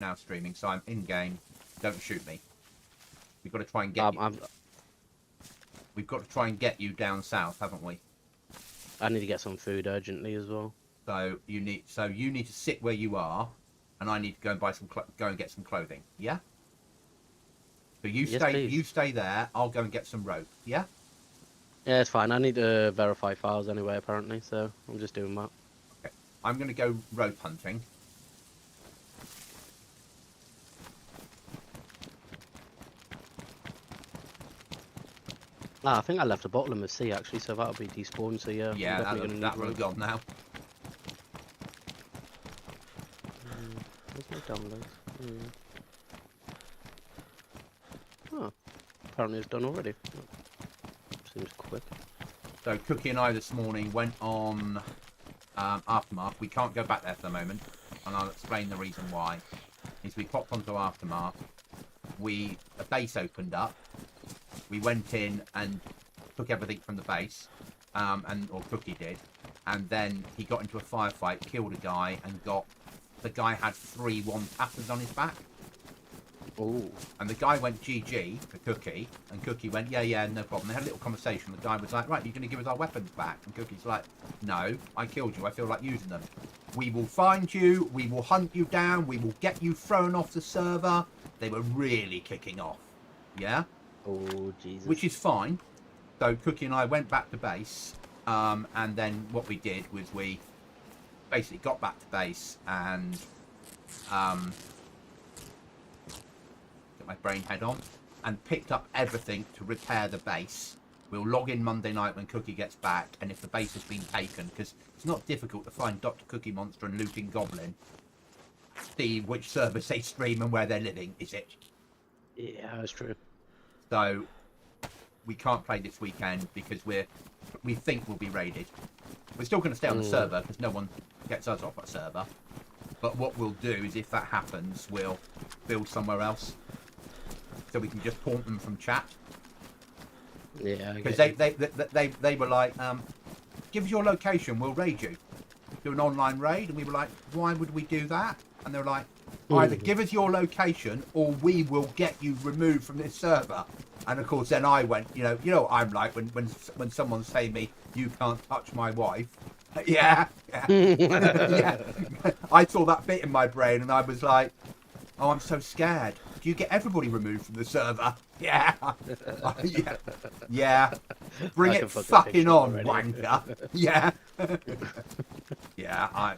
now streaming, so I'm in game. Don't shoot me. We've got to try and get you. We've got to try and get you down south, haven't we? I need to get some food urgently as well. So you need to sit where you are, and I need to go and buy some go and get some clothing. Yeah. So you stay there. I'll go and get some rope. Yeah. Yeah, it's fine. I need to verify files anyway, apparently, so I'm just doing that. Okay. I'm going to go rope hunting. I think I left a bottle in the sea actually, so that'll be despawned. So yeah, yeah, that will have gone now. There's no downloads. Oh, apparently it's done already. Seems quick. So Cookie and I this morning went on Aftermath. We can't go back there for the moment, and I'll explain the reason why. Is we popped onto Aftermath. A base opened up. We went in and took everything from the base, or Cookie did, and then he got into a firefight, killed a guy, and the guy had 3 wont patterns on his back. Ooh. And the guy went GG for Cookie, and Cookie went, yeah, no problem. They had a little conversation. The guy was like, right, you're going to give us our weapons back? And Cookie's like, no, I killed you. I feel like using them. We will find you. We will hunt you down. We will get you thrown off the server. They were really kicking off. Yeah? Oh, Jesus. Which is fine. So Cookie and I went back to base, and then what we did was we basically got back to base and get my brain head on and picked up everything to repair the base. We'll log in Monday night when Cookie gets back, and if the base has been taken, because it's not difficult to find Dr. Cookie Monster and Looting Goblin, see which servers they stream and where they're living, is it? Yeah, that's true. So we can't play this weekend because we think we'll be raided. We're still going to stay on the server because no one gets us off that server. But what we'll do is, if that happens, we'll build somewhere else so we can just taunt them from chat. Yeah, because they were like, give us your location, we'll raid you. Do an online raid, and we were like, why would we do that? And they were like, either give us your location or we will get you removed from this server. And of course then I went, you know what I'm like when someone's saying me, you can't touch my wife. Yeah. Yeah. I saw that bit in my brain and I was like, oh, I'm so scared. Do you get everybody removed from the server? Yeah. Yeah. Bring it fucking on, wanker. Yeah. Yeah,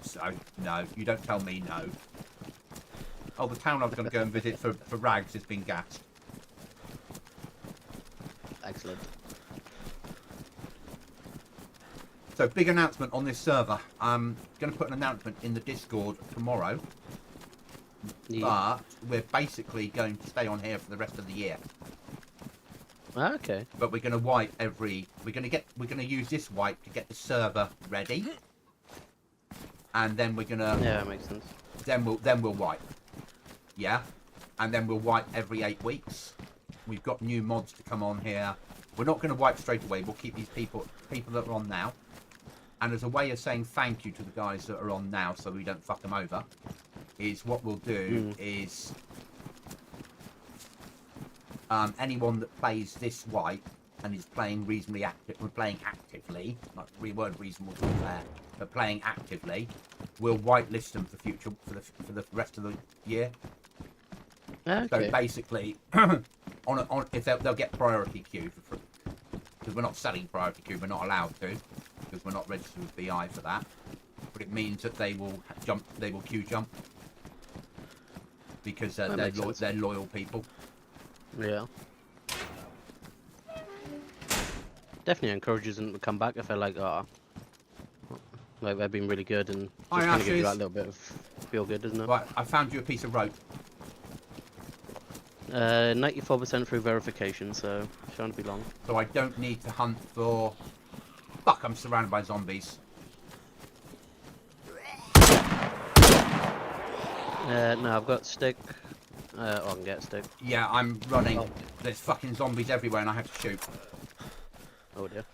no, you don't tell me no. Oh, the town I was going to go and visit for rags has been gassed. Excellent. So, big announcement on this server. I'm going to put an announcement in the Discord tomorrow. Yeah. But we're basically going to stay on here for the rest of the year. Okay. But we're going to wipe we're going to use this wipe to get the server ready. And then we're going to... Yeah, that makes sense. Then we'll wipe. Yeah? And then we'll wipe every 8 weeks. We've got new mods to come on here. We're not going to wipe straight away. We'll keep these people that are on now. And as a way of saying thank you to the guys that are on now so we don't fuck them over, is what we'll do is anyone that plays this wipe and is playing reasonably actively, not reword reasonable to be fair, but playing actively, we'll whitelist them for the rest of the year. Okay. So basically, if they'll get priority queue because we're not selling priority queue, we're not allowed to because we're not registered with BI for that. But it means that they will queue jump because they're loyal people. Yeah. Definitely encourages them to come back if they're like, like they've been really good, and just kind of gives you that little bit of feel good, doesn't it? Right, I found you a piece of rope. 94% through verification, so shan't be long. So I don't need to hunt for... Fuck, I'm surrounded by zombies. No, I've got stick. I can get a stick. Yeah, I'm running. Oh. There's fucking zombies everywhere and I have to shoot. Oh dear.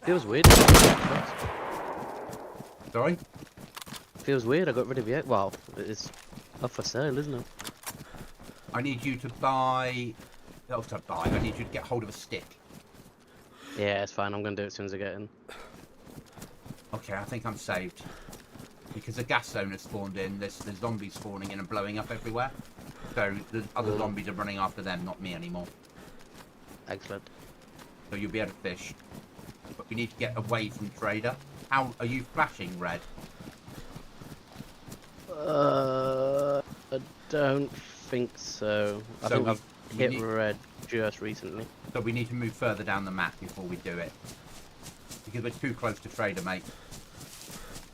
Feels weird. Sorry? Feels weird. I got rid of it. Well, it's up for sale, isn't it? I need you to buy. Oh, to buy. I need you to get hold of a stick. Yeah, it's fine. I'm gonna do it as soon as I get in. Okay, I think I'm saved. Because the gas zone has spawned in, there's zombies spawning in and blowing up everywhere. So the other zombies are running after them, not me anymore. Excellent. So you'll be able to fish. But we need to get away from Trader. How are you flashing red? I don't think so. I think I've hit red just recently. So we need to move further down the map before we do it. Because we're too close to Trader, mate.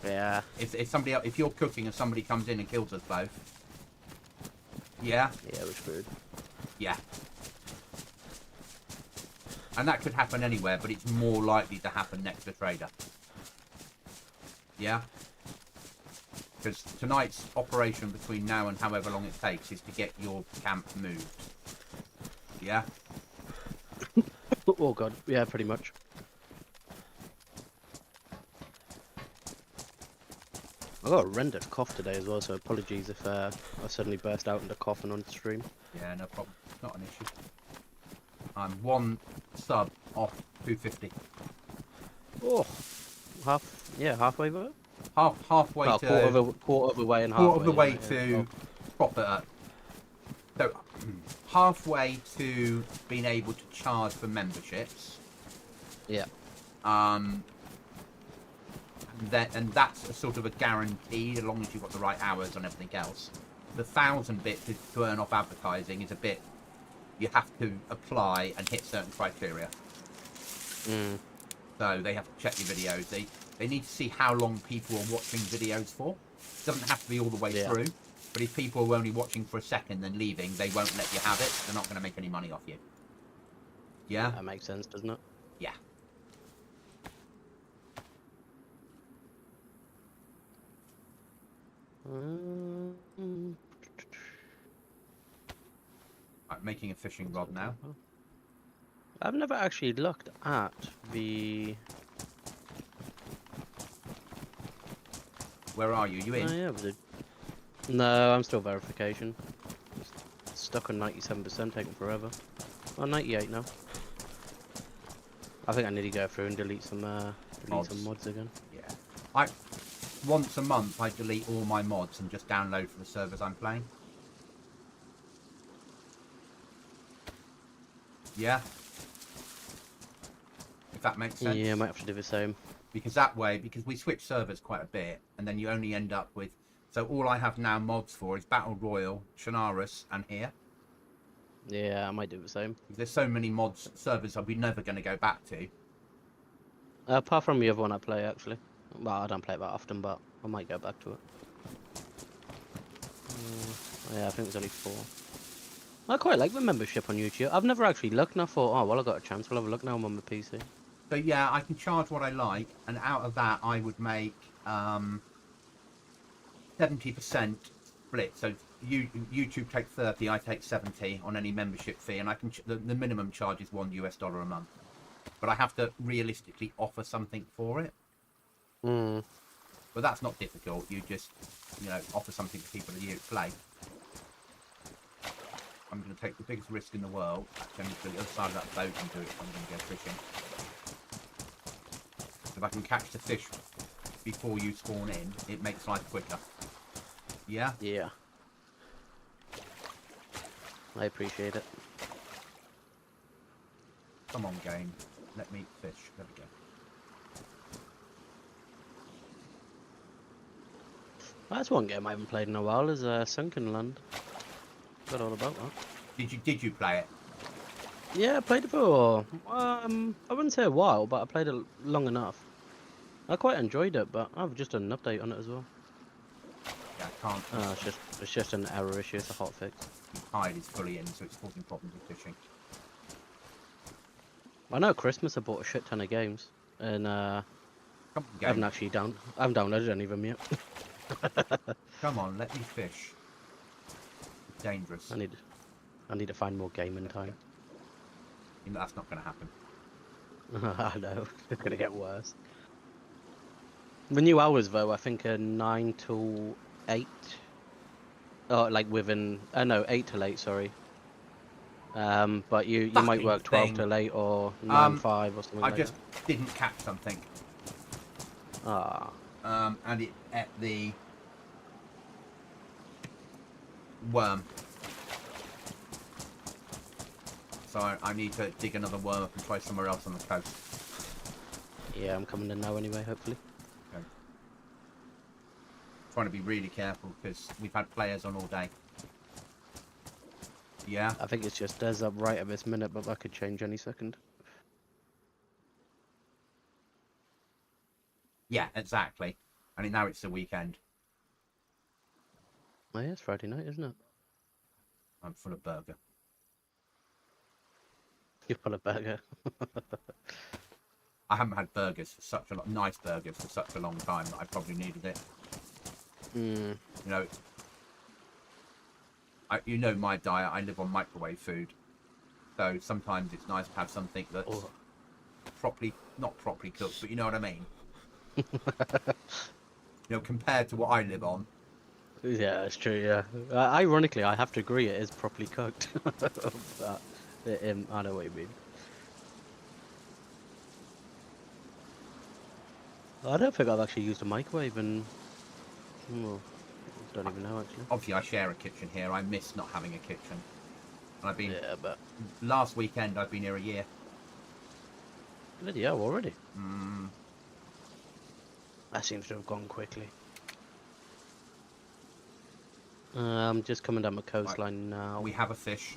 Yeah. If somebody else, if you're cooking and somebody comes in and kills us both. Yeah? Yeah, we're screwed. Yeah. And that could happen anywhere, but it's more likely to happen next to Trader. Yeah? Because tonight's operation between now and however long it takes is to get your camp moved. Yeah? Oh god, yeah, pretty much. I got a horrendous cough today as well, so apologies if I suddenly burst out into coughing on stream. Yeah, no problem. Not an issue. I'm 1 sub off 250. Oh, halfway there. Halfway well, to quarter of the way and halfway. quarter of the way yeah. to proper. So halfway to being able to charge for memberships. Yeah. And that's a sort of a guarantee as long as you've got the right hours and everything else. The 1,000 bit to earn off advertising is a bit. You have to apply and hit certain criteria. So they have to check your videos. They need to see how long people are watching videos for. It doesn't have to be all the way through. But if people are only watching for a second then leaving, they won't let you have it. They're not going to make any money off you. Yeah? That makes sense, doesn't it? Yeah. I'm making a fishing rod now. I've never actually looked at the... Where are you? You in? Oh, yeah, no, I'm still verification. Stuck on 97%, taking forever. Oh, 98 now. I think I need to go through and delete some mods again. Yeah. Once a month I delete all my mods and just download for the servers I'm playing. Yeah? If that makes sense. Yeah, I might have to do the same. Because that way, because we switch servers quite a bit, and then you only end up with... So all I have now mods for is Battle Royal, Shanaris, and here. Yeah, I might do the same. There's so many mods servers that we're never going to go back to. Apart from the other one I play, actually. Well, I don't play it that often, but I might go back to it. Yeah, I think there's only 4. I quite like the membership on YouTube. I've never actually looked, and I thought, oh, well, I've got a chance. We'll have a look now. I'm on the PC. So yeah, I can charge what I like, and out of that I would make 70% split. So YouTube takes 30, I take 70 on any membership fee, and I can the minimum charge is $1 a month. But I have to realistically offer something for it. But that's not difficult. You just, offer something to people that you play. I'm going to take the biggest risk in the world. Actually, I'm going to the other side of that boat and do it. I'm going to go fishing. If I can catch the fish before you spawn in, it makes life quicker. Yeah? Yeah. I appreciate it. Come on, game. Let me fish. There we go. That's one game I haven't played in a while, is Sunken Land. Got all about that. Did you play it? Yeah, I played it for, I wouldn't say a while, but I played it long enough. I quite enjoyed it, but I've just done an update on it as well. Yeah, I can't. Oh, it's just an error issue, it's a hotfix. The tide is fully in, so it's causing problems with fishing. I know Christmas I bought a shit ton of games, and I haven't actually I haven't downloaded any of them yet. Come on, let me fish. It's dangerous. I need to find more gaming time. That's not going to happen. I know, it's gonna get worse. The new hours though, I think are 9 till 8. Oh, like within, no, 8 till 8, sorry. But you might Fucking work 12 thing. till 8 or 9 Um, 5 or something I like just that. didn't catch something. Ah, And it ate the worm. So I need to dig another worm up and try somewhere else on the coast. yeah, I'm coming in now anyway, hopefully. Okay. Trying to be really careful because we've had players on all day. Yeah. I think it's just Des up right at this minute, but that could change any second. Yeah, exactly. And now it's the weekend. Oh yeah, it's Friday night, isn't it? I'm full of burger. You pull a burger. I haven't had burgers for such a nice burgers for such a long time that I probably needed it. Hmm. You know, you know my diet. I live on microwave food, so sometimes it's nice to have something that's Oh. not properly cooked, but you know what I mean. You know, compared to what I live on. Yeah, it's true. Yeah. Ironically, I have to agree, it is properly cooked. But I know what you mean. I don't think I've actually used a microwave in. Oh, I don't even know actually. Obviously, I share a kitchen here. I miss not having a kitchen. And I've been Yeah, but last weekend. I've been here a year. bloody hell, already. Mm, That seems to have gone quickly. I'm just coming down the right. coastline now. We have a fish.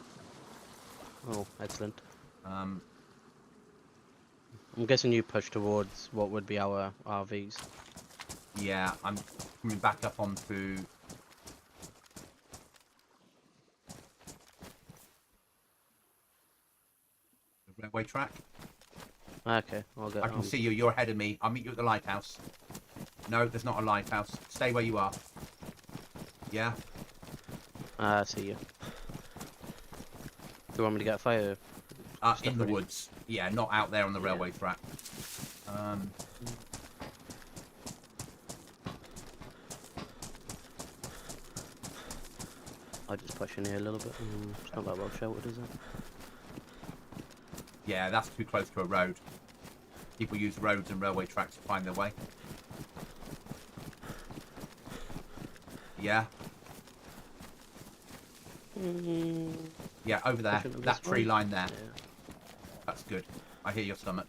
Oh, excellent. Um, I'm guessing you push towards what would be our RVs. yeah, I'm coming back up onto the railway track. Okay, I'll get I can see you. You're ahead of me. I'll meet you at the lighthouse. No, there's not a lighthouse. Stay where you are. Yeah. I see you. Do you want me to get a fire? Stuff In the ready? woods. Yeah, not out there on the Yeah. railway track. Um, I'll just push in here a little bit. It's not that well sheltered, is it? yeah, that's too close to a road. People use roads and railway tracks to find their way. Yeah. Yeah, over there. Pushing to That this tree way? line there. Yeah. That's good. I hear your stomach.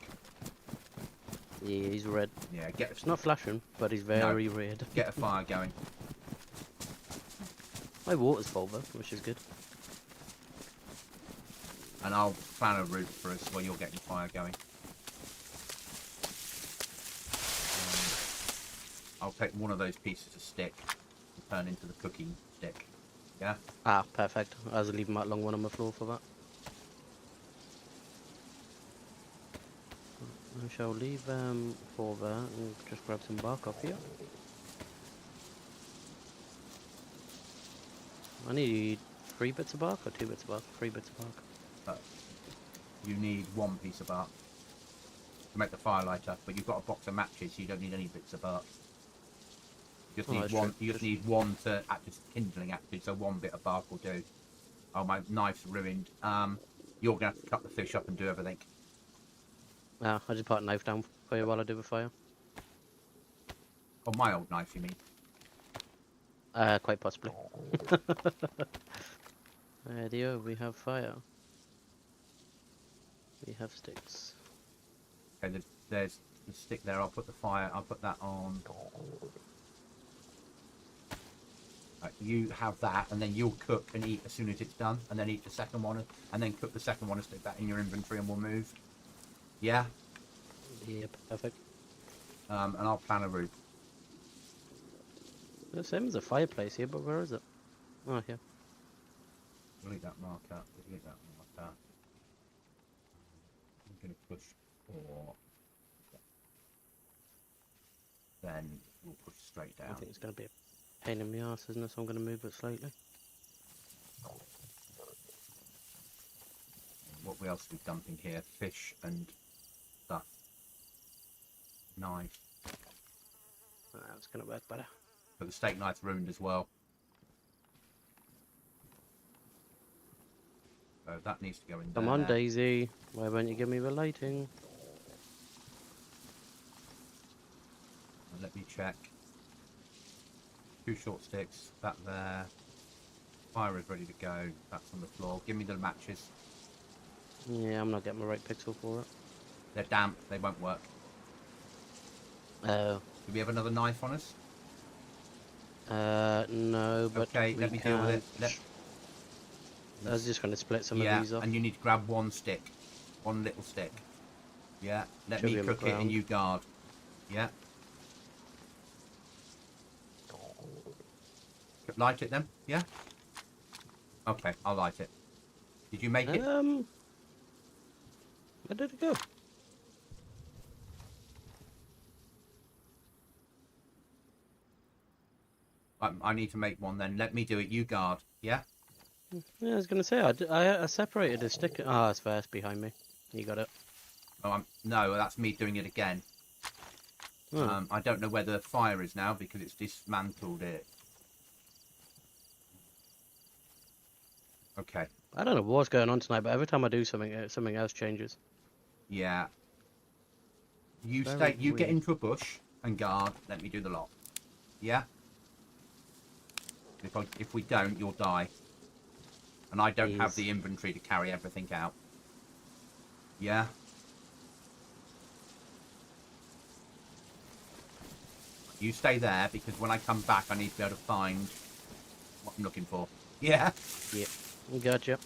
Yeah, he's red. Yeah, It's not flashing, but he's very red. get a fire going. My water's full though, which is good. And I'll plan a route for us while you're getting the fire going. I'll take one of those pieces of stick and turn into the cooking stick. Yeah? Ah, perfect. I was leaving that long one on the floor for that. I shall leave for there and just grab some bark off here. I need 3 bits of bark or 2 bits of bark? 3 bits of bark. But you need one piece of bark to make the fire lighter, but you've got a box of matches, so you don't need any bits of bark. You just need one. You just need one to act as kindling actually, so one bit of bark will do. Oh, my knife's ruined. You're gonna have to cut the fish up and do everything. Ah, I just put a knife down for you while I do the fire. Oh, my old knife, you mean? Quite possibly. There we have fire. We have sticks. Okay, there's the stick there. I'll put the fire. I'll put that on. Right, you have that, and then you'll cook and eat as soon as it's done, and then eat the second one, and then cook the second one and stick that in your inventory, and we'll move. Yeah. Yep, perfect. And I'll plan a route. The same as a fireplace here, but where is it? Oh, here. Delete that marker. Delete that marker. I'm going to push for. Then we'll push straight I down. think it's going to be a pain in the arse, isn't it? So I'm going to move it slightly. What else are we dumping here? Fish and stuff. Knife. That's gonna work better. But the steak knife's ruined as well. So that needs to go in there. Come on, DayZ. Why won't you give me the lighting? And let me check. 2 short sticks. That there. Fire is ready to go. That's on the floor. Give me the matches. Yeah, I'm not getting the right pixel for it. They're damp. They won't work. Oh. Do we have another knife on us? No, but Okay, let me deal with it. I was just going to split some of these off. And you need to grab 1 stick. 1 little stick. Yeah, let me cook it and you guard. Yeah. Light it then? Yeah? Okay, I'll light it. Did you make it? Where did it go? I need to make one then. Let me do it. You guard. Yeah? Yeah, I was going to say, I separated a stick. Ah, it's first behind me. You got it. Oh, no, that's me doing it again. Oh. I don't know where the fire is now because it's dismantled it. Okay. I don't know what's going on tonight, but every time I do something, something else changes. Yeah. You Very get weird. into a bush and guard. Let me do the lot. Yeah? If we don't, you'll die. And I don't have the inventory to carry everything out. Yeah? You stay there, because when I come back, I need to be able to find what I'm looking for. Yeah? Yeah. Gotcha.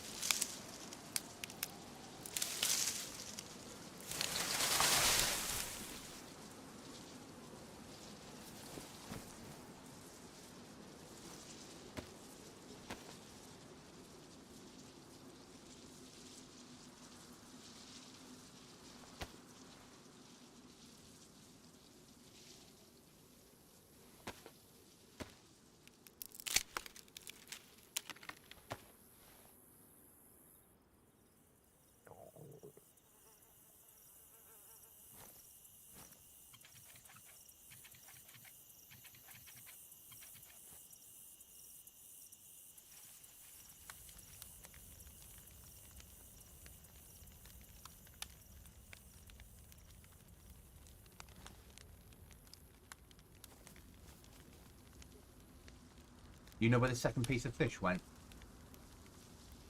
You know where the second piece of fish went?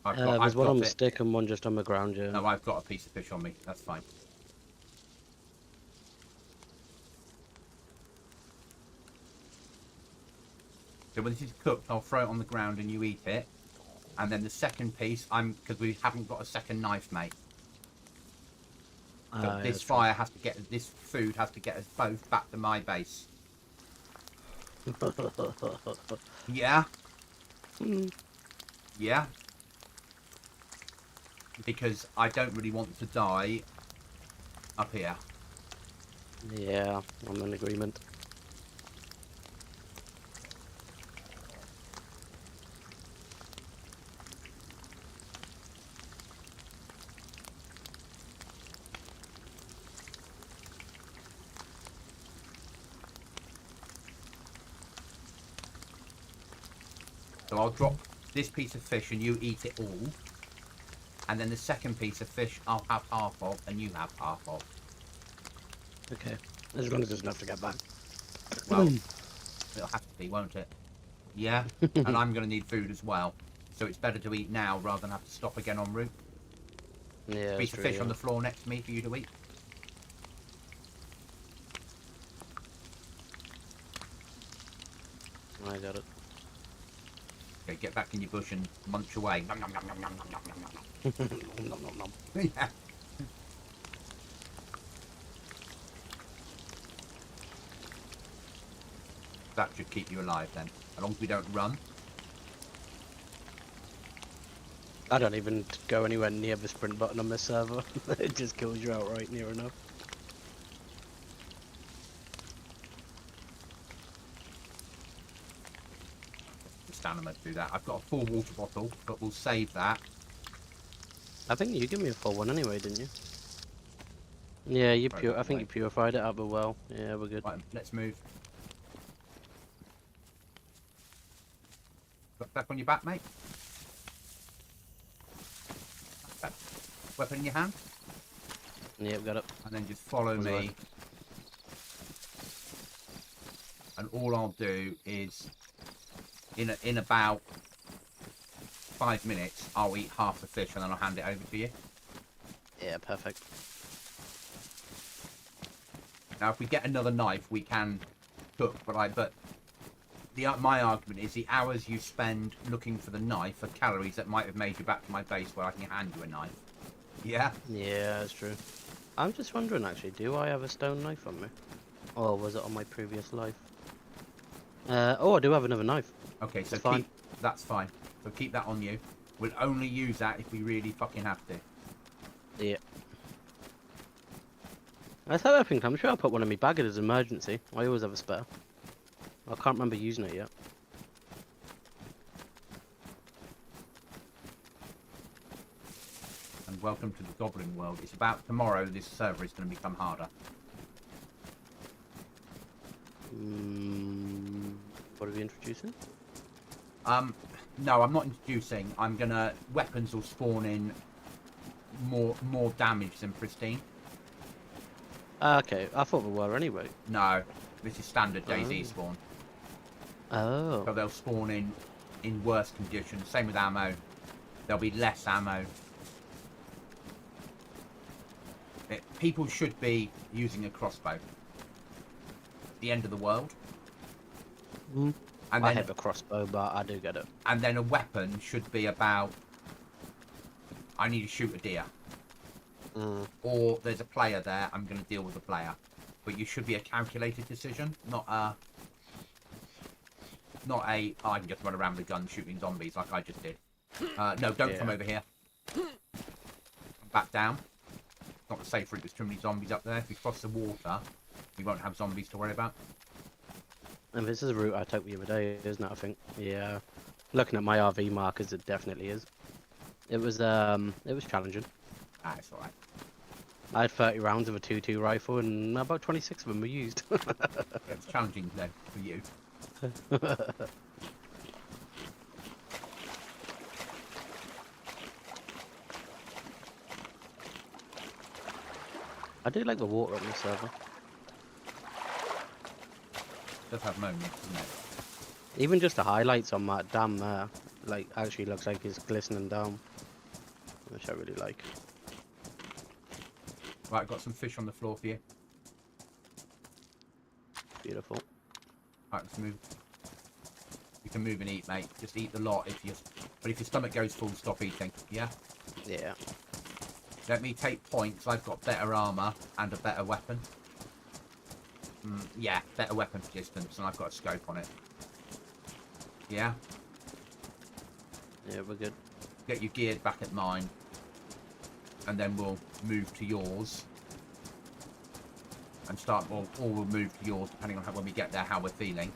There's one on the stick and one just on the ground, yeah. No, I've got a piece of fish on me. That's fine. So when this is cooked, I'll throw it on the ground and you eat it. And then the second piece, because we haven't got a second knife, mate. So this food has to get us both back to my base. Yeah? Yeah? Because I don't really want to die up here. Yeah, I'm in agreement. So I'll drop this piece of fish and you eat it all. And then the second piece of fish I'll have half of and you have half of. Okay, as long as there's enough to get back. Well, it'll have to be, won't it? Yeah? And I'm going to need food as well. So it's better to eat now rather than have to stop again en route. Yeah, Piece of fish on the floor next to me for you to eat. I got it. Okay, get back in your bush and munch away. Nom, nom, nom, nom, nom, nom, nom, nom, Nom, nom, nom. nom. Yeah. That should keep you alive then, as long as we don't run. I don't even go anywhere near the sprint button on this server. It just kills you outright near enough. Stamina to do that. I've got a full water bottle, but we'll save that. I think you gave me a full one anyway, didn't you? Yeah, you Right, pure. that I think way. you purified it up well. Yeah, we're good. Right, let's move. Got back on your back, mate. Okay. Weapon in your hand, Yeah, we got it. and then just follow Was me. And all I'll do is, in about 5 minutes, I'll eat half the fish, and then I'll hand it over to you. Yeah, perfect. Now, if we get another knife, we can cook. But my argument is the hours you spend looking for the knife are calories that might have made you back to my base where I can hand you a knife. Yeah. Yeah, that's true. I'm just wondering actually, do I have a stone knife on me? Or was it on my previous life? Oh, I do have another knife. Okay, so It's fine. that's fine. So keep that on you. We'll only use that if we really fucking have to. Yeah. Let's have a think. I'm sure I'll put one in my bag as an emergency. I always have a spare. I can't remember using it yet. And welcome to the Goblin world. It's about tomorrow this server is going to become harder. What are we introducing? No, I'm not introducing. I'm gonna weapons will spawn in more damage than pristine. Okay, I thought we were anyway. No, this is standard DayZ Oh. spawn. Oh. So they'll spawn in worse conditions. Same with ammo. There'll be less ammo. People should be using a crossbow. The end of the world. Mm. And I then have a crossbow, but I do get it. and then a weapon should be about. I need to shoot a deer. Or there's a player there. I'm going to deal with the player. But you should be a calculated decision, not a. Oh, I can just run around with a gun shooting zombies like I just did. No, don't come over here. Come back down. Not the safe route. There's too many zombies up there. If we cross the water, we won't have zombies to worry about. And this is a route I took the other day, isn't it? I think. Yeah. Looking at my RV markers, it definitely is. It was challenging. Ah, it's alright. I had 30 rounds of a 2.2 rifle, and about 26 of them were used. It's challenging then for you. I do like the water on this server. It does have moments, doesn't it? Even just the highlights on that dam there, like, actually looks like it's glistening down. Which I really like. Right, I've got some fish on the floor for you. Beautiful. Right, let's move. You can move and eat, mate. Just eat the lot but if your stomach goes full, stop eating. Yeah? Yeah. Let me take points. I've got better armor and a better weapon. Yeah, better weapon for distance, and I've got a scope on it. Yeah? Yeah, we're good. Get you geared back at mine. And then we'll move to yours. And start, or we'll move to yours, depending on when we get there, how we're feeling.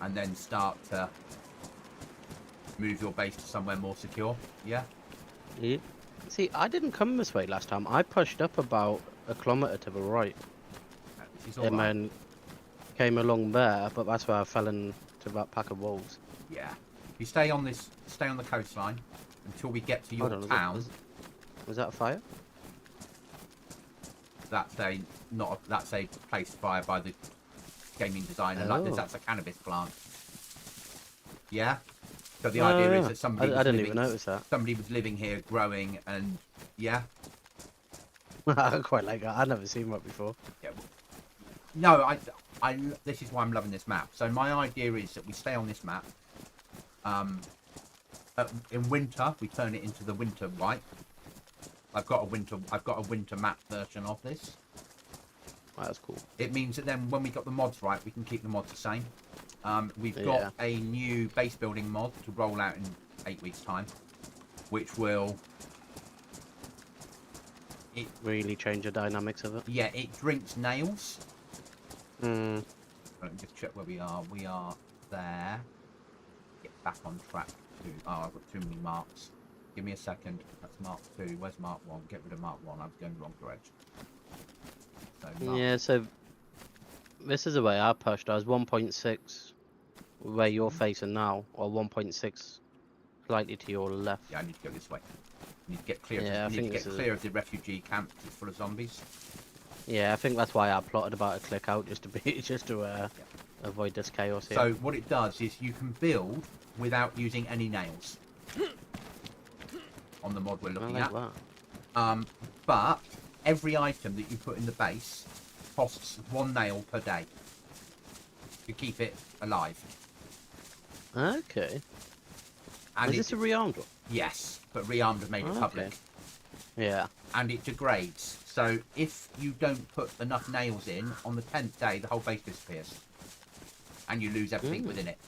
And then start to move your base to somewhere more secure. Yeah? Yeah. See, I didn't come this way last time. I pushed up about a kilometre to the right. This is all And right. then came along there, but that's where I fell into that pack of wolves. Yeah. You stay on the coastline until we get to your Hold on, town. Was that a fire? That's a place fired by the gaming designer. Like this, Oh. that's a cannabis plant. Yeah. So the idea is that somebody I didn't even notice that. somebody was living here, growing, and yeah. I quite like that. I've never seen that before. Yeah. No, this is why I'm loving this map. So my idea is that we stay on this map. In winter, we turn it into the winter white. I've got a winter map version of this. Oh, that's cool. It means that then when we got the mods right, we can keep the mods the same. We've got a new base building mod to roll out in 8 weeks' time, which will Really change the dynamics of it. yeah, it drinks nails. Hmm. Let me just check where we are. We are there. Get back on track. Oh, I've got too many marks. Give me a second. That's Mark 2. Where's Mark 1? Get rid of Mark 1. I was going the wrong direction. So not- Yeah, so this is the way I pushed. I was 1.6 where you're facing now, or 1.6 slightly to your left. Yeah, I need to go this way. You need to get clear. Yeah, I You need think to this get is clear of the refugee camp. It's full of zombies. Yeah, I think that's why I plotted about a click out just to be avoid this chaos here. So what it does is you can build without using any nails on the mod we're I looking like at. that. But every item that you put in the base costs 1 nail per day to keep it alive. Okay. And Is this a rearmed one? yes, but Rearmed have made it Okay. public. Yeah. And it degrades. So if you don't put enough nails in, on the 10th day, the whole base disappears. And you lose everything within it.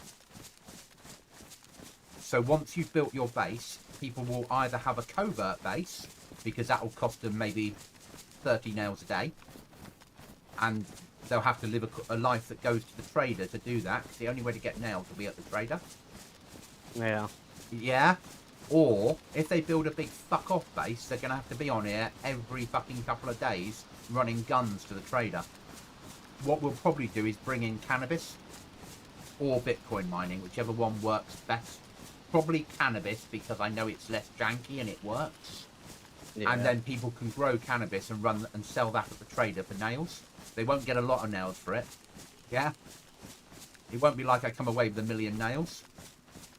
So once you've built your base, people will either have a covert base, because that will cost them maybe 30 nails a day. And they'll have to live a life that goes to the trader to do that, because the only way to get nails will be at the trader. Yeah. Yeah. Or if they build a big fuck off base, they're going to have to be on here every fucking couple of days running guns to the trader. What we'll probably do is bring in cannabis or Bitcoin mining, whichever one works best. Probably cannabis, because I know it's less janky and it works. Yeah. And then people can grow cannabis and run and sell that at the trader for nails. They won't get a lot of nails for it. Yeah. It won't be like I come away with 1 million nails.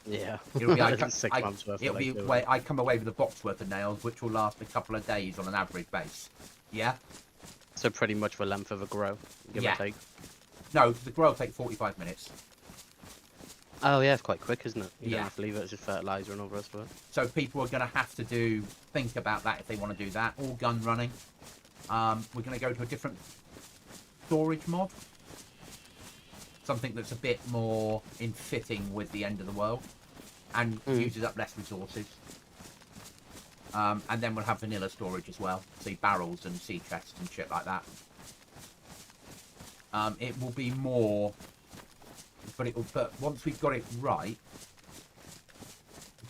Yeah. It'll be Six months worth. it'll be where I come away with a box worth of nails, which will last a couple of days on an average base. Yeah. So pretty much the length of a grow, give Yeah. or take. No, the grow will take 45 minutes. Oh yeah, it's quite quick, isn't it? You Yeah. don't have to leave it, it's just fertilizer and all the rest of it. So people are going to have to think about that if they want to do that. All gun running. We're going to go to a different storage mod. Something that's a bit more in fitting with the end of the world and uses up less resources. And then we'll have vanilla storage as well. See, barrels and sea chests and shit like that. It will be more, but once we've got it right,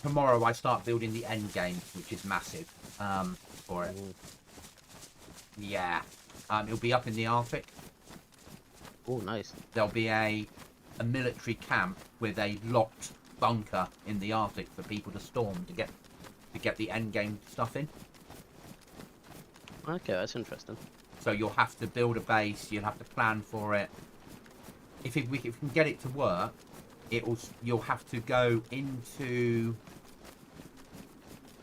tomorrow I start building the end game, which is massive for it. Yeah. It'll be up in the Arctic. Oh, nice. There'll be a military camp with a locked bunker in the Arctic for people to storm to get the end game stuff in. Okay, that's interesting. So you'll have to build a base. You'll have to plan for it. If we can get it to work, you'll have to go into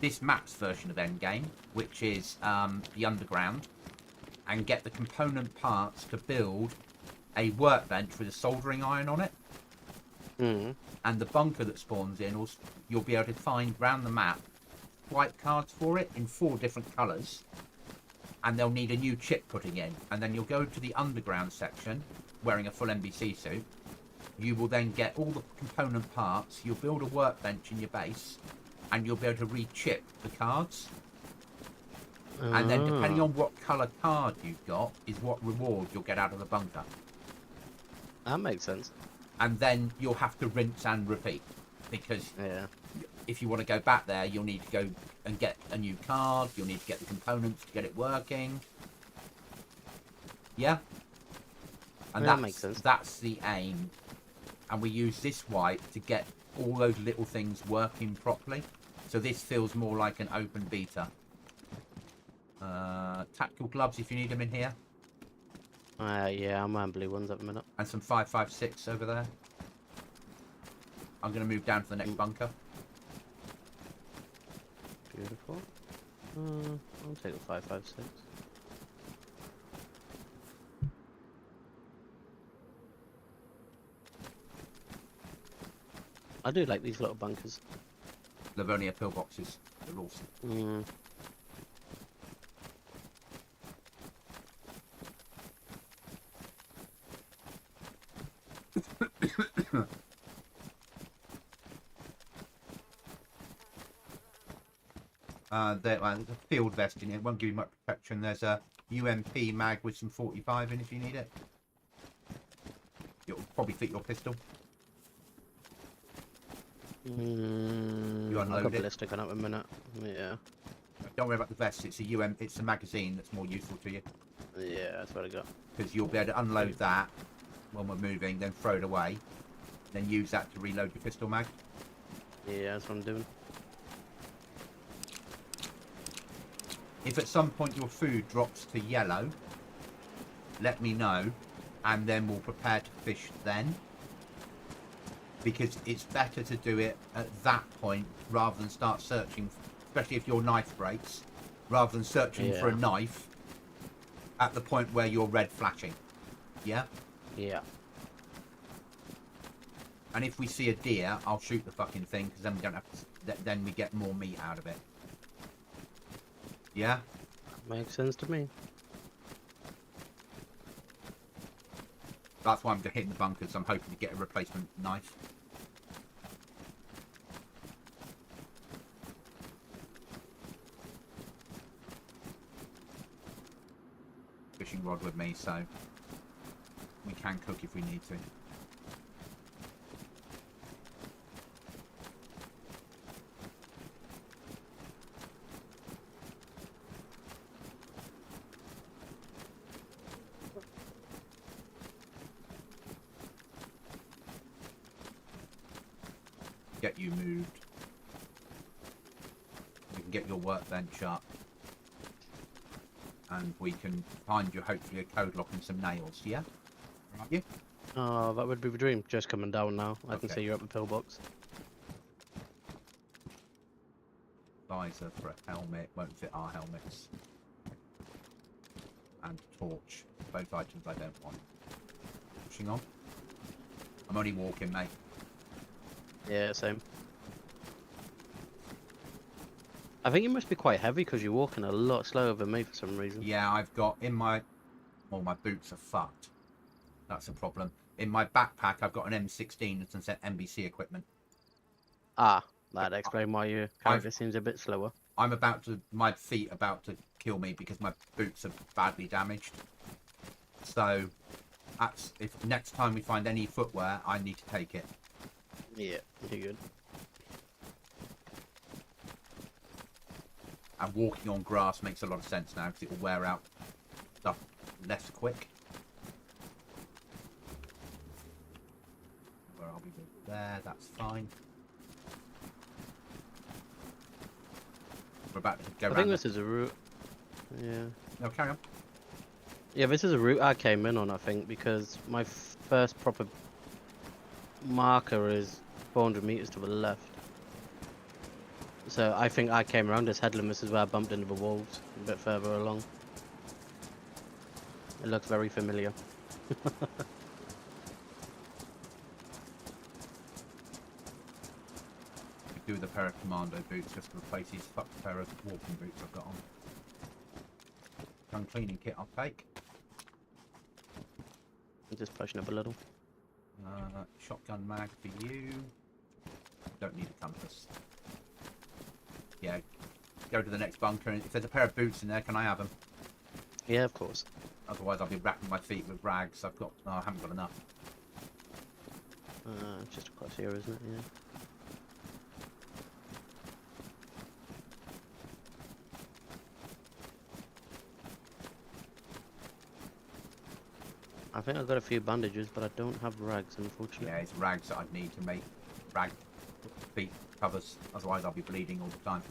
this map's version of Endgame, which is the underground, and get the component parts to build a workbench with a soldering iron on it. And the bunker that spawns in, you'll be able to find round the map white cards for it in 4 different colours, and they'll need a new chip putting in. And then you'll go to the underground section wearing a full NBC suit. You will then get all the component parts. You'll build a workbench in your base, and you'll be able to re-chip the cards. And then depending on what colour card you've got is what reward you'll get out of the bunker. That makes sense. And then you'll have to rinse and repeat, because Yeah. if you want to go back there, you'll need to go and get a new card. You'll need to get the components to get it working. Yeah? And Yeah, that makes sense. That's the aim. And we use this white to get all those little things working properly. So this feels more like an open beta. Tactical gloves if you need them in here. Yeah, I'm wearing blue ones at the minute. And some 5.56 over there. I'm going to move down to the next bunker. Beautiful. I'll take the 5.56. I do like these little bunkers. Livonia pillboxes. They're awesome. There's a field vest in it. Won't give you much protection. There's a UMP mag with some 45 in if you need it. It'll probably fit your pistol. I've unload got it. ballistic on it in a minute. Yeah. Don't worry about the vest. It's a It's a magazine that's more useful to you. Yeah, that's what I got. Because you'll be able to unload that when we're moving, then throw it away, then use that to reload your pistol mag. Yeah, that's what I'm doing. If at some point your food drops to yellow, let me know, and then we'll prepare to fish then. Because it's better to do it at that point rather than start searching, especially if your knife breaks, rather than searching for a knife at the point where you're red flashing. Yeah? Yeah. And if we see a deer, I'll shoot the fucking thing, because then we don't have to, then we get more meat out of it. Yeah? Makes sense to me. That's why I'm hitting the bunkers. I'm hoping to get a replacement knife. Fishing rod with me, so we can cook if we need to. Get you moved. We can get your workbench up. And we can find you hopefully a code lock and some nails, yeah? Are you? Oh, that would be the dream. Just coming down now. I can Okay. see you're up the pillbox. Visor for a helmet. Won't fit our helmets. And torch. Both items I don't want. Pushing on. I'm only walking, mate. Yeah, same. I think you must be quite heavy because you're walking a lot slower than me for some reason. Yeah, I've got in my... Well, my boots are fucked. That's a problem. In my backpack, I've got an M16 and some NBC equipment. Ah, that'd explain why your character seems a bit slower. I'm about to... My feet are about to kill me because my boots are badly damaged. So, that's... If next time we find any footwear, I need to take it. Yeah, you're good. And walking on grass makes a lot of sense now because it will wear out stuff less quick. Where are we? There, that's fine. We're about to go around. I think this is a route. Yeah. No, carry on. Yeah, this is a route I came in on, I think, because my first proper marker is 400 meters to the left. So I think I came around this headland. This is where I bumped into the wolves a bit further along. It looks very familiar. Could do with a pair of commando boots just to replace these fucked pair of walking boots I've got on. Gun cleaning kit I'll take. I'm just pushing up a little. Shotgun mag for you. Don't need a compass. Yeah, go to the next bunker, and if there's a pair of boots in there, can I have them? Yeah, of course. Otherwise I'll be wrapping my feet with rags. I haven't got enough. Just across here, isn't it? Yeah. I think I've got a few bandages, but I don't have rags, unfortunately. Yeah, it's rags that I'd need to make rag feet covers. Otherwise I'll be bleeding all the time.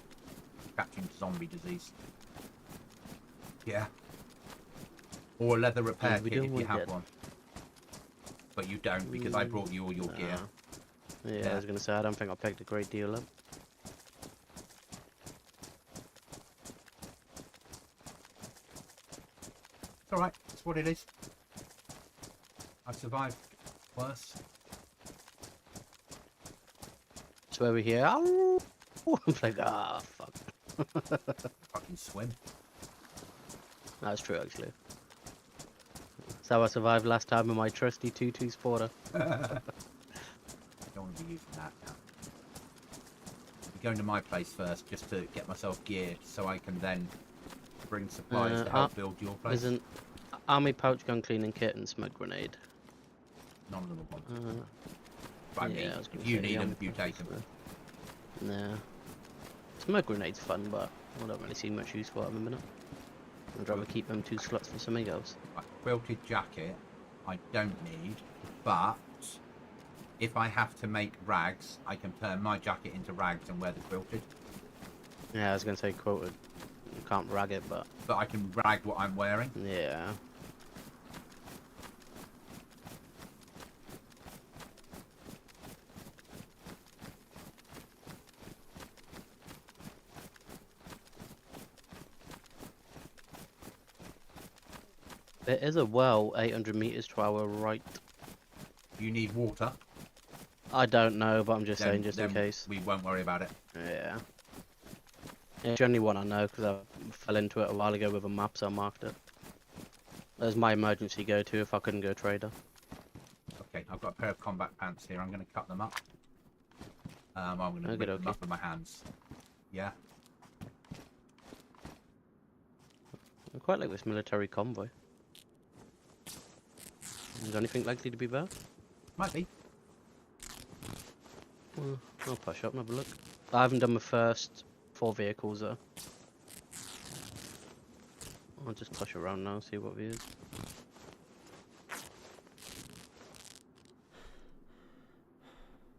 Catching zombie disease. Yeah. Or a leather repair kit if you have one. But you don't, because I brought you all your gear. Yeah, I was going to say, I don't think I picked a great deal up. It's alright, it's what it is. I've survived worse. So over here, oh, I'm like, ah, fuck. Fucking swim. That's true, actually. That's how I survived last time with my trusty 2-2 spotter. I don't want to be using that now. I'm going to my place first just to get myself geared so I can then bring supplies to help build your place. There's an army pouch gun cleaning kit and smoke grenade. None of them want. But I mean, I was gonna if you say need the them, army you pouch take them. Nah. Smoke grenade's fun, but I don't really see much use for it at the minute. I'd rather keep them 2 slots for something else. A quilted jacket, I don't need, but if I have to make rags, I can turn my jacket into rags and wear the quilted. Yeah, I was gonna say quoted. You can't rag it, but I can rag what I'm wearing. yeah. There is a well 800 meters to our right. You need water. I don't know, but I'm just saying, just in case. We won't worry about it. Yeah. It's the only one I know because I fell into it a while ago with a map, so I marked it. There's my emergency go-to if I couldn't go trader. Okay, I've got a pair of combat pants here. I'm going to cut them up. I'm going to rip them up with my hands. Yeah. I quite like this military convoy. Is there anything likely to be there? Might be. Well, I'll push up and have a look. I haven't done my first 4 vehicles though. I'll just push around now, see what it is.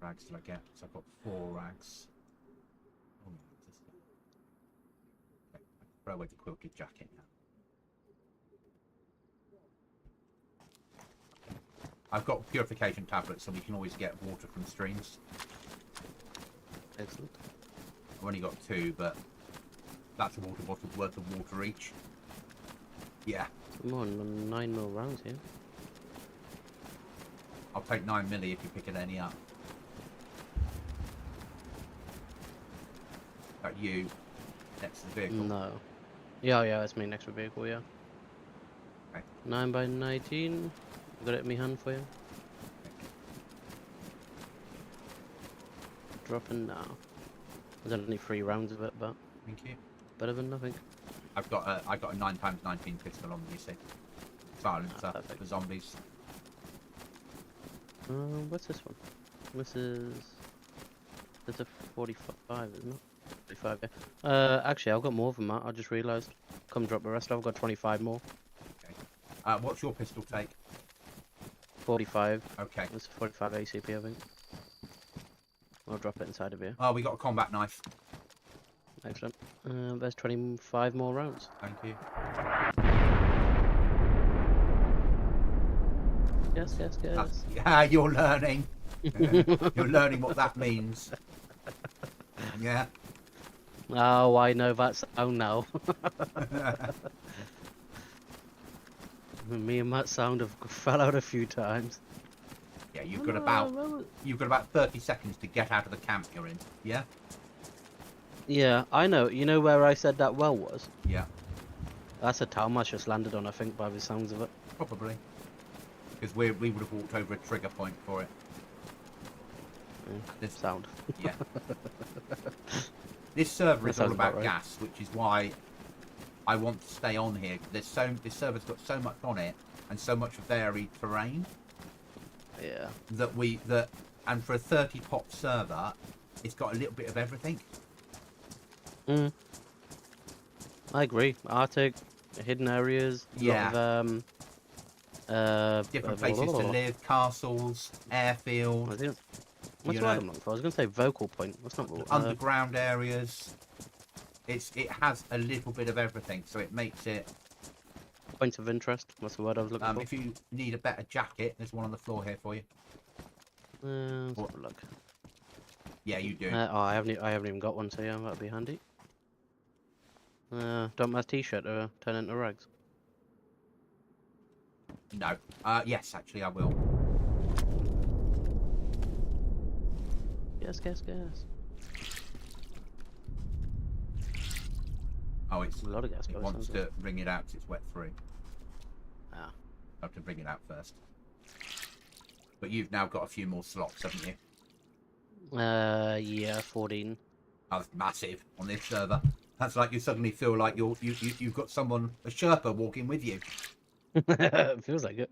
Rags till I get. So I've got 4 rags. Oh, okay, throw away the quilted jacket now. I've got purification tablets, so we can always get water from streams. Excellent. I've only got 2, but that's a water bottle worth of water each. Yeah. Come on, 9 more rounds here. I'll take 9 milli if you pick it any up. That you next to the vehicle? No. Yeah, that's me next to the vehicle, yeah. Okay. 9 by 19. Got it in my hand for you. Dropping now. There's only 3 rounds of it, but Thank you. better than nothing. I got a 9x19 pistol on me, you see. Silencer for zombies. What's this one? This is a 45, isn't it? 45, yeah. Actually, I've got more than that. I just realised. Come drop the rest. I've got 25 more. Okay. What's your pistol take? 45. Okay. It's a 45 ACP, I think. I'll drop it inside of here. Oh, we got a combat knife. Excellent. There's 25 more rounds. Thank you. Yes. Yeah, you're learning. You're learning what that means. Yeah. Oh, I know that sound now. Me and that sound have fell out a few times. Yeah, you've got about 30 seconds to get out of the camp you're in. Yeah. Yeah, I know. You know where I said that well was? Yeah. That's a town I just landed on, I think, by the sounds of it. Probably. Because we would have walked over a trigger point for it. This sound. Yeah. This server is all about right. gas, which is why I want to stay on here. This server's got so much on it and so much varied terrain. Yeah. And for a 30 pop server, it's got a little bit of everything. I agree. Arctic, hidden areas. Yeah. Lot of, different places to live, castles, airfield. What's the word I'm looking for? I was going to say vocal point. That's not what. Underground areas. It has a little bit of everything, so it makes it. Points of interest. That's the word I was looking for. If you need a better jacket, there's one on the floor here for you. Let's have a look. Yeah, you do. I haven't even got one, so yeah, that'd be handy. Don't my t-shirt turn into rags? No. Yes, actually, I will. Yes. Oh, it's a lot of gas. It wants to bring it out because it's wet through. Ah. I have to bring it out first. But you've now got a few more slots, haven't you? Yeah, 14. Oh, that's massive on this server. That's like you suddenly feel like you've got someone, a Sherpa, walking with you. Feels like it.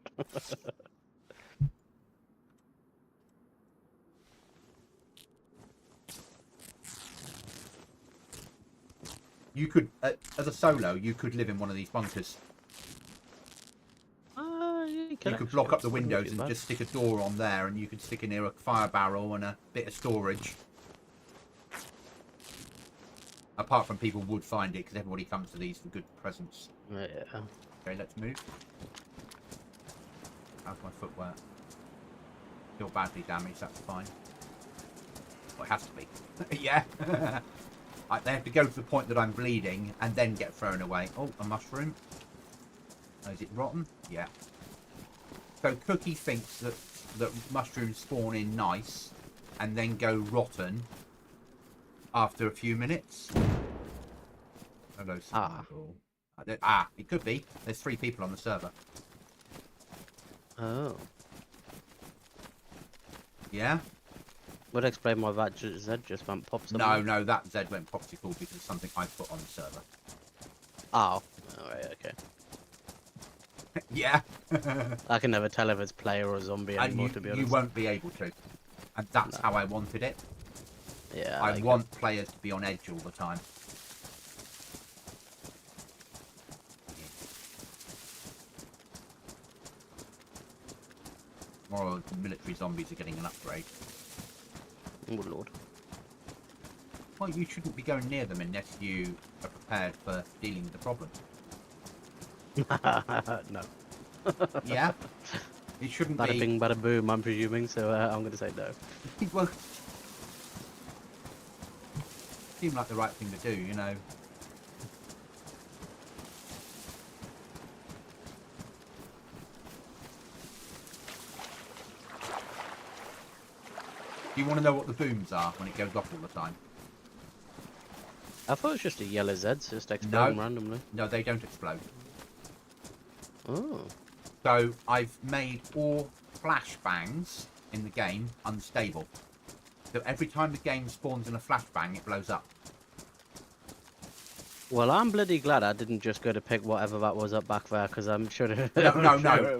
You could, as a solo, you could live in one of these bunkers. Yeah, you could block up the windows and just stick a door on there, and you could stick in here a fire barrel and a bit of storage. Apart from people would find it, because everybody comes to these for good presents. Yeah. Okay, let's move. How's my footwear? Still badly damaged, that's fine. Well, it has to be. Yeah. They have to go to the point that I'm bleeding and then get thrown away. Oh, a mushroom. Oh, is it rotten? Yeah. So Cookie thinks that mushrooms spawn in nice and then go rotten after a few minutes. Hello, it could be. There's 3 people on the server. Oh. Yeah? Would explain why that Z just went pop something. No, that Z went popsicle because of something I put on the server. Oh. Alright, okay. Yeah. I can never tell if it's player or zombie anymore, to be honest. You won't be able to. And that's how I wanted it. Yeah. I want players to be on edge all the time. More military zombies are getting an upgrade. Oh lord. Well, you shouldn't be going near them unless you are prepared for dealing with the problem. No. Yeah? It shouldn't Bada be... bing, bada boom, I'm presuming, so I'm going to say no. Well... Seemed like the right thing to do, you know. Do you want to know what the booms are when it goes off all the time? I thought it was just a yellow Z's just exploding randomly. No, they don't explode. Oh. So I've made all flashbangs in the game unstable. So every time the game spawns in a flashbang, it blows up. Well, I'm bloody glad I didn't just go to pick whatever that was up back there, because I'm sure. No.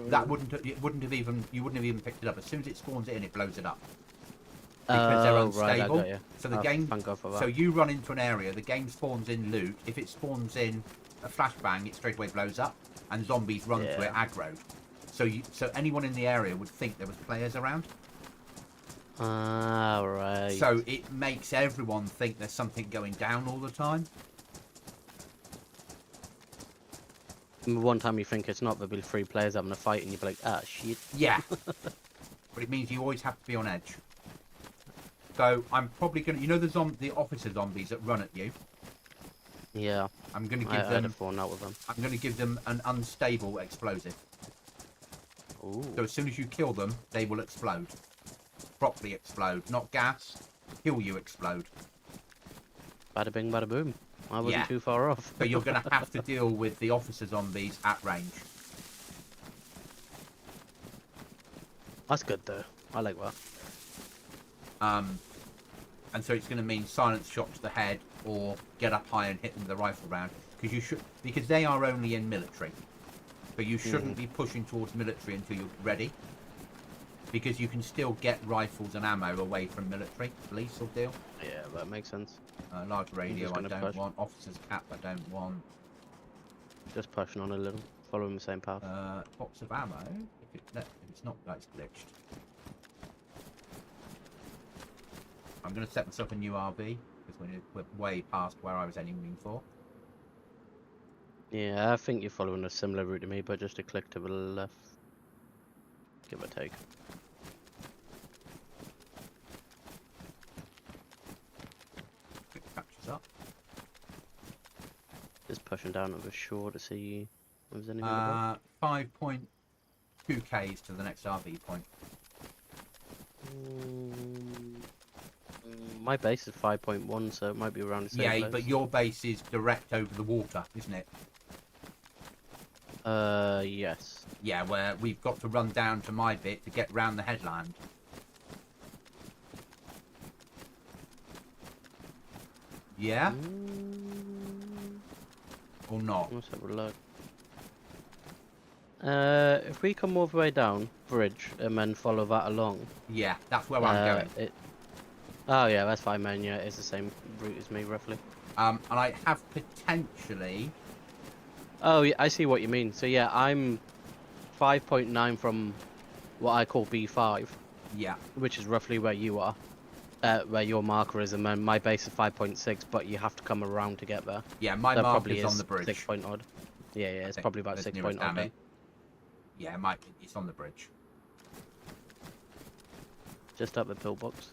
That wouldn't have even. You wouldn't have even picked it up. As soon as it spawns it in, it blows it up. Because they're unstable. Right, I got you. So the game. Thank God for that. So you run into an area, the game spawns in loot. If it spawns in a flashbang, it straight away blows up, and zombies run to it aggroed. So anyone in the area would think there was players around. Ah, right. So it makes everyone think there's something going down all the time. One time you think it's not, there'll be 3 players having a fight, and you'll be like, ah, shit. Yeah. But it means you always have to be on edge. So I'm probably going to... You know the officer zombies that run at you? Yeah. I'm going to give I them... had a falling out with them. I'm going to give them an unstable explosive. Ooh. So as soon as you kill them, they will explode. Properly explode. Not gas. Kill you explode. Bada bing, bada boom. I wasn't too far off. So you're going to have to deal with the officer zombies at range. That's good, though. I like that. And so it's going to mean silence shot to the head or get up high and hit them with a rifle round. Because they are only in military. But you shouldn't be pushing towards military until you're ready. Because you can still get rifles and ammo away from military. Police will deal. Yeah, that makes sense. Large radio I don't push. want. Officer's cap I don't want. Just pushing on a little. Following the same path. Box of ammo. If it's not, that's glitched. I'm going to set myself a new RV. Because we're way past where I was aiming for. Yeah, I think you're following a similar route to me, but just a click to the left. Give or take. It catches up. Just pushing down over shore to see if there's anything about. 5.2 Ks to the next RV point. My base is 5.1, so it might be around the same place. But your base is direct over the water, isn't it? Yes. Yeah, where we've got to run down to my bit to get round the headland. Yeah? Or not? Let's have a look. If we come all the way down bridge and then follow that along. Yeah, that's where I'm going. Oh yeah, that's fine, man. Yeah, it's the same route as me, roughly. And I have potentially. Oh, yeah, I see what you mean. So yeah, I'm 5.9 from what I call B5, Yeah, which is roughly where you are, where your marker is, and then my base is 5.6, but you have to come around to get there. yeah. My So it mark probably is on the is 6 bridge. point odd. Yeah, yeah, I it's think probably about that's 6 nearest point odd damn then. it. Yeah, it's on the bridge. Just up the pillbox.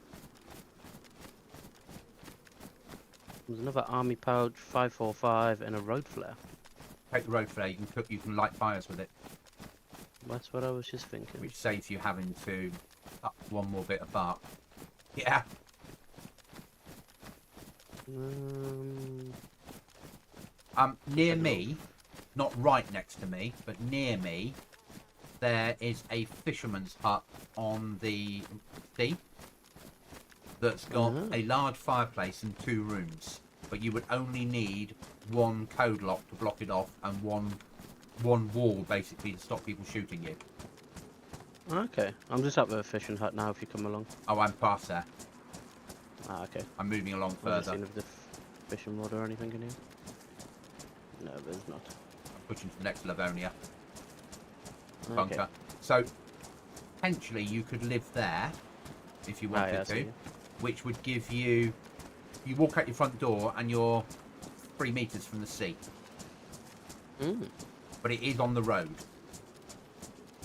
There's another army pouch, 545, and a road flare. Take the road flare. You can light fires with it, That's what I was just thinking. which saves you having to up one more bit of bark. Yeah. Near me, not right next to me, but near me, there is a fisherman's hut on the sea that's got a large fireplace and 2 rooms. But you would only need 1 code lock to block it off and one wall basically to stop people shooting you. Okay, I'm just up at the fishing hut now if you come along. Oh, I'm past there. Ah, okay. I'm moving along I haven't further. seen if the fishing rod or anything in here. No, there's not. I'm pushing to the next Livonia Okay. bunker. So potentially you could live there if you wanted I to, see. which would give you. You walk out your front door and you're 3 meters from the sea, but it is on the road.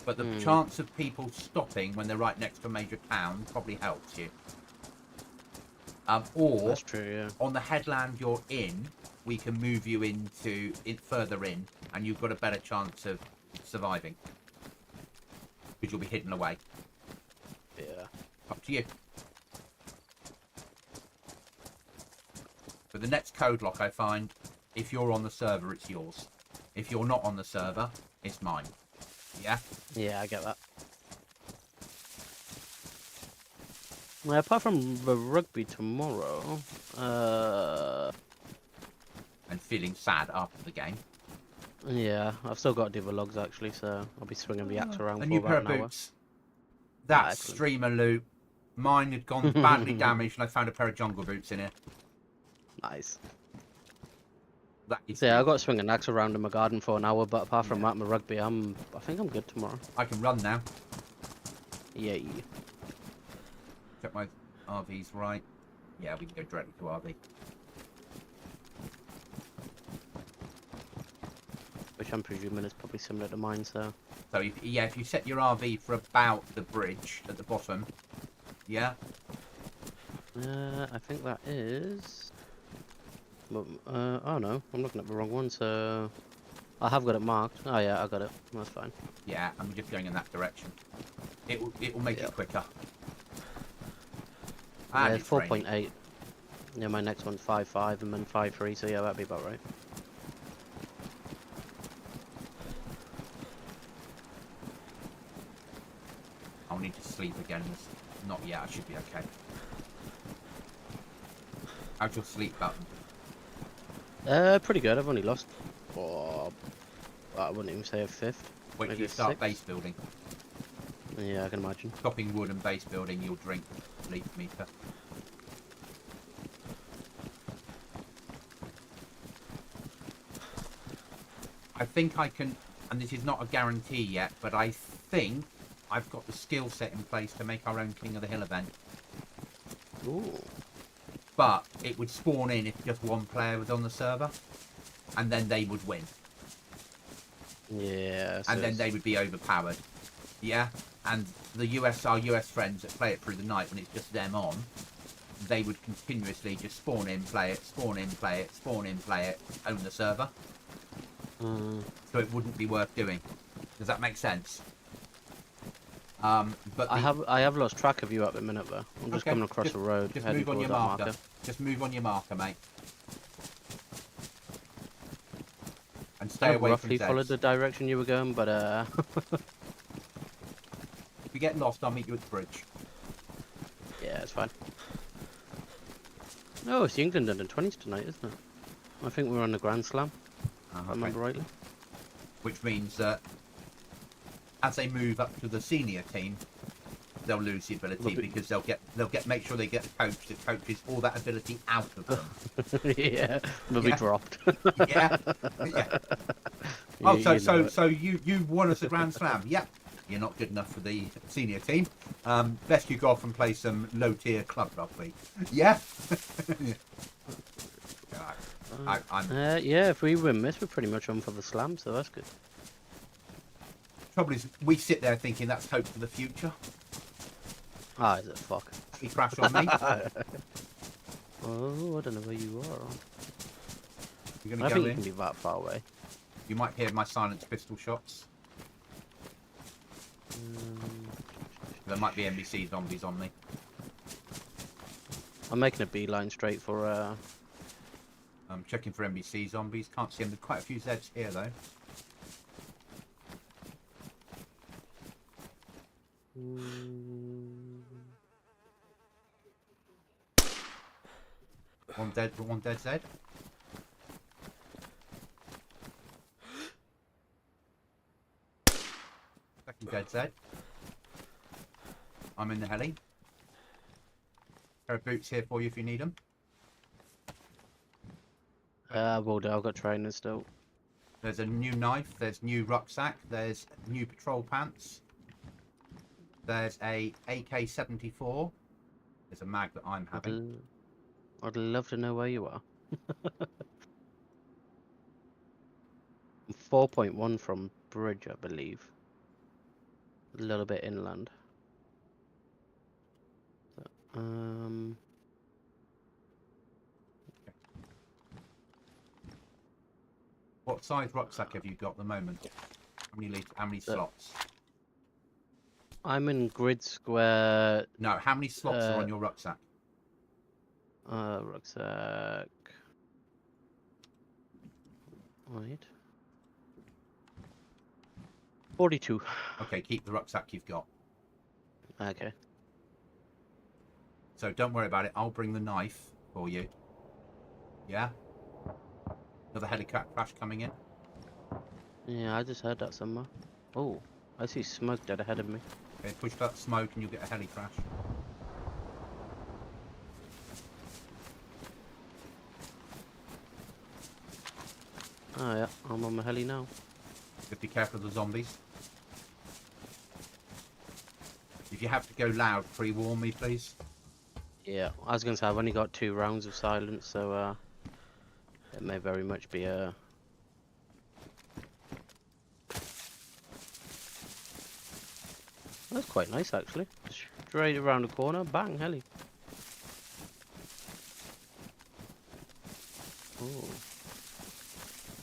But the chance of people stopping when they're right next to a major town probably helps you. Or That's true, yeah. on the headland you're in, we can move you further in, and you've got a better chance of surviving because you'll be hidden away. Yeah. Up to you. But the next code lock I find, if you're on the server, it's yours. If you're not on the server, it's mine. Yeah? Yeah, I get that. Well, apart from the rugby tomorrow, And feeling sad after the game. yeah, I've still got to do the logs actually, so I'll be swinging the axe around A for new pair about of an hour. boots. That Excellent. streamer loot. Mine had gone badly damaged and I found a pair of jungle boots in it. Nice. That is So yeah, good. I've got to swing an axe around in my garden for an hour, but apart from that, my rugby, I think I'm good tomorrow. I can run now. Yeah. Check my RV's right. Yeah, we can go directly to RV. Which I'm presuming is probably similar to mine, so... So, if you set your RV for about the bridge at the bottom, yeah? I think that is... oh no, I'm looking at the wrong one, so... I have got it marked. Oh yeah, I got it. That's fine. Yeah, I'm just going in that direction. It will make it quicker. Yeah, And it's it's raining. 4.8. Yeah, my next one's 5.5 and then 5.3, so yeah, that'd be about right. I'll need to sleep again. Not yet, I should be okay. How's your sleep button? Pretty good. I've only lost... Oh, I wouldn't even say a fifth. Wait till Maybe you a start 6. base building. Yeah, I can imagine. Chopping wood and base building, you'll drink sleep meter. I think I can, and this is not a guarantee yet, but I think I've got the skill set in place to make our own King of the Hill event. Ooh. But it would spawn in if just one player was on the server, and then they would win. Yeah. So And then they would be overpowered. Yeah? And our US friends that play it through the night when it's just them on, they would continuously just spawn in, play it, spawn in, play it, spawn in, play it, own the server. So it wouldn't be worth doing. Does that make sense? But I have lost track of you at the minute though. I'm just Okay, coming across the road. Just heading move on your towards that marker. Just move on your marker, mate. And stay I away roughly from followed Zeds. the direction you were going, but If you get lost, I'll meet you at the bridge. yeah, it's fine. Oh, it's the England under 20s tonight, isn't it? I think we're on the Grand Slam, if I remember rightly. Which means that as they move up to the senior team, they'll lose the ability Well, because they'll make sure they get a coach that coaches all that ability out of them. yeah, they'll be Yeah. dropped. Yeah, yeah. Oh, You know it. so you won us a Grand Slam. Yep. You're not good enough for the senior team. Best you go off and play some low tier club rugby. Yeah. Yeah, if we win this, we're pretty much on for the slam, so that's good. Trouble is, we sit there thinking that's hope for the future. Ah, is it? Fuck. He crashed on me. Oh, I don't know where you are. You're I gonna go think you in. can be that far away. You might hear my silenced pistol shots. There might be NBC zombies on me. I'm making a beeline straight for I'm checking for NBC zombies. Can't see them. There's quite a few Zeds here though. One dead Zed. Second dead Zed. I'm in the heli. Pair of boots here for you if you need them. well, I've got trainers still. There's a new knife. There's new rucksack. There's new patrol pants. There's a AK-74. There's a mag that I'm having. I'd love to know where you are. I'm 4.1 from bridge, I believe. A little bit inland. What size rucksack have you got at the moment? How many slots? I'm in grid square. No, how many slots are on your rucksack? Rucksack. Wait. 42. Okay, keep the rucksack you've got. Okay. So don't worry about it. I'll bring the knife for you. Yeah? Another helicopter crash coming in. Yeah, I just heard that somewhere. Oh, I see smoke dead ahead of me. Okay, push that smoke and you'll get a heli crash. Oh yeah, I'm on my heli now. Just be careful of the zombies. If you have to go loud, pre-warn me, please. Yeah, I was gonna say I've only got 2 rounds of silence, so it may very much be a. That's quite nice actually. Straight around the corner, bang, heli. Oh.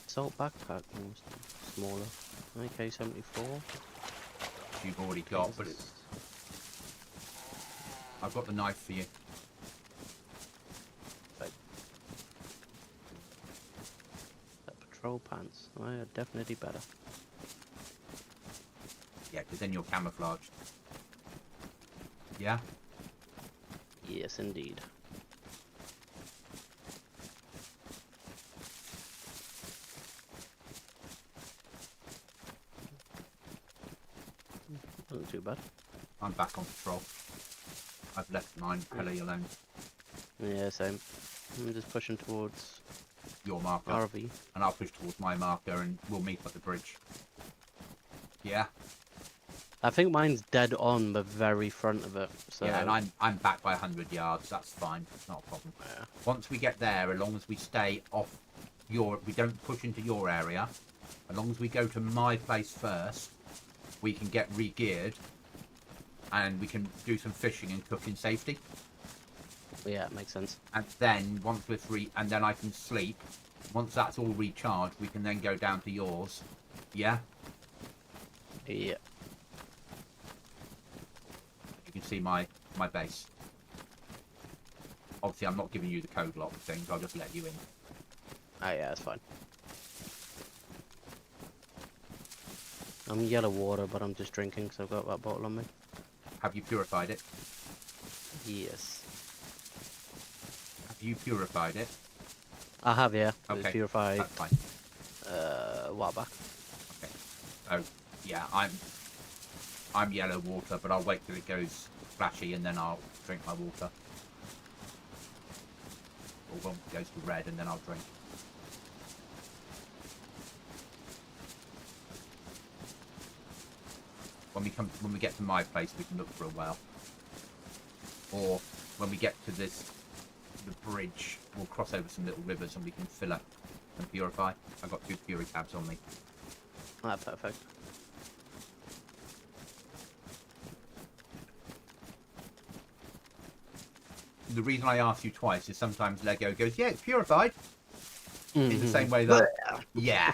Assault backpack, smaller. AK-74. You've already got, but it's... I've got the knife for you. Patrol pants. Oh, yeah, definitely better. Yeah, because then you're camouflaged. Yeah? Yes, indeed. Wasn't too bad. I'm back on patrol. I've left mine heli alone. Yeah, same. I'm just pushing towards Your marker. RV. And I'll push towards my marker and we'll meet at the bridge. Yeah? I think mine's dead on the very front of it. So Yeah, and I'm back by 100 yards. That's fine. It's not a problem. yeah. Once we get there, as long as we stay off we don't push into your area, as long as we go to my place first, we can get re-geared and we can do some fishing and cook in safety. Yeah, it makes sense. And then once we're free, and then I can sleep. Once that's all recharged, we can then go down to yours. Yeah? Yeah. You can see my base. Obviously, I'm not giving you the code lock things. I'll just let you in. Oh yeah, that's fine. I'm yellow water, but I'm just drinking because I've got that bottle on me. Have you purified it? Yes. Have you purified it? I have, yeah. It was Okay, purified that's fine. a while back. Okay. Oh, yeah, I'm yellow water, but I'll wait till it goes flashy and then I'll drink my water. Or when it goes to red and then I'll drink. When we get to my place, we can look for a well. Or when we get to the bridge, we'll cross over some little rivers and we can fill up and purify. I've got 2 puri tabs on me. Ah, perfect. The reason I asked you twice is sometimes Lego goes, yeah, it's purified. In the same way that, yeah.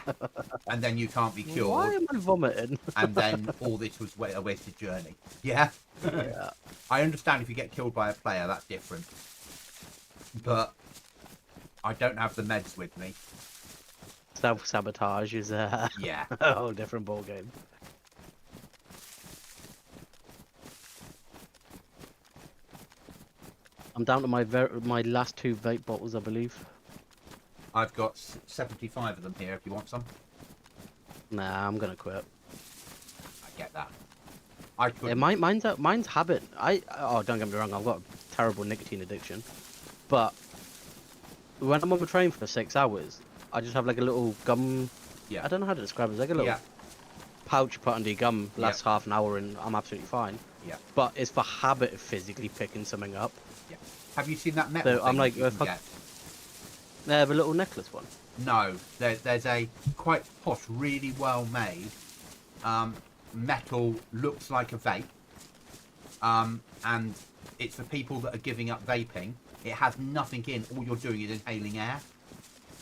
And then you can't be cured. Why am I vomiting? And then all this was a wasted journey. Yeah? Yeah. I understand if you get killed by a player, that's different. But I don't have the meds with me. Self-sabotage is Yeah. a whole different ballgame. I'm down to my last 2 vape bottles, I believe. I've got 75 of them here if you want some. Nah, I'm gonna quit. I get that. I could. Yeah, mine's habit. Oh, don't get me wrong, I've got a terrible nicotine addiction, but when I'm on the train for 6 hours, I just have like a little gum. Yeah. I don't know how to describe it. It's like a little pouch you put under your gum. Lasts half an hour, and I'm absolutely fine. Yeah. But it's for habit of physically picking something up. Yeah. Have you seen that metal So thing I'm like, that you can get? The little necklace one. No, there's a quite posh, really well made metal, looks like a vape, and it's for people that are giving up vaping. It has nothing in. All you're doing is inhaling air.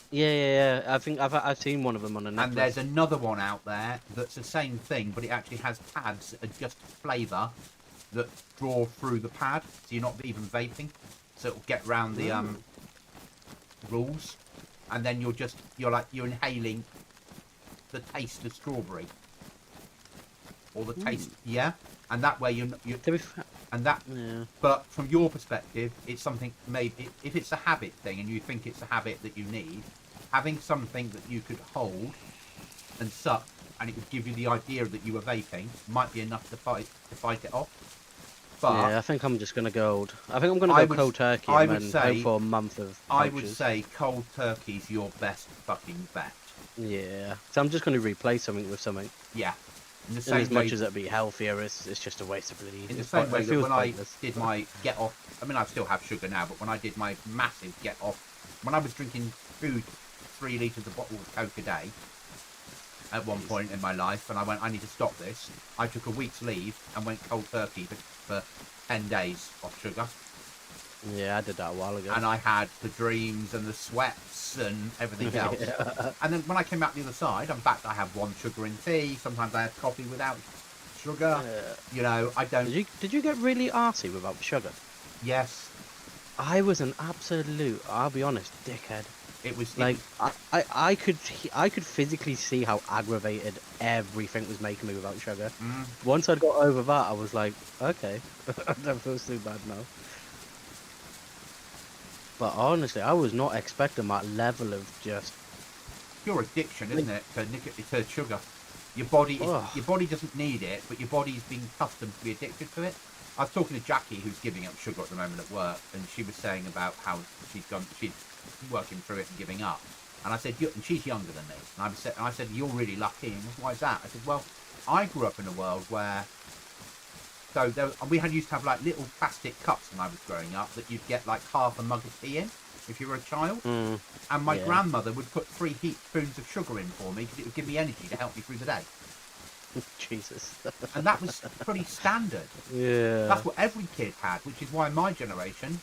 Yeah. I think I've seen one of them on a necklace. And there's another one out there that's the same thing, but it actually has pads that are just flavour that draw through the pad, so you're not even vaping. So it'll get round the rules, and then you're inhaling the taste of strawberry or the taste, and that way you're and that. Yeah. But from your perspective, it's something maybe if it's a habit thing and you think it's a habit that you need, having something that you could hold and suck and it would give you the idea that you were vaping might be enough to fight it off. But yeah, I think I'm just gonna go old. I think I'm gonna go cold turkey and then go for a month of pouches. I would say cold turkey's your best fucking bet. Yeah. So I'm just gonna replace something with something. Yeah. In the And same as way, much as it'd be healthier, it's just a waste of bloody. in the same way that when pointless. I did my get off, I mean I still have sugar now, but when I did my massive get off, when I was drinking 3 litres of bottle of Coke a day at one point in my life, and I went, I need to stop this. I took a week's leave and went cold turkey for 10 days off sugar. Yeah, I did that a while ago. And I had the dreams and the sweats and everything else. And then when I came out the other side, in fact, I have 1 sugar in tea. Sometimes I have coffee without sugar. You know, I don't. Did you get really arsey without sugar? Yes. I was an absolute, I'll be honest, dickhead. It was Like I could physically see how aggravated everything was making me without sugar. Once I'd got over that, I was like, okay, I don't feel too bad now. But honestly, I was not expecting that level of just pure addiction, isn't it? To sugar. Your body doesn't need it, but your body's been accustomed to be addicted to it. I was talking to Jackie, who's giving up sugar at the moment at work, and she was saying about how she's working through it and giving up. And I said, and she's younger than me. And I said, you're really lucky. And why is that? I said, well, I grew up in a world where, we used to have like little plastic cups when I was growing up that you'd get like half a mug of tea in if you were a child. And my grandmother would put 3 teaspoons of sugar in for me because it would give me energy to help me through the day. Jesus. And that was pretty standard. Yeah. That's what every kid had, which is why my generation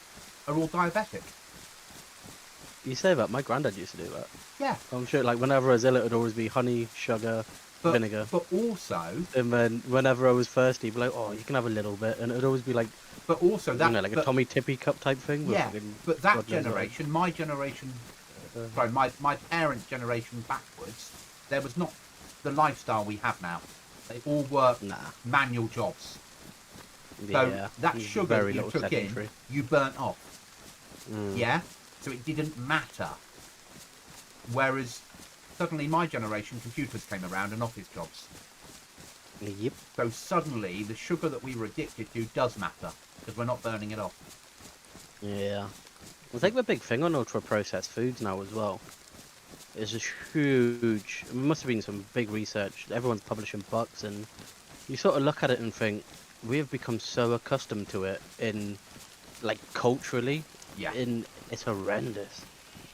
are all diabetic. You say that, my granddad used to do that. Yeah. I'm sure, like, whenever I was ill, it would always be honey, sugar, vinegar. But also... And then whenever I was thirsty, he'd be like, oh, you can have a little bit. And it would always be like... But also that... You know, like a Tommy Tippy cup type thing. Yeah, but that generation, my generation... Sorry, my parents' generation backwards, there was not the lifestyle we have now. They all worked manual jobs. So that sugar that you took in, you burnt off. Yeah? So it didn't matter. Whereas suddenly my generation, computers came around and office jobs. Yep. So suddenly, the sugar that we were addicted to does matter because we're not burning it off. Yeah. I think the big thing on ultra processed foods now as well is just huge. It must have been some big research. Everyone's publishing books, and you sort of look at it and think we have become so accustomed to it in like culturally. Yeah. It's horrendous.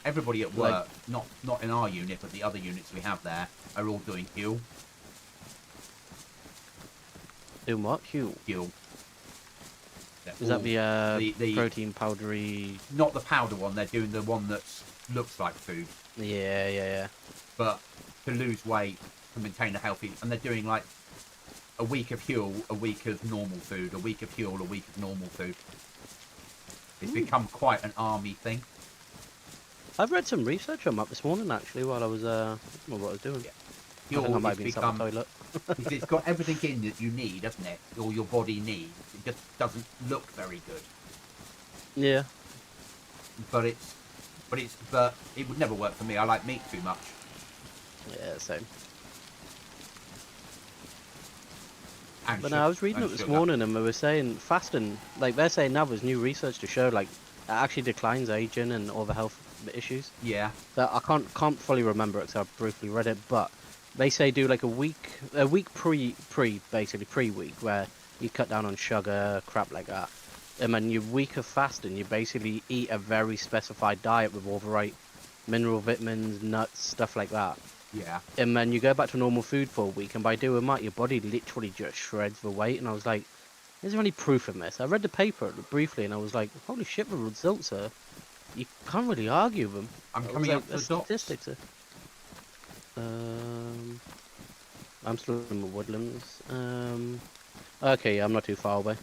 Everybody at Like, work, not in our unit, but the other units we have there, are all doing Huel. doing what? Hugh? Huel. Is that the protein powdery? not the powder one? They're doing the one that looks like food, Yeah. but to lose weight, to maintain a healthy, and they're doing like a week of Huel, a week of normal food, a week of Huel, a week of normal food. It's become quite an army thing. I've read some research on that this morning actually while I was I don't know what I was doing. Yeah. I think I might It's have been sat in the become, toilet. it's got everything in that you need, doesn't it? Or your body needs. It just doesn't look very good. Yeah. But it would never work for me. I like meat too much. Yeah, same. And But no, I was reading it this sugar. morning and they were saying fasting, like they're saying now there's new research to show like it actually declines aging and all the health issues. Yeah. That I can't fully remember it because I briefly read it, but they say do like a week basically pre-week where you cut down on sugar, crap like that. And then your week of fasting, you basically eat a very specified diet with all the right mineral, vitamins, nuts, stuff like that. Yeah. And then you go back to normal food for a week, and by doing that, your body literally just shreds the weight. And I was like, is there any proof in this? I read the paper briefly, and I was like, holy shit, the results are... You can't really argue them. I'm I was coming like, up to the the docks. statistics are... I'm still in the woodlands. Okay, yeah, I'm not too far away.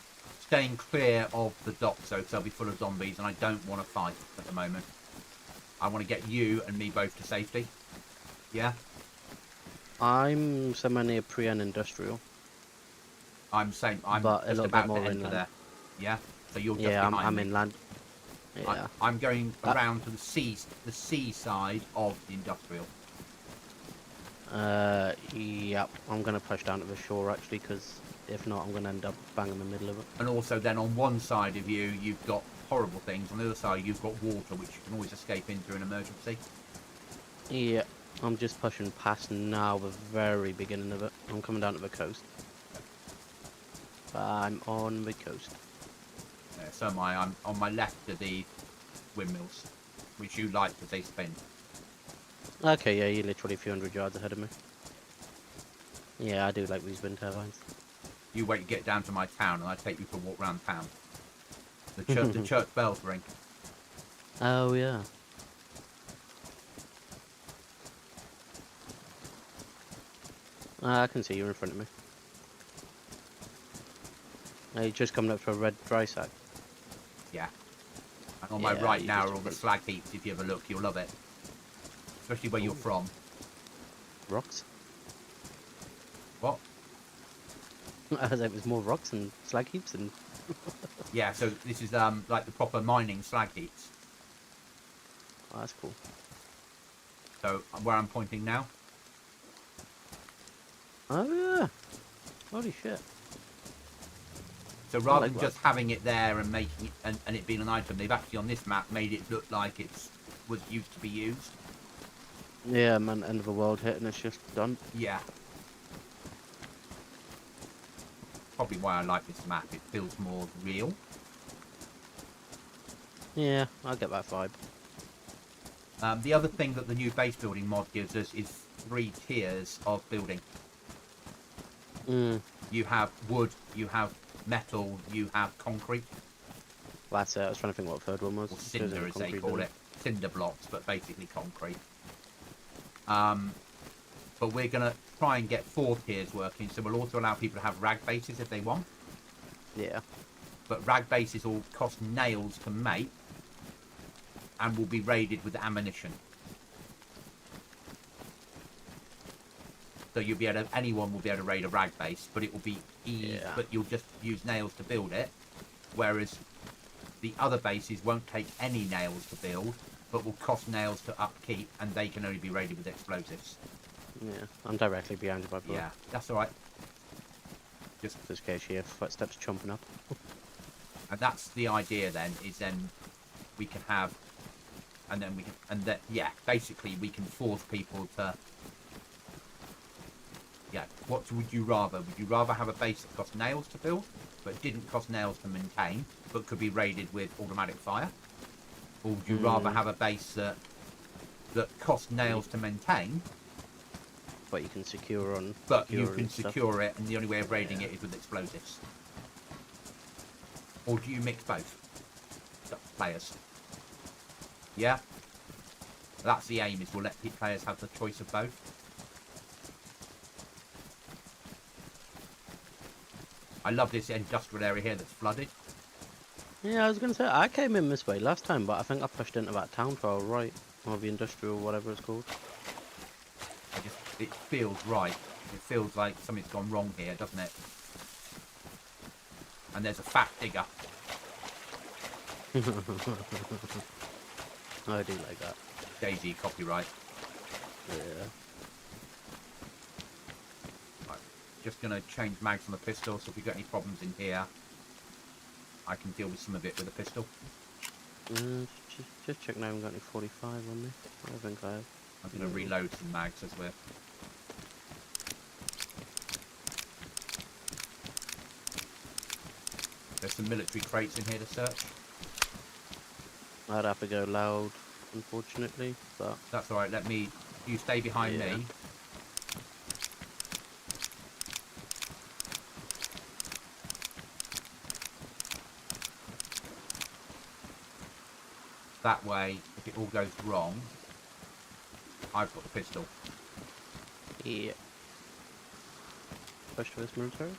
Staying clear of the docks, though, because they'll be full of zombies, and I don't want to fight at the moment. I want to get you and me both to safety. Yeah? I'm somewhere near Prian Industrial. I'm But a just little bit about more to enter inland. there. Yeah? So you're just Yeah, behind I'm me. inland. Yeah. I'm going around to the sea side of the industrial. Yep. I'm gonna push down to the shore actually, because if not, I'm gonna end up bang in the middle of it. And also then on one side of you, you've got horrible things. On the other side, you've got water, which you can always escape into in emergency. Yeah. I'm just pushing past now, the very beginning of it. I'm coming down to the coast. I'm on the coast. So am I. I'm on my left of the windmills, which you like because they spin. Okay, yeah, you're literally a few hundred yards ahead of me. Yeah, I do like these wind turbines. You wait to get down to my town, and I take you for a walk around town. The church bells ring. Oh, yeah. I can see you in front of me. You're just coming up to a red dry sack. Yeah. And on my Yeah, right you now just are all the front. slag heaps. If you ever look, you'll love it. Especially where you're from. Rocks? What? I was like, there's more rocks and slag heaps and... Yeah, so this is like the proper mining slag heaps. Oh, that's cool. So where I'm pointing now. Oh, yeah. Holy shit. So rather like than that. just having it there and making it and it being an item, they've actually on this map made it look like it was used to be used. Yeah, man, end of the world hit and it's just done. Yeah. Probably why I like this map. It feels more real. Yeah, I get that vibe. The other thing that the new base building mod gives us is 3 tiers of building. Mm, You have wood, you have metal, you have concrete, that's it. I was trying to think what the third one was. or Goes cinder in as they concrete, call doesn't it. Cinder blocks, but basically concrete. But we're going to try and get 4 tiers working, so we'll also allow people to have rag bases if they want. Yeah. But rag bases will cost nails to make and will be raided with ammunition. So you'll be able to, anyone will be able to raid a rag base, but it will be easy, Yeah. but you'll just use nails to build it. Whereas the other bases won't take any nails to build, but will cost nails to upkeep, and they can only be raided with explosives. Yeah. I'm directly behind you by the way. Yeah, that's all right. Just in case you hear footsteps chomping up. and that's the idea. Then is then we can have, and then we can, and that yeah, basically we can force people to. Yeah, what would you rather? Would you rather have a base that cost nails to build, but didn't cost nails to maintain, but could be raided with automatic fire? Or would you rather have a base that cost nails to maintain, But you can secure on. but you can secure it, and the only way of raiding it is with explosives? Or do you mix both? It's up to players. Yeah? That's the aim, is we'll let players have the choice of both. I love this industrial area here that's flooded. Yeah, I was gonna say I came in this way last time, but I think I pushed into that town to our right, or the industrial, whatever it's called. It feels right. It feels like something's gone wrong here, doesn't it? And there's a fat digger. I do like that. DayZ copyright. Yeah. Right. Just gonna change mags on the pistol, so if we got any problems in here, I can deal with some of it with a pistol. Just checking I haven't got any 45 on me. I think I have. I'm gonna reload some mags as we're. There's some military crates in here to search. I'd have to go loud, unfortunately, but That's alright, you stay behind Yeah. me. That way, if it all goes wrong, I've got the pistol. yeah. Push to this military?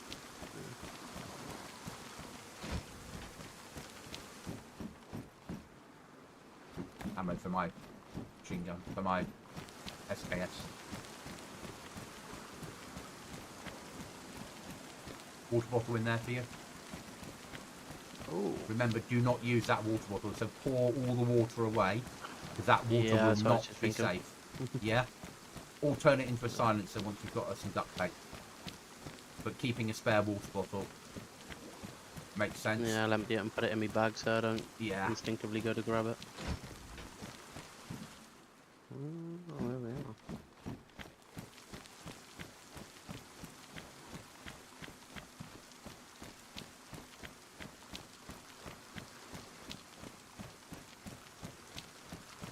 Ammo for my machine gun, for my SKS. Water bottle in there for you. Oh. Remember, do not use that water bottle, so pour all the water away, because that water Yeah, will that's what I was not just be thinking. safe. Yeah? Or turn it into a silencer once you've got some duct tape. But keeping a spare water bottle makes sense. Yeah, I'll empty it and put it in my bag so I don't Yeah. instinctively go to grab it. Oh, there we are.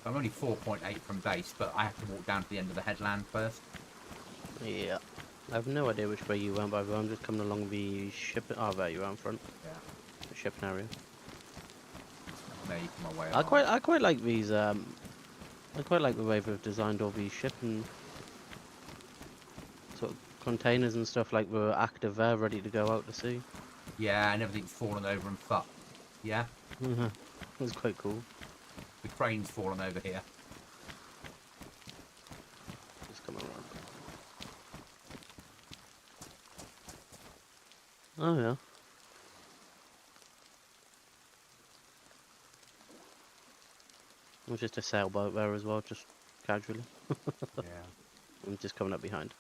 I'm only 4.8 from base, but I have to walk down to the end of the headland first. Yeah. I have no idea which way you went, but I'm just coming along the shipping. Oh, there you are in front. Yeah. The shipping area. Make my way I along. quite like these. I quite like the way they've designed all these shipping sort of containers and stuff. Like we're active there, ready to go out to sea. Yeah, and everything's fallen over and fucked. Yeah? It's quite cool. The crane's fallen over here. Just come around. Oh yeah. There's just a sailboat there as well, just casually. Yeah. I'm just coming up behind.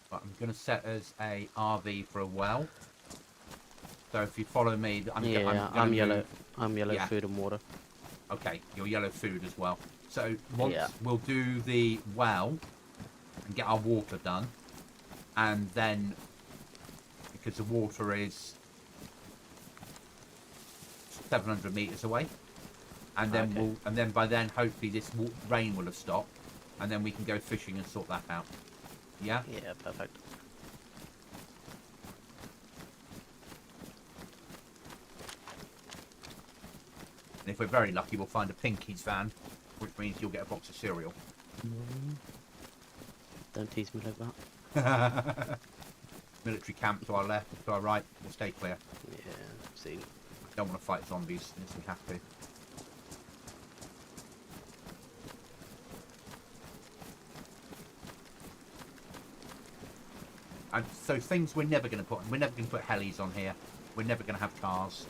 But I'm going to set as a RV for a well. So if you follow me, I'm I'm yellow. move. I'm yellow. Yeah. Food and water. Okay, your yellow food as well. So once Yeah. we'll do the well and get our water done, and then because the water is 700 meters away, and then Okay. by then hopefully this rain will have stopped, and then we can go fishing and sort that out. Yeah. Yeah, perfect. And if we're very lucky, we'll find a Pinky's van, which means you'll get a box of cereal. Don't tease me like that. Military camp to our left, to our right. We'll stay clear. Yeah, see. Don't want to fight zombies unless we have to. And so things we're never going to put. We're never going to put helis on here. We're never going to have cars.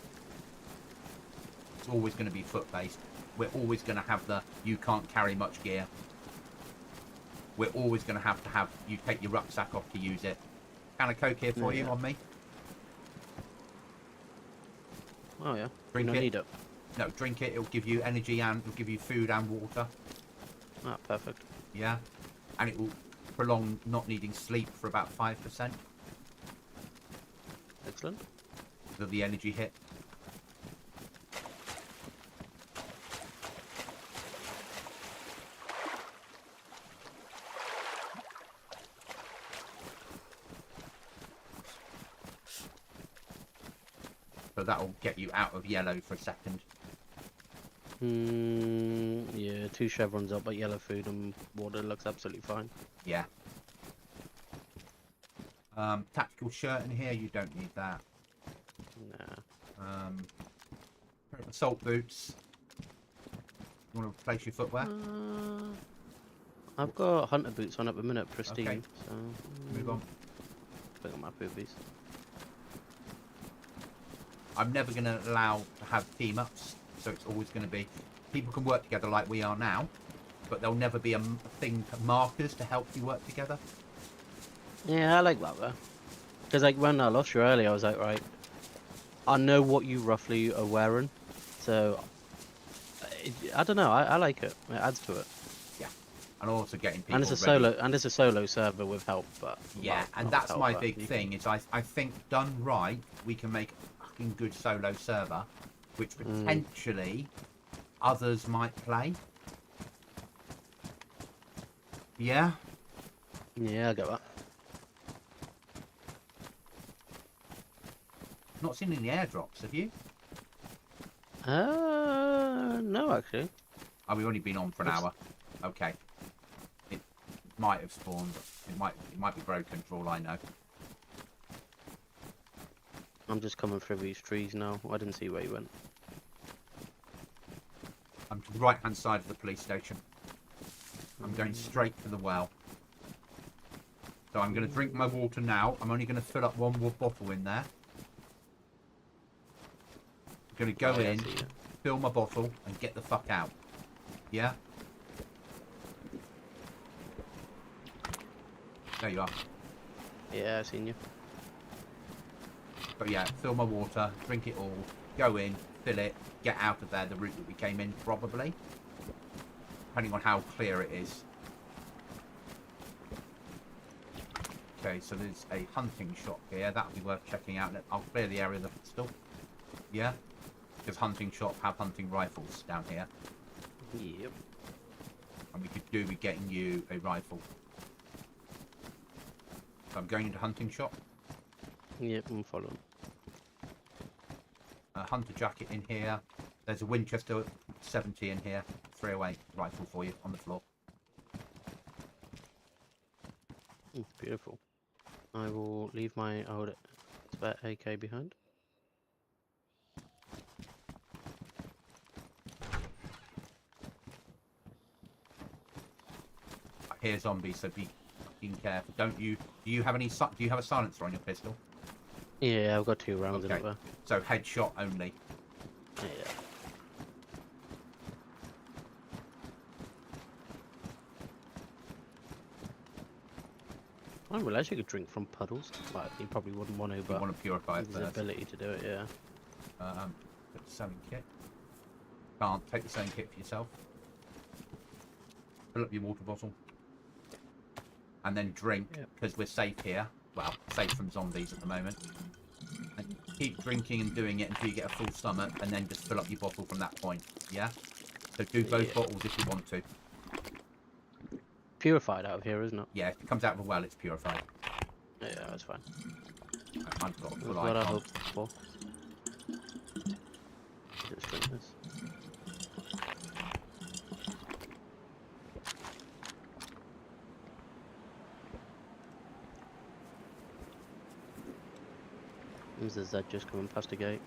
It's always going to be foot based. We're always going to have the you can't carry much gear. We're always going to have you take your rucksack off to use it. Can of Coke here for you Yeah. on me. Oh yeah. Drink you it. don't need it. No, drink it. It'll give you energy and it'll give you food and water. Ah, perfect. Yeah. And it will prolong not needing sleep for about 5% Excellent. of the energy hit. So that'll get you out of yellow for a second. Yeah, 2 chevrons up, but yellow food and water looks absolutely fine. Yeah. Tactical shirt in here, you don't need that. Nah. Pair of assault boots. You want to replace your footwear? I've got hunter boots on at the minute, pristine. Okay. So Move on. pick up my boobies. I'm never going to allow to have team ups, so it's always going to be people can work together like we are now, but there'll never be a thing markers to help you work together. Yeah, I like that though. Because like when I lost you earlier, I was like, right, I know what you roughly are wearing, so I don't know. I like it. It adds to it. Yeah, and also getting people And it's a ready. solo, and it's a solo server with help. But Yeah, well, and not that's help, my but big you thing is I think done right, we can make a fucking good solo server, which potentially others might play. Yeah. Yeah, I get that. Not seen any airdrops, have you? No, actually. Oh, we've only been on for an hour. Okay. It might have spawned. It might be broken for all I know. I'm just coming through these trees now. I didn't see where you went. I'm to the right hand side of the police station. I'm going straight for the well. So I'm going to drink my water now. I'm only going to fill up one more bottle in there. I'm going to go in, fill my bottle, and get the fuck out. Yeah? There you are. Yeah, I've seen you. But yeah, fill my water, drink it all, go in, fill it, get out of there the route that we came in, probably. Depending on how clear it is. Okay, so there's a hunting shop here. That'll be worth checking out. I'll clear the area of the pistol. Yeah? Because hunting shop have hunting rifles down here. Yep. And we could do with getting you a rifle. So I'm going into hunting shop. Yep, I'm following. A hunter jacket in here. There's a Winchester 70 in here. 308 rifle for you on the floor. Beautiful. I will leave my old spare AK behind. I hear zombies, so be fucking careful. Do you have any? Do you have a silencer on your pistol? Yeah, I've got 2 rounds in it there. So headshot only. Yeah. I didn't realise you could drink from puddles. Like, you probably wouldn't want to, You but want to purify it there's the first. ability to do it, yeah. Put the sewing kit. Can't take the sewing kit for yourself. Fill up your water bottle. And then drink, because we're safe here. Well, safe from zombies at the moment. And keep drinking and doing it until you get a full stomach, and then just fill up your bottle from that point. Yeah? So do both bottles if you want to. Purified out of here, isn't it? Yeah, if it comes out of a well, it's purified. Yeah, that's fine. I've got a That's full what I icon. hoped for. Just drink this. There's a Z just coming past the gate.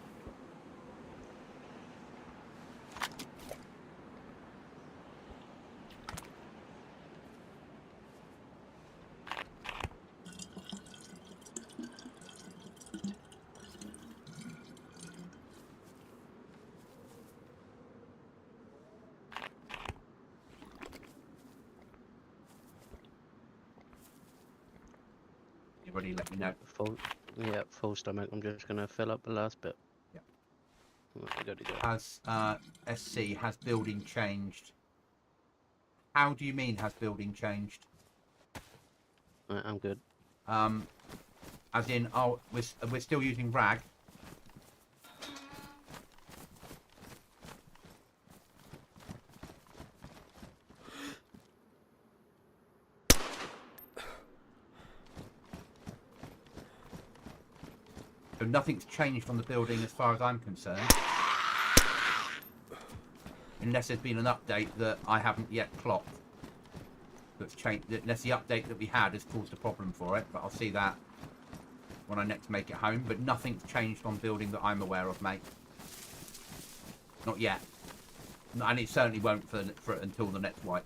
Everybody let me know. Full stomach. I'm just gonna fill up the last bit. Yeah. Good to go. Has SC, has building changed? How do you mean has building changed? Right, I'm good. As in, oh, we're still using rag. So nothing's changed on the building as far as I'm concerned. Unless there's been an update that I haven't yet clocked. That's changed. Unless the update that we had has caused a problem for it. But I'll see that when I next make it home. But nothing's changed on building that I'm aware of, mate. Not yet. And it certainly won't for until the next wipe.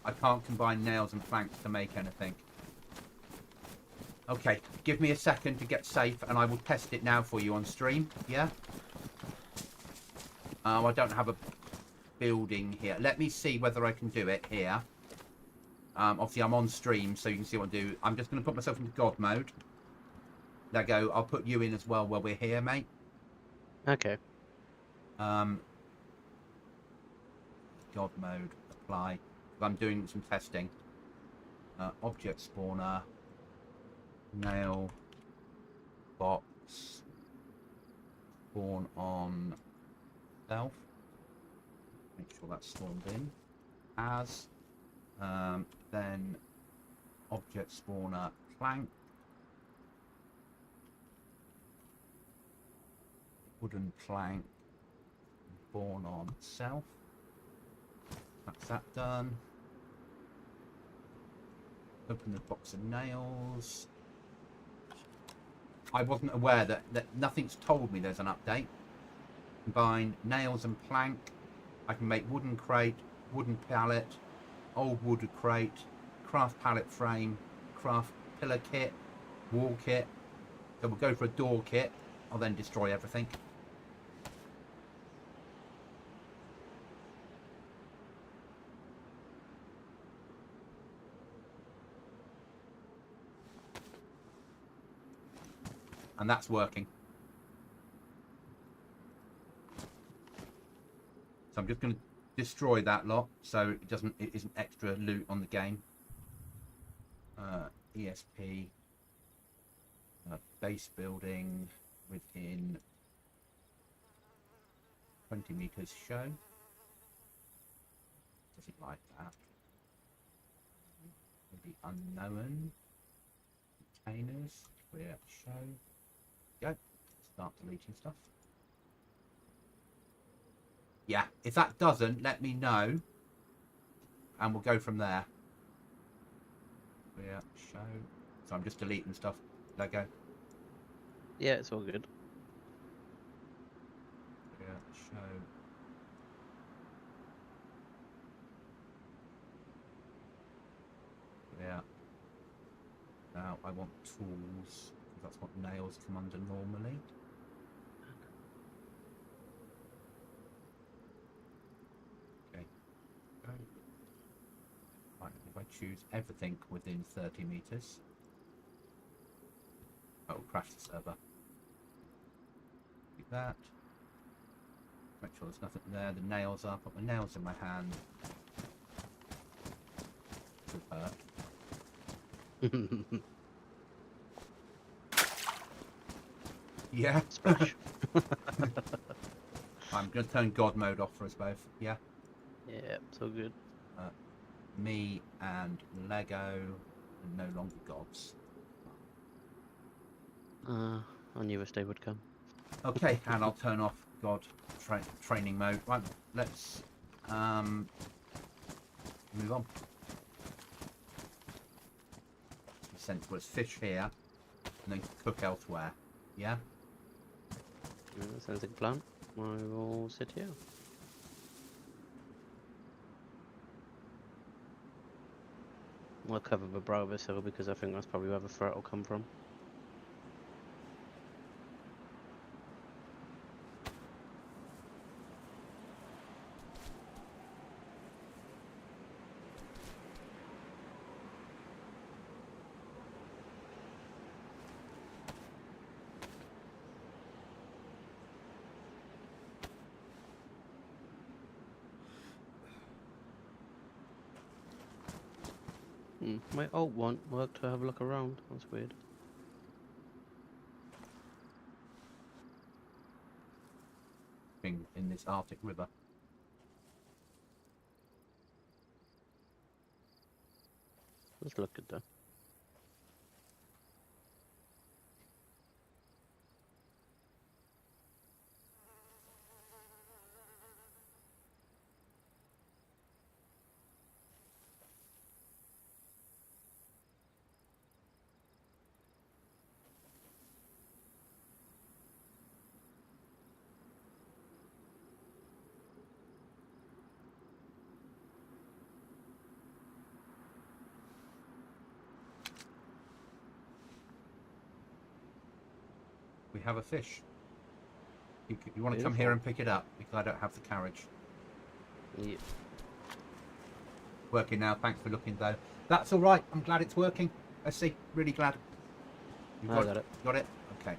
I can't combine nails and planks to make anything. Okay, give me a second to get safe and I will test it now for you on stream, yeah? I don't have a building here. Let me see whether I can do it here. Obviously I'm on stream so you can see what I do. I'm just going to put myself into God mode. There you go. I'll put you in as well while we're here, mate. Okay. God mode, apply. I'm doing some testing. Object spawner. Nail. Box. Spawn on self. Make sure that's spawned in. As. Then object spawner plank. Wooden plank. Spawn on self. That's that done. Open the box of nails. I wasn't aware that nothing's told me there's an update. Combine nails and plank. I can make wooden crate, wooden pallet, old wood crate, craft pallet frame, craft pillar kit, wall kit. So we'll go for a door kit. I'll then destroy everything. And that's working. So I'm just going to destroy that lot so it isn't extra loot on the game. ESP base building within 20 meters show. Does it like that? Maybe unknown containers. Clear show. Go. Start deleting stuff. Yeah, if that doesn't, let me know. And we'll go from there. Clear show. So I'm just deleting stuff. Let go. Yeah, it's all good. Clear show. Clear. Now I want tools. That's what nails come under normally. Okay. Right, if I choose everything within 30 meters, that will crash the server. Do that. Make sure there's nothing there. The nails are. Put my nails in my hand. Super. Yeah. Splash. I'm going to turn God mode off for us both. Yeah. Yeah, it's all good. Me and Lego are no longer gods. I knew this day would come. Okay, and I'll turn off God training mode. Right, let's move on. Sensible as fish here, and then cook elsewhere. Yeah. Sounds like a plan. I will sit here. I'll cover the brow of this hill because I think that's probably where the threat will come from. My alt won't work to have a look around. That's weird. In this Arctic river. Let's look at that. We have a fish. You want to come here and pick it up because I don't have the carriage. Yeah. Working now. Thanks for looking though. That's all right. I'm glad it's working. Let's see. Really glad. You got it. Got it. Okay.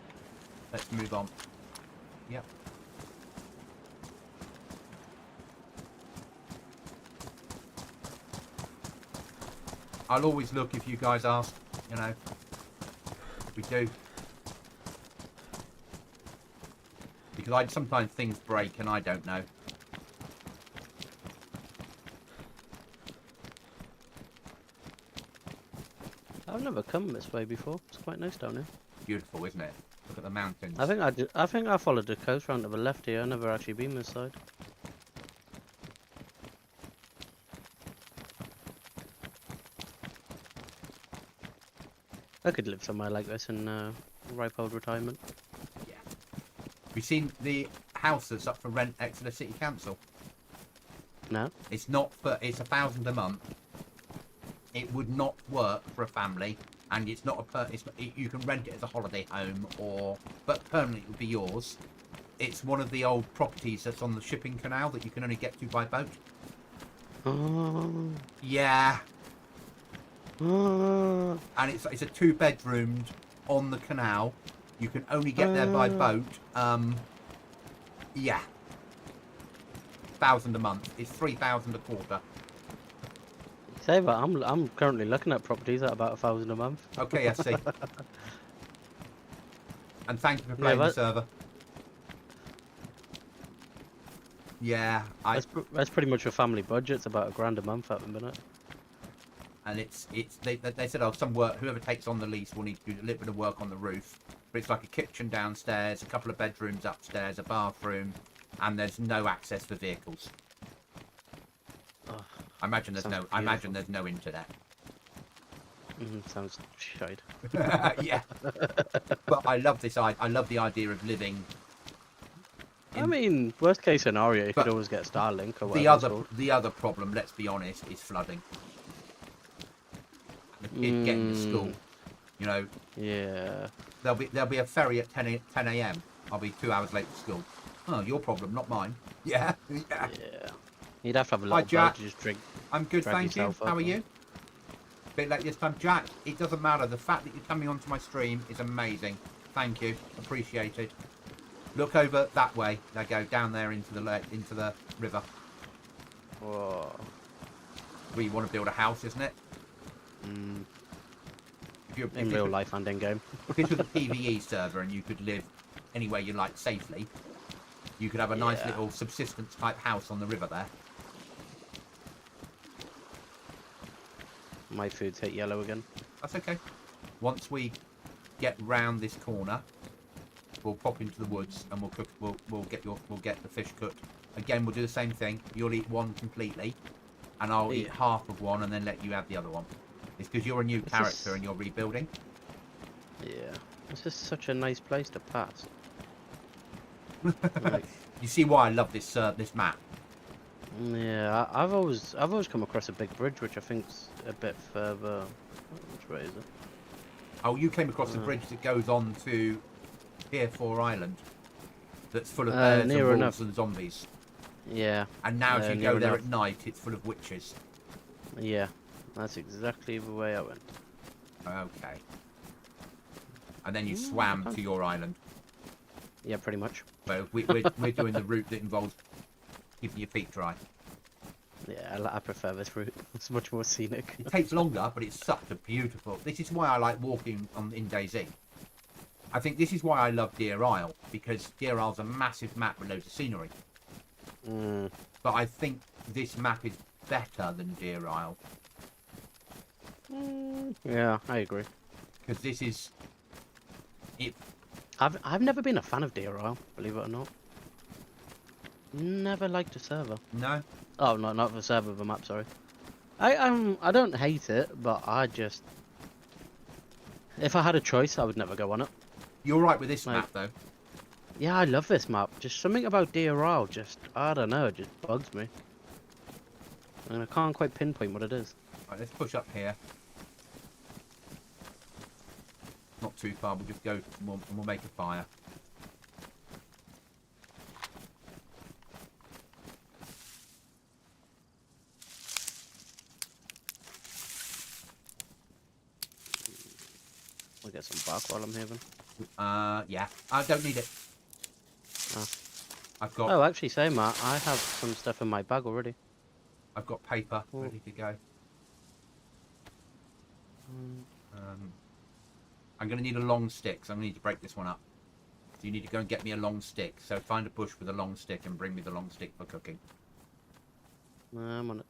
Let's move on. Yep. I'll always look if you guys ask. You know. We do. Because sometimes things break and I don't know. I've never come this way before. It's quite nice down here. Beautiful, isn't it? Look at the mountains. I think I followed the coast round to the left here. I've never actually been this side. I could live somewhere like this in ripe old retirement. Yeah. Have you seen the house that's up for rent Exeter City Council? No. It's not for. It's £1,000 a month. It would not work for a family, and it's not you can rent it as a holiday home, but permanently it would be yours. It's one of the old properties that's on the shipping canal that you can only get to by boat. Oh. Yeah. Oh. And it's a 2-bedroomed on the canal. You can only get there by boat. Yeah. £1,000 a month. It's £3,000 a quarter. Say that I'm currently looking at properties at about £1,000 a month. Okay, I see. And thank you for playing the server. Yeah, that's pretty much a family budget. It's about £1,000 a month at the minute. And they said, oh, whoever takes on the lease will need to do a little bit of work on the roof. But it's like a kitchen downstairs, a couple of bedrooms upstairs, a bathroom, and there's no access for vehicles. Oh, I imagine there's no internet. Sounds shite. Yeah. But I love this. I love the idea of living. I mean, worst case scenario, you could always get Starlink or whatever. The other problem, let's be honest, is flooding. The kid getting to school, you know. Yeah. There'll be a ferry at 10 a.m. I'll be 2 hours late to school. Oh, your problem, not mine. Yeah. Yeah. You'd have to have a lot Jack. to just drink. I'm good, thank you. How are you? Bit late this time, Jack. It doesn't matter. The fact that you're coming onto my stream is amazing. Thank you, appreciated. Look over that way. They go down there into the river. Whoa. Where you want to build a house, isn't it? In real life and in game. If this was a PvE server and you could live anywhere you like safely, you could have a nice little subsistence type house on the river there. My food's hit yellow again. That's okay. Once we get round this corner, we'll pop into the woods and we'll cook. We'll get the fish cooked. Again, we'll do the same thing. You'll eat one completely, and I'll eat half of one and then let you have the other one. It's because you're a new character and you're rebuilding. Yeah, this is such a nice place to pass. Like, you see why I love this map? Yeah, I've always come across a big bridge, which I think's a bit further. Which way is it? Oh, you came across the bridge that goes on to Pier 4 Island. That's full of bears and wolves and zombies. Yeah. And now if you go there at night, it's full of witches. Yeah, that's exactly the way I went. Okay. And then you swam to your island. Yeah, pretty much. So we're doing the route that involves keeping your feet dry. Yeah, I prefer this route. It's much more scenic. It takes longer, but it's such a beautiful. This is why I like walking in DayZ. I think this is why I love Deer Isle, because Deer Isle's a massive map with loads of scenery. Mm. But I think this map is better than Deer Isle. Yeah, I agree. Because this is... I've never been a fan of Deer Isle, believe it or not. Never liked a server. No? Oh, no, not the server, the map, sorry. I don't hate it, but I just... If I had a choice, I would never go on it. You're right with this Like, map, though. Yeah, I love this map. Just something about Deer Isle, just, I don't know, it just bugs me. And I can't quite pinpoint what it is. Right, let's push up here. Not too far, we'll just go and we'll make a fire. We'll get some bark while I'm here then. Yeah. I don't need it. Oh. I've got Oh, actually, say, Matt, I have some stuff in my bag already. I've got paper Oh. ready to go. I'm going to need a long stick, so I'm going to need to break this one up. So you need to go and get me a long stick. So find a bush with a long stick and bring me the long stick for cooking. I'm on it.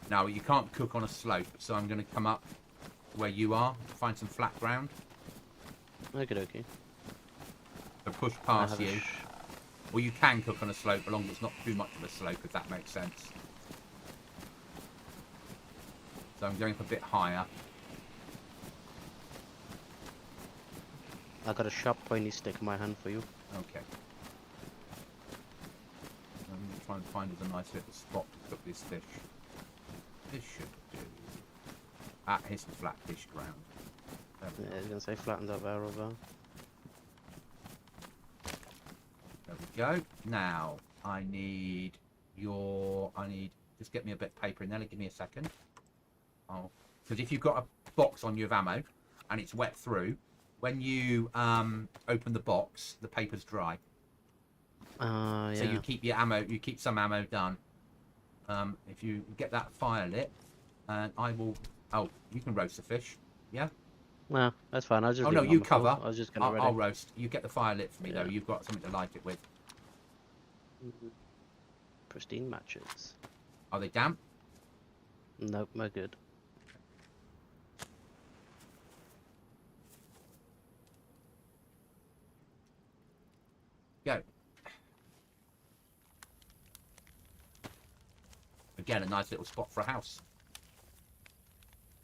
Now, you can't cook on a slope, so I'm going to come up where you are, find some flat ground. Okay, okay. So push past you. Or you can cook on a slope, as long as it's not too much of a slope, if that makes sense. So I'm going up a bit higher. I got a sharp pointy stick in my hand for you. Okay. I'm going to try and find us a nice little spot to cook this fish. This should do. Ah, here's some flat fish ground. There we Yeah, go. I was gonna say flattens out there as well. There we go. Now, I need just get me a bit of paper in there. Give me a second. Because if you've got a box on you of ammo and it's wet through, when you open the box, the paper's dry. Yeah. So you keep your ammo, you keep some ammo done. If you get that fire lit, I will. Oh, you can roast the fish. Yeah. Well, that's fine. I was just. Oh no, leaving it you on the floor. cover. I was just gonna I'll roast. You get the fire lit for me though. Yeah. You've got something to light it with. Pristine matches. Are they damp? Nope, we're good. Go. Again, a nice little spot for a house.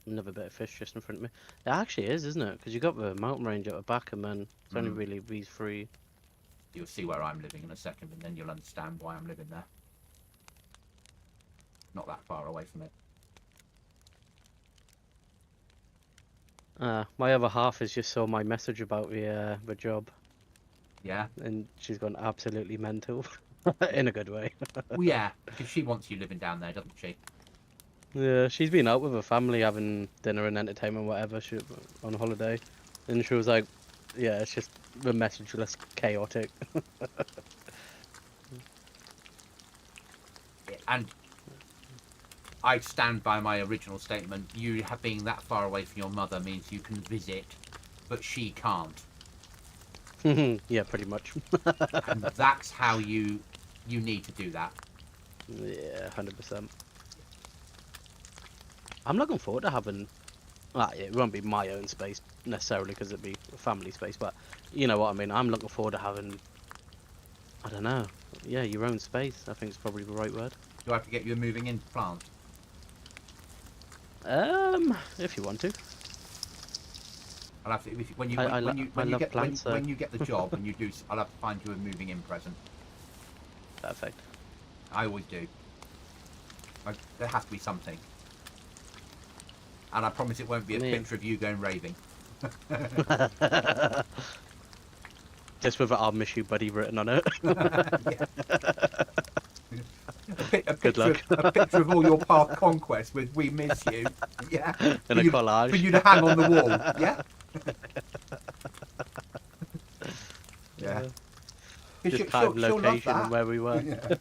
Another bit of fish just in front of me. It actually is, isn't it? Because you got the mountain range at the back, and then it's only really these three. You'll see where I'm living in a second, and then you'll understand why I'm living there. Not that far away from it. My other half has just saw my message about the job, Yeah? and she's gone absolutely mental, in a good way. Well, yeah, because she wants you living down there, doesn't she? Yeah, she's been out with her family having dinner and entertainment, whatever, on holiday, and she was like, "Yeah, it's just the message less chaotic." And I stand by my original statement. You being that far away from your mother means you can visit, but she can't. Yeah, pretty much. And that's how you need to do that. Yeah, 100%. I'm looking forward to having. It won't be my own space necessarily because it'd be a family space, but you know what I mean. I'm looking forward to having. I don't know. Yeah, your own space. I think is probably the right word. Do I have to get you a moving in plant? If you want to. I'll have to when you I get the job and you do. I'll have to find you a moving in present. Perfect. I always do. There has to be something. And I promise it won't be a picture of you going raving. Just with "I'll miss you, buddy" written on it. Yeah. A Good luck. a picture of all your past conquests with "We miss you." Yeah. In a For collage. you to hang on the wall. Yeah. Yeah. Just time, location, and where we were. Yeah.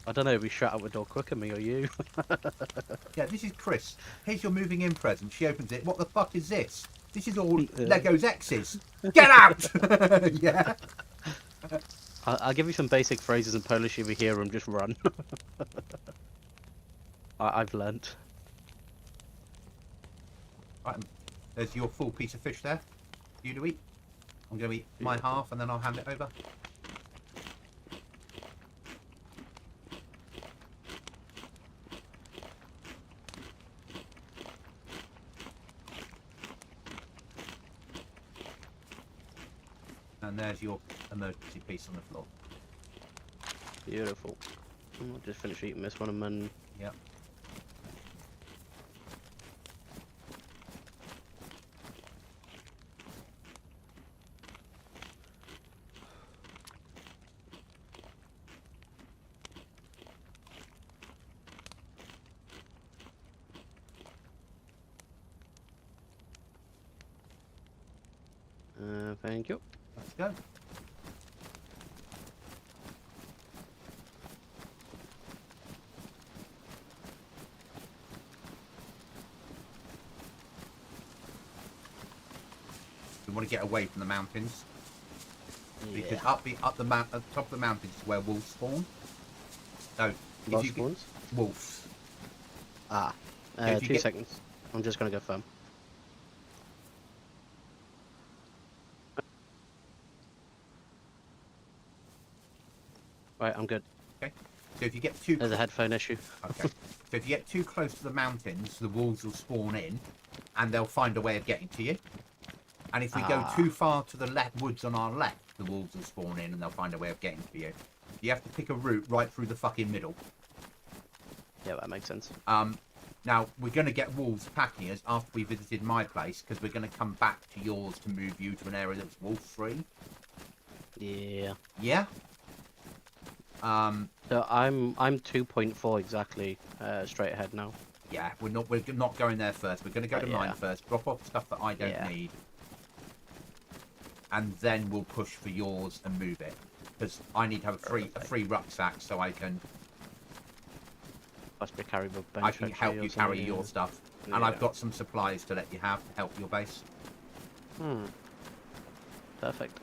I don't know if we shut out the door quicker, me or you. Yeah, this is Chris. Here's your moving in present. She opens it. What the fuck is this? This is all Lego's X's. Get out! Yeah. I'll give you some basic phrases in Polish if you hear them, just run. I've learnt. Right, there's your full piece of fish there. For you to eat. I'm going to eat my half and then I'll hand it over. And there's your emergency piece on the floor. Beautiful. I'll just finish eating this one and then... Yep. Thank you. Let's go. We want to get away from the mountains because up the top of the mountains is where wolves spawn. So What spawns? wolves. Ah. if you 2 get- seconds. I'm just gonna go firm. Right, I'm good. So if you get too There's a headphone issue. okay, so if you get too close to the mountains, the wolves will spawn in, and they'll find a way of getting to you. And if we go too far to the left woods on our left, the wolves will spawn in and they'll find a way of getting to you. You have to pick a route right through the fucking middle. Yeah, that makes sense. Now, we're going to get wolves attacking us after we visited my place, because we're going to come back to yours to move you to an area that's wolf-free. Yeah. Yeah? So I'm 2.4 exactly straight ahead now. Yeah, we're not going there first. We're going to go to mine first, drop off stuff that I don't need. And then we'll push for yours and move it. Because I need to have a free rucksack so I can Possibly carry the bench. I can help you carry your stuff. And Yeah. I've got some supplies to let you have to help your base. Perfect.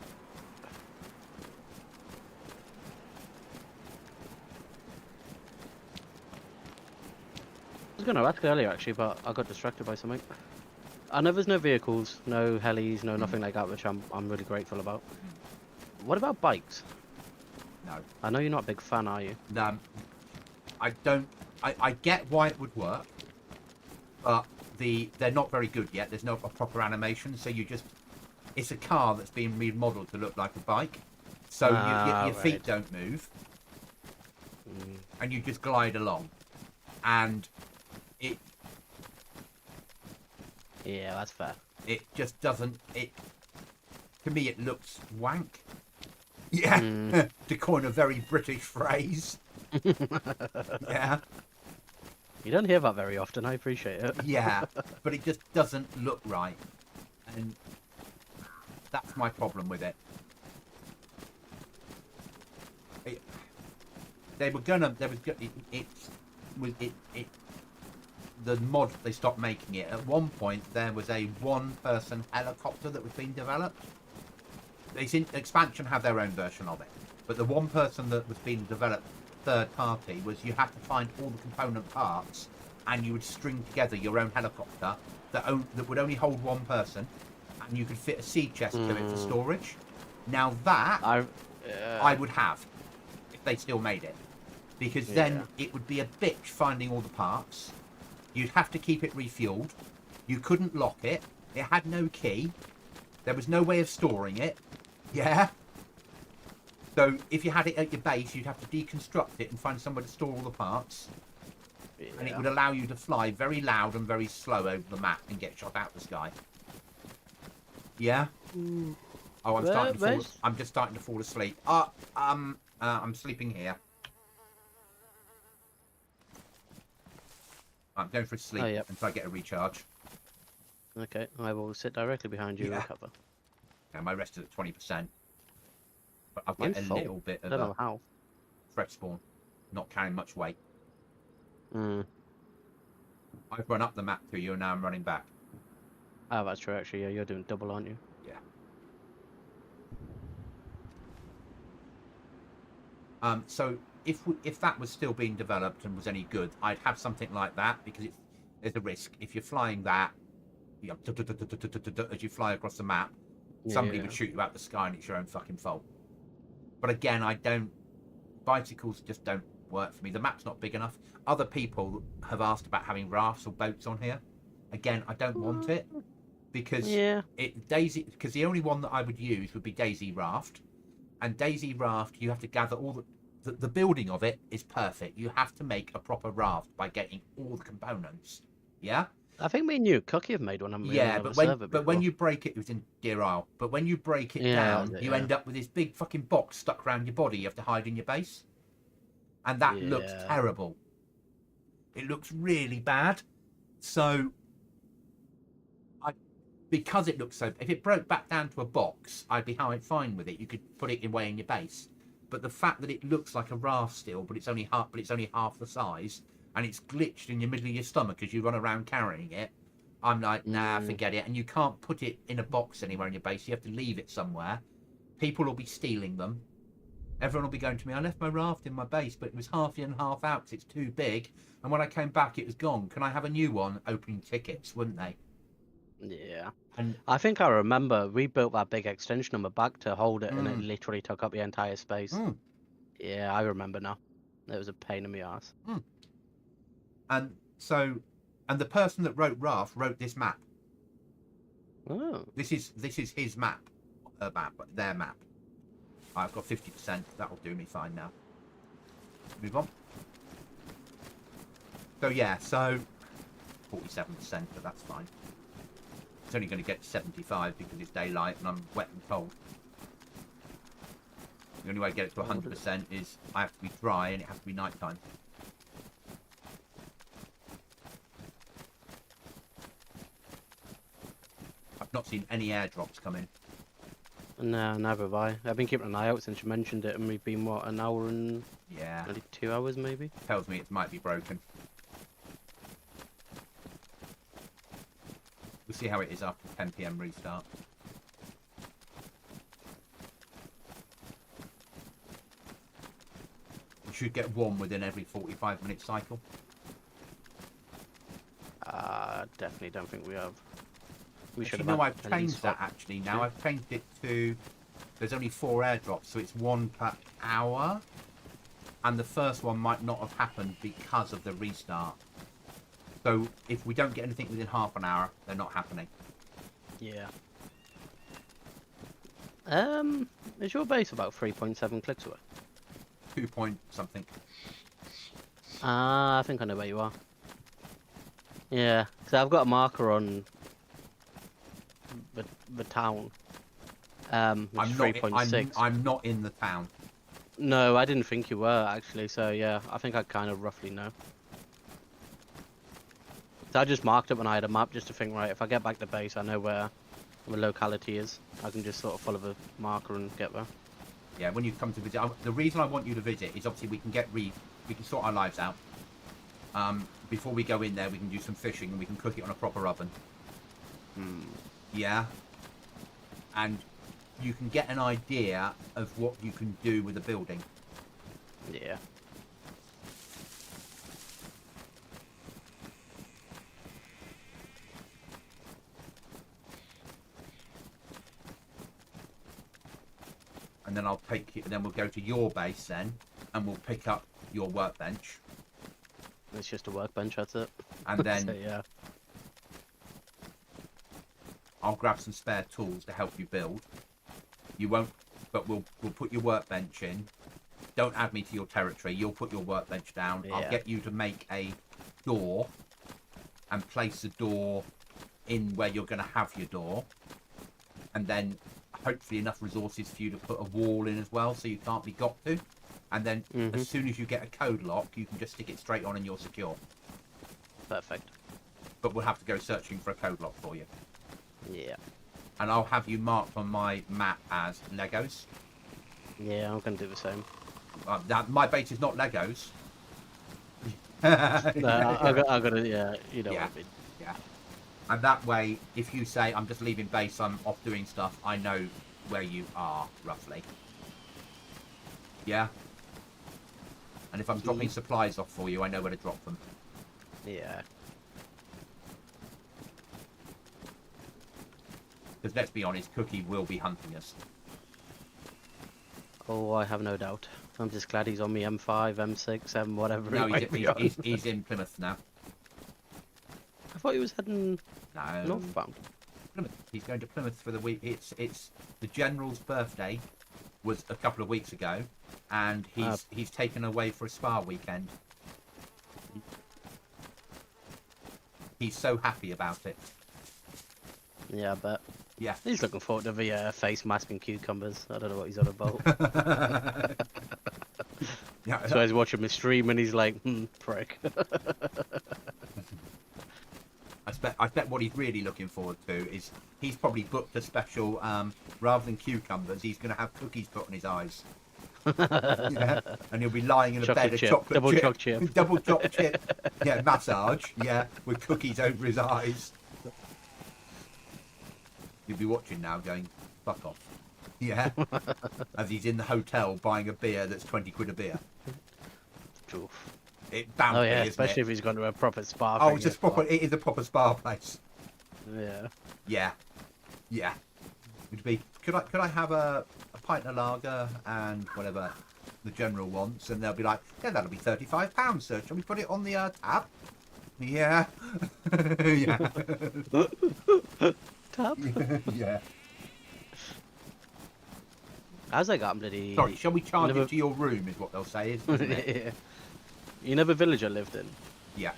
I was going to ask earlier actually, but I got distracted by something. I know there's no vehicles, no helis, no nothing like that, which I'm really grateful about. What about bikes? No. I know you're not a big fan, are you? I don't. I get why it would work, but they're not very good yet. There's no a proper animation, so it's a car that's been remodeled to look like a bike, so your feet don't move, and you just glide along, and it. Yeah, that's fair. It just doesn't. To me, it looks wank. Yeah, to coin a very British phrase. Yeah. You don't hear that very often, I appreciate it. Yeah, but it just doesn't look right, and that's my problem with it. The mod, they stopped making it. At one point, there was a one-person helicopter that was being developed. Expansion have their own version of it, but the one person that was being developed third party was you have to find all the component parts and you would string together your own helicopter that would only hold one person, and you could fit a seed chest to it for storage. Now that I would have if they still made it, because then it would be a bitch finding all the parts. You'd have to keep it refueled. You couldn't lock it. It had no key. There was no way of storing it. Yeah. So if you had it at your base, you'd have to deconstruct it and find somewhere to store all the parts. Yeah. And it would allow you to fly very loud and very slow over the map and get shot out of the sky. Yeah. Oh, I'm starting to fall. Where's... I'm just starting to fall asleep. I'm sleeping here. I'm going for a sleep yep. until I get a recharge. Okay, I will sit directly behind you and recover. Yeah, my rest is at 20%. But I'll Mine's get a full. little bit of Don't know how. fresh spawn. Not carrying much weight. Hmm. I've run up the map to you and now I'm running back. Oh, that's true, actually. Yeah, you're doing double, aren't you? Yeah. So if that was still being developed and was any good, I'd have something like that because there's a risk. If you're flying that, as you fly across the map, somebody would shoot you out the sky and it's your own fucking fault. But again, bicycles just don't work for me. The map's not big enough. Other people have asked about having rafts or boats on here. Again, I don't want it because because the only one that I would use would be DayZ Raft, and DayZ Raft you have to gather all the building of it is perfect. You have to make a proper raft by getting all the components. Yeah. I think me and you, Cookie, have made one. Haven't we, Yeah, but when you break it, it was in Deer Isle. But when you break it down, you end up with this big fucking box stuck around your body. You have to hide in your base, and that looks terrible. It looks really bad. So, because it looks so, if it broke back down to a box, I'd be fine with it. You could put it away in your base. But the fact that it looks like a raft still, but it's only half the size, and it's glitched in the middle of your stomach as you run around carrying it, I'm like, nah, forget it. And you can't put it in a box anywhere in your base. You have to leave it somewhere. People will be stealing them. Everyone will be going to me, I left my raft in my base, but it was half in, half out because it's too big. And when I came back, it was gone. Can I have a new one? Opening tickets, wouldn't they? Yeah. And I think I remember we built that big extension on the back to hold it, and it literally took up the entire space. Yeah, I remember now. It was a pain in the ass. And so, and the person that wrote Raft wrote this map. Oh. This is his map, their map. I've got 50%. That'll do me fine now. Move on. So yeah, 47%, but that's fine. It's only going to get to 75 because it's daylight and I'm wet and cold. The only way to get it to 100% is I have to be dry and it has to be nighttime. I've not seen any airdrops come in. No, never have I. I've been keeping an eye out since you mentioned it, and we've been, what, an hour and... Yeah. Nearly 2 hours, maybe? Tells me it might be broken. We'll see how it is after 10 PM restart. We should get one within every 45-minute cycle. Definitely don't think we have. We should Actually, have. no, I've changed that actually. Now I've changed it to there's only 4 airdrops, so it's 1 per hour. And the first one might not have happened because of the restart. So if we don't get anything within half an hour, they're not happening. Yeah. Is your base about 3.7 clicks away? 2 point something. I think I know where you are. Yeah, so I've got a marker on the town. I'm not. 3.6. I'm not in the town. No, I didn't think you were actually. So yeah, I think I kind of roughly know. So I just marked it when I had a map just to think, right, if I get back to base, I know where the locality is. I can just sort of follow the marker and get there. Yeah, when you come to visit, the reason I want you to visit is obviously we can sort our lives out. Before we go in there, we can do some fishing and we can cook it on a proper oven. Yeah. And you can get an idea of what you can do with a building. Yeah. And then I'll take it, and then we'll go to your base then, and we'll pick up your workbench. It's just a workbench, that's it. And then So, yeah. I'll grab some spare tools to help you build. You won't, but we'll put your workbench in. Don't add me to your territory. You'll put your workbench down. Yeah. I'll get you to make a door and place the door in where you're going to have your door. and then hopefully enough resources for you to put a wall in as well, so you can't be got to. And then as soon as you get a code lock, you can just stick it straight on and you're secure. Perfect. But we'll have to go searching for a code lock for you. Yeah. And I'll have you marked on my map as Legos. Yeah, I'm gonna do the same. My base is not Legos. No, I gotta, yeah, you know what I mean. Yeah. And that way, if you say, I'm just leaving base, I'm off doing stuff, I know where you are, roughly. Yeah? And if I'm dropping supplies off for you, I know where to drop them. Yeah. Because let's be honest, Cookie will be hunting us. Oh, I have no doubt. I'm just glad he's on me M5, M6, M whatever. No, he might be on. he's in Plymouth now. I thought he was heading No. northbound. Plymouth. He's going to Plymouth for the week. It's the General's birthday was a couple of weeks ago, and he's taken away for a spa weekend. He's so happy about it. Yeah, I bet. Yeah. He's looking forward to the face mask and cucumbers. I don't know what he's on about. Yeah. So he's watching me stream and he's like, prick. I bet what he's really looking forward to is he's probably booked a special, rather than cucumbers, he's going to have cookies put on his eyes. Yeah. And he'll be lying in a bed of chocolate double chip. choc chip. Double choc chip. Yeah, massage. Yeah, with cookies over his eyes. You'll be watching now going, fuck off. Yeah. As he's in the hotel buying a beer that's 20 quid a beer. Oof. It bound Oh yeah, isn't especially it? if he's gone to a proper spa. Oh, thing it's a as proper. well. It is a proper spa place. Yeah. Yeah, yeah. Would be. Could I have a pint of lager and whatever the general wants, and they'll be like, yeah, that'll be £35, sir. Shall we put it on the tab? Yeah. Yeah. Tap. Yeah. How's that got bloody? Sorry, shall we charge Never- it to your room? Is what they'll say, isn't it? Yeah. You know the village I lived in? Yeah.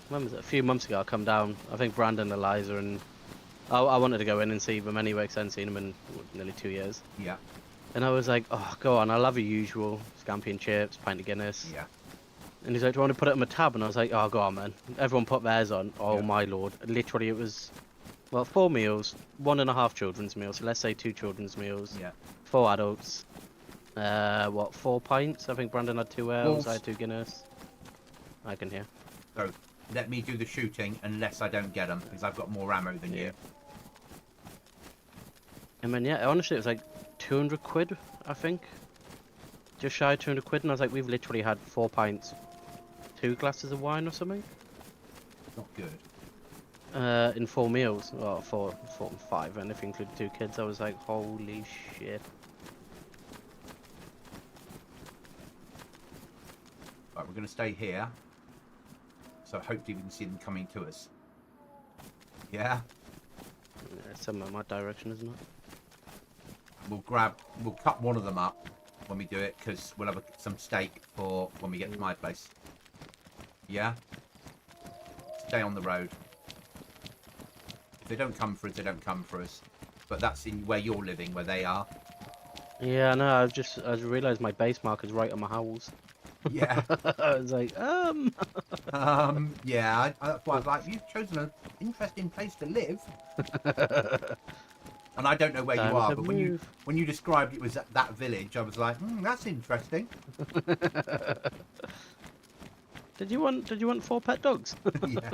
When was it? A few months ago, I come down. I think Brandon, Eliza, and I wanted to go in and see them anyway because I hadn't seen them in nearly 2 years. Yeah. And I was like, oh, go on, I'll have your usual scampi and chips, pint of Guinness. Yeah. And he's like, do you want to put it on my tab? And I was like, oh, go on, man. Everyone put theirs on. Oh, Yeah. my lord. Literally, it was, well, 4 meals, 1.5 children's meals. So let's say 2 children's meals, Yeah. 4 adults. 4 pints? I think Brandon had 2 ales, Wolves. I had 2 Guinness. I can hear. So let me do the shooting unless I don't get them because I've got more ammo than you. And then, yeah, honestly, it was like 200 quid, I think. Just shy of 200 quid. And I was like, we've literally had 4 pints, 2 glasses of wine or something. Not good. In 4 meals. Well, 4 and 5. And if you include 2 kids, I was like, holy shit. Right, we're going to stay here. So hopefully we can see them coming to us. Yeah. Yeah, somewhere in my direction, isn't it? We'll cut one of them up when we do it because we'll have some steak for when we get to my place. Yeah. Stay on the road. If they don't come for us, they don't come for us. But that's in where you're living, where they are. Yeah, no, I realised my base marker's right on my house. Yeah. I was like, Yeah. That's why I was like, you've chosen an interesting place to live. And I don't know where you Time are, to but move. when you described it was that village, I was like, that's interesting. Did you want 4 pet dogs? Yeah.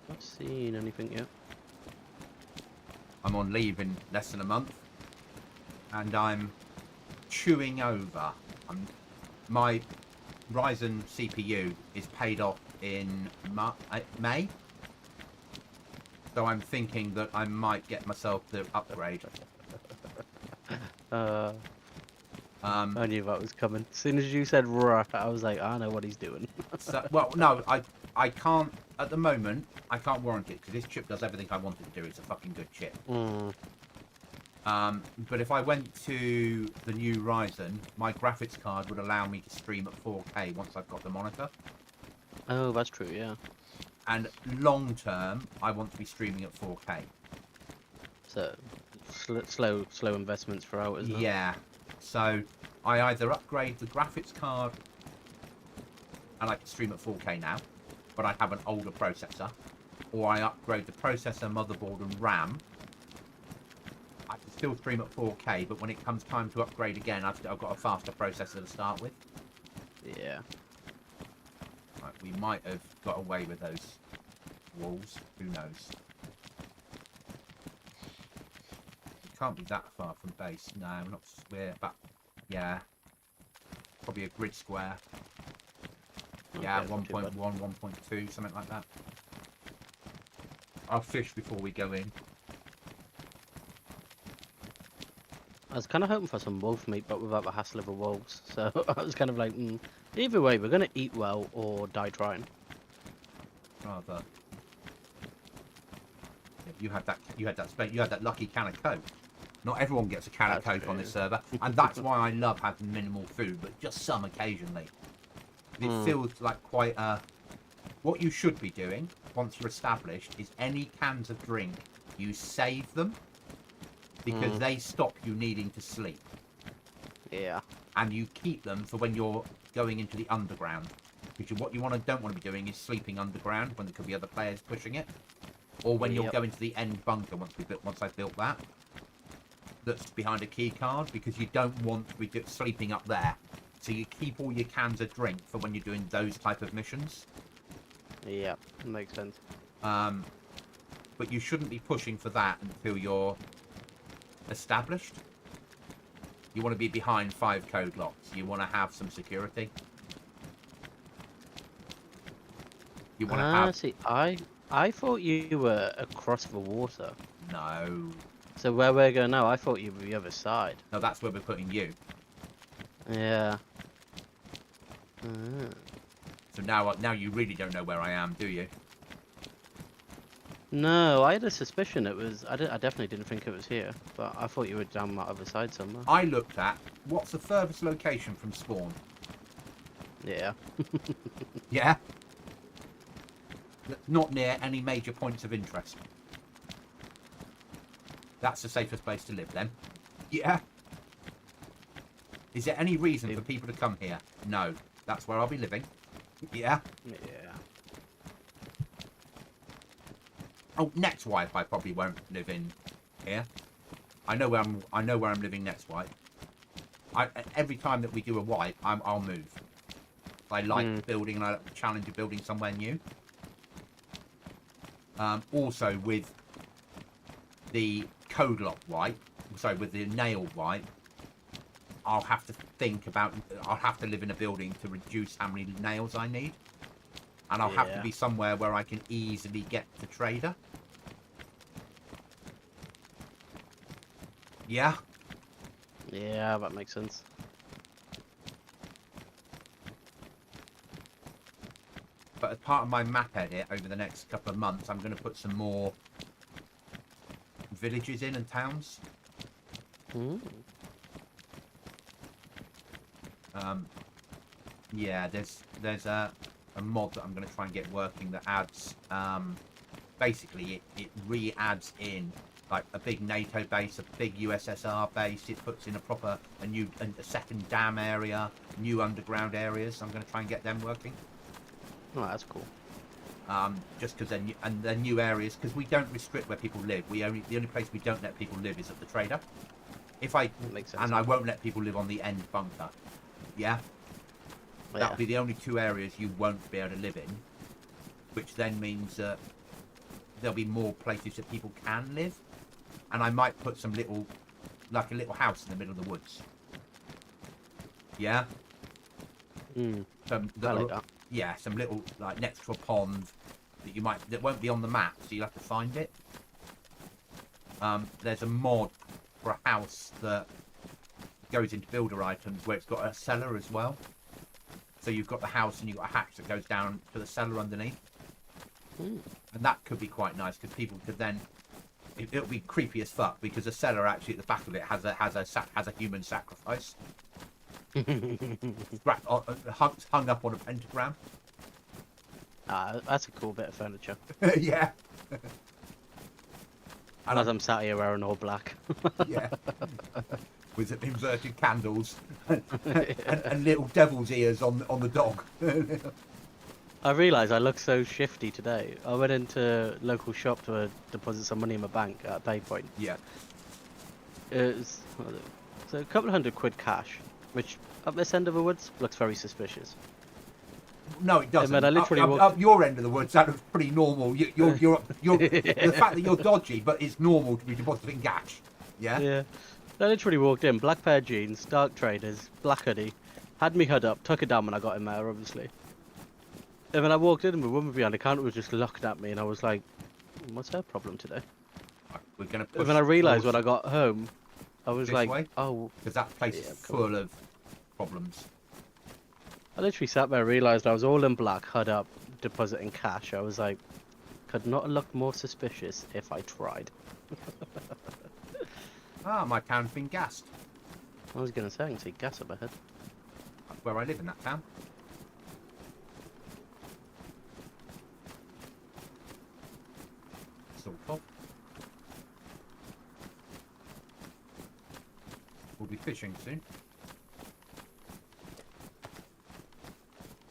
Not seen anything yet. I'm on leave in less than a month, and I'm chewing over. My Ryzen CPU is paid off in May, so I'm thinking that I might get myself the upgrade. I knew that was coming. As soon as you said "ruh," I was like, I know what he's doing. So, well, no, I can't at the moment. I can't warrant it because this chip does everything I want it to do. It's a fucking good chip. But if I went to the new Ryzen, my graphics card would allow me to stream at 4K once I've got the monitor. Oh, that's true. Yeah. And long term, I want to be streaming at 4K. So slow investments throughout, isn't it? Yeah. So I either upgrade the graphics card and I can stream at 4K now, but I have an older processor, or I upgrade the processor, motherboard, and RAM. I can still stream at 4K, but when it comes time to upgrade again, I've got a faster processor to start with. Yeah. Right, we might have got away with those walls. Who knows? It can't be that far from base. No, we're not. We're about, yeah, probably a grid square. Yeah, Okay, 1.1, 1.2, something like that. I'll fish before we go in. I was kind of hoping for some wolf meat, but without the hassle of the wolves. So I was kind of like, either way, we're gonna eat well or die trying. Rather. Yeah, you had that lucky can of Coke. Not everyone gets a can of Coke on this server, and that's why I love having minimal food, but just some occasionally. It feels like quite a... What you should be doing, once you're established, is any cans of drink, you save them, because they stop you needing to sleep. Yeah. And you keep them for when you're going into the underground. Because what you don't want to be doing is sleeping underground when there could be other players pushing it. Or when you'll go into the end bunker once I've built that. That's behind a key card, because you don't want to be sleeping up there. So you keep all your cans of drink for when you're doing those type of missions. Yeah, makes sense. But you shouldn't be pushing for that until you're established. You want to be behind 5 code locks. You want to have some security. You want to have... See, I thought you were across the water. No. So where we're going now, I thought you were the other side. No, that's where we're putting you. Yeah. So now you really don't know where I am, do you? No, I had a suspicion it was. I definitely didn't think it was here, but I thought you were down that other side somewhere. I looked at what's the furthest location from spawn. Yeah. Yeah. Not near any major points of interest. That's the safest place to live then. Yeah. Is there any reason for people to come here? No. That's where I'll be living. Yeah. Yeah. Oh, next wipe I probably won't live in here. I know where I'm living next wipe. Every time that we do a wipe, I'll move. I like building, and I like the challenge of building somewhere new. Also with the code lock wipe, sorry, with the nail wipe, I'll have to live in a building to reduce how many nails I need. And I'll have to be somewhere where I can easily get the trader. Yeah? Yeah, that makes sense. But as part of my map edit over the next couple of months, I'm going to put some more villages in and towns. Yeah, there's a mod that I'm going to try and get working that adds, basically it re-adds in like a big NATO base, a big USSR base. It puts in a second dam area, new underground areas. I'm going to try and get them working. Oh, that's cool. Just because they're new areas, because we don't restrict where people live. The only place we don't let people live is at the trader. That makes sense. And I won't let people live on the end bunker. Yeah. That'll be the only 2 areas you won't be able to live in, which then means that there'll be more places that people can live, and I might put some little house in the middle of the woods. Yeah. I like that. Yeah, some little, like, next to a pond that won't be on the map, so you'll have to find it. There's a mod for a house that goes into builder items where it's got a cellar as well. So you've got the house and you've got a hatch that goes down to the cellar underneath. And that could be quite nice, because people could then It'll be creepy as fuck because the cellar actually at the back of it has a human sacrifice hung up on a pentagram. That's a cool bit of furniture. Yeah. And as I'm sat here wearing all black. Yeah. With inverted candles and little devil's ears on the dog. I realised I look so shifty today. I went into local shop to deposit some money in my bank at a pay point. Yeah. It's so a couple of £100 cash, which up this end of the woods looks very suspicious. No, it doesn't. I literally up your end of the woods, that looks pretty normal. You're the fact that you're dodgy, but it's normal to be depositing cash. Yeah. Yeah. I literally walked in, black pair of jeans, dark trainers, black hoodie, had me hood up, took it down when I got in there, obviously. And when I walked in, the woman behind the counter was just looking at me, and I was like, "What's her problem today?" We're gonna. And when I realised when I got home, I was like, way? "Oh," because that place is full of problems. I literally sat there and realised I was all in black, hood up, depositing cash. I was like, could not have looked more suspicious if I tried. My town's been gassed. I was gonna say I can see gas up ahead. That's where I live in that town. Sort of. We'll be fishing soon.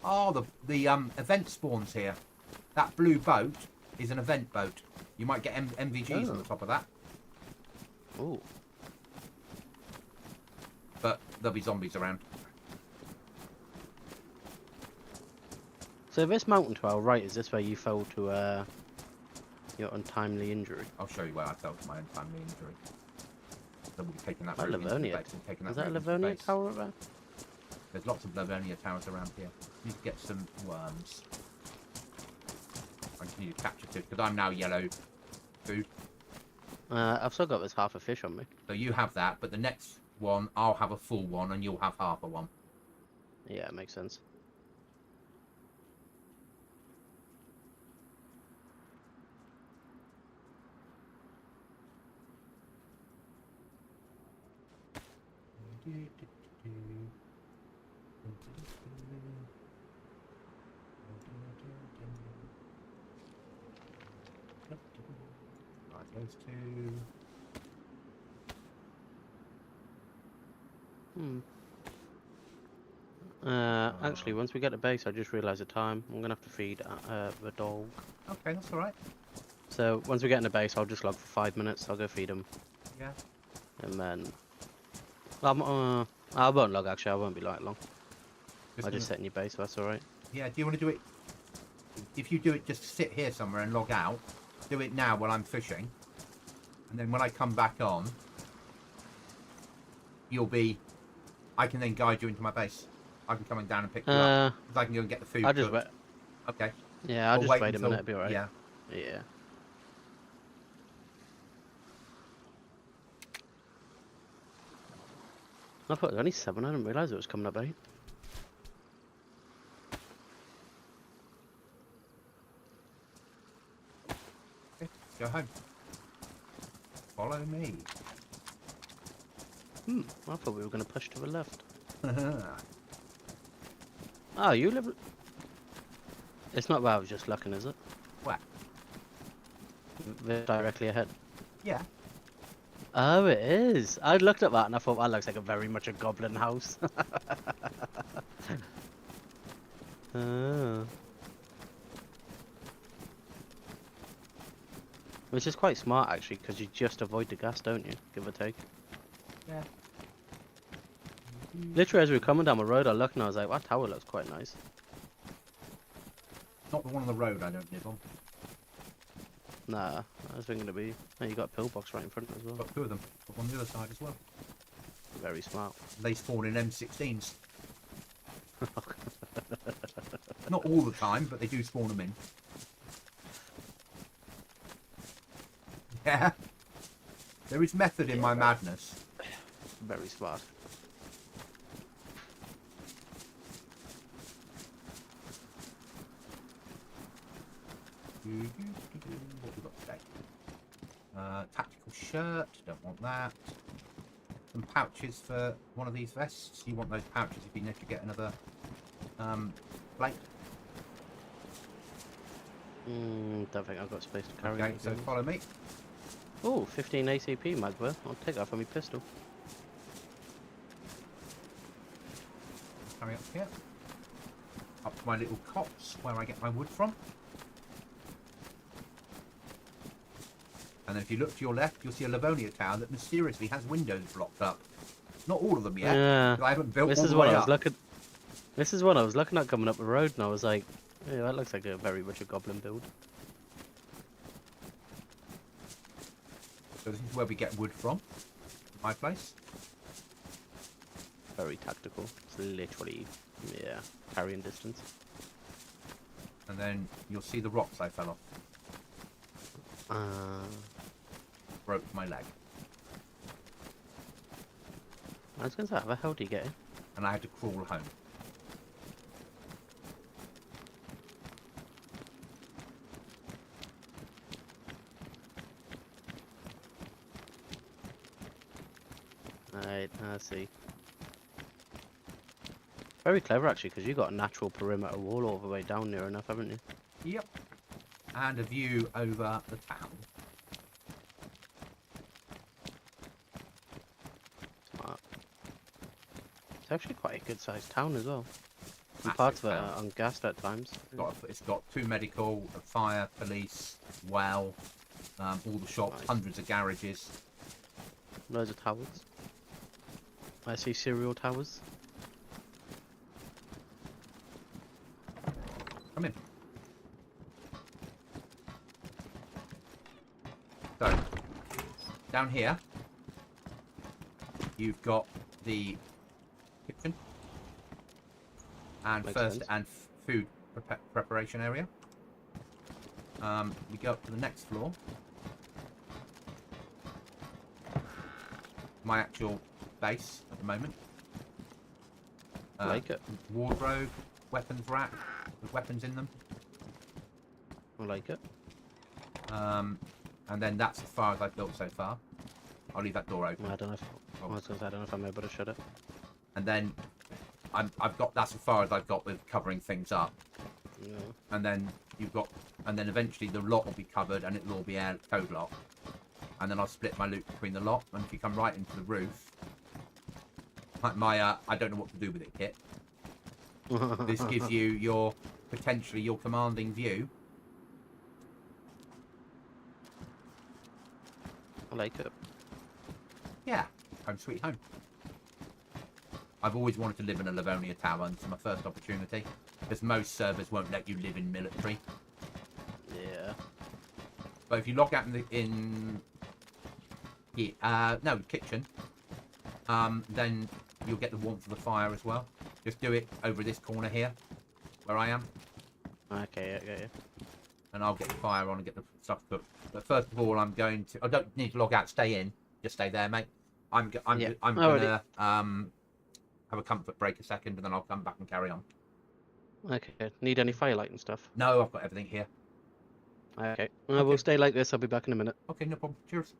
Oh, the event spawns here. That blue boat is an event boat. You might get MVGs on the top of that. Ooh. But there'll be zombies around. So this mountain to our right, is this where you fell to your untimely injury? I'll show you where I fell to my untimely injury. So we'll be taking that Is that road into the Livonia? base and taking that Is that a road into the Livonia base. tower up there? There's lots of Livonia towers around here. Need to get some worms. I just need to capture two because I'm now yellow food. I've still got this half a fish on me. So you have that, but the next one I'll have a full one and you'll have half a one. Yeah, it makes sense. Right, those two. Actually, once we get to base, I just realised the time. I'm gonna have to feed the dog. Okay, that's all right. So once we get in the base, I'll just log for 5 minutes. I'll go feed him, Yeah. and then I won't log. Actually, I won't be like long. I'll just sit in your base. So that's all right. Yeah. Do you want to do it? If you do it, just sit here somewhere and log out. Do it now while I'm fishing, and then when I come back on, you'll be. I can then guide you into my base. I can come down and pick you up because I can go and get the food. I'll just cooked. wait. Okay. Yeah, I'll Or just wait wait a until- minute. It'll be alright. Yeah. Yeah. I thought it was only 7. I didn't realise it was coming up 8. Okay. Go home. Follow me. I thought we were going to push to the left. Oh, you live... It's not where I was just looking, is it? Where? They're directly ahead. Yeah. Oh, it is. I looked at that and I thought that looks like very much a goblin house. Oh. Which is quite smart actually, because you just avoid the gas, don't you? Give or take. Yeah. Literally, as we were coming down the road, I looked and I was like, that tower looks quite nice. Not the one on the road I don't live on. Nah, I was thinking to be. Oh, you got a pillbox right in front as well. Got two of them. Got one on the other side as well. Very smart. They spawn in M16s. Not all the time, but they do spawn them in. Yeah. There is method in my madness. Very smart. What have we got today? Tactical shirt, don't want that. Some pouches for one of these vests. You want those pouches if you need to get another plate. Don't think I've got space to carry. Okay, so follow me. Oh, 15 ACP mag worth. I'll take that for my pistol. Carry up here. Up to my little copse where I get my wood from. And then if you look to your left, you'll see a Livonia tower that mysteriously has windows blocked up. Not all of them yet. Yeah. I haven't built This all is the what way I was up. looking. This is what I was looking at coming up the road, and I was like, "Yeah, that looks like a very much a goblin build." So this is where we get wood from. My place. Very tactical. It's literally, yeah, carrying distance. And then you'll see the rocks I fell off. Broke my leg. I was going to say, how the hell do you get in? And I had to crawl home. Right, I see. Very clever actually, because you got a natural perimeter wall all the way down near enough, haven't you? Yep. And a view over the town. Smart. It's actually quite a good sized town as well. And Massive parts of it town. are ungassed at times. It's got 2 medical, a fire, police, well, all the shops, Nice. hundreds of garages. Loads of towers. I see serial towers. Come in. So, down here, you've got the kitchen and Makes sense. food preparation area. We go up to the next floor. My actual base at the moment. Like it. Wardrobe, weapons rack with weapons in them. I like it. And then that's as far as I've built so far. I'll leave that door open. I don't know if I was gonna say, I don't know if I'm able to shut it. And then I've got that's as far as I've got with covering things up. Yeah. And then eventually the lot will be covered and it'll all be air code lock. And then I'll split my loot between the lot. And if you come right into the roof, I don't know what to do with it kit. This gives you potentially your commanding view. I like it. Yeah, home sweet home. I've always wanted to live in a Livonia tower, and it's my first opportunity. Because most servers won't let you live in military. Yeah. But if you log out kitchen, then you'll get the warmth of the fire as well. Just do it over this corner here, where I am, Okay, I get you. and I'll get the fire on and get the stuff cooked. But first of all, I don't need to log out. Stay in. Just stay there, mate. I'm Yeah. gonna have a comfort break a second, and then I'll come back and carry on. Okay. Need any firelight and stuff? No, I've got everything here. Okay. Okay. We'll stay like this. I'll be back in a minute. Okay, no problem. Cheers.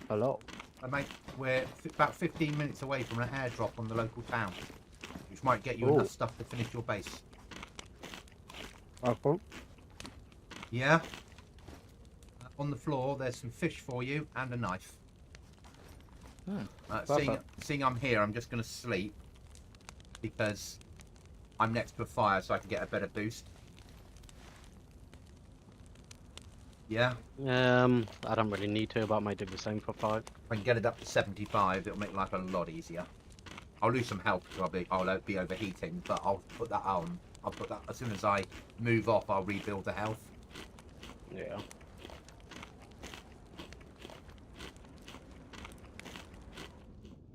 Hello. Mate, we're about 15 minutes away from an airdrop on the local town, which might get you Ooh. enough stuff to finish your base. Okay. Yeah? On the floor, there's some fish for you and a knife. Seeing I'm here, I'm just going to sleep because I'm next to a fire so I can get a better boost. Yeah? I don't really need to, but I might do the same for 5. If I can get it up to 75, it'll make life a lot easier. I'll lose some health because I'll be overheating, but I'll put that on. I'll put that as soon as I move off. I'll rebuild the health. Yeah.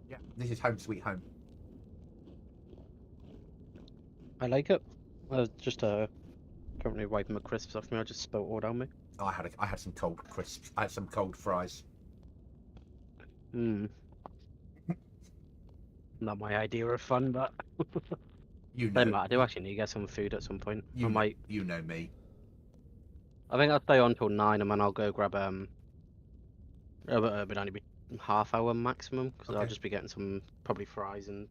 Yeah, this is home sweet home. I like it. Just currently wiping my crisps off me. I just spilled all down me. Oh, I had some cold crisps. I had some cold fries. Hmm. Not my idea of fun, but You they know, might. I do actually need to get some food at some point. I might. you know me. I think I'll stay on till 9, and then I'll go grab It would only be half hour maximum because I'll Okay. just be getting some probably fries and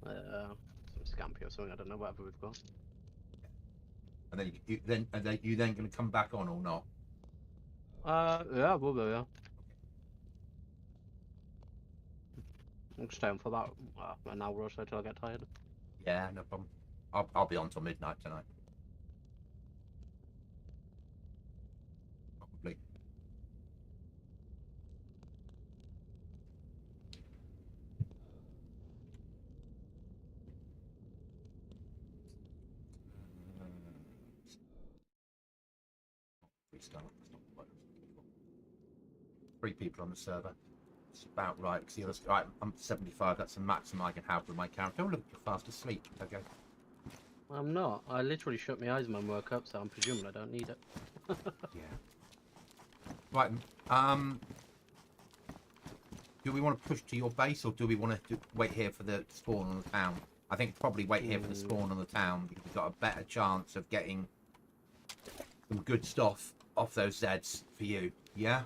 some scampi or something. I don't know, whatever we've got. And then you then going to come back on or not? Yeah, we'll go. Yeah, I'll stay on for about an hour or so till I get tired. Yeah, no problem. I'll be on till midnight tonight. Probably. Restart. 3 people on the server. It's about right. Cause right, I'm 75. That's the maximum I can have with my character. Oh, look, you're fast asleep. Okay. I'm not. I literally shut my eyes and then woke up, so I'm presuming I don't need it. Yeah. Right. Do we want to push to your base or do we want to wait here for the spawn on the town? I think probably wait here for the spawn on the town because we've got a better chance of getting some good stuff off those Zeds for you. Yeah?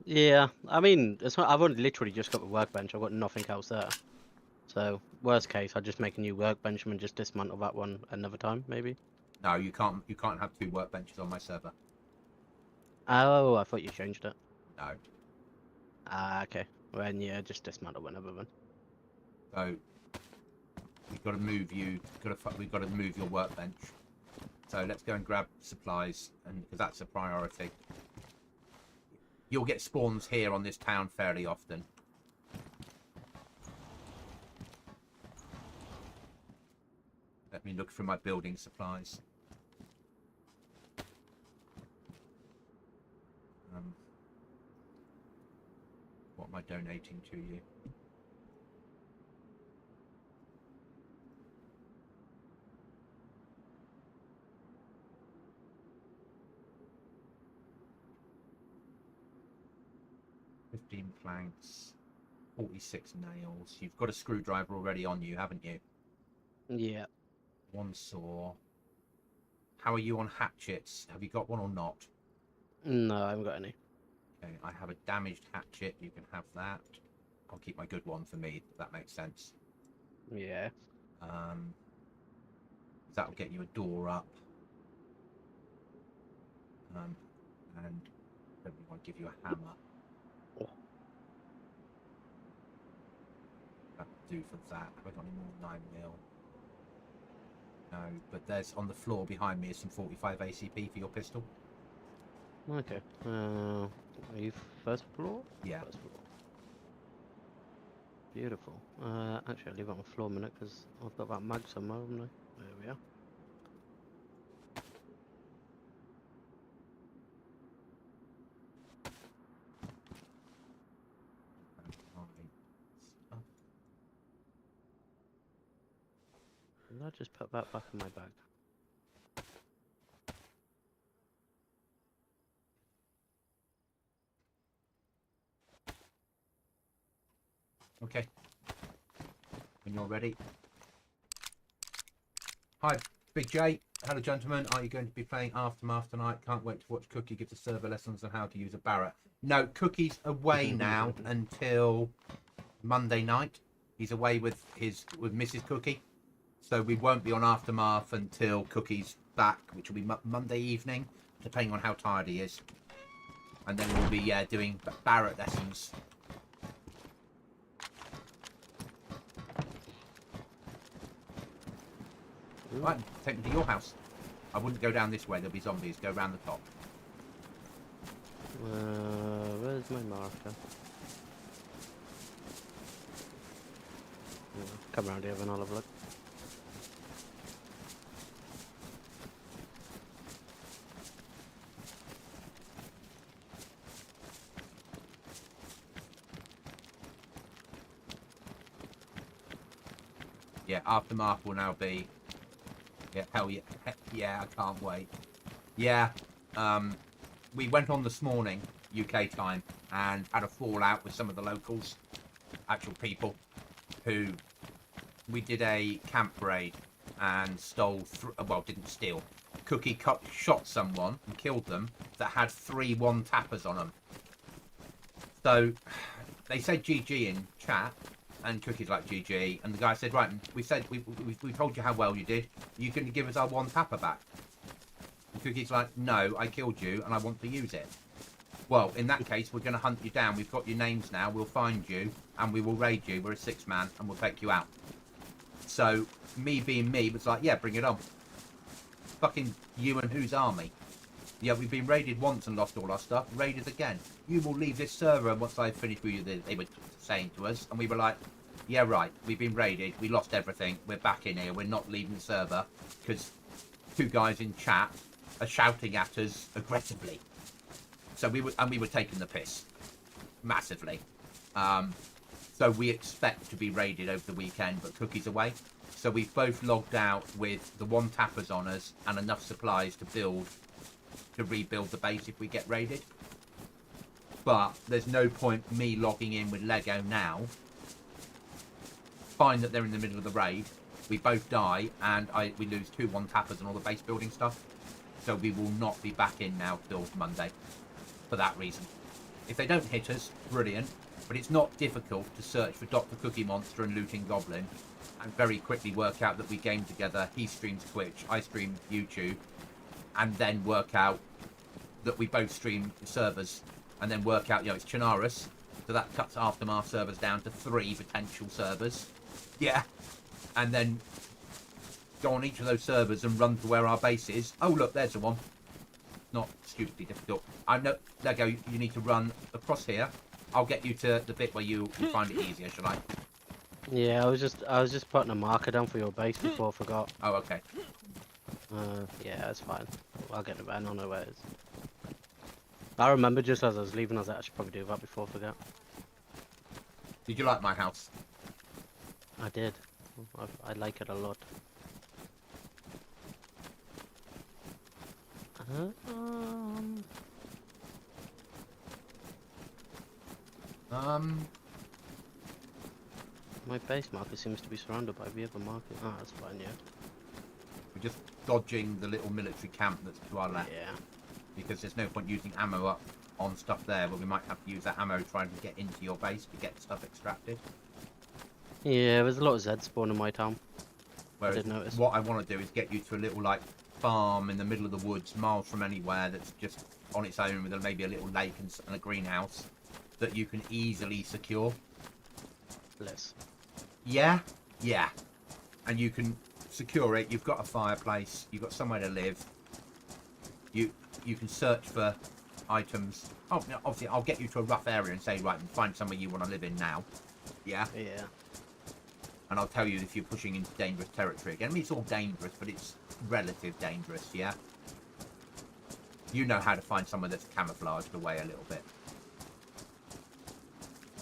Yeah, I mean, I've only literally just got the workbench. I've got nothing else there. So worst case, I'll just make a new workbench and just dismantle that one another time, maybe. No, you can't. You can't have 2 workbenches on my server. Oh, I thought you changed it. No. Ah, okay. Then yeah, just dismantle whenever then. So we've got to move you. We've got to move your workbench. So let's go and grab supplies, and because that's a priority. You'll get spawns here on this town fairly often. Let me look through my building supplies. What am I donating to you? $15 planks, 46 nails. You've got a screwdriver already on you, haven't you? Yeah. 1 saw. How are you on hatchets? Have you got one or not? No, I haven't got any. Okay, I have a damaged hatchet. You can have that. I'll keep my good one for me, if that makes sense. Yeah. That'll get you a door up. And then we want to give you a hammer. Oh. That'll do for that. Have I got any more 9mm? No, but there's on the floor behind me is some 45 ACP for your pistol. Okay. Are you first floor? Yeah. First floor. Beautiful. Actually, I'll leave it on the floor a minute because I've got that mag somewhere, haven't I? There we are. Did I just put that back in my bag? Okay. When you're ready. Hi, Big J. Hello, gentlemen. Are you going to be playing Aftermath tonight? Can't wait to watch Cookie give the server lessons on how to use a Barrett. No, Cookie's away now until Monday night. He's away with Mrs. Cookie, so we won't be on Aftermath until Cookie's back, which will be Monday evening, depending on how tired he is. And then we'll be doing Barrett lessons. Right, take me to your house. I wouldn't go down this way, there'll be zombies. Go round the top. Where's my marker? Come round here and I'll have a look. Yeah, Aftermath will now be... Yeah, hell yeah. Yeah, I can't wait. Yeah, we went on this morning, UK time, and had a fallout with some of the locals, actual people, who we did a camp raid and didn't steal. Cookie shot someone and killed them that had 3 one-tappers on them. So they said GG in chat, and Cookie's like GG, and the guy said, right, we told you how well you did. You can give us our one-tapper back. And Cookie's like, no, I killed you and I want to use it. Well, in that case, we're going to hunt you down. We've got your names now. We'll find you and we will raid you. We're a 6-man and we'll take you out. So me being me was like, yeah, bring it on. Fucking you and whose army? Yeah, we've been raided once and lost all our stuff. Raided again. You will leave this server once I finish with you, they were saying to us. And we were like, yeah, right. We've been raided. We lost everything. We're back in here. We're not leaving the server because 2 guys in chat are shouting at us aggressively. So we were taking the piss massively. So we expect to be raided over the weekend, but Cookie's away. So we've both logged out with the one-tappers on us and enough supplies to rebuild the base if we get raided. But there's no point me logging in with Lego now. Find that they're in the middle of the raid. We both die, and we lose 2 one-tappers and all the base building stuff. So we will not be back in now till Monday. For that reason. If they don't hit us, brilliant. But it's not difficult to search for Dr. Cookie Monster and Looting Goblin and very quickly work out that we game together. He streams Twitch, I stream YouTube, and then work out that we both stream servers, and then work out, it's Chinaris, so that cuts Aftermath servers down to 3 potential servers. Yeah. And then go on each of those servers and run to where our base is. Oh, look, there's the one. Not stupidly difficult. I know, Lego, you need to run across here. I'll get you to the bit where you find it easier, shall I? Yeah, I was just putting a marker down for your base before I forgot. Oh, okay. Yeah, that's fine. I'll get the van on the way. I remember just as I was leaving, I was like, I should probably do that before I forget. Did you like my house? I did. I like it a lot. My base marker seems to be surrounded by the other market. Oh, that's fine, yeah. We're just dodging the little military camp that's to our left. Yeah. Because there's no point using ammo up on stuff there, but we might have to use that ammo trying to get into your base to get stuff extracted. Yeah, there's a lot of Z spawn in my town. Whereas I did notice. what I want to do is get you to a little farm in the middle of the woods, miles from anywhere, that's just on its own with maybe a little lake and a greenhouse that you can easily secure. Bliss. Yeah, yeah. And you can secure it. You've got a fireplace. You've got somewhere to live. You can search for items. Oh, obviously, I'll get you to a rough area and say, right, find somewhere you want to live in now. Yeah? Yeah. And I'll tell you if you're pushing into dangerous territory again. I mean, it's all dangerous, but it's relative dangerous, yeah? You know how to find somewhere that's camouflaged away a little bit.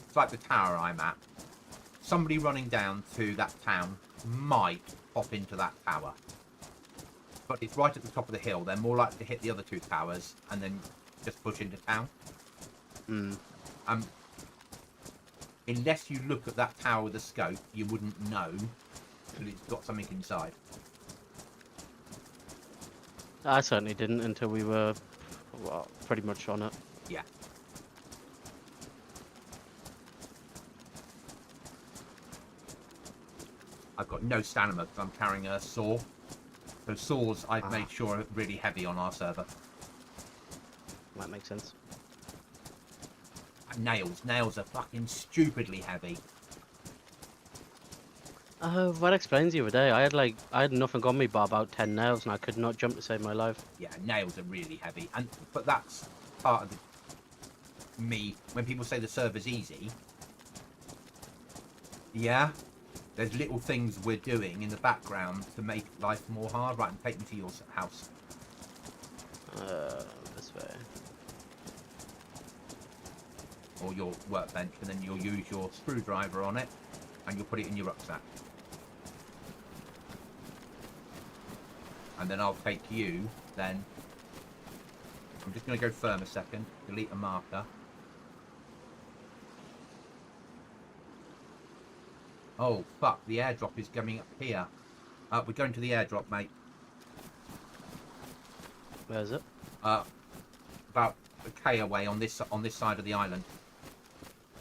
It's like the tower I'm at. Somebody running down to that town might pop into that tower. But it's right at the top of the hill. They're more likely to hit the other 2 towers and then just push into town. Unless you look at that tower with a scope, you wouldn't know that it's got something inside. I certainly didn't until we were, well, pretty much on it. Yeah. I've got no stamina because I'm carrying a saw. So saws, I've made sure are really heavy on our server. That makes sense. And nails are fucking stupidly heavy. Oh, that explains the other day. I had nothing on me but about 10 nails, and I could not jump to save my life. Yeah, nails are really heavy, but that's part of me. When people say the server's easy, yeah, there's little things we're doing in the background to make life more hard. Right, and take me to your house. This way. Or your workbench, and then you'll use your screwdriver on it, and you'll put it in your rucksack. And then I'll take you, then. I'm just going to go firm a second, delete a marker. Oh, fuck, the airdrop is coming up here. We're going to the airdrop, mate. Where is it? About a K away on this side of the island.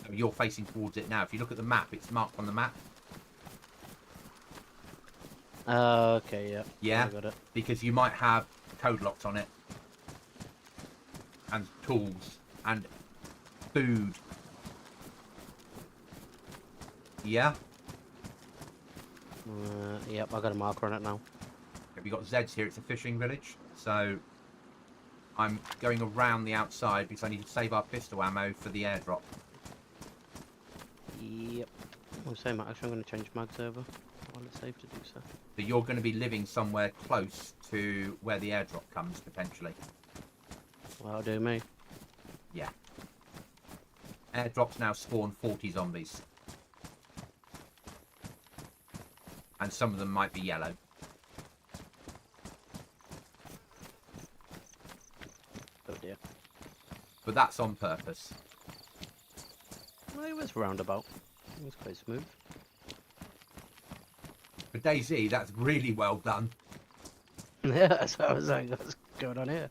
So you're facing towards it now. If you look at the map, it's marked on the map. Okay, yeah. Yeah, I got it. because you might have code locks on it. And tools. And food. Yeah? Yep, I got a marker on it now. We've got Zeds here. It's a fishing village. So I'm going around the outside because I need to save our pistol ammo for the airdrop. Yep. I'm saying, actually, I'm going to change mags over while it's safe to do so. So you're going to be living somewhere close to where the airdrop comes, potentially. Well, that'll do me. Yeah. Airdrops now spawn 40 zombies. And some of them might be yellow. Oh dear. But that's on purpose. Well, it was roundabout. It was quite smooth. For DayZ, that's really well done. Yeah, that's what I was like, what's going on here?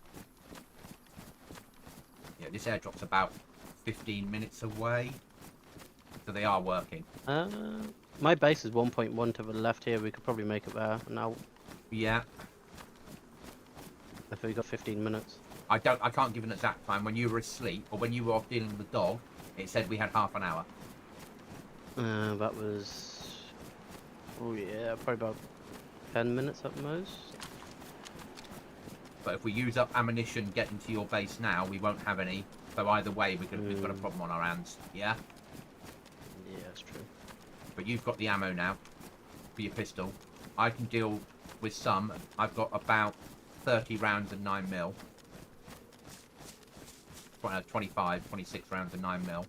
Yeah, this airdrop's about 15 minutes away. So they are working. My base is 1.1 to the left here. We could probably make it there now Yeah. if we got 15 minutes. I can't give an exact time. When you were asleep or when you were off dealing with the dog, it said we had half an hour. That was... Oh yeah, probably about 10 minutes at most. But if we use up ammunition getting to your base now, we won't have any. So either way, we've got a problem on our hands. Yeah? Yeah, that's true. But you've got the ammo now for your pistol. I can deal with some. I've got about 30 rounds of 9mm. 25, 26 rounds of 9mm.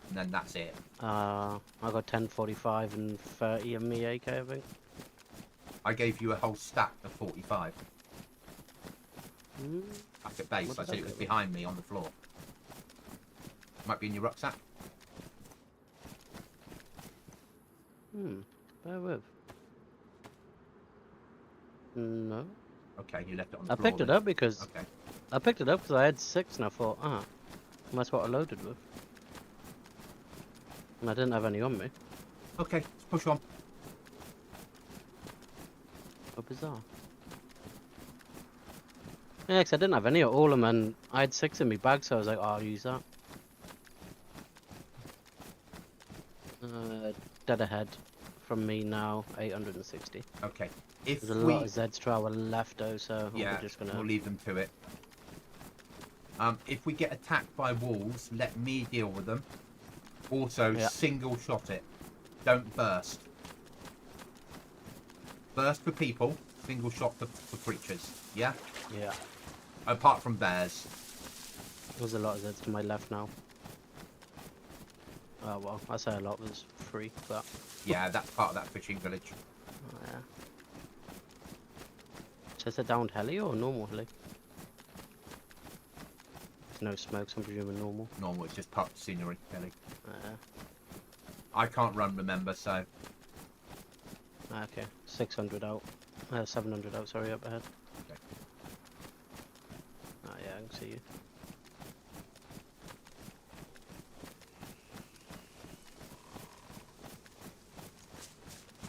And then that's it. I got 10, 45 and 30 of me AK, I think. I gave you a whole stack of 45. Back at base. What I did said I it was do? behind me on the floor. Might be in your rucksack. Bear with. No. Okay, you left it on the I floor. picked it then. up because... Okay. I picked it up because I had 6 and I thought, that's what I loaded with. And I didn't have any on me. Okay, let's push on. How bizarre. Yeah, 'cause I didn't have any at all, and then I had 6 in my bag, so I was like, oh, I'll use that. Dead ahead from me now, 860. Okay. If There's a lot of Zeds to our left, though, so yeah, we're just gonna... we'll leave them to it. If we get attacked by wolves, let me deal with them. Also, Yeah. single shot it. Don't burst. Burst for people, single shot for creatures. Yeah? Yeah. Apart from bears. There's a lot of Zeds to my left now. Oh, well, I say a lot, there's 3, but... Yeah, that's part of that fishing village. Oh, yeah. Just a downed heli or normal heli? There's no smoke, so I'm presuming normal. Normal, it's just part of the scenery, Kelly. Yeah. I can't run, remember, so... Okay, 600 out. 700 out, sorry, up ahead. Okay.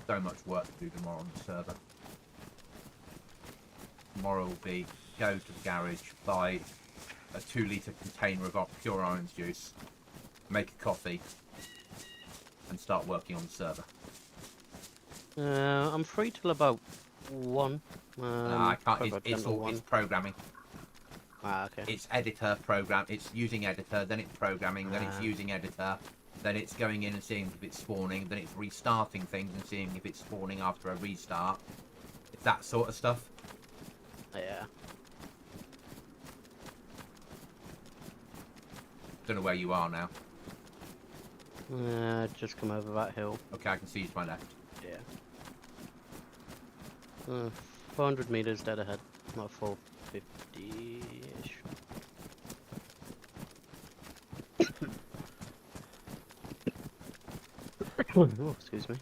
So much work to do tomorrow on the server. Tomorrow will be go to the garage, buy a 2-litre container of pure orange juice, make a coffee, and start working on the server. I'm free till about 1. I can't. It's programming. Ah, okay. It's editor program. It's using editor, then it's programming, then it's using editor, then it's going in and seeing if it's spawning, then it's restarting things and seeing if it's spawning after a restart. It's that sort of stuff. Yeah. Don't know where you are now. Just come over that hill. Okay, I can see you to my left. Yeah. 400 meters dead ahead. Not 450-ish. Oh, excuse me.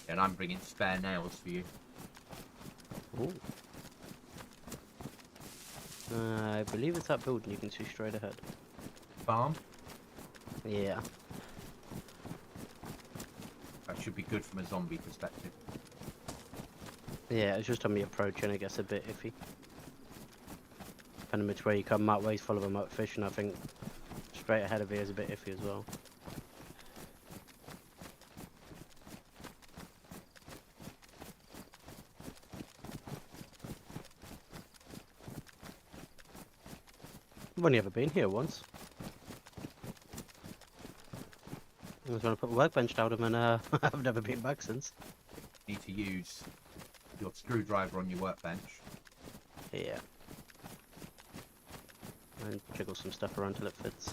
And I'm bringing spare nails for you. Ooh. I believe it's that building you can see straight ahead. Farm? Yeah. That should be good from a zombie perspective. Yeah, it's just on me approaching, it gets a bit iffy. Depending which way you come, that way's full of remote fishing. I think straight ahead of here is a bit iffy as well. I've only ever been here once. I was going to put a workbench down and I've never been back since. You need to use your screwdriver on your workbench. Yeah. And jiggle some stuff around till it fits.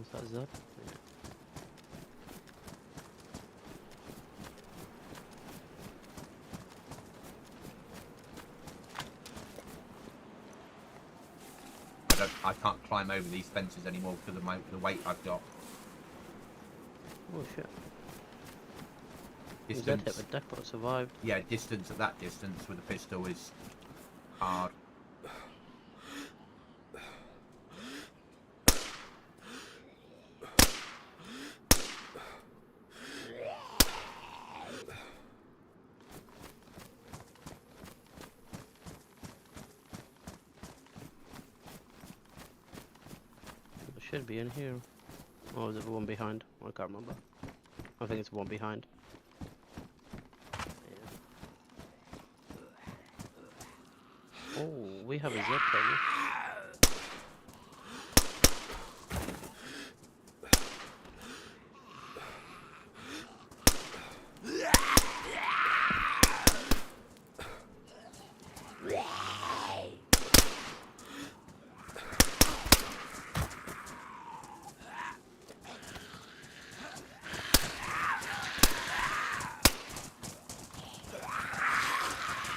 Is that Zed? Yeah. I can't climb over these fences anymore because of the weight I've got. Oh shit. Zed Distance. hit with death but survived. Yeah, distance at that distance with a pistol is hard. Should be in here. Or is it the one behind? I can't remember. I think it's the one behind. Yeah. Oh, we have a Zed baby.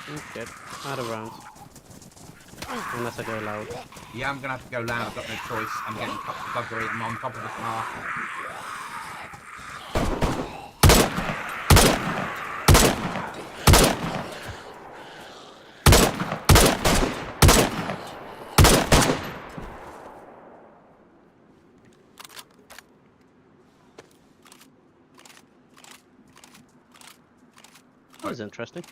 Okay, out of rounds. Unless I go loud. Yeah, I'm gonna have to go loud. I've got no choice. I'm getting buggery. I'm on top of the car. That was interesting.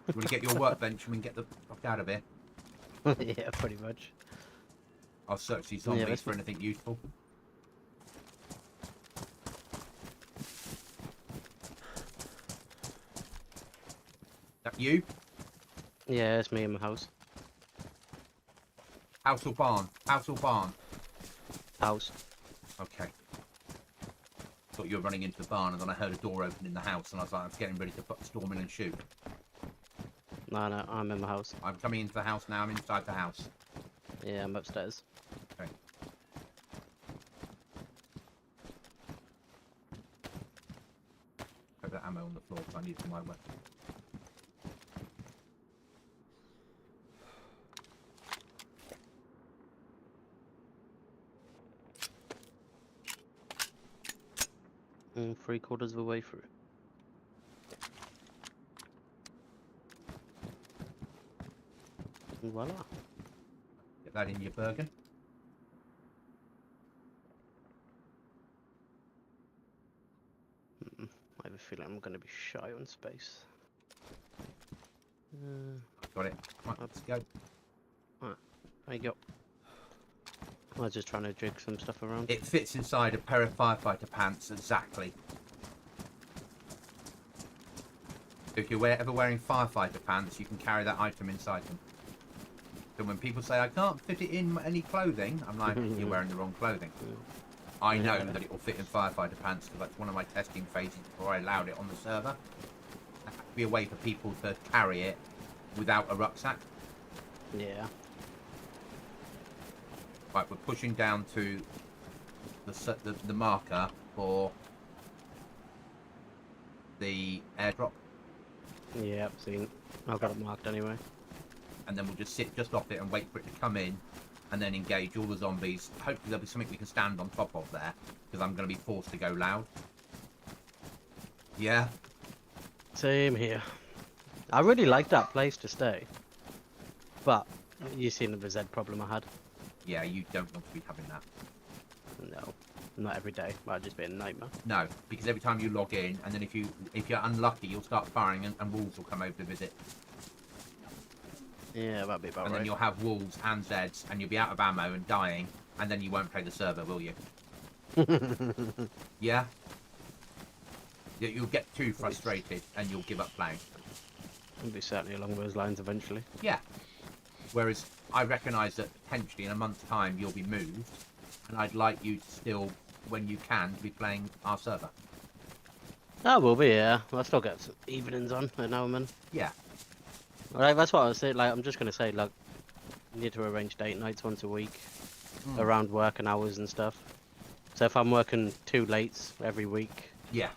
You want to get your workbench and we can get the fuck out of here? Yeah, pretty much. I'll search these zombies for anything useful. That you? Yeah, it's me in my house. House or barn? House or barn? House. Okay. Thought you were running into the barn and then I heard a door open in the house and I was like, I'm getting ready to storm in and shoot. No, no, I'm in my house. I'm coming into the house now. I'm inside the house. Yeah, I'm upstairs. Okay. I've got ammo on the floor, so I need for my weapon. 3/4 of the way through. And voila. Get that in your Bergen. I have a feeling I'm going to be shy on space. Got it. Right, let's go. There you go. I was just trying to jig some stuff around. It fits inside a pair of firefighter pants exactly. If you're ever wearing firefighter pants, you can carry that item inside them. So when people say, I can't fit it in any clothing, I'm like, you're wearing the wrong clothing. I know that it will fit in firefighter pants because that's one of my testing phases before I allowed it on the server. There has to be a way for people to carry it without a rucksack. Yeah. Right, we're pushing down to the marker for the airdrop. Yeah, I've seen. I've got it marked anyway. And then we'll just sit just off it and wait for it to come in and then engage all the zombies. Hopefully there'll be something we can stand on top of there because I'm going to be forced to go loud. Yeah? Same here. I really like that place to stay. But, you seen the Z problem I had? Yeah, you don't want to be having that. No. Not every day. That'd just be a nightmare. No, because every time you log in and then if you're unlucky, you'll start firing and wolves will come over to visit. Yeah, that'd be about right. And then you'll have wolves and Zeds and you'll be out of ammo and dying and then you won't play the server, will you? Yeah? You'll get too frustrated and you'll give up playing. It'll be certainly along those lines eventually. Yeah. Whereas I recognise that potentially in a month's time you'll be moved and I'd like you to still, when you can, be playing our server. That will be, yeah. I'll still get some evenings on now and then. Yeah. Alright, that's what I was saying. Like, I'm just going to say, like, you need to arrange date nights once a week around working hours and stuff. So if I'm working 2 lates every week, Yeah.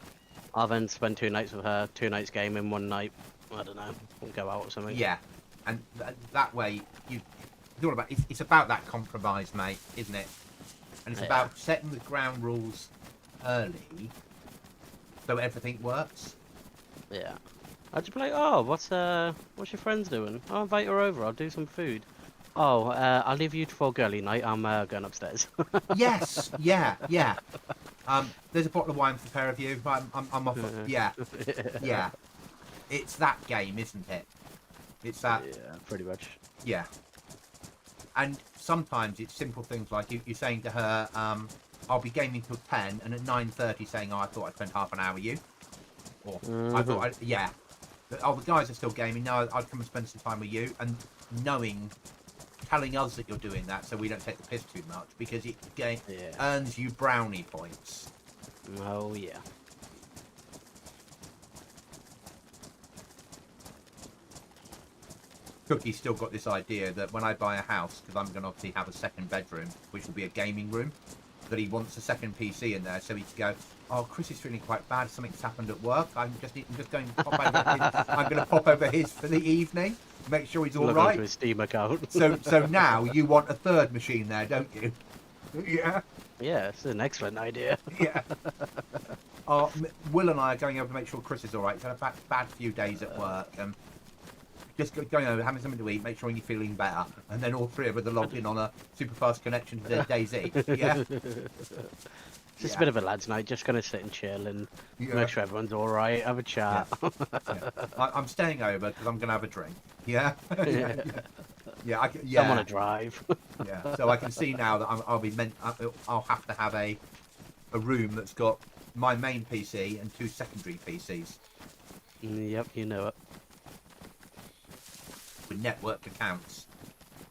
I'll then spend 2 nights with her, 2 nights gaming, 1 night, I don't know, we'll go out or something. Yeah. And that way, it's all about, it's about that compromise, mate, isn't it? And it's about setting the ground rules early so everything works. Yeah. I'd just be like, oh, what's your friends doing? I'll invite her over, I'll do some food. Oh, I'll leave you for girly night, I'm going upstairs. Yes, yeah. There's a bottle of wine for the pair of you. I'm off. Yeah. It's that game, isn't it? It's that. Yeah, pretty much. Yeah. And sometimes it's simple things like you're saying to her, I'll be gaming till 10, and at 9:30 saying, oh, I thought I'd spend half an hour with you. Or I thought, yeah. Oh, the guys are still gaming. No, I'd come and spend some time with you. And telling us that you're doing that so we don't take the piss too much because it earns you brownie points. Oh, yeah. Cookie's still got this idea that when I buy a house, because I'm going to obviously have a second bedroom, which will be a gaming room, that he wants a second PC in there so he can go, oh, Chris is feeling quite bad, something's happened at work, I'm just going to pop over his, I'm going to pop over his for the evening, make sure he's all right. His Steam account. so now you want a third machine there, don't you? Yeah. Yeah, it's an excellent idea. Yeah. Will and I are going over to make sure Chris is all right. He's had a bad few days at work and just going over, having something to eat, make sure you're feeling better, and then all 3 of us are logged in on a super fast connection to their DayZ. Yeah. Just a bit of a lads' night, just gonna sit and chill and make sure everyone's all right, have a chat. Yeah. I'm staying over because I'm gonna have a drink. Yeah. Yeah. I want to drive. Yeah. So I can see now that I'll have to have a room that's got my main PC and 2 secondary PCs. Yep, you know it. With networked accounts,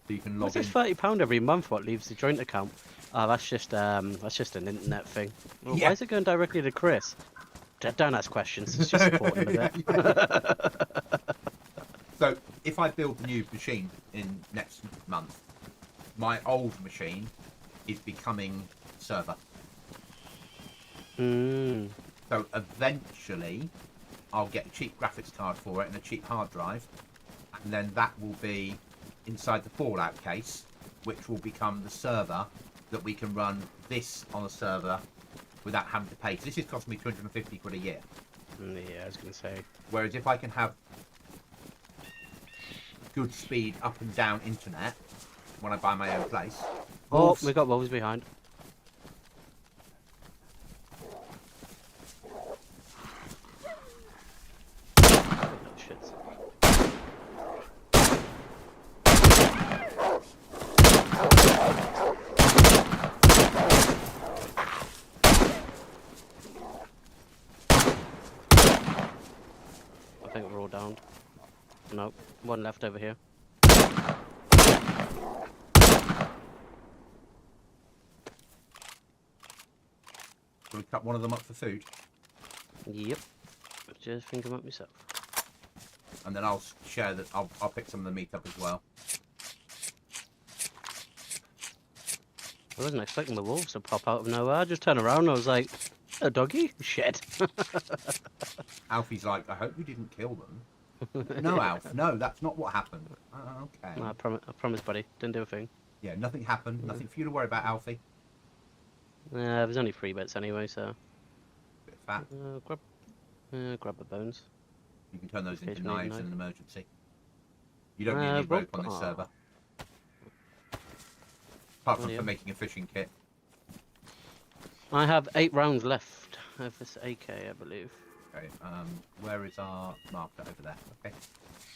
so you can log What's in. this £30 every month? What leaves the joint account? Oh, that's just an internet thing. Well, why is it going directly to Chris? Don't ask questions. It's just supporting a bit. So if I build the new machine in next month, my old machine is becoming server. So eventually, I'll get a cheap graphics card for it and a cheap hard drive, and then that will be inside the Fallout case, which will become the server that we can run this on a server without having to pay. So this is costing me 250 quid a year. Yeah, I was gonna say. Whereas if I can have good speed up and down internet when I buy my own place. Oh, Wolves. we got wolves behind. Oh, shit. I think we're all down. Nope, one left over here. Shall we cut one of them up for food? Yep. Just thinking about myself. And then I'll share that. I'll pick some of the meat up as well. I wasn't expecting the wolves to pop out of nowhere. I just turned around and I was like, a doggy? Shit. Alfie's like, I hope you didn't kill them. No, Alf. No, that's not what happened. Okay. No, I promise, buddy. Didn't do a thing. Yeah, nothing happened. Nothing for you to worry about, Alfie. There's only 3 bits anyway, so. Bit of fat. Grab the bones. You can turn those into Occasionally knives knife. in an emergency. You don't need any rope on this Aw. server. Apart Oh, from yeah. for making a fishing kit. I have 8 rounds left of this AK, I believe. Okay, where is our marker? Over there. Okay.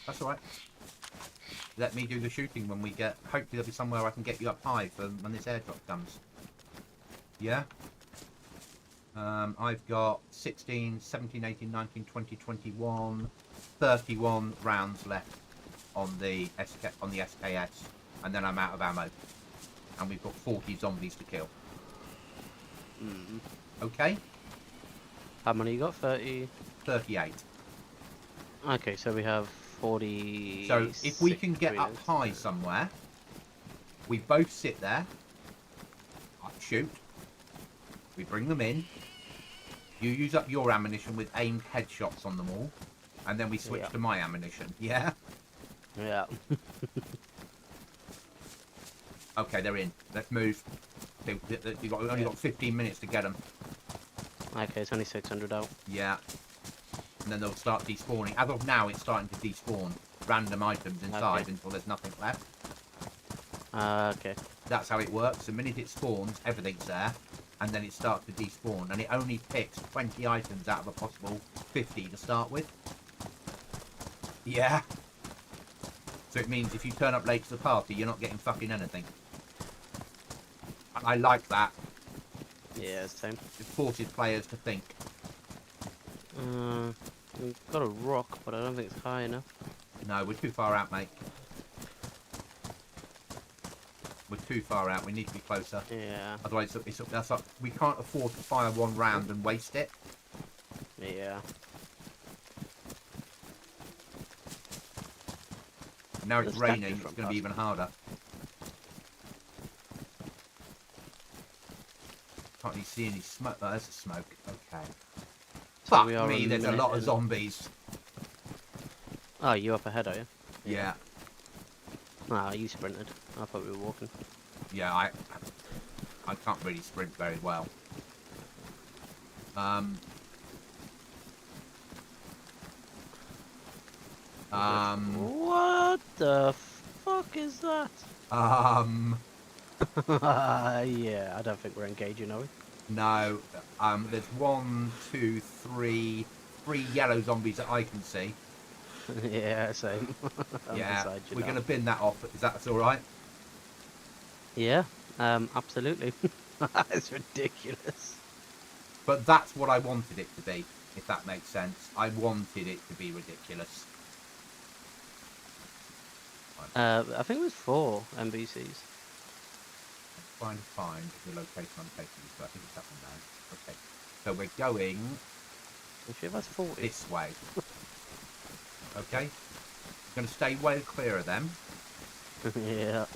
That's alright. Let me do the shooting when we get... Hopefully there'll be somewhere I can get you up high for when this airdrop comes. Yeah? I've got 16, 17, 18, 19, 20, 21, 31 rounds left on the SKS, and then I'm out of ammo. And we've got 40 zombies to kill. Mm. Okay? How many you got? 30? 38. Okay, so we have 40. So if we can get up high somewhere, we both sit there, I shoot, we bring them in, you use up your ammunition with aimed headshots on them all, and then we switch Yeah. to my ammunition. Yeah? Yeah. Okay, they're in. Let's move. We've only got 15 minutes to get them. Okay, it's only 600 out. Yeah. And then they'll start despawning. As of now, it's starting to despawn random items inside Okay. until there's nothing left. Okay. That's how it works. The minute it spawns, everything's there. And then it starts to despawn. And it only picks 20 items out of a possible 50 to start with. Yeah. So it means if you turn up late to the party, you're not getting fucking anything. And I like that. Yeah, it's the same. It forces players to think. We've got a rock, but I don't think it's high enough. No, we're too far out, mate. We're too far out. We need to be closer. Yeah. Otherwise, we can't afford to fire one round and waste it. Yeah. Now it's There's raining. statues It's from going to be even harder. Can't really see any smoke. Oh, there's the smoke. Okay. So Fuck we are me, a there's a minute lot of in. zombies. Oh, you up ahead, are you? Yeah. Ah, you sprinted. I thought we were walking. Yeah, I can't really sprint very well. What the fuck is that? Yeah, I don't think we're engaging, are we? No. There's 1, 2, 3 yellow zombies that I can see. Yeah, same. I'm Yeah, beside you we're now. going to bin that off. Is that all right? Yeah, absolutely. It's ridiculous. But that's what I wanted it to be, if that makes sense. I wanted it to be ridiculous. I think it was 4 NBCs. Trying to find the location I'm taking you to. I think it's up and down. Okay. So we're going I'm sure that's 40. this way. Okay? I'm going to stay well clear of them. Yeah.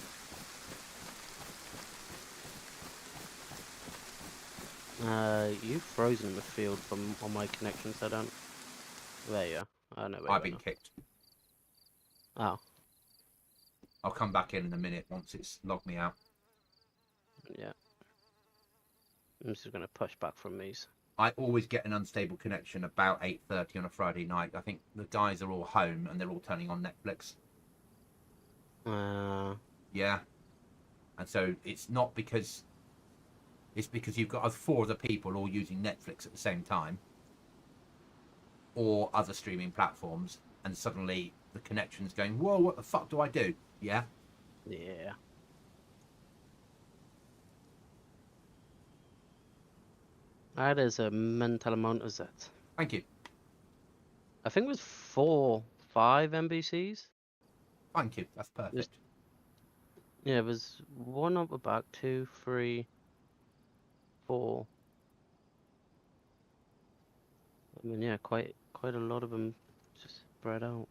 You've frozen the field from on my connection, so I don't. There you are. I know where I've you been are kicked. now. I'll come back in a minute once it's logged me out. Oh, yeah. I'm just gonna push back from these. I always get an unstable connection about 8:30 on a Friday night. I think the guys are all home and they're all turning on Netflix. Yeah. And so it's not because... It's because you've got 4 other people all using Netflix at the same time. Or other streaming platforms. And suddenly the connection's going, whoa, what the fuck do I do? Yeah. Yeah. That is a mental amount of that. Thank you. I think it was 4, 5 NBCs. Thank you. That's perfect. Yeah, it was 1 up the back, 2, 3, 4. I mean, yeah, quite a lot of them just spread out.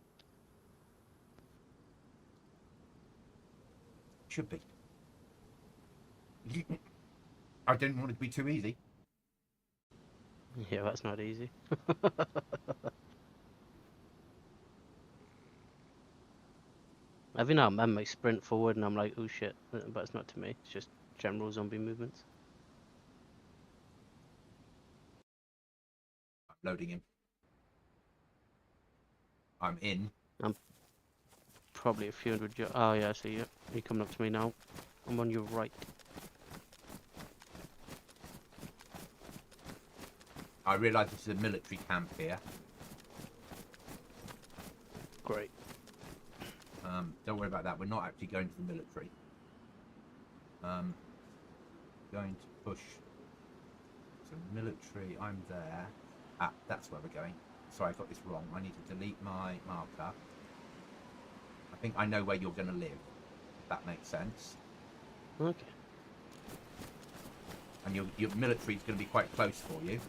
Should be. I didn't want it to be too easy. Yeah, that's not easy. Every now and then I sprint forward and I'm like, oh shit, but it's not to me. It's just general zombie movements. I'm loading him. I'm in. I'm probably a few hundred. Oh yeah, I see you. You're coming up to me now. I'm on your right. I realise this is a military camp here. Great. Don't worry about that. We're not actually going to the military. Going to push. So military, I'm there. Ah, that's where we're going. Sorry, I got this wrong. I need to delete my marker. I think I know where you're going to live. If that makes sense. Okay. And your military is going to be quite close for you.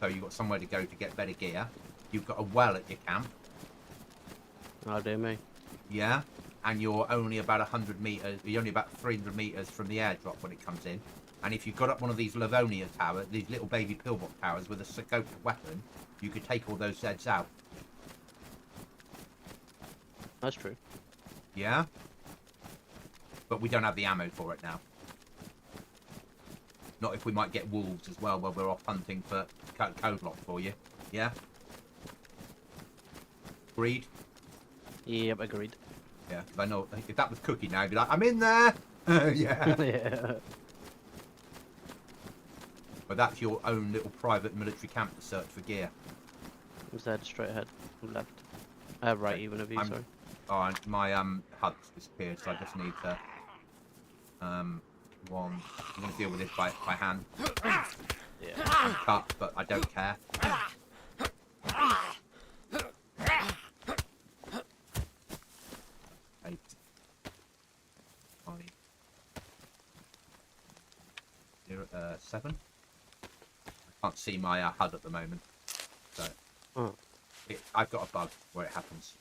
So you've got somewhere to go to get better gear. You've got a well at your camp. Oh dear me. Yeah, and you're only about 100 meters. You're only about 300 meters from the airdrop when it comes in. And if you've got up one of these Livonia towers, these little baby pillbox towers with a scoped weapon, you could take all those Zeds out. That's true. Yeah, but we don't have the ammo for it now. Not if we might get wolves as well while we're off hunting for code lock for you. Yeah. Agreed. Yep, agreed. Yeah, because I know if that was Cookie now, I'd be like, I'm in there. Yeah. Yeah. But that's your own little private military camp to search for gear. Was that straight ahead? Left. Right, even of you, sorry. Oh, and my HUD's disappeared, so I just need to one. I'm gonna deal with this by hand. Yeah. I'm cut, but I don't care. 8, 5, 0, 7. I can't see my HUD at the moment, so I've got a bug where it happens.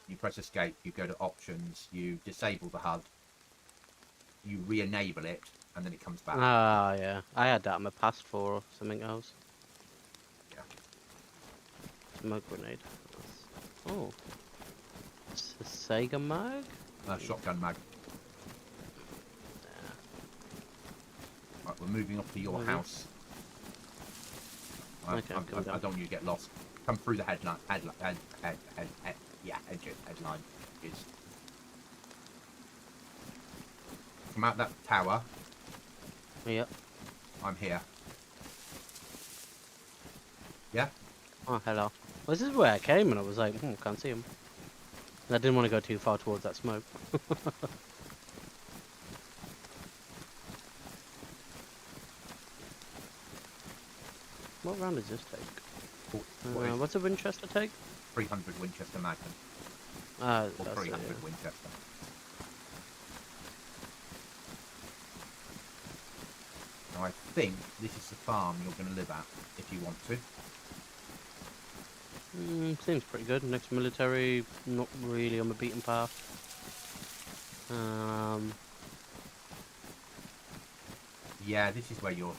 You press escape, you go to options, you disable the HUD, you re-enable it, and then it comes back. Ah, yeah. I had that on my past for something else. Yeah. Smoke grenade. Oh. It's a Sega mag? Shotgun mag. Yeah. Right, we're moving up to your house. Okay, I don't want you to get lost. Come through the headline. Headline is. Come out that tower. Yep. I'm here. Yeah? Oh, hello. Well, this is where I came and I was like, can't see him. And I didn't want to go too far towards that smoke. What round does this take? What's a Winchester take? 300 Winchester Magnum. Or Or 300 yeah. Winchester. Now I think this is the farm you're going to live at, if you want to. Seems pretty good. Next military, not really on the beaten path. Yeah, this is where you'll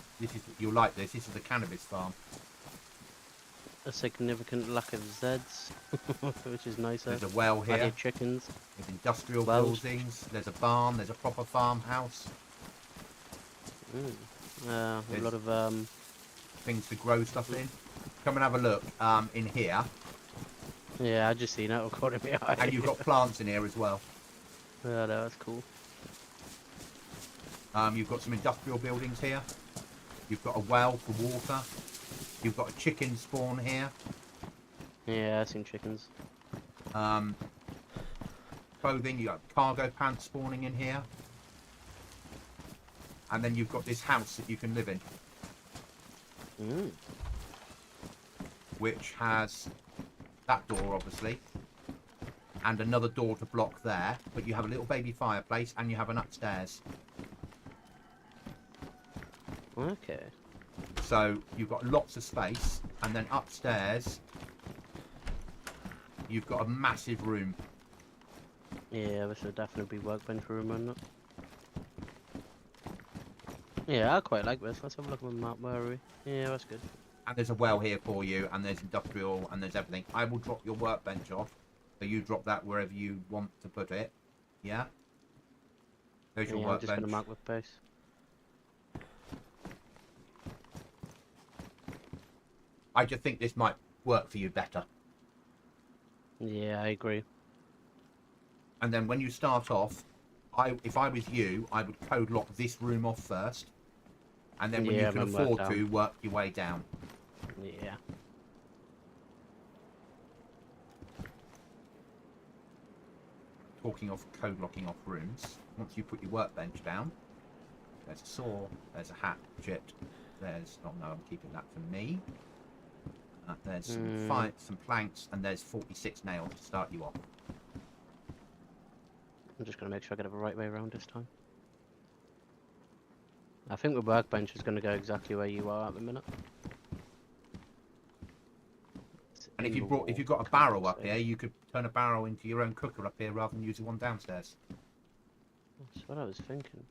like this. This is the cannabis farm. A significant lack of Zeds, which is nicer. There's a well Plenty here. of chickens. There's industrial Wells. buildings. There's a barn. There's a proper farmhouse. A There's lot of things to grow stuff in. Come and have a look in here. yeah, I just seen it according to me. And you've got plants in here as well. Yeah, no, that's cool. You've got some industrial buildings here. You've got a well for water. You've got a chicken spawn here. Yeah, I've seen chickens. Clothing, you've got cargo pants spawning in here. And then you've got this house that you can live in. Which has that door, obviously. And another door to block there. But you have a little baby fireplace and you have an upstairs. Okay. So you've got lots of space. And then upstairs, you've got a massive room. Yeah, this would definitely be workbench room, wouldn't it? Yeah, I quite like this. Let's have a look at the map. Where are we? Yeah, that's good. And there's a well here for you, and there's industrial, and there's everything. I will drop your workbench off, so you drop that wherever you want to put it. Yeah? There's your I'm workbench. just going to mark with base. I just think this might work for you better. Yeah, I agree. And then when you start off, if I was you, I would code lock this room off first. And then when you can afford to, work your way down. Yeah. Talking of code locking off rooms, once you put your workbench down, there's a saw, there's a hatchet, there's... Oh no, I'm keeping that for me. There's some planks, and there's 46 nails to start you off. I'm just going to make sure I get it the right way around this time. I think the workbench is going to go exactly where you are at the minute. And if you've got a barrel up here, you could turn a barrel into your own cooker up here rather than using one downstairs. That's what I was thinking.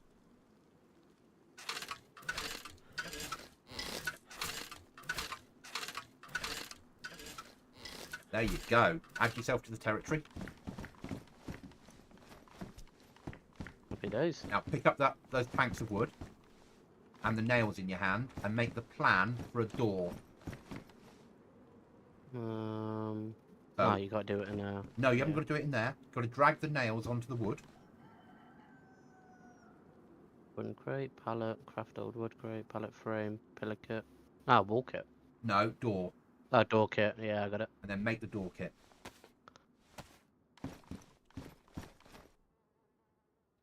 There you go. Add yourself to the territory. Happy days. Now pick up those planks of wood and the nails in your hand and make the plan for a door. Oh, you got to do it in a... No, you haven't got to do it in there. You've got to drag the nails onto the wood. Wooden crate, pallet, craft old wood crate, pallet frame, pillar kit. Ah, wall kit. No, door. Oh, door kit. Yeah, I got it. And then make the door kit.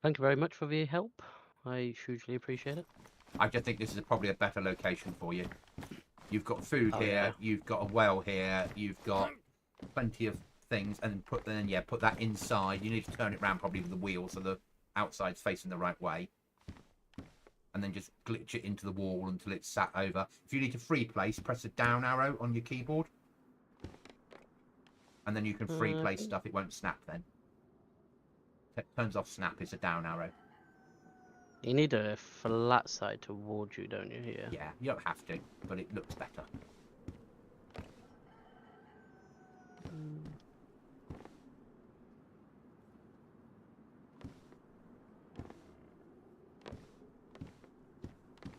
Thank you very much for the help. I hugely appreciate it. I just think this is probably a better location for you. You've got food here, yeah. you've got a well here, you've got plenty of things, and put that inside. You need to turn it around probably with the wheel so the outside's facing the right way. And then just glitch it into the wall until it's sat over. If you need to free place, press the down arrow on your keyboard. And then you can free place stuff, it won't snap then. It turns off snap, it's a down arrow. You need a flat side towards you, don't you? Here. Yeah, you don't have to, but it looks better.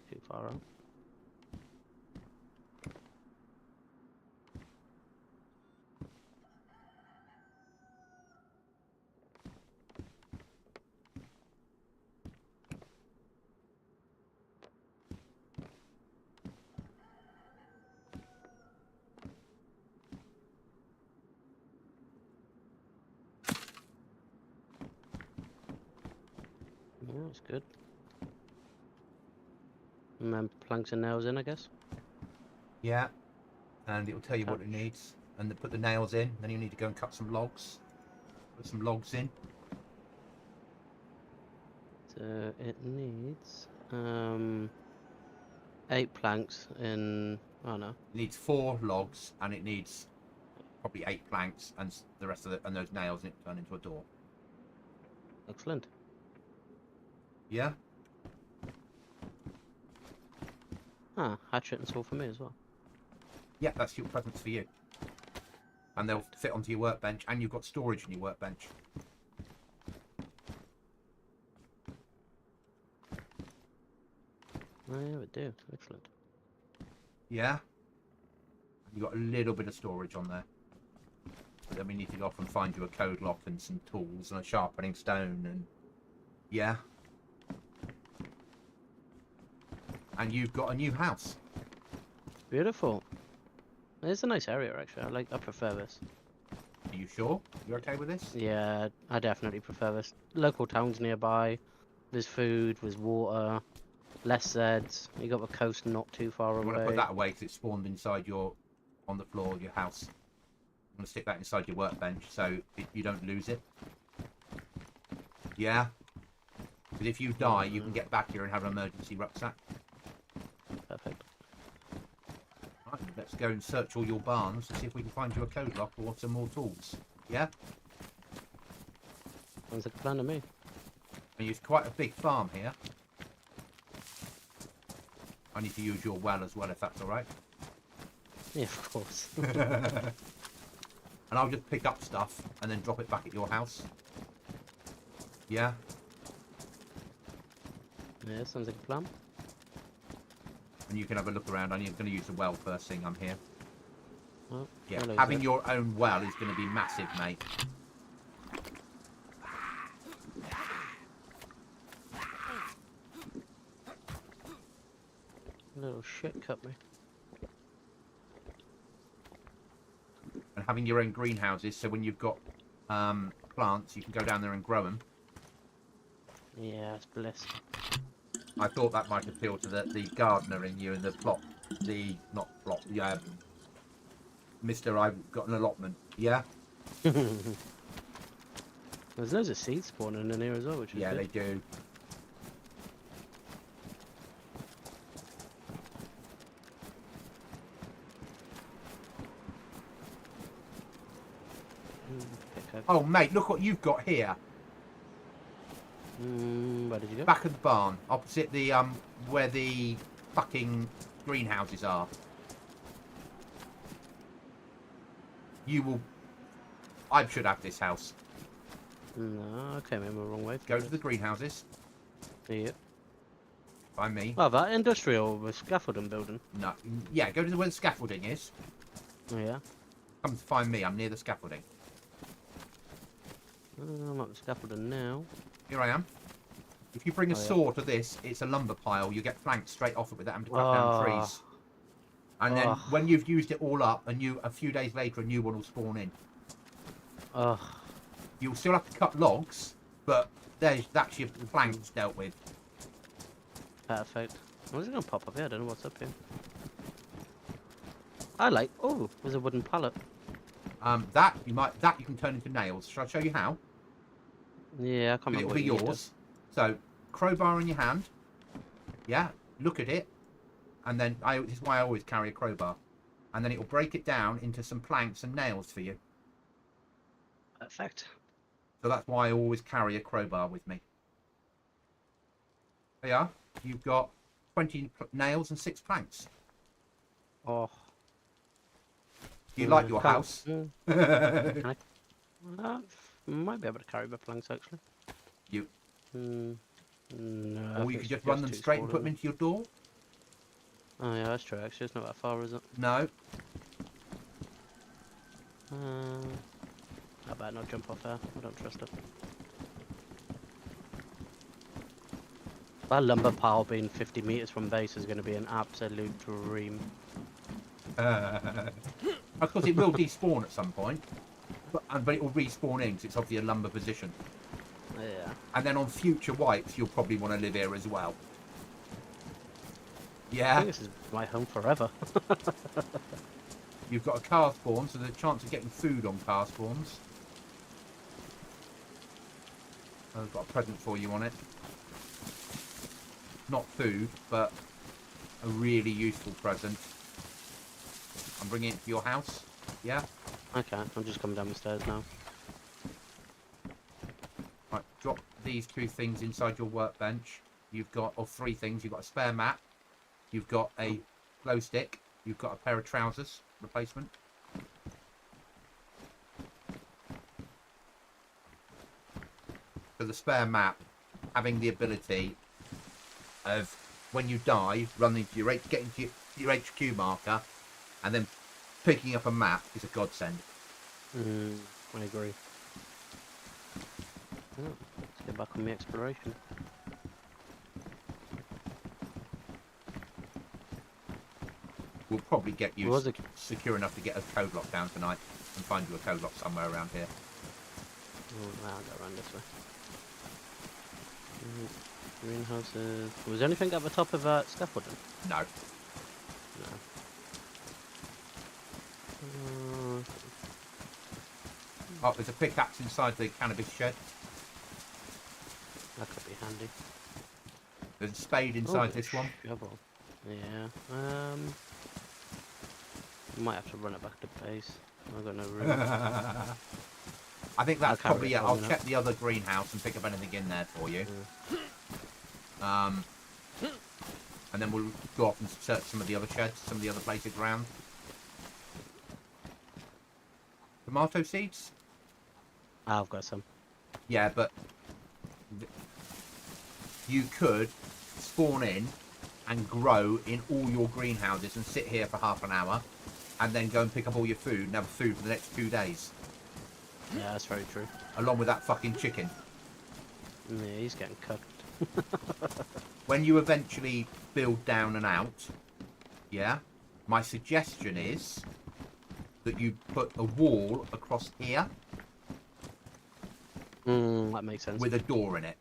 Too far out. Yeah, that's good. And then planks and nails in, I guess. Yeah, and it'll tell you what it needs. And put the nails in, then you need to go and cut some logs. Put some logs in. So it needs 8 planks in... Oh no. It needs 4 logs, and it needs probably 8 planks, and the rest of it, and those nails, and it turn into a door. Excellent. Yeah? Ah, hatchet and saw for me as well. Yeah, that's your presents for you. And they'll fit onto your workbench, and you've got storage in your workbench. Oh, yeah, we do. Excellent. Yeah. You've got a little bit of storage on there. But then we need to go off and find you a code lock and some tools and a sharpening stone and yeah. And you've got a new house. Beautiful. It's a nice area, actually. I prefer this. Are you sure? You're okay with this? Yeah, I definitely prefer this. Local towns nearby. There's food, there's water, less Zeds. You got the coast not too far You away. want to put that away because it spawned inside on the floor of your house. I'm going to stick that inside your workbench so you don't lose it. Yeah? Because if you die, you can get back here and have an emergency rucksack. Perfect. Right, let's go and search all your barns and see if we can find you a code lock or some more tools. Yeah? Sounds like a plan to me. And it's quite a big farm here. I need to use your well as well, if that's all right. Yeah, of course. And I'll just pick up stuff and then drop it back at your house. Yeah? Yeah, sounds like a plan. And you can have a look around. I'm going to use the well first thing I'm here. Oh, Yeah, hello, having Zed. your own well is going to be massive, mate. Little shit cut me. And having your own greenhouses, so when you've got plants, you can go down there and grow them. Yeah, it's bliss. I thought that might appeal to the gardener in you and the plot. Not plot, yeah. Mr. I've got an allotment. Yeah? There's loads of seeds spawning in here as well, which is Yeah, good. they do. Pick up. Oh, mate, look what you've got here. Where did you go? Back of the barn, opposite the where the fucking greenhouses are. You will. I should have this house. No, I came in the wrong way. Go to the greenhouses. Yeah. By me. Oh, that industrial with scaffolding building. No. Yeah, go to where the scaffolding is. Oh, yeah. Come to find me. I'm near the scaffolding. I'm up the scaffolding now. Here I am. If you bring a Oh, yeah. saw to this, it's a lumber pile. You get flanked straight off it without having to cut down trees. And then when you've used it all up, a few days later, a new one will spawn in. Ugh. You'll still have to cut logs, but that's your planks dealt with. Perfect. What's it gonna pop up here? I don't know what's up here. I like. Oh, there's a wooden pallet. That you can turn into nails. Shall I show you how? Yeah, I can't remember. It'll what be you need yours. So crowbar in your hand. Yeah, look at it, and then this is why I always carry a crowbar, and then it will break it down into some planks and nails for you. to. Perfect. So that's why I always carry a crowbar with me. There you are. You've got 20 nails and 6 planks. Oh. Do you like your house? Can I? Might be able to carry my planks actually. You. No. Or you could just run them straight and put them into your door. Oh yeah, that's true. Actually, it's not that far, is it? No. I better not jump off there. I don't trust it. That lumber pile being 50 meters from base is going to be an absolute dream. Of course, it will despawn at some point, but it will respawn in because it's obviously a lumber position. Yeah. And then on future wipes, you'll probably want to live here as well. I Yeah, think this is my home forever. you've got a car spawn, so there's a chance of getting food on car spawns. I've got a present for you on it. Not food, but a really useful present. I'm bringing it to your house. Yeah? Okay, I'm just coming down the stairs now. Right, drop these 2 things inside your workbench. You've got, or 3 things. You've got a spare mat. You've got a glow stick. You've got a pair of trousers replacement. So the spare map, having the ability of when you die, running to your get into your HQ marker, and then picking up a map is a godsend. I agree. Oh, let's get back on the exploration. We'll probably get you Was it? secure enough to get a code lock down tonight and find you a code lock somewhere around here. Oh, I'll go around this way. Greenhouses. Was there anything at the top of scaffolding? No. No. Oh, there's a pickaxe inside the cannabis shed. That could be handy. There's a spade inside this one. Shovel. Yeah. Might have to run it back to base. I've got no room. I think that's probably it. I'll enough. check the other greenhouse and pick up anything in there for you. And then we'll go off and search some of the other sheds, some of the other places around. Tomato seeds? I've got some. Yeah, but you could spawn in and grow in all your greenhouses and sit here for half an hour and then go and pick up all your food and have food for the next 2 days. Yeah, that's very true. Along with that fucking chicken. Yeah, he's getting cooked. When you eventually build down and out, yeah, my suggestion is that you put a wall across here That makes sense. with a door in it.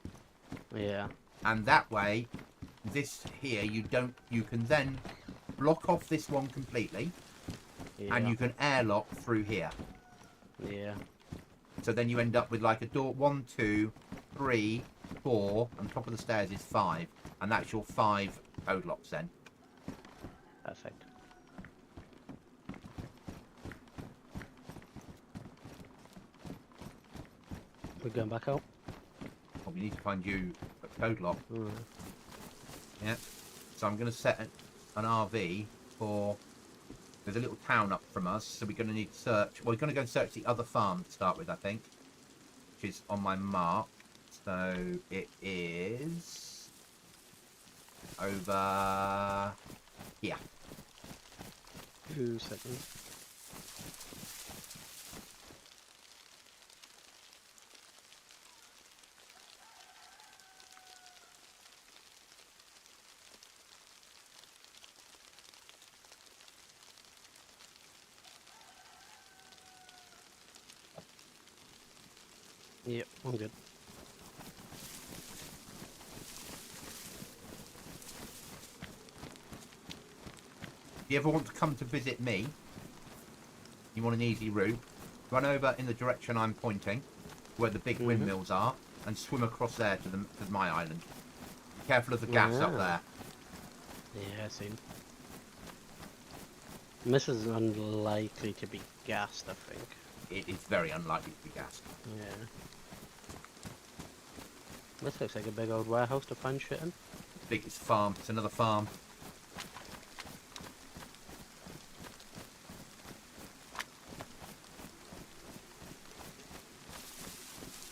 Yeah. And that way, this here, you can then block off this one completely, and you can airlock through here. Yeah. So then you end up with like a door, 1, 2, 3, 4, and top of the stairs is 5, and that's your 5 code locks then. Perfect. We're going back out. Well, we need to find you a code lock. Mm. Yeah. So I'm going to set an RV for. There's a little town up from us, so we're going to need to search. Well, we're going to go and search the other farm to start with, I think, which is on my mark. So it is over here. 2 seconds. Yep, I'm good. If you ever want to come to visit me, you want an easy route, run over in the direction I'm pointing, where the big windmills are, and swim across there to my island. Careful of the gas up there. Yeah, I see. This is unlikely to be gassed, I think. It is very unlikely to be gassed. Yeah. This looks like a big old warehouse to find shit in. Biggest farm. It's another farm.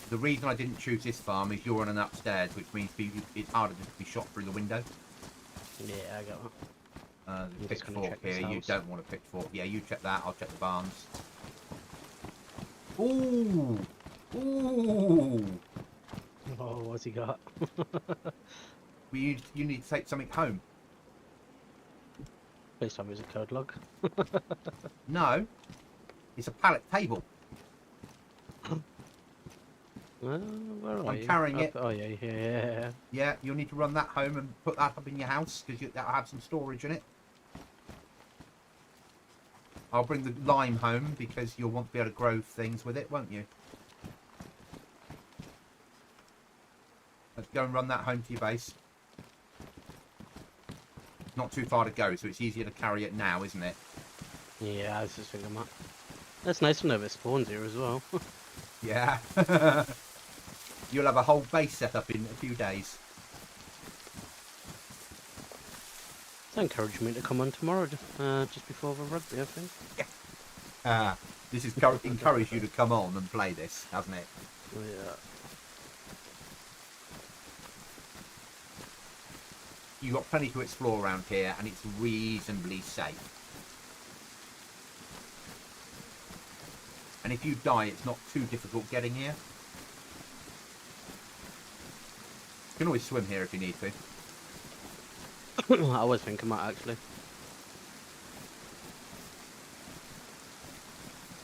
The reason I didn't choose this farm is you're on an upstairs, which means it's harder to be shot through the window. Yeah, I got one. The just gonna pitchfork check this here. You house. don't want a pitchfork. Yeah, you check that. I'll check the barns. Ooh! Ooh! Oh, what's he got? You need to take something home. Please tell me it's a code log. No, it's a pallet table. Where are I'm you? carrying it. Oh, yeah. Yeah, you'll need to run that home and put that up in your house because that'll have some storage in it. I'll bring the lime home because you'll want to be able to grow things with it, won't you? Let's go and run that home to your base. Not too far to go, so it's easier to carry it now, isn't it? Yeah, I was just thinking that. That's nice to know it spawns here as well. Yeah. You'll have a whole base set up in a few days. That encouraged me to come on tomorrow, just before the rugby, I think. Yeah. This has encouraged you to come on and play this, hasn't it? Yeah. you've got plenty to explore around here, and it's reasonably safe. And if you die, it's not too difficult getting here. You can always swim here if you need to. I was thinking about actually.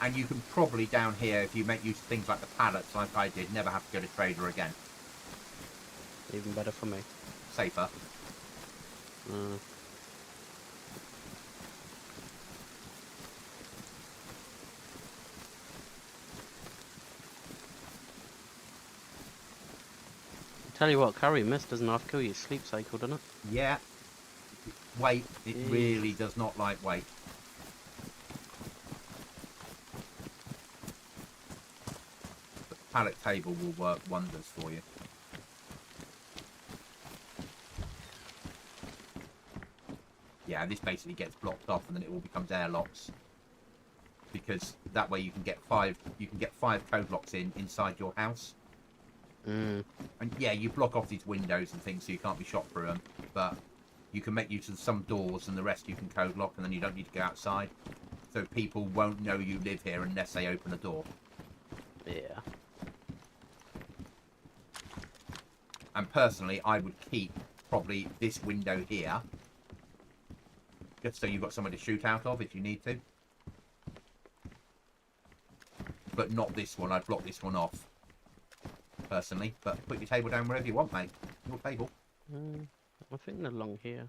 And you can probably down here, if you make use of things like the pallets, like I did, never have to go to trader again. Even better for me. Safer. Tell you what, carrying mist doesn't have to kill your sleep cycle, doesn't it? Yeah. Weight. It Jeez. really does not like weight. But the pallet table will work wonders for you. Yeah, this basically gets blocked off, and then it all becomes airlocks. Because that way you can get five code locks inside your house. And yeah, you block off these windows and things so you can't be shot through them, but you can make use of some doors, and the rest you can code lock, and then you don't need to go outside. So people won't know you live here unless they open a door. Yeah. And personally, I would keep probably this window here, just so you've got somewhere to shoot out of if you need to. But not this one. I'd block this one off, personally. But put your table down wherever you want, mate. Your table. I think they're along here.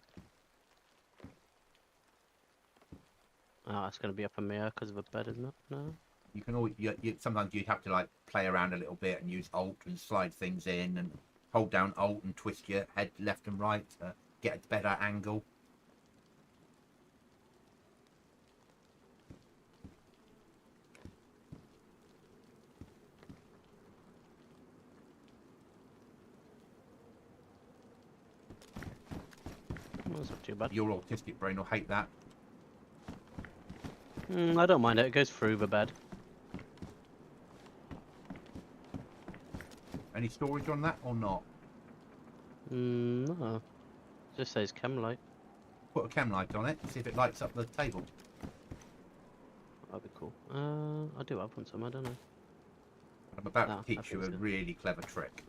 Oh, it's going to be up in the air because of a bed, isn't it? No? You can always, sometimes you'd have to like play around a little bit and use Alt and slide things in, and hold down Alt and twist your head left and right to get a better angle. That's not too bad. Your autistic brain will hate that. I don't mind it. It goes through the bed. Any storage on that or not? No. Just says chem light. Put a chem light on it, see if it lights up the table. That'd be cool. I do have one somewhere, don't I? I'm about No, to teach you a so. really clever trick.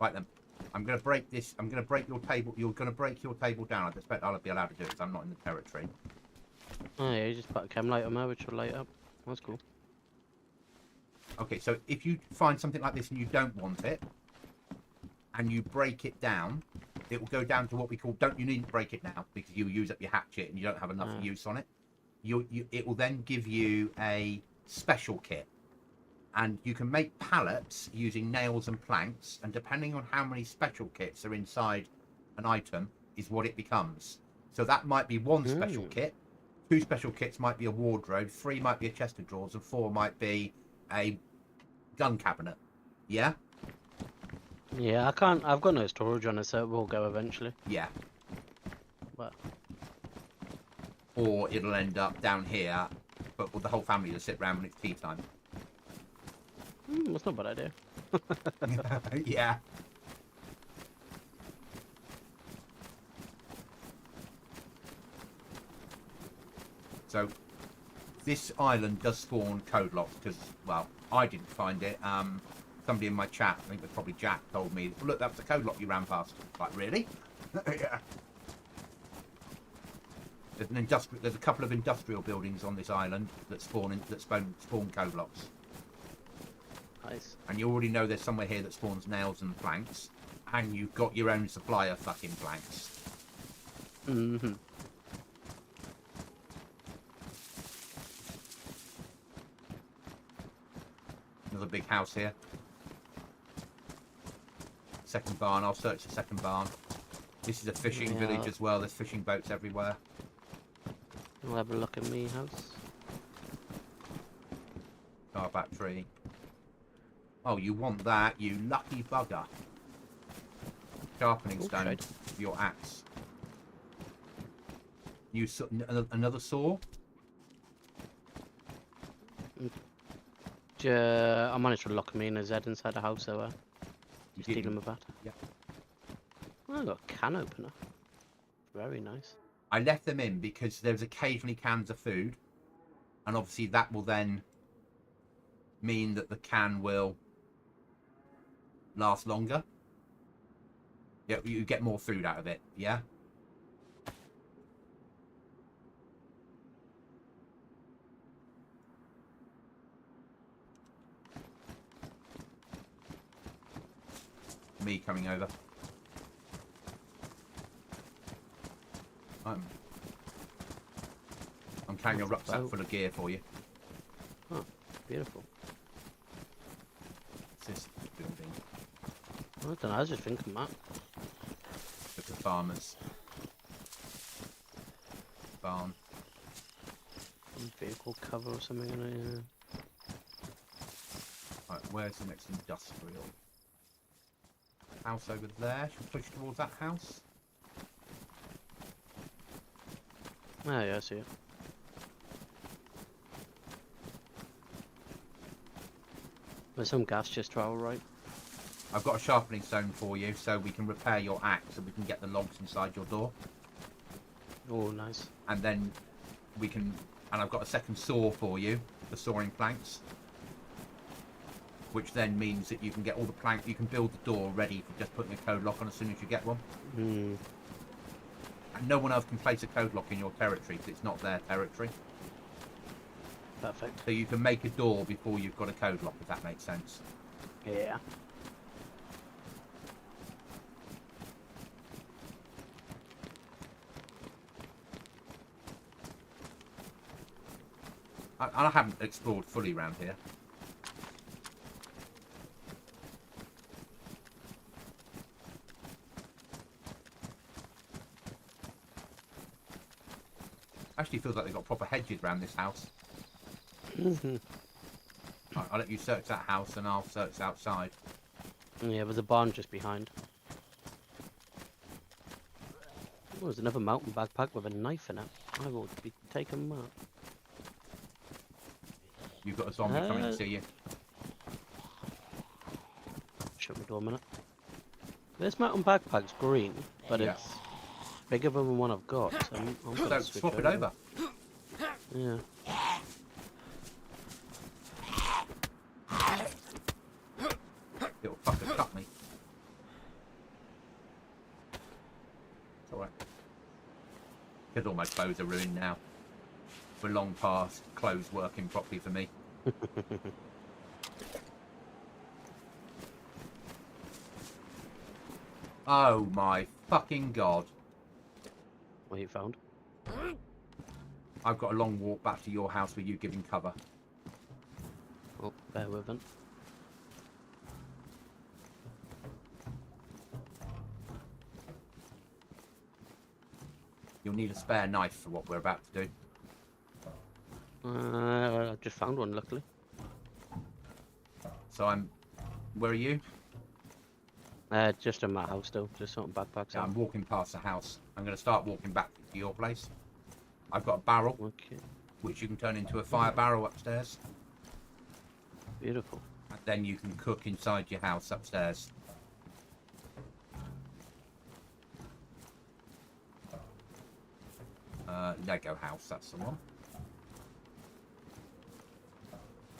Right then, I'm going to break this. I'm going to break your table. You're going to break your table down. I expect I'll be allowed to do it because I'm not in the territory. Oh yeah, you just put a chem light on there which will light up. That's cool. Okay, so if you find something like this and you don't want it, and you break it down, it will go down to what we call, you needn't break it now because you use up your hatchet and you don't have enough use on it. It will then give you a special kit. And you can make pallets using nails and planks, and depending on how many special kits are inside an item is what it becomes. So that might be one special kit, 2 special kits might be a wardrobe, 3 might be a chest of drawers, and 4 might be a gun cabinet. Yeah? Yeah, I've got no storage on it, so it will go eventually. Yeah. But Or it'll end up down here, but with the whole family to sit around when it's tea time. that's not a bad idea. Yeah. So this island does spawn code locks because, well, I didn't find it. Somebody in my chat, I think it was probably Jack, told me, look, that was the code lock you ran past. Like, really? Yeah. There's a couple of industrial buildings on this island that spawn code locks. Nice. And you already know there's somewhere here that spawns nails and planks, and you've got your own supply of fucking planks. There's a big house here. Second barn. I'll search the second barn. This is a fishing village as well. There's fishing boats everywhere. We'll have a look at me house. Car battery. Oh, you want that, you lucky bugger. Sharpening stone for your axe. You another saw? I managed to lock me and a Z inside the house, so just didn't. dealing with that. Yeah. Oh, I got a can opener. Very nice. I left them in because there's occasionally cans of food, and obviously that will then mean that the can will last longer. Yeah, you get more food out of it. Yeah. Me coming over. I'm carrying a rucksack full of gear for you. Oh, beautiful. What's this building? I don't know, I was just thinking that. With the farmers. Barn. Some vehicle cover or something in it, yeah. Right, where's the next industrial? House over there. Should we push towards that house? Oh, yeah, I see it. There's some gas just travel, right? I've got a sharpening stone for you so we can repair your axe and we can get the logs inside your door. Oh, nice. And then we can... And I've got a second saw for you for sawing planks. Which then means that you can get all the plank... You can build the door ready for just putting a code lock on as soon as you get one. Hmm. And no one else can place a code lock in your territory because it's not their territory. Perfect. So you can make a door before you've got a code lock, if that makes sense. Yeah. I haven't explored fully around here. Actually feels like they've got proper hedges around this house. Right, I'll let you search that house and I'll search outside. Yeah, there's a barn just behind. Oh, there's another mountain backpack with a knife in it. I will be taking that. You've got a zombie coming to see you. Shut my door a minute. This mountain backpack's green, but Yeah. it's bigger than the one I've got. So I'm gonna So switch swap it over. Yeah. Little fucker cut me. It's alright. Because all my clothes are ruined now. We're long past clothes working properly for me. Oh my fucking god. What you found? I've got a long walk back to your house with you giving cover. Oh, bear with it. You'll need a spare knife for what we're about to do. I just found one, luckily. So where are you? Just in my house still, just sorting backpacks Yeah, out. I'm walking past the house. I'm going to start walking back to your place. I've got a barrel, Okay, which you can turn into a fire barrel upstairs. beautiful. And then you can cook inside your house upstairs. Lego house, that's the one.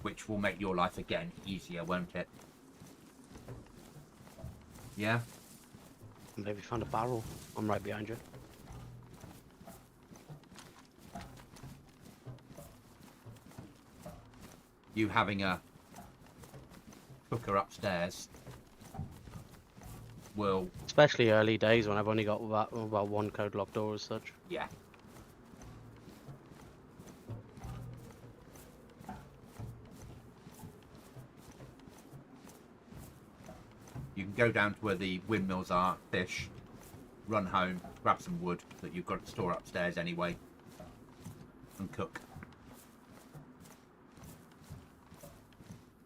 Which will make your life again easier, won't it? Yeah? Maybe found a barrel. I'm right behind you. You having a cooker upstairs will... Especially early days when I've only got about one code lock door as such. Yeah. You can go down to where the windmills are, fish, run home, grab some wood that you've got to store upstairs anyway, and cook.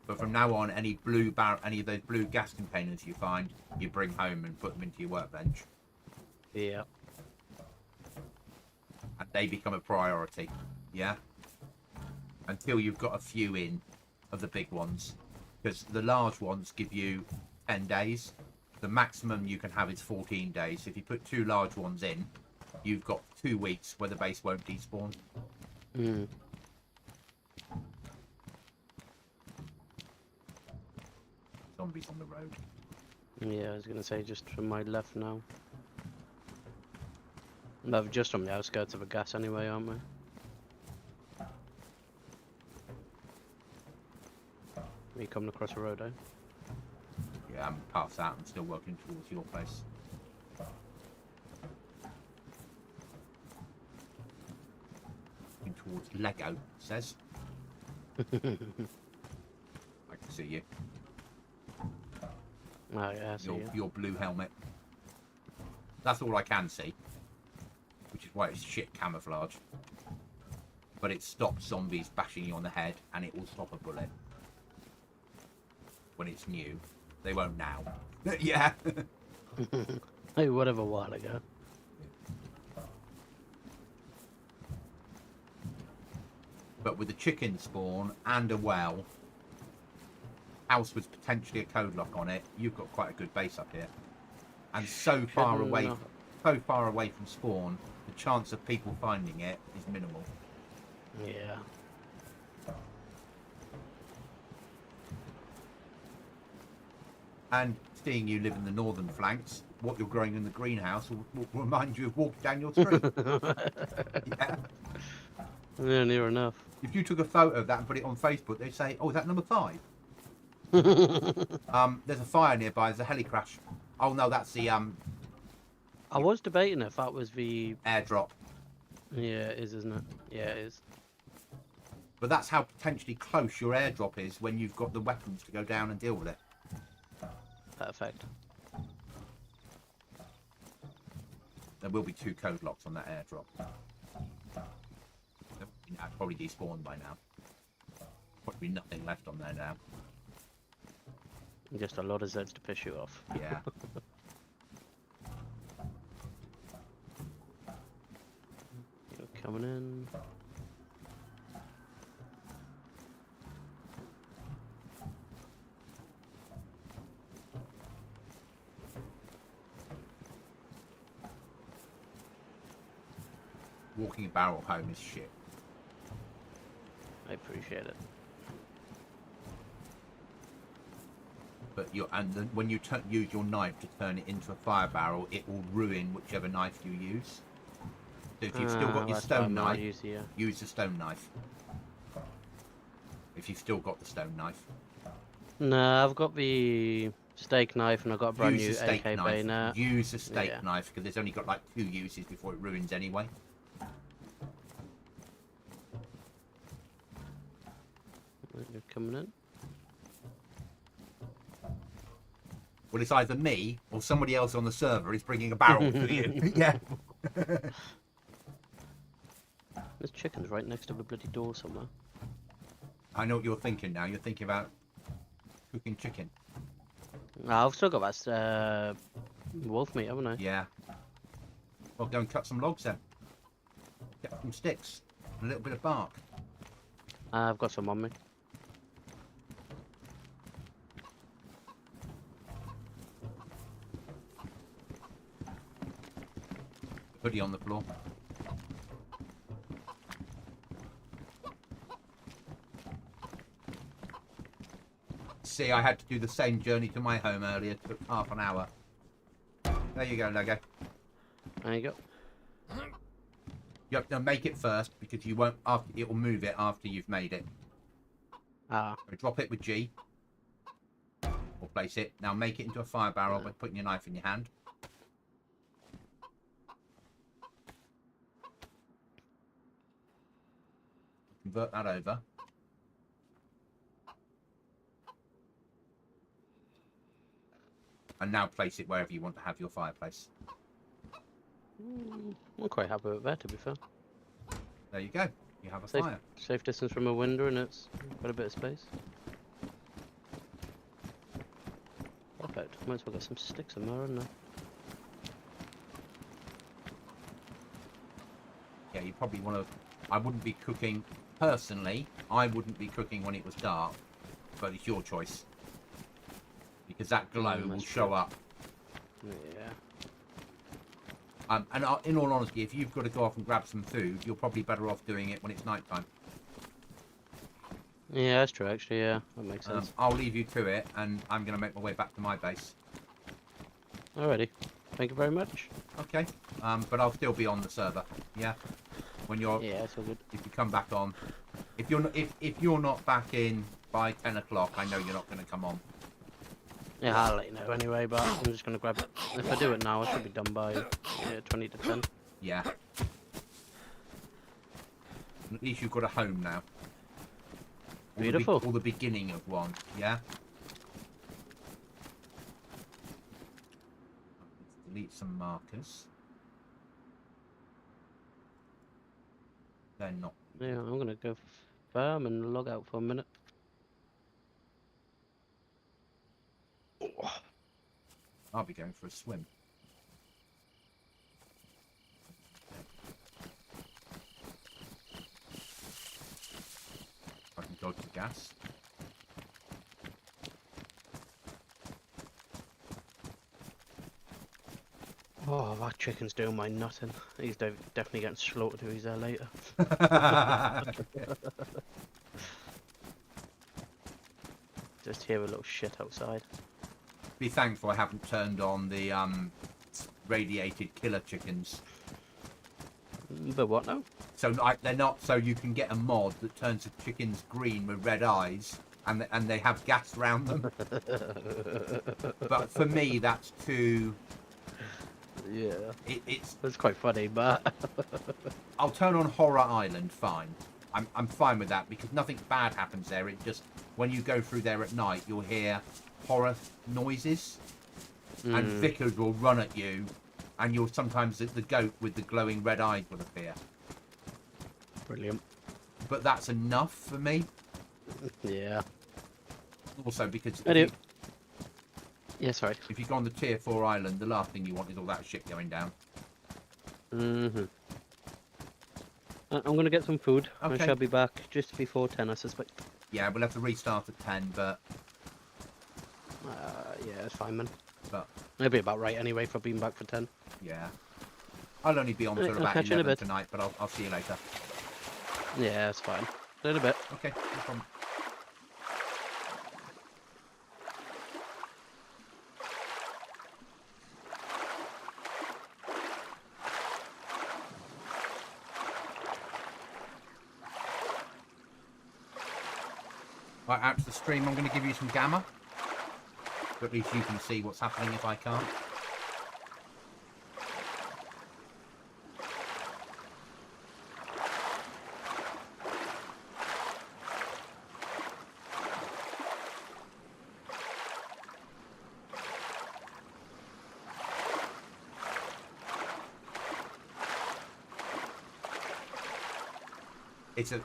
But from now on, any of those blue gas containers you find, you bring home and put them into your workbench, Yeah. and they become a priority. Yeah. Until you've got a few in of the big ones, because the large ones give you 10 days, The maximum you can have is 14 days. If you put 2 large ones in, you've got 2 weeks where the base won't despawn. Hmm. Zombies on the road. Yeah, I was gonna say just from my left now. No, just on the outskirts of a gas anyway, aren't we? Are you coming across the road, eh? Yeah, I'm past that. I'm still working towards your place. Working towards Lego, it says. I can see you. Oh yeah, I see you. Your blue helmet. That's all I can see. Which is why it's shit camouflage. But it stops zombies bashing you on the head, and it will stop a bullet. When it's new. They won't now. Yeah. Hey, whatever, a while ago. But with a chicken spawn and a well, house with potentially a code lock on it, you've got quite a good base up here. And so far away from spawn, the chance of people finding it is minimal. Yeah. And seeing you live in the northern flanks, what you're growing in the greenhouse will remind you of walking down your street. Yeah. Yeah, near enough. If you took a photo of that and put it on Facebook, they'd say, "Oh, is that number 5?" There's a fire nearby. There's a heli crash. Oh no, that's the I was debating if that was the... airdrop. Yeah, it is, isn't it? Yeah, it is. But that's how potentially close your airdrop is when you've got the weapons to go down and deal with it. Perfect. There will be 2 code locks on that airdrop. I've probably despawned by now. Probably nothing left on there now. Just a lot of Zeds to piss you off. Yeah. You're coming in. Walking a barrel home is shit. I appreciate it. But when you use your knife to turn it into a fire barrel, it will ruin whichever knife you use. So if you've still got your stone knife, use the stone knife. If you've still got the stone knife. No, I've got the steak knife and I've got a brand new AK bayonet. Use the steak knife because it's only got like 2 uses before it ruins anyway. You're coming in. Well, it's either me or somebody else on the server is bringing a barrel to you. Yeah. There's chickens right next to the bloody door somewhere. I know what you're thinking now. You're thinking about cooking chicken. I've still got that wolf meat, haven't I? Yeah. Well, go and cut some logs then. Get some sticks and a little bit of bark. I've got some on me. Hoodie on the floor. See, I had to do the same journey to my home earlier. It took half an hour. There you go, Lego. There you go. You have to make it first because you won't. It will move it after you've made it. Ah. So drop it with G. Or place it. Now make it into a fire barrel by putting your knife in your hand. Convert that over. And now place it wherever you want to have your fireplace. I'm quite happy with that, to be fair. There you go. You have a fire. Safe distance from a window and it's got a bit of space. Perfect. Might as well get some sticks in there, hadn't I? Yeah, you probably want to... I wouldn't be cooking... Personally, I wouldn't be cooking when it was dark. But it's your choice. Because that glow will show up Yeah. And in all honesty, if you've got to go off and grab some food, you're probably better off doing it when it's night time. Yeah, that's true, actually, yeah. That makes sense. I'll leave you to it, and I'm going to make my way back to my base. Alrighty. Thank you very much. Okay. But I'll still be on the server. Yeah. When you're... Yeah, it's all good. If you come back on... If you're not back in by 10 o'clock, I know you're not going to come on. Yeah, I'll let you know anyway, but I'm just going to grab it. If I do it now, I should be done by 20 to 10. Yeah. At least you've got a home now. Beautiful. Or the beginning of one, yeah? Delete some markers. They're not. Yeah, I'm going to go farm and log out for a minute. I'll be going for a swim. I can dodge the gas. Oh, that chicken's doing my nothing. He's definitely getting slaughtered if he's there later. Just hear a little shit outside. Be thankful I haven't turned on the radiated killer chickens. But what now? So they're not. So you can get a mod that turns the chickens green with red eyes, and they have gas around them. But for me, that's too. Yeah. It's quite funny, but I'll turn on Horror Island. Fine. I'm fine with that because nothing bad happens there. It just when you go through there at night, you'll hear horror noises, and Vickers will run at you, and you'll sometimes the goat with the glowing red eyes will appear. Brilliant. But that's enough for me. Yeah. Also because Yeah, sorry. if you go on the tier 4 island, the last thing you want is all that shit going down. I'm going to get some food. Okay. I shall be back just before 10, I suspect. Yeah, we'll have to restart at 10, but Yeah, it's fine, man. But It'll be about right anyway for being back for 10. yeah, I'll only be on till I'll about catch you in a 11 bit. tonight, but I'll see you later. Yeah, it's fine. A little bit. Okay, no problem. Right, out to the stream, I'm going to give you some gamma. But at least you can see what's happening if I can't.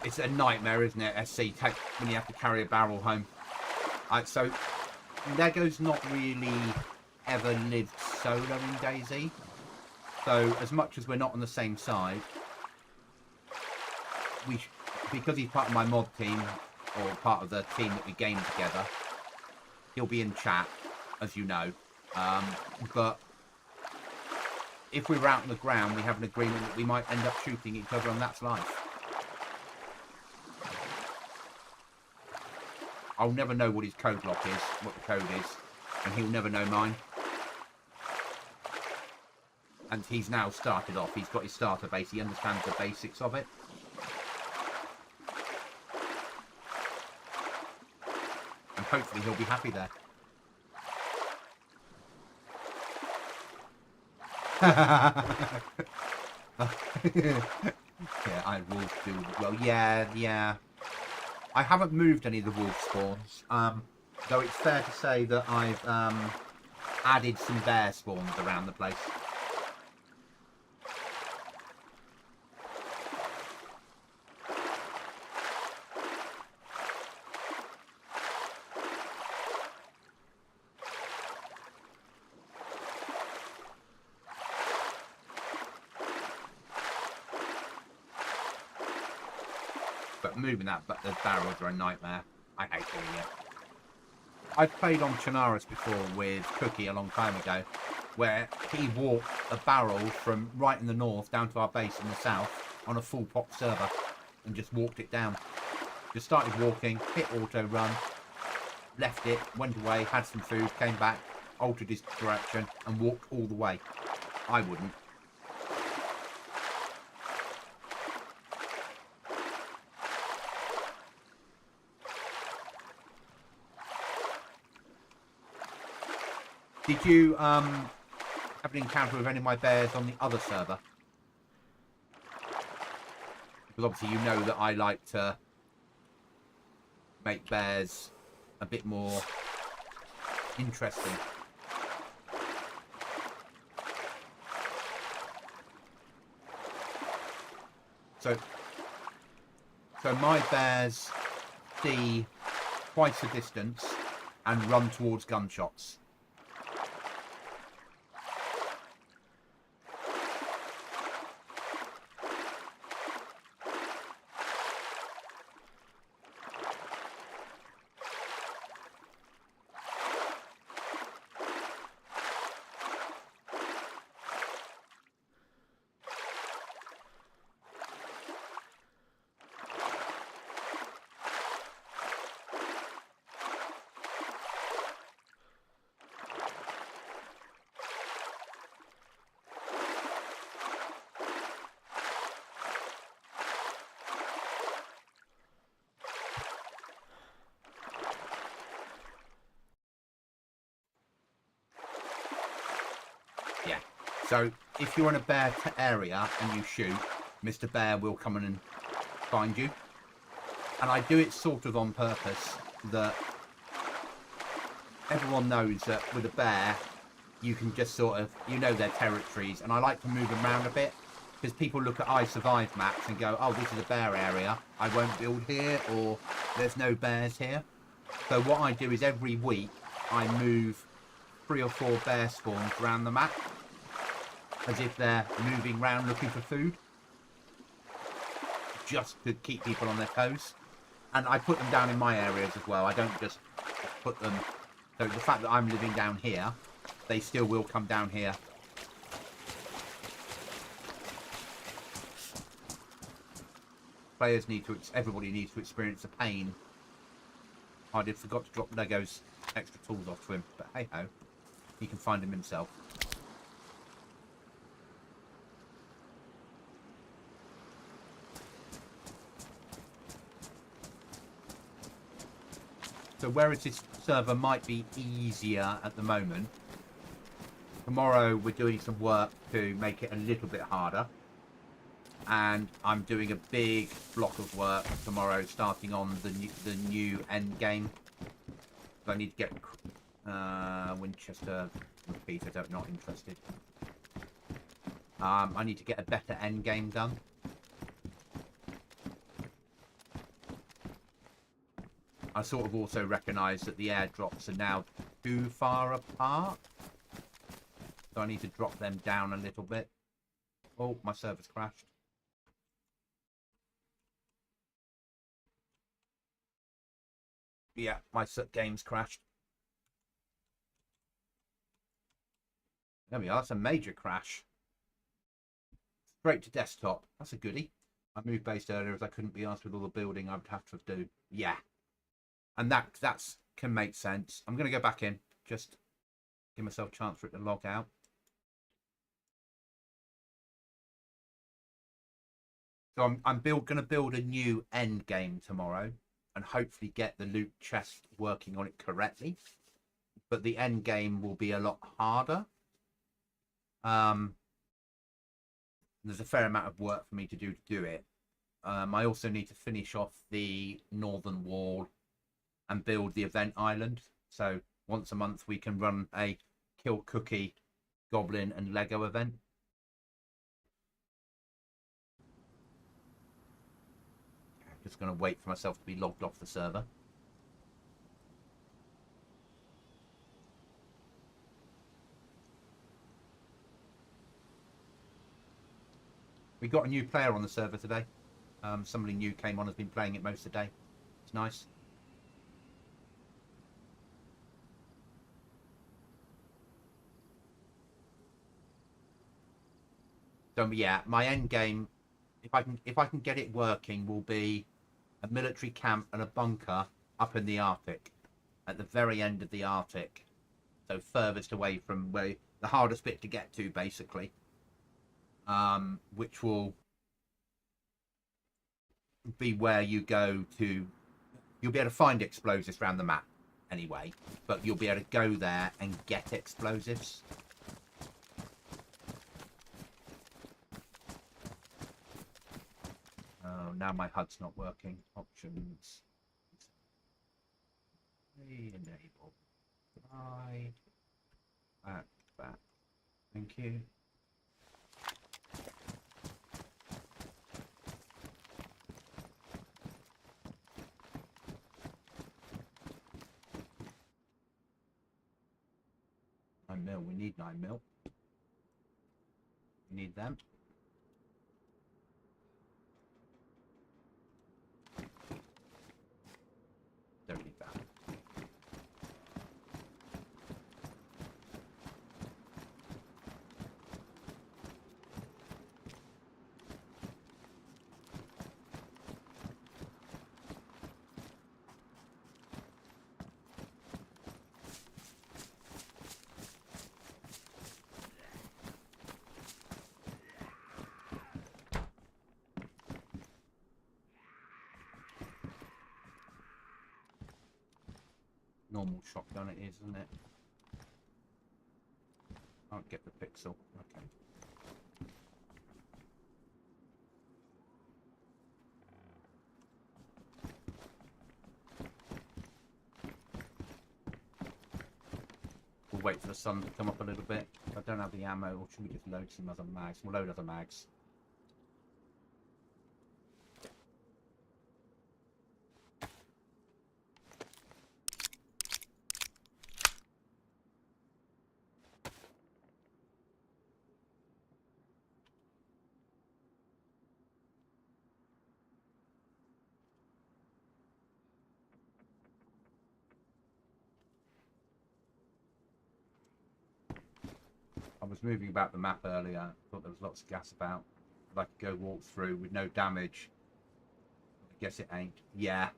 It's a nightmare, isn't it, SC, when you have to carry a barrel home. So, Lego's not really ever lived solo in DayZ. So, as much as we're not on the same side, because he's part of my mod team, or part of the team that we game together, he'll be in chat, as you know. But if we were out on the ground, we have an agreement that we might end up shooting each other, and that's life. I'll never know what his code lock is, what the code is, and he'll never know mine. And he's now started off. He's got his starter base. He understands the basics of it. And hopefully he'll be happy there. Yeah, I will do well. Yeah. I haven't moved any of the wolf spawns, though it's fair to say that I've added some bear spawns around the place. But moving the barrels are a nightmare. I hate doing it. I've played on Chernarus before with Cookie a long time ago, where he walked a barrel from right in the north down to our base in the south on a full pop server and just walked it down. Just started walking, hit auto run, left it, went away, had some food, came back, altered his direction and walked all the way. I wouldn't. Did you have an encounter with any of my bears on the other server? Because obviously you know that I like to make bears a bit more interesting. So my bears see twice the distance and run towards gunshots. Yeah. So if you're in a bear area and you shoot, Mr. Bear will come in and find you. And I do it sort of on purpose that everyone knows that with a bear, you can just sort of, you know their territories. And I like to move them around a bit because people look at I Survive maps and go, oh, this is a bear area. I won't build here, or there's no bears here. So what I do is every week I move 3 or 4 bear spawns around the map as if they're moving around looking for food, just to keep people on their toes. And I put them down in my areas as well. I don't just put them, so the fact that I'm living down here, they still will come down here. Players need to, everybody needs to experience the pain. I did forgot to drop Lego's extra tools off to him, but hey ho, he can find them himself. So whereas this server might be easier at the moment, tomorrow we're doing some work to make it a little bit harder. And I'm doing a big block of work tomorrow, starting on the new end game. So I need to get Winchester repeater. Not interested. I need to get a better end game done. I sort of also recognise that the airdrops are now too far apart, so I need to drop them down a little bit. Oh, my server's crashed. Yeah, my game's crashed. There we are. That's a major crash. Straight to desktop. That's a goodie. I moved based earlier as I couldn't be asked with all the building I would have to do. Yeah. And that's can make sense. I'm going to go back in. Just give myself a chance for it to log out. So I'm going to build a new end game tomorrow and hopefully get the loot chest working on it correctly. But the end game will be a lot harder. There's a fair amount of work for me to do it. I also need to finish off the northern wall and build the event island. So once a month we can run a Kill Cookie, Goblin and Lego event. Just going to wait for myself to be logged off the server. We got a new player on the server today. Somebody new came on, has been playing it most of the day. It's nice. So yeah, my end game, if I can get it working, will be a military camp and a bunker up in the Arctic, at the very end of the Arctic, so furthest away from where the hardest bit to get to, basically. Which will be where you go to. You'll be able to find explosives around the map anyway, but you'll be able to go there and get explosives. Oh, now my HUD's not working. Options. Enable. Hide. Back. Thank you. $9 mil. We need $9 mil. We need them. Don't need that. Normal shotgun it is, isn't it? Can't get the pixel. Okay. We'll wait for the sun to come up a little bit. If I don't have the ammo, or should we just load some other mags? We'll load other mags. I was moving about the map earlier. Thought there was lots of gas about. If I could go walk through with no damage. I guess it ain't. Yeah.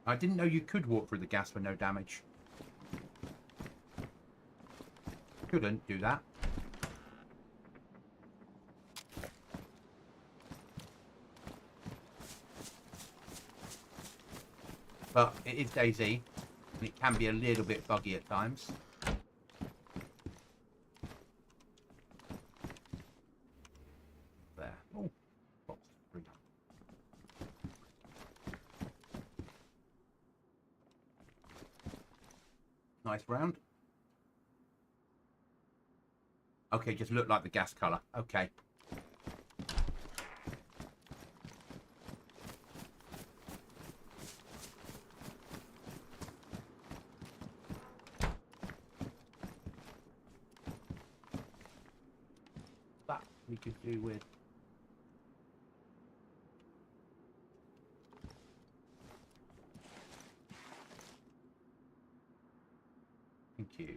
I didn't know you could walk through the gas with no damage. Couldn't do that. But it is DayZ, and it can be a little bit buggy at times. There. Oh, box 3. Nice round. Okay, just look like the gas colour. Okay. That we could do with. Thank you.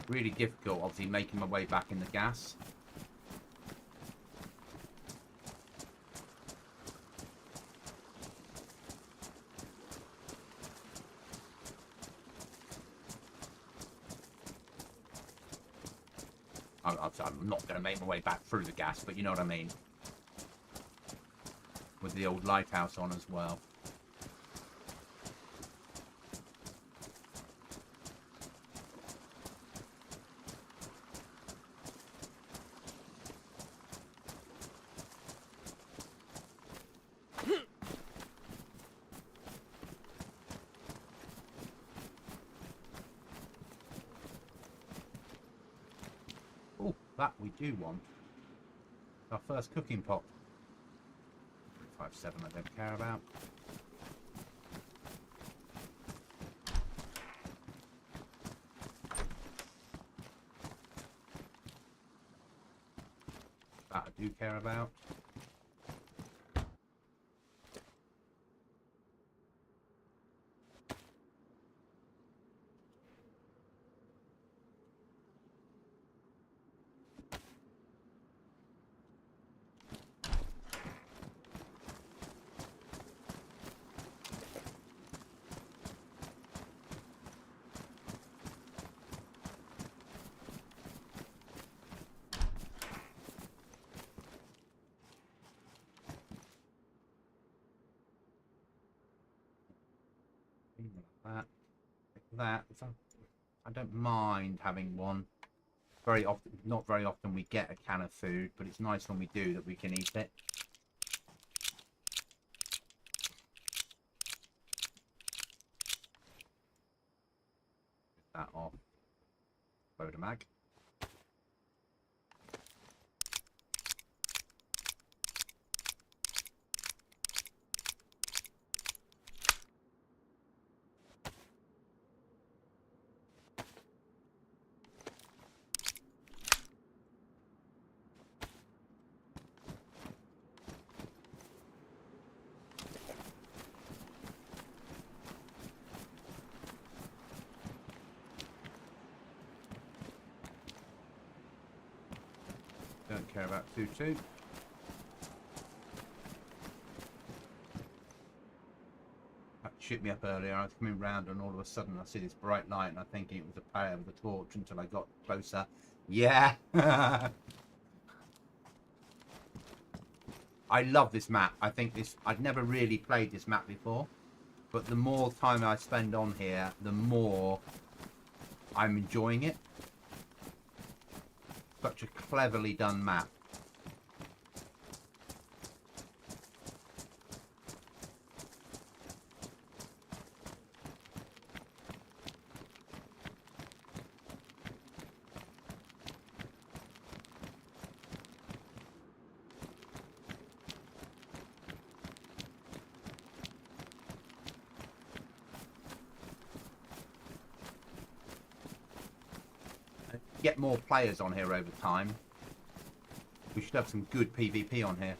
Really difficult, obviously, making my way back in the gas. I'm not going to make my way back through the gas, but you know what I mean. With the old lighthouse on as well. That we do want. Our first cooking pot. 5.7 I don't care about. That I do care about. That I don't mind having one. Very often, not very often we get a can of food, but it's nice when we do that we can eat it. Get that off. Load a mag. Don't care about tutu. That shit me up earlier. I was coming round and all of a sudden I see this bright light and I'm thinking it was a player with a torch until I got closer. Yeah! I love this map. I think I'd never really played this map before, but the more time I spend on here, the more I'm enjoying it. Such a cleverly done map. Get more players on here over time. We should have some good PvP on here.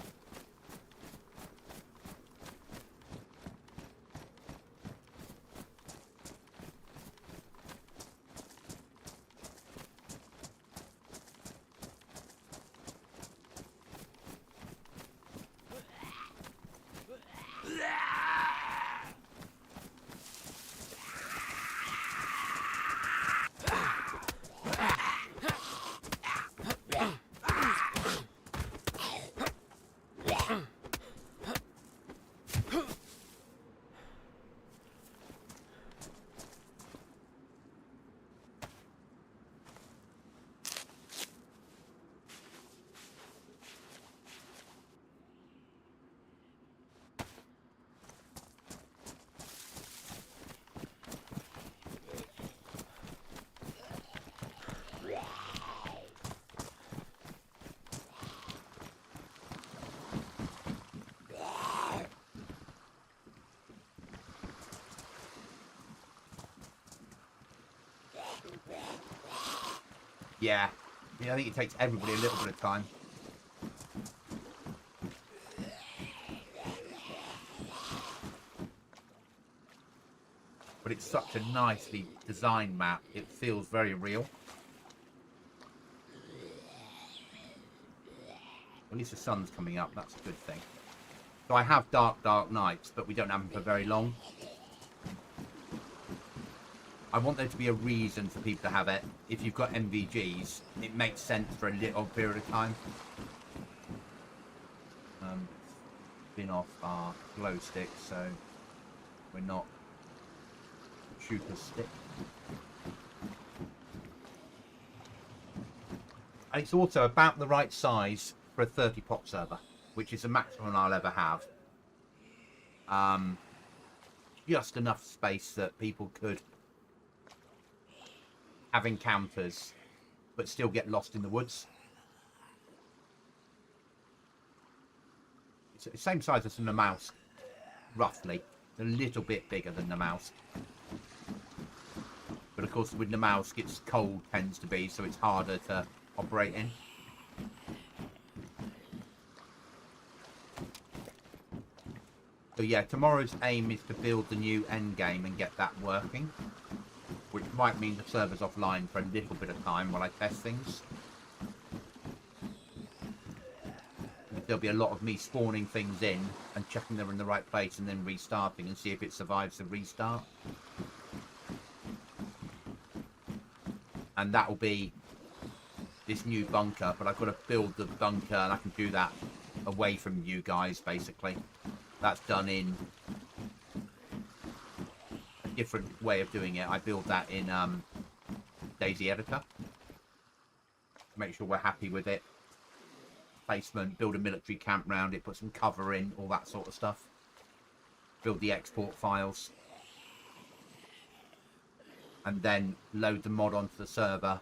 Yeah. I think it takes everybody a little bit of time. But it's such a nicely designed map. It feels very real. At least the sun's coming up. That's a good thing. So I have dark nights, but we don't have them for very long. I want there to be a reason for people to have it. If you've got MVGs, it makes sense for a little period of time. Spin off our glow stick, so we're not shooter stick. And it's also about the right size for a 30 pop server, which is the maximum I'll ever have. Just enough space that people could have encounters but still get lost in the woods. It's the same size as the mouse, roughly. A little bit bigger than the mouse. But of course, with the mouse, it's cold tends to be, so it's harder to operate in. So yeah, tomorrow's aim is to build the new end game and get that working, which might mean the server's offline for a little bit of time while I test things. There'll be a lot of me spawning things in and checking they're in the right place and then restarting and see if it survives the restart. And that'll be this new bunker, but I've got to build the bunker and I can do that away from you guys, basically. That's done in a different way of doing it. I build that in DayZ editor. Make sure we're happy with it. Placement, build a military camp round it, put some cover in, all that sort of stuff. Build the export files. And then load the mod onto the server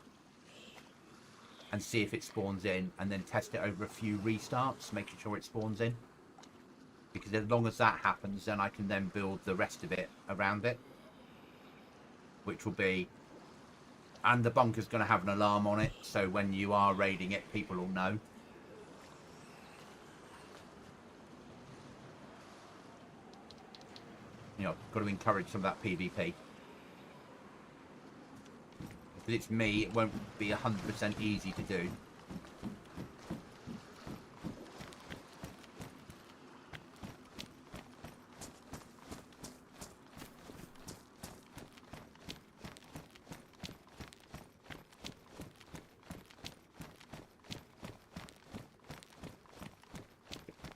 and see if it spawns in, and then test it over a few restarts, making sure it spawns in. Because as long as that happens, then I can then build the rest of it around it. Which will be... And the bunker's going to have an alarm on it, so when you are raiding it, people will know. You know, got to encourage some of that PvP. If it's me, it won't be 100% easy to do.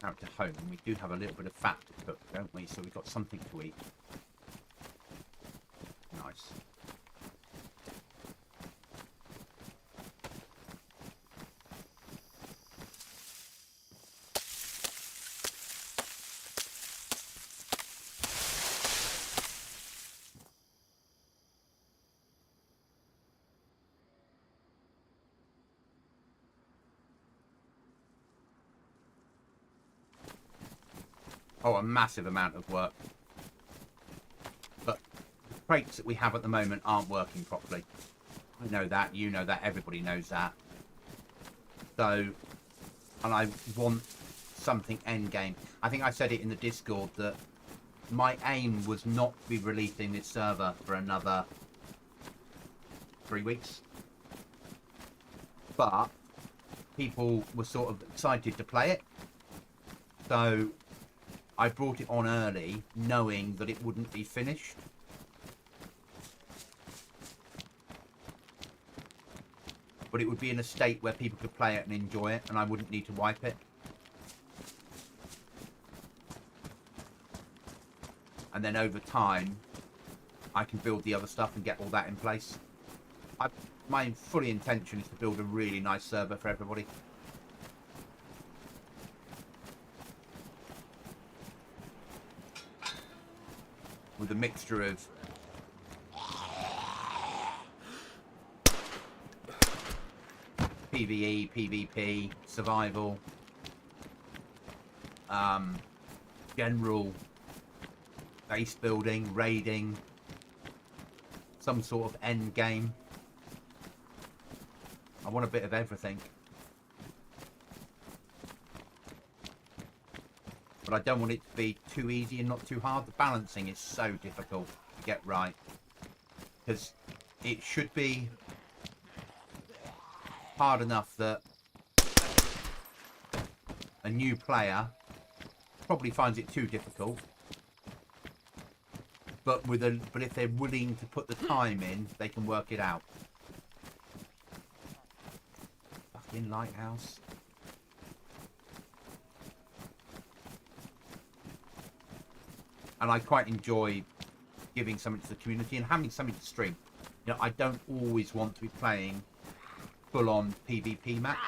Out to home, we do have a little bit of fat to cook, don't we? So we've got something to eat. Nice. Oh, a massive amount of work. But the crates that we have at the moment aren't working properly. I know that, you know that, everybody knows that. So, and I want something endgame. I think I said it in the Discord that my aim was not to be releasing this server for another 3 weeks. But people were sort of excited to play it. So I brought it on early, knowing that it wouldn't be finished. But it would be in a state where people could play it and enjoy it, and I wouldn't need to wipe it. And then over time, I can build the other stuff and get all that in place. My fully intention is to build a really nice server for everybody. With a mixture of PvE, PvP, survival, general base building, raiding, some sort of end game. I want a bit of everything. But I don't want it to be too easy and not too hard. The balancing is so difficult to get right. Because it should be hard enough that a new player probably finds it too difficult. But if they're willing to put the time in, they can work it out. Fucking lighthouse. And I quite enjoy giving something to the community and having something to stream. You know, I don't always want to be playing full-on PvP maps.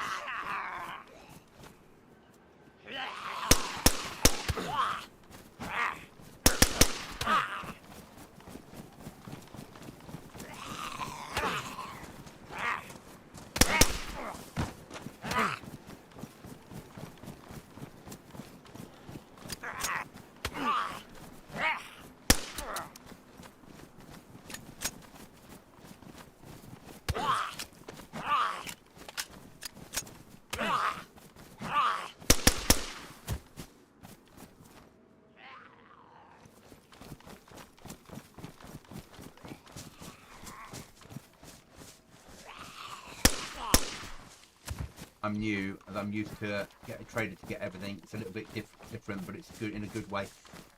I'm new and I'm used to get a trader to get everything. It's a little bit different, but it's good in a good way.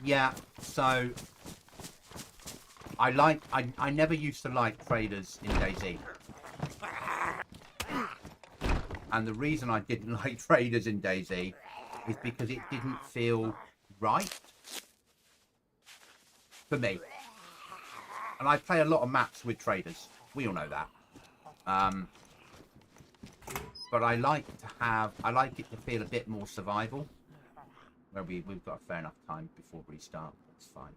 Yeah, so I never used to like traders in DayZ. And the reason I didn't like traders in DayZ is because it didn't feel right for me. And I play a lot of maps with traders. We all know that. But I like it to feel a bit more survival. Where we've got a fair enough time before restart. That's fine.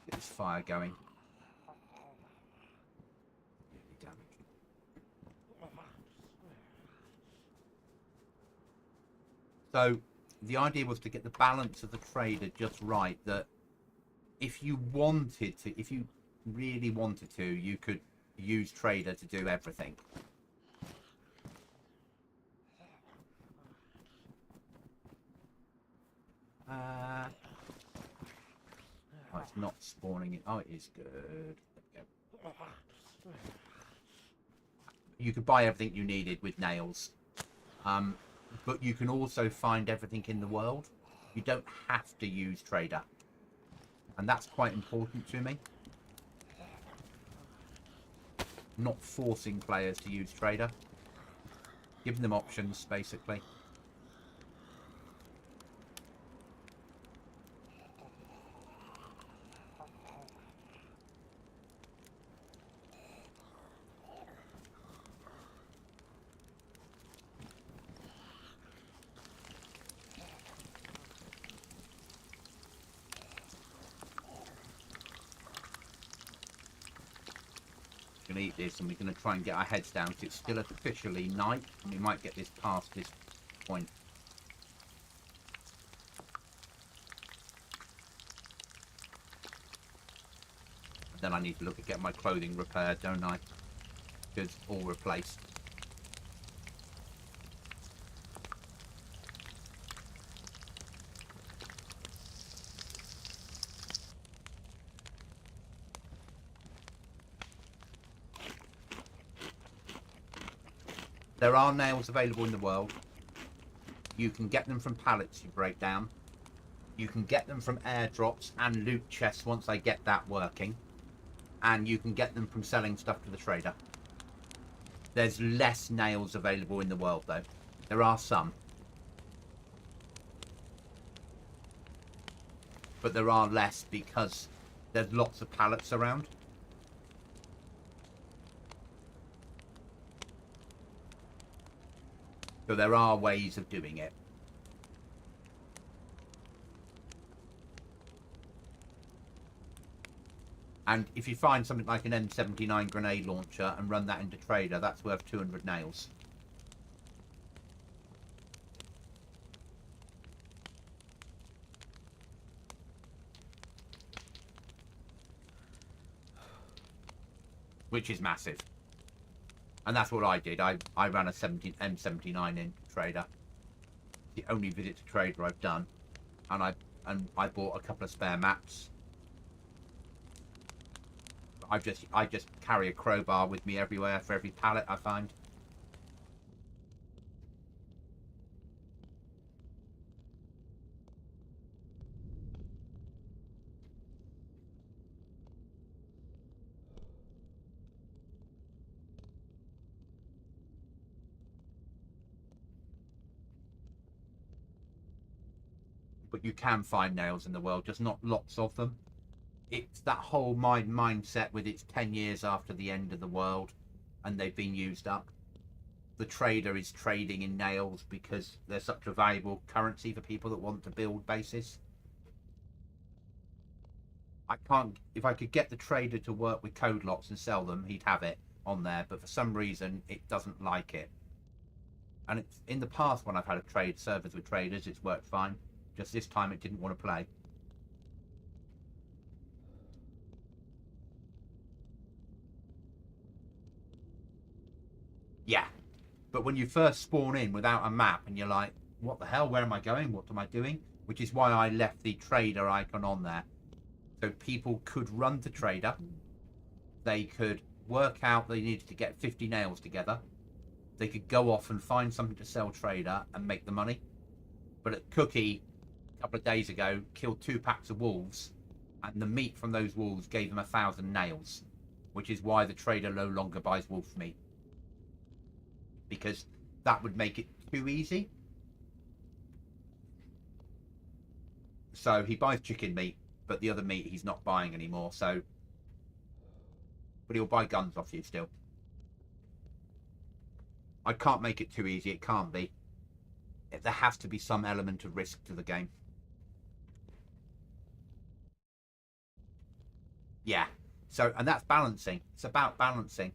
Get this fire going. So the idea was to get the balance of the trader just right, that if you wanted to, if you really wanted to, you could use trader to do everything. Oh, it's not spawning it. Oh, it is good. You could buy everything you needed with nails. But you can also find everything in the world. You don't have to use trader. And that's quite important to me. Not forcing players to use trader. Giving them options, basically. Going to eat this and we're going to try and get our heads down because it's still officially night and we might get this past this point. Then I need to look at getting my clothing repaired, don't I? Because all replaced. There are nails available in the world. You can get them from pallets you break down. You can get them from airdrops and loot chests once they get that working. And you can get them from selling stuff to the trader. There's less nails available in the world though. There are some. But there are less because there's lots of pallets around. So there are ways of doing it. And if you find something like an M79 grenade launcher and run that into trader, that's worth 200 nails. Which is massive. And that's what I did. I ran a M79 in trader. The only visit to trader I've done. And I bought a couple of spare maps. I just carry a crowbar with me everywhere for every pallet I find. But you can find nails in the world, just not lots of them. It's that whole mindset with it's 10 years after the end of the world and they've been used up. The trader is trading in nails because they're such a valuable currency for people that want to build bases. If I could get the trader to work with code locks and sell them, he'd have it on there, but for some reason it doesn't like it. And it's in the past when I've had a trade servers with traders, it's worked fine. Just this time it didn't want to play. Yeah, but when you first spawn in without a map and you're like, what the hell, where am I going, what am I doing? Which is why I left the trader icon on there. So people could run to trader. They could work out they needed to get 50 nails together. they could go off and find something to sell trader and make the money. But at Cookie, a couple of days ago, killed 2 packs of wolves, and the meat from those wolves gave them 1,000 nails, which is why the trader no longer buys wolf meat, because that would make it too easy. So he buys chicken meat, but the other meat he's not buying anymore. So, but he'll buy guns off you still. I can't make it too easy. It can't be. There has to be some element of risk to the game. Yeah. So, and that's balancing. It's about balancing.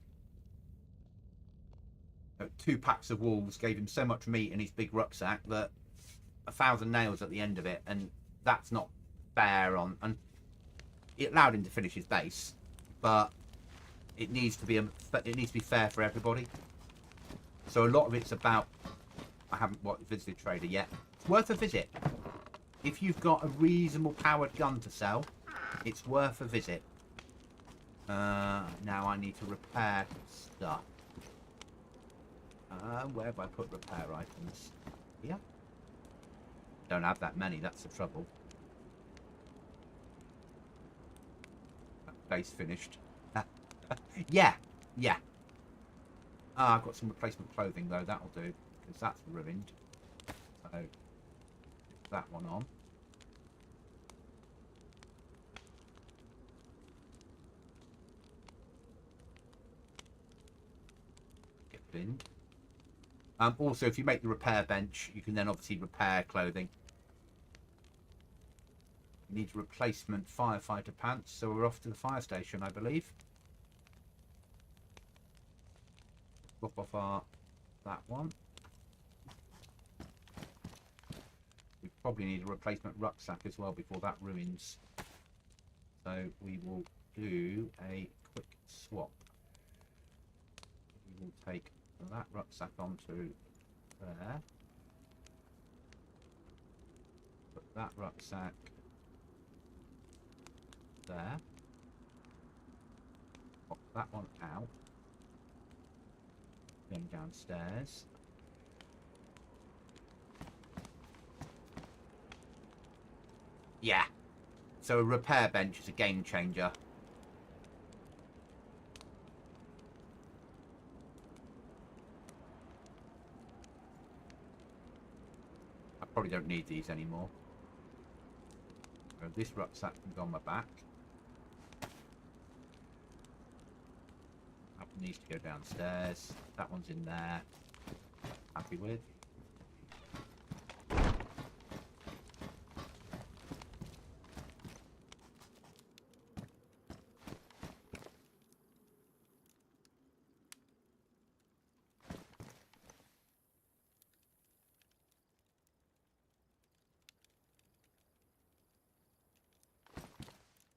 2 packs of wolves gave him so much meat in his big rucksack that 1,000 nails at the end of it, and that's not fair on. And it allowed him to finish his base, but it needs to be fair for everybody. So a lot of it's about. I haven't visited Trader yet. It's worth a visit. If you've got a reasonable powered gun to sell, it's worth a visit. Now I need to repair stuff. Where have I put repair items? Here? Don't have that many, that's the trouble. Base finished. Yeah. I've got some replacement clothing though, that'll do. Because that's ruined. So, that one on. Get binned. Also, if you make the repair bench, you can then obviously repair clothing. Needs replacement firefighter pants, so we're off to the fire station, I believe. Swap off that one. We probably need a replacement rucksack as well before that ruins. So we will do a quick swap. We will take that rucksack onto there. Put that rucksack there. Pop that one out. Then downstairs. Yeah. So a repair bench is a game changer. I probably don't need these anymore. So this rucksack can go on my back. That one needs to go downstairs. That one's in there. Happy with.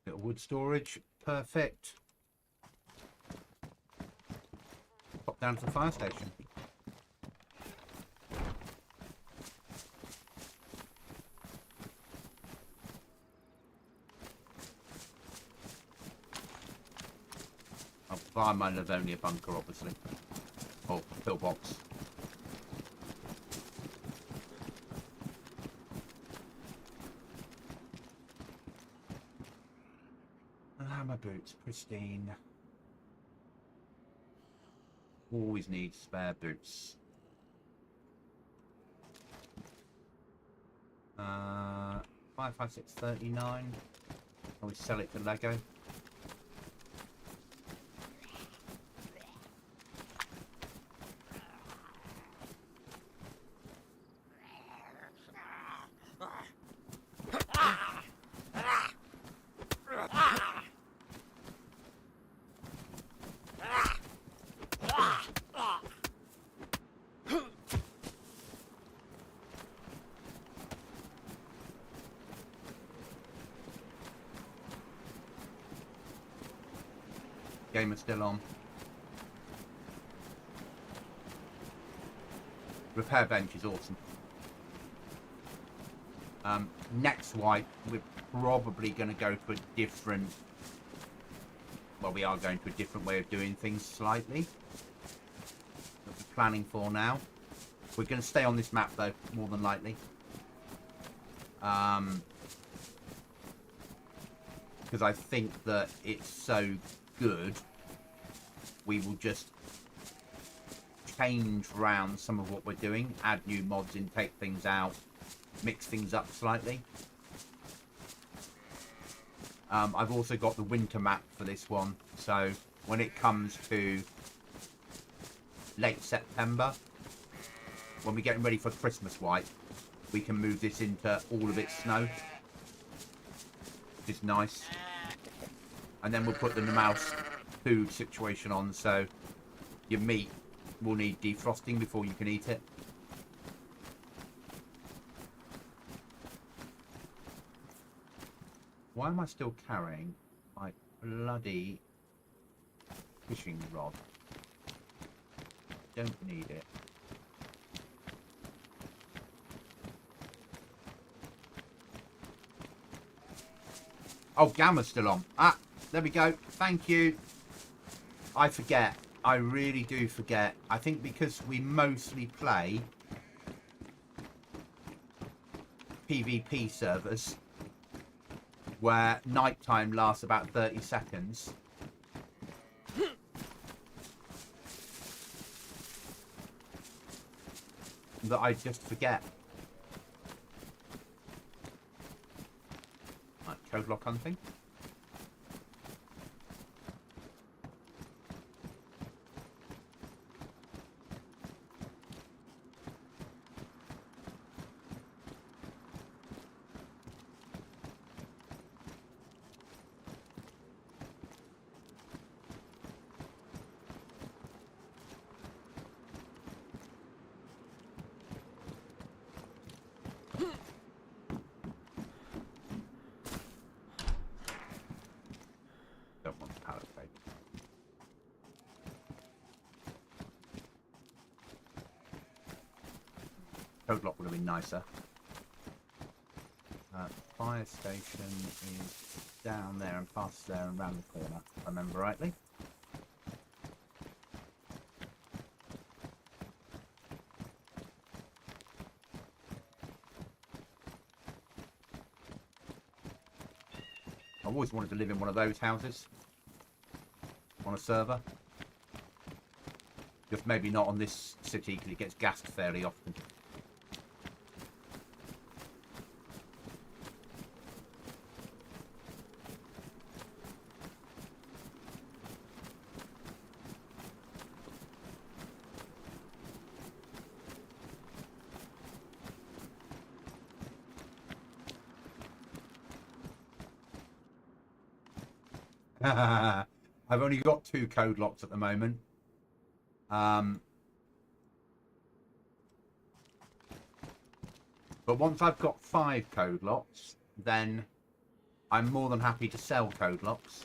Little wood storage, perfect. Pop down to the fire station. I'll buy my Livonia bunker, obviously. Or pillbox. My boots, pristine. Always need spare boots. 55639. Always sell it to Lego. Game is still on. Repair bench is awesome. Next wipe, we're probably going to go to a different. Well, we are going to a different way of doing things slightly. planning for now. We're going to stay on this map though, more than likely. Because I think that it's so good, we will just change around some of what we're doing, add new mods in, take things out, mix things up slightly. I've also got the winter map for this one, so when it comes to late September, when we're getting ready for Christmas wipe, we can move this into all of its snow, which is nice. And then we'll put the mouse food situation on, so your meat will need defrosting before you can eat it. Why am I still carrying my bloody fishing rod? Don't need it. Oh, Gamma's still on. Ah, there we go. Thank you. I forget. I really do forget. I think because we mostly play PvP servers where nighttime lasts about 30 seconds. That I just forget. Right, code lock hunting. Don't want the pallet plate. Code lock would have been nicer. Fire station is down there and past there and round the corner, if I remember rightly. I've always wanted to live in one of those houses on a server. Just maybe not on this city because it gets gassed fairly often. I've only got 2 code locks at the moment. But once I've got 5 code locks, then I'm more than happy to sell code locks.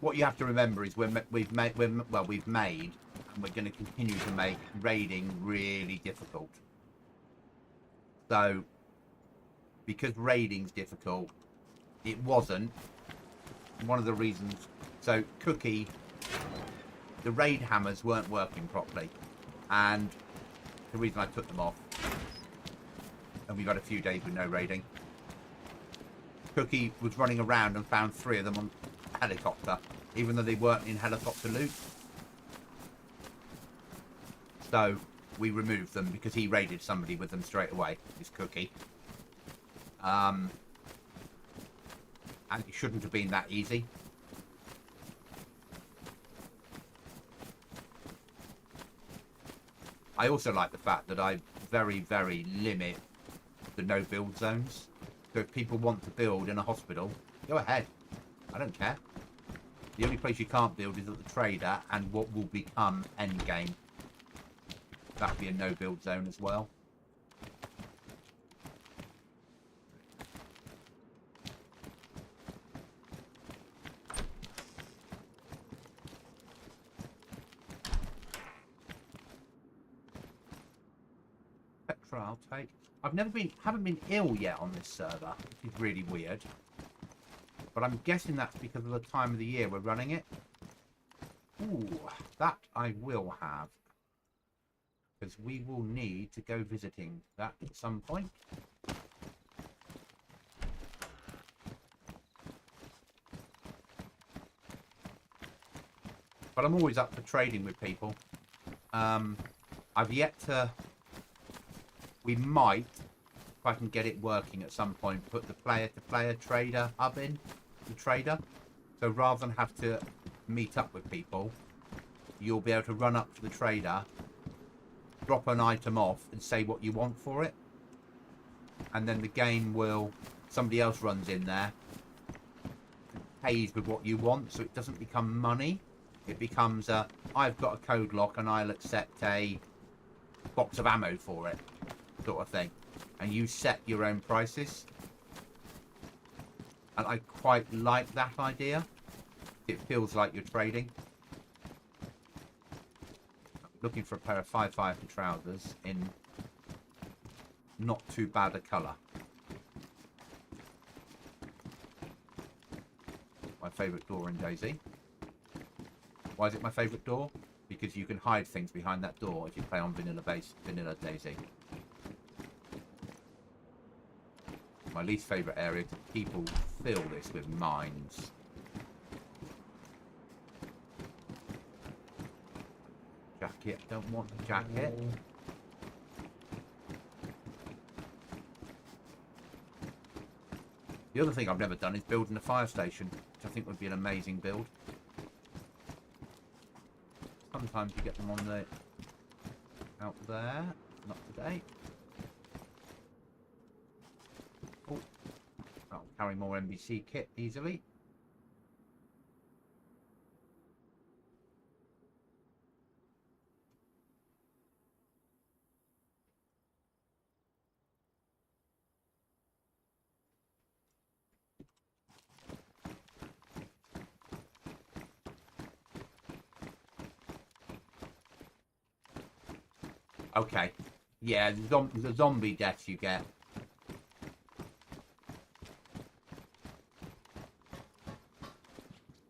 What you have to remember is we've made, and we're going to continue to make raiding really difficult. So, because raiding's difficult, it wasn't one of the reasons. So, Cookie, the raid hammers weren't working properly, and the reason I took them off, and we've had a few days with no raiding. Cookie was running around and found 3 of them on helicopter, even though they weren't in helicopter loot. So we removed them because he raided somebody with them straight away, his Cookie. And it shouldn't have been that easy. I also like the fact that I very, very limit the no build zones. So if people want to build in a hospital, go ahead. I don't care. The only place you can't build is at the trader and what will become endgame. That'll be a no build zone as well. Petra, I'll take. Haven't been ill yet on this server, which is really weird. But I'm guessing that's because of the time of the year we're running it. Ooh, that I will have. Because we will need to go visiting that at some point. But I'm always up for trading with people. I've yet to... We might, if I can get it working at some point, put the player-to-player trader hub in. The trader. So rather than have to meet up with people, you'll be able to run up to the trader, drop an item off and say what you want for it. And then the game will... Somebody else runs in there, pays with what you want, so it doesn't become money. It becomes a, I've got a code lock and I'll accept a box of ammo for it, sort of thing. And you set your own prices. And I quite like that idea. It feels like you're trading. I'm looking for a pair of 5.5 trousers in not too bad a colour. My favourite door in DayZ. Why is it my favourite door? Because you can hide things behind that door if you play on vanilla DayZ. My least favourite area to people fill this with mines. Jacket, don't want the jacket. The other thing I've never done is building a fire station, which I think would be an amazing build. Sometimes you get them on the out there, not today. Oh, that'll carry more NBC kit easily. Okay. Yeah, the zombie deaths you get.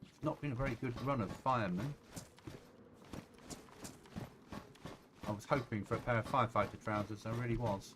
It's not been a very good run of firemen. I was hoping for a pair of firefighter trousers, I really was.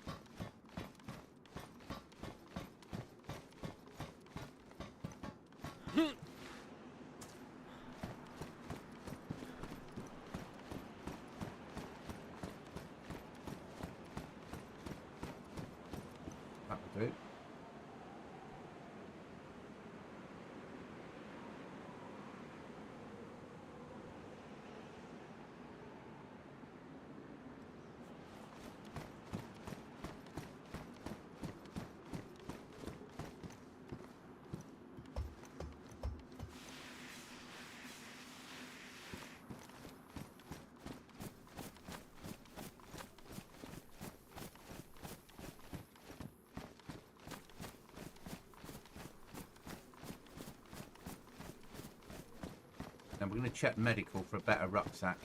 Now we're going to check medical for a better rucksack.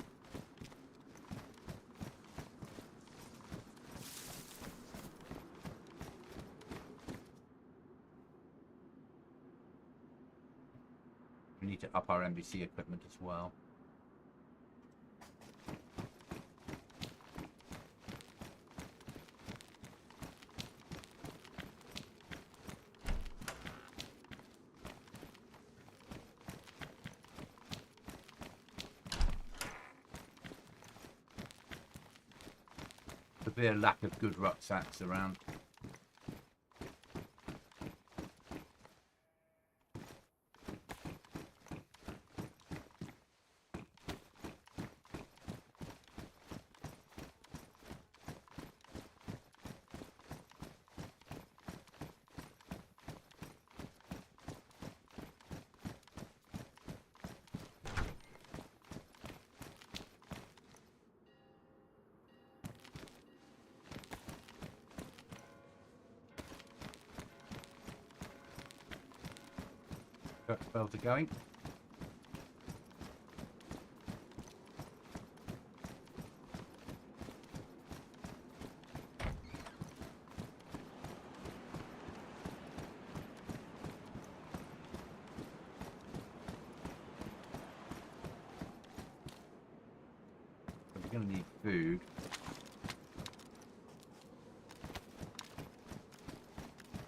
We need to up our NBC equipment as well. Severe lack of good rucksacks around. Bells are going. We're going to need food.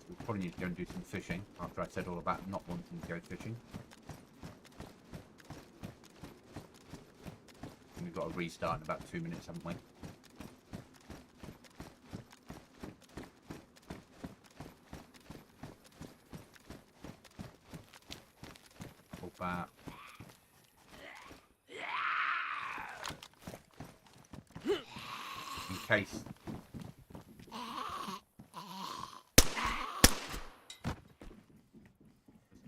We probably need to go and do some fishing after I said all about not wanting to go fishing. And we've got to restart in about 2 minutes, haven't we? All back. In case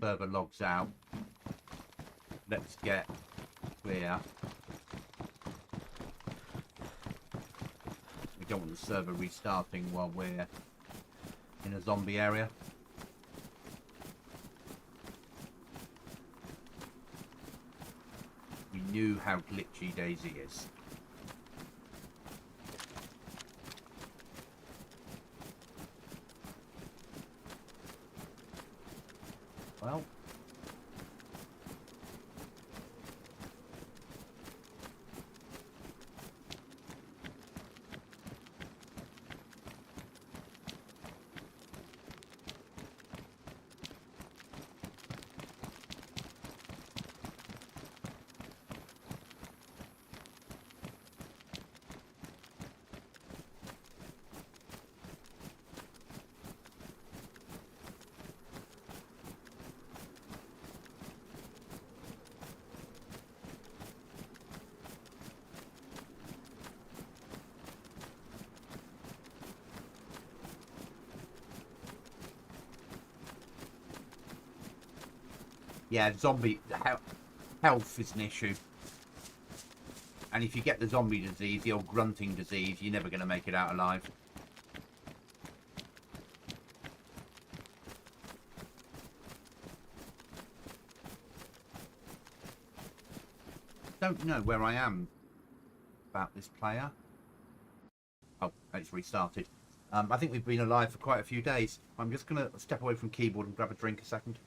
the server logs out, let's get clear. We don't want the server restarting while we're in a zombie area. We knew how glitchy DayZ is. Well, yeah, zombie health is an issue. And if you get the zombie disease, the old grunting disease, you're never going to make it out alive. Don't know where I am about this player. Oh, it's restarted. I think we've been alive for quite a few days. I'm just going to step away from keyboard and grab a drink a second.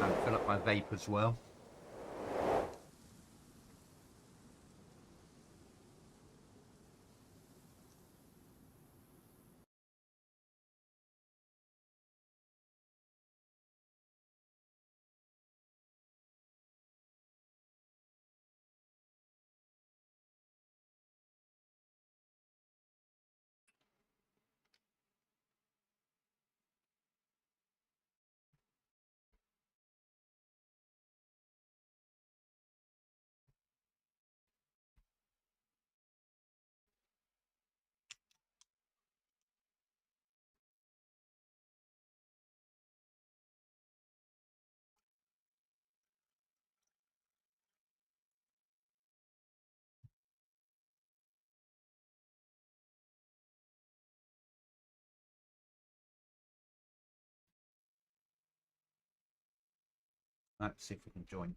And fill up my vape as well. Let's see if we can join.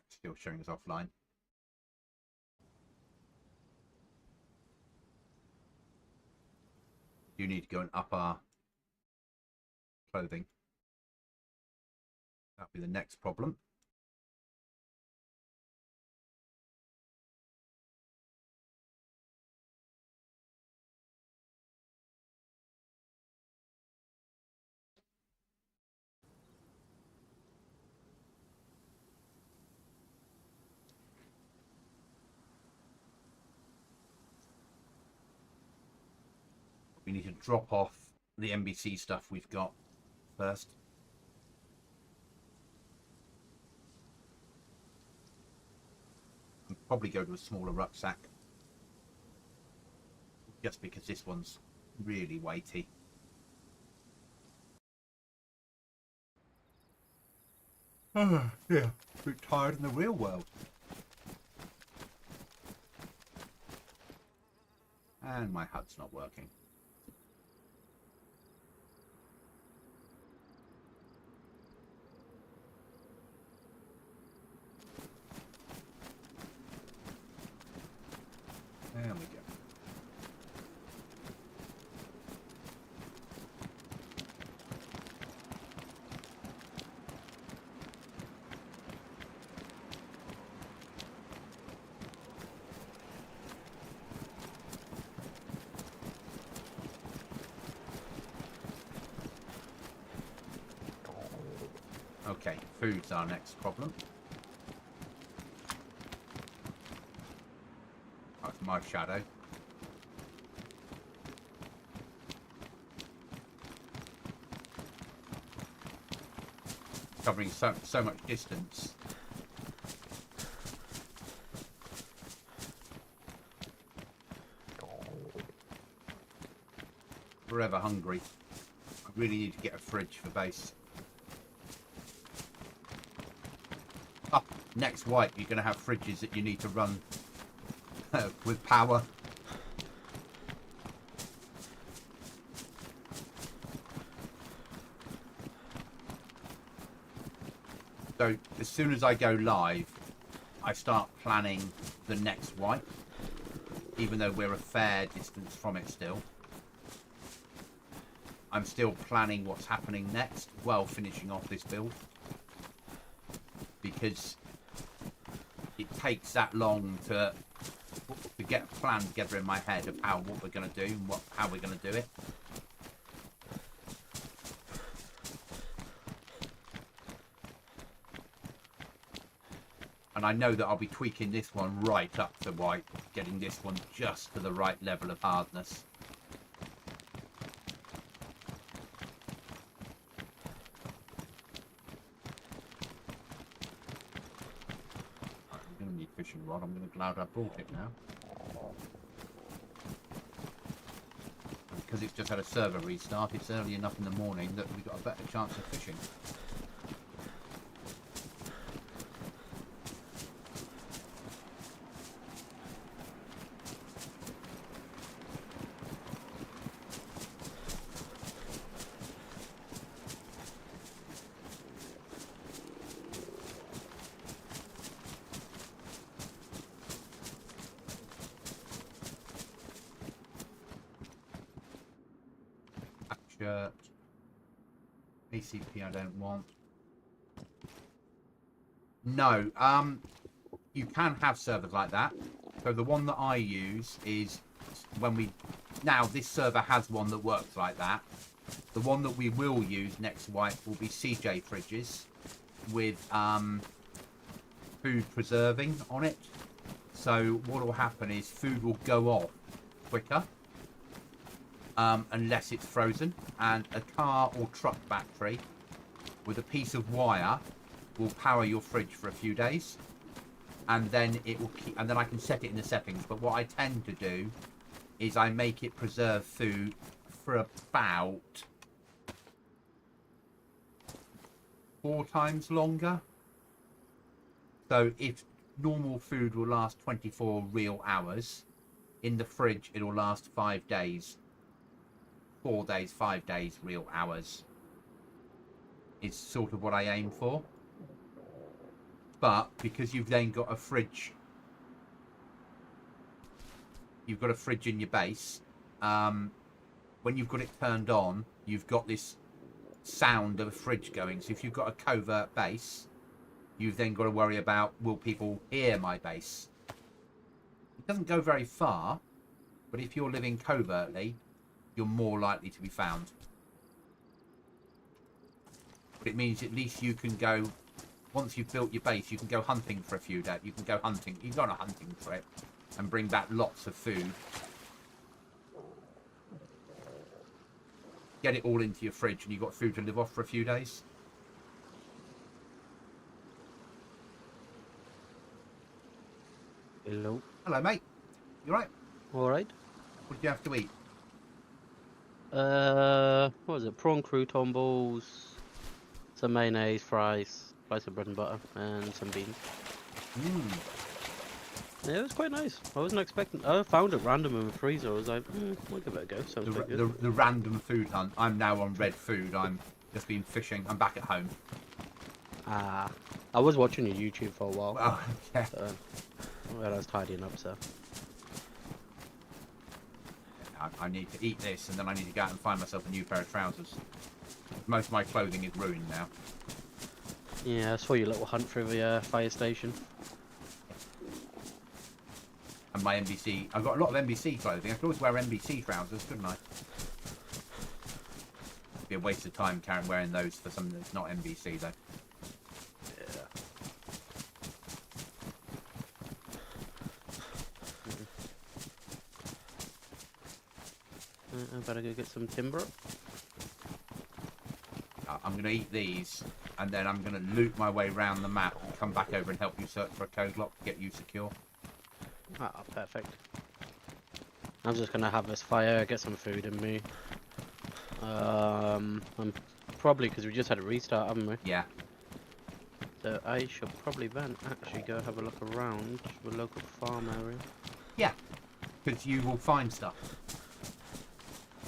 Still showing us offline. You need to go and up our clothing. That'll be the next problem. We need to drop off the NBC stuff we've got first. And probably go to a smaller rucksack. Just because this one's really weighty. Oh, yeah. A bit tired in the real world. And my HUD's not working. There we go. Okay, food's our next problem. That's my shadow. Covering so much distance. Forever hungry. I really need to get a fridge for base. Up next wipe, you're going to have fridges that you need to run with power. So as soon as I go live, I start planning the next wipe, even though we're a fair distance from it still. I'm still planning what's happening next while finishing off this build, because it takes that long to get a plan together in my head of what we're going to do and how we're going to do it. And I know that I'll be tweaking this one right up to white, getting this one just to the right level of hardness. I'm going to need fishing rod. I'm going to glad I brought it now. Because it's just had a server restart, it's early enough in the morning that we've got a better chance of fishing. Shirt. ACP I don't want. No, you can have servers like that. So the one that I use is now this server has one that works like that. The one that we will use next wipe will be CJ fridges with food preserving on it. So what will happen is food will go off quicker. Unless it's frozen, and a car or truck battery with a piece of wire will power your fridge for a few days, and then it will keep, and then I can set it in the settings. But what I tend to do is I make it preserve food for about 4 times longer. So if normal food will last 24 real hours, in the fridge it'll last 5 days. 4 days, 5 days, real hours is sort of what I aim for. But because you've then got a fridge, you've got a fridge in your base, when you've got it turned on, you've got this sound of a fridge going. So if you've got a covert base, you've then got to worry about, will people hear my base? It doesn't go very far, but if you're living covertly, you're more likely to be found. But it means at least you can go, once you've built your base, you can go hunting for a few days. You can go hunting, you can go on a hunting trip and bring back lots of food. Get it all into your fridge and you've got food to live off for a few days. Hello. Hello, mate. You right? Alright. What did you have to eat? What was it? Prawn crouton balls, some mayonnaise, fries, slice of bread and butter, and some beans. Yeah, it was quite nice. I wasn't expecting. I found it random in the freezer. I was like, we'll give it a go. Sounds quite good. The random food hunt. I'm now on red food. I'm just been fishing. I'm back at home. Ah, I was watching your YouTube for a while. Oh, yeah. So, well, I was tidying up, so. I need to eat this, and then I need to go out and find myself a new pair of trousers. Most of my clothing is ruined now. Yeah, I saw your little hunt through the fire station. And my NBC, I've got a lot of NBC clothing. I could always wear NBC trousers, couldn't I? It'd be a waste of time wearing those for something that's not NBC, though. Yeah. I better go get some timber. I'm going to eat these, and then I'm going to loot my way around the map and come back over and help you search for a code lock to get you secure. Ah, perfect. I'm just gonna have this fire, get some food in me. I'm probably, because we just had a restart, haven't we? Yeah. So I should probably then actually go have a look around the local farm area. Yeah, because you will find stuff.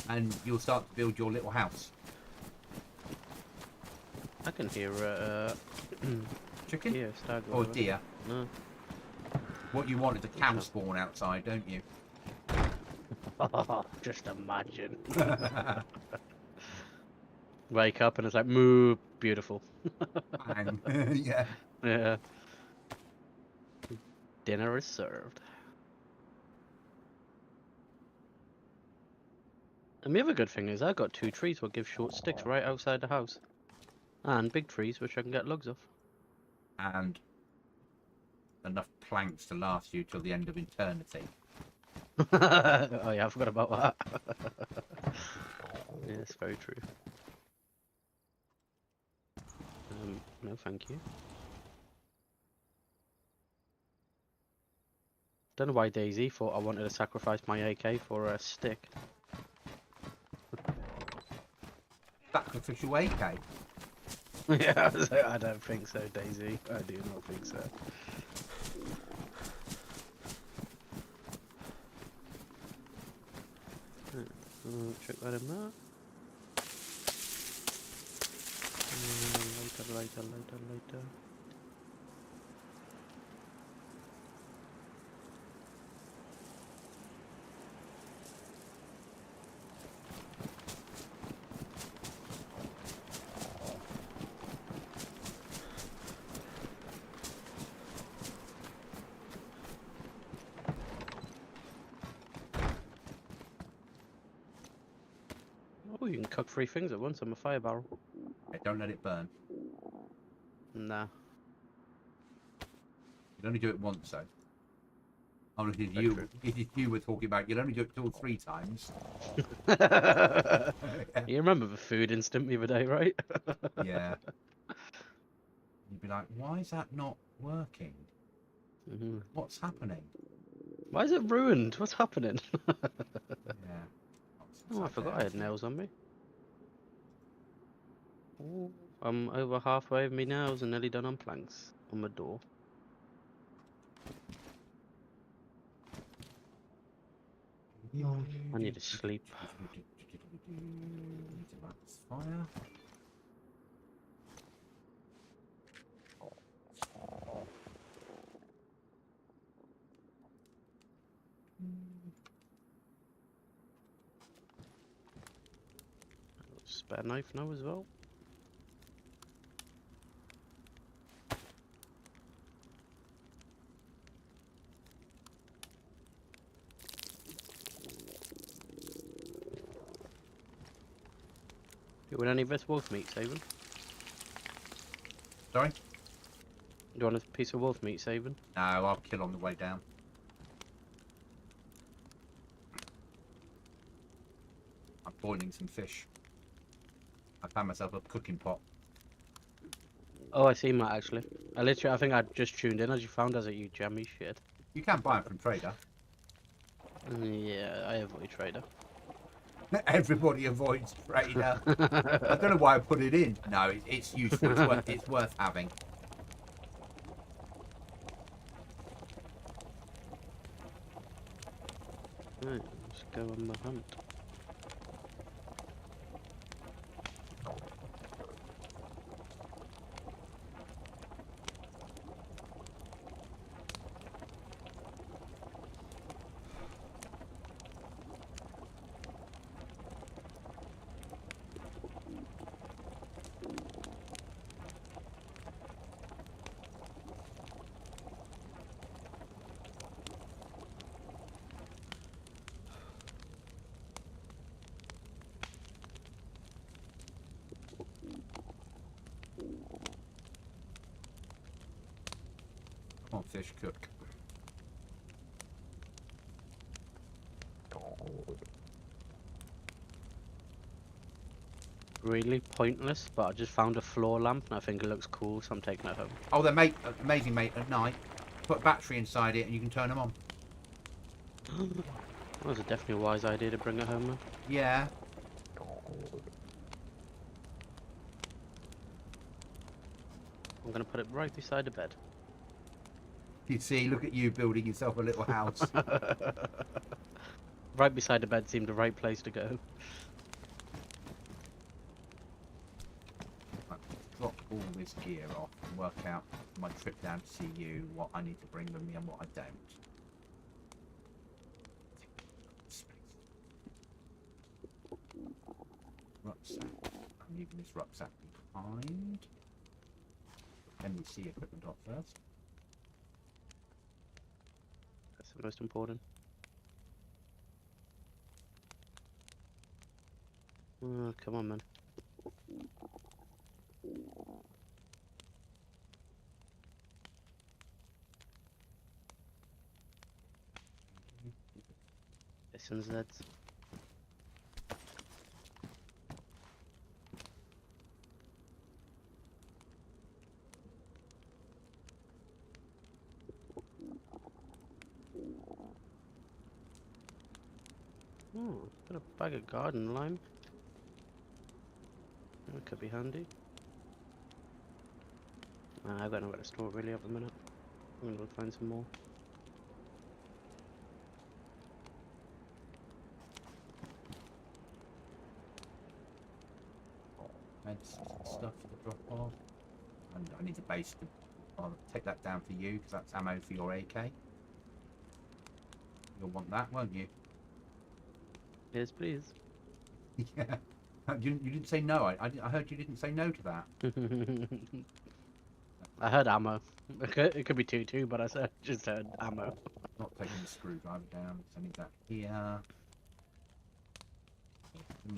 And you'll start to build your little house. I can hear Chicken? deer, stag Or whatever. deer? No. What you want is a cow spawn outside, don't you? Just imagine. Wake up and it's like, moo, beautiful. Bang. Yeah. Yeah. Dinner is served. And the other good thing is I've got 2 trees that give short sticks right outside the house. And big trees which I can get logs off. And enough planks to last you till the end of eternity. Oh yeah, I forgot about that. Yeah, it's very true. No thank you. Don't know why DayZ thought I wanted to sacrifice my AK for a stick. Sacrificial AK. Yeah, I was like, I don't think so, DayZ. I do not think so. Check that in there. Later. Oh, you can cook 3 things at once on a fire barrel. Yeah, don't let it burn. Nah. You'll only do it once, though. Obviously, if you were talking about, you'll only do it 2 or 3 times. You remember the food instant the other day, right? Yeah. You'd be like, why is that not working? What's happening? Why is it ruined? What's happening? Yeah. Oh, I forgot I had nails on me. Oh, I'm over halfway with my nails and nearly done on planks on my door. I need to sleep. Fire. Spare knife now as well. want any of this wolf meat, Savin? Sorry? Do you want a piece of wolf meat, Savin? No, I'll kill on the way down. I'm boiling some fish. I found myself a cooking pot. Oh, I see, Matt, actually. I think I just tuned in as you found us at you jammy shit. You can buy them from Trader. Yeah, I avoid trader. Everybody avoids Trader. I don't know why I put it in. No, it's useful. It's worth having. Right, let's go on the hunt. Come on, fish, cook. Really pointless, but I just found a floor lamp and I think it looks cool, so I'm taking it home. Oh, they're amazing, mate. At night, put a battery inside it and you can turn them on. That was definitely a wise idea to bring it home, man. Yeah. I'm gonna put it right beside the bed. You see, look at you building yourself a little house. Right beside the bed seemed the right place to go. Drop all this gear off and work out my trip down to see you, what I need to bring with me and what I don't. Rucksack. I'm leaving this rucksack behind. NEC equipment off first. That's the most important. Oh, come on, man. Listen, Zeds. Oh, got a bag of garden lime. That could be handy. I've got nowhere to store it really at the minute. I'm gonna go find some more. Medicine stuff to drop off. And I need a base to. I'll take that down for you because that's ammo for your AK. You'll want that, won't you? Yes, please. Yeah. You didn't say no. I heard you didn't say no to that. I heard ammo. It could be 2-2, but I just heard ammo. Not taking the screwdriver down because I need that here.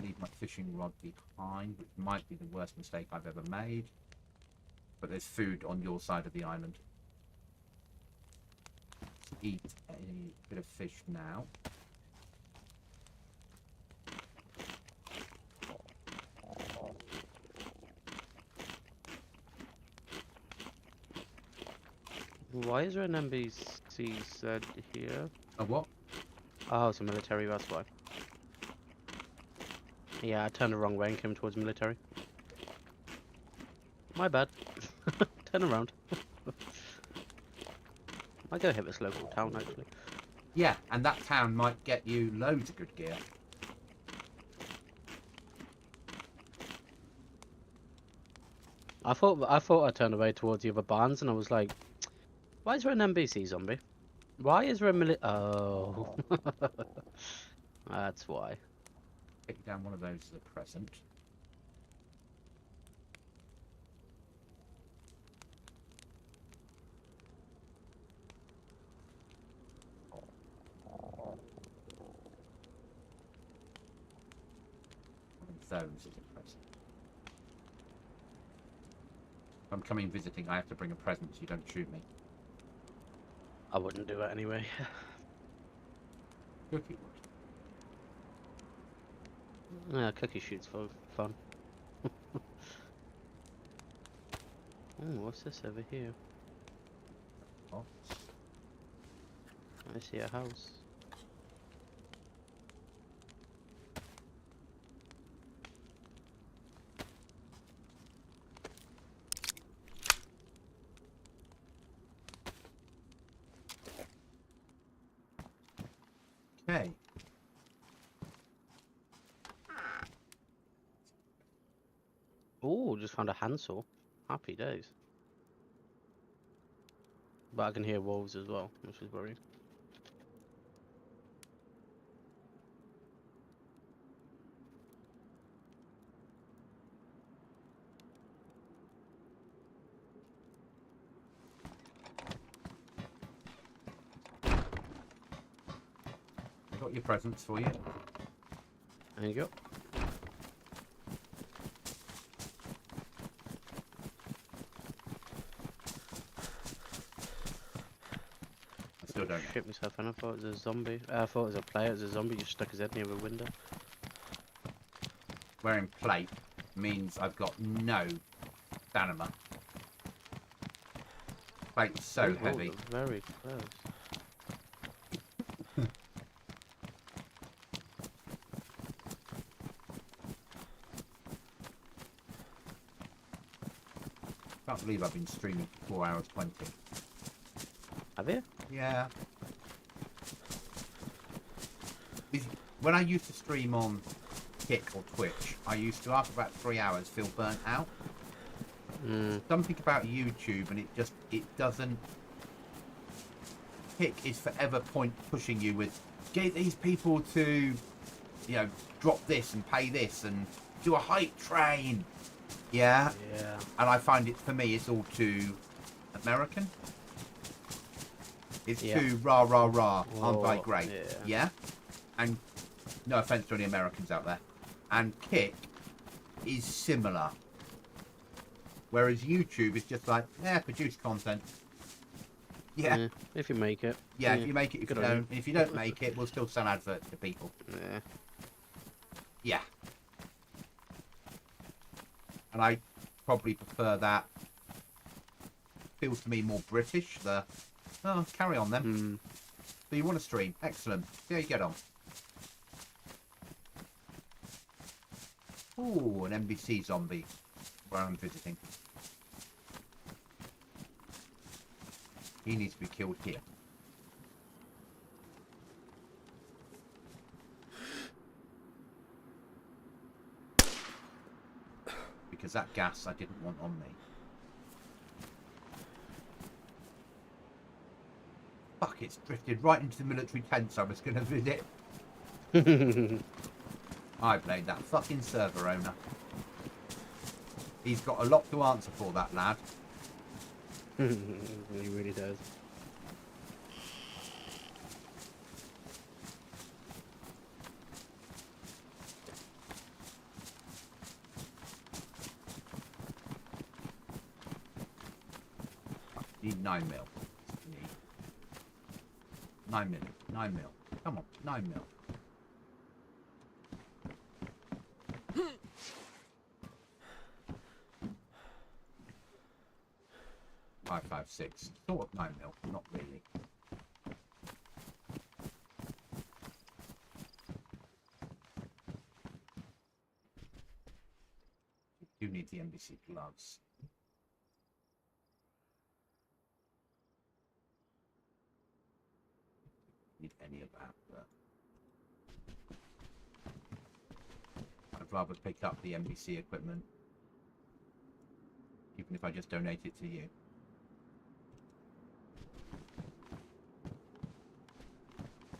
Leave my fishing rod behind, which might be the worst mistake I've ever made. But there's food on your side of the island. Let's eat a bit of fish now. Why is there an NBC said here? A what? Oh, it's a military, that's why. Yeah, I turned the wrong way and came towards military. My bad. Turn around. I gotta hit this local town, actually. Yeah, and that town might get you loads of good gear. I thought I turned away towards the other barns, and I was like, "Why is there an NBC zombie? Why is there a Oh, that's why." Take down one of those as a present. One of those as a present. I'm coming visiting. I have to bring a present so you don't shoot me. I wouldn't do it anyway. Cookie would. Yeah, cookie shoots for fun. Oh, what's this over here? Oh. I see a house. Okay. Oh, just found a handsaw. Happy days. But I can hear wolves as well, which is worrying. I got your presents for you. There you go. I still don't know. Shit myself and I thought it was a zombie. I thought it was a player, it was a zombie just stuck his head near a window. Wearing plate means I've got no stamina. Plate's so Oh, heavy. Very close. Can't believe I've been streaming for 4 hours 20. Have you? Yeah. When I used to stream on Kick or Twitch, I used to, after about 3 hours, feel burnt out. Something about YouTube, and it doesn't. Kick is forever pushing you with, get these people to, drop this and pay this and do a hype train. Yeah. Yeah. And I find it, for me, it's all too American. It's too rah rah rah. Aren't I great? Yeah. And no offense to any Americans out there. And Kick is similar. Whereas YouTube is just like, produce content. Yeah. If you make it. Yeah, if you make it, if you Good on don't. If you don't make it, we'll still sell adverts to people. Yeah. Yeah. And I probably prefer that. Feels to me more British. Carry on then. So you want to stream? Excellent. See how you get on. Ooh, an NBC zombie where I'm visiting. He needs to be killed here. Because that gas I didn't want on me. Fuck, it's drifted right into the military tents I was going to visit. I blame that fucking server owner. He's got a lot to answer for, that lad. He really does. Need 9 mil. 9 mil. 9 mil. Come on, 9 mil. 556. Sort of 9 mil, not really. You need the NBC gloves. Need any of that, but I'd rather pick up the NBC equipment, even if I just donate it to you.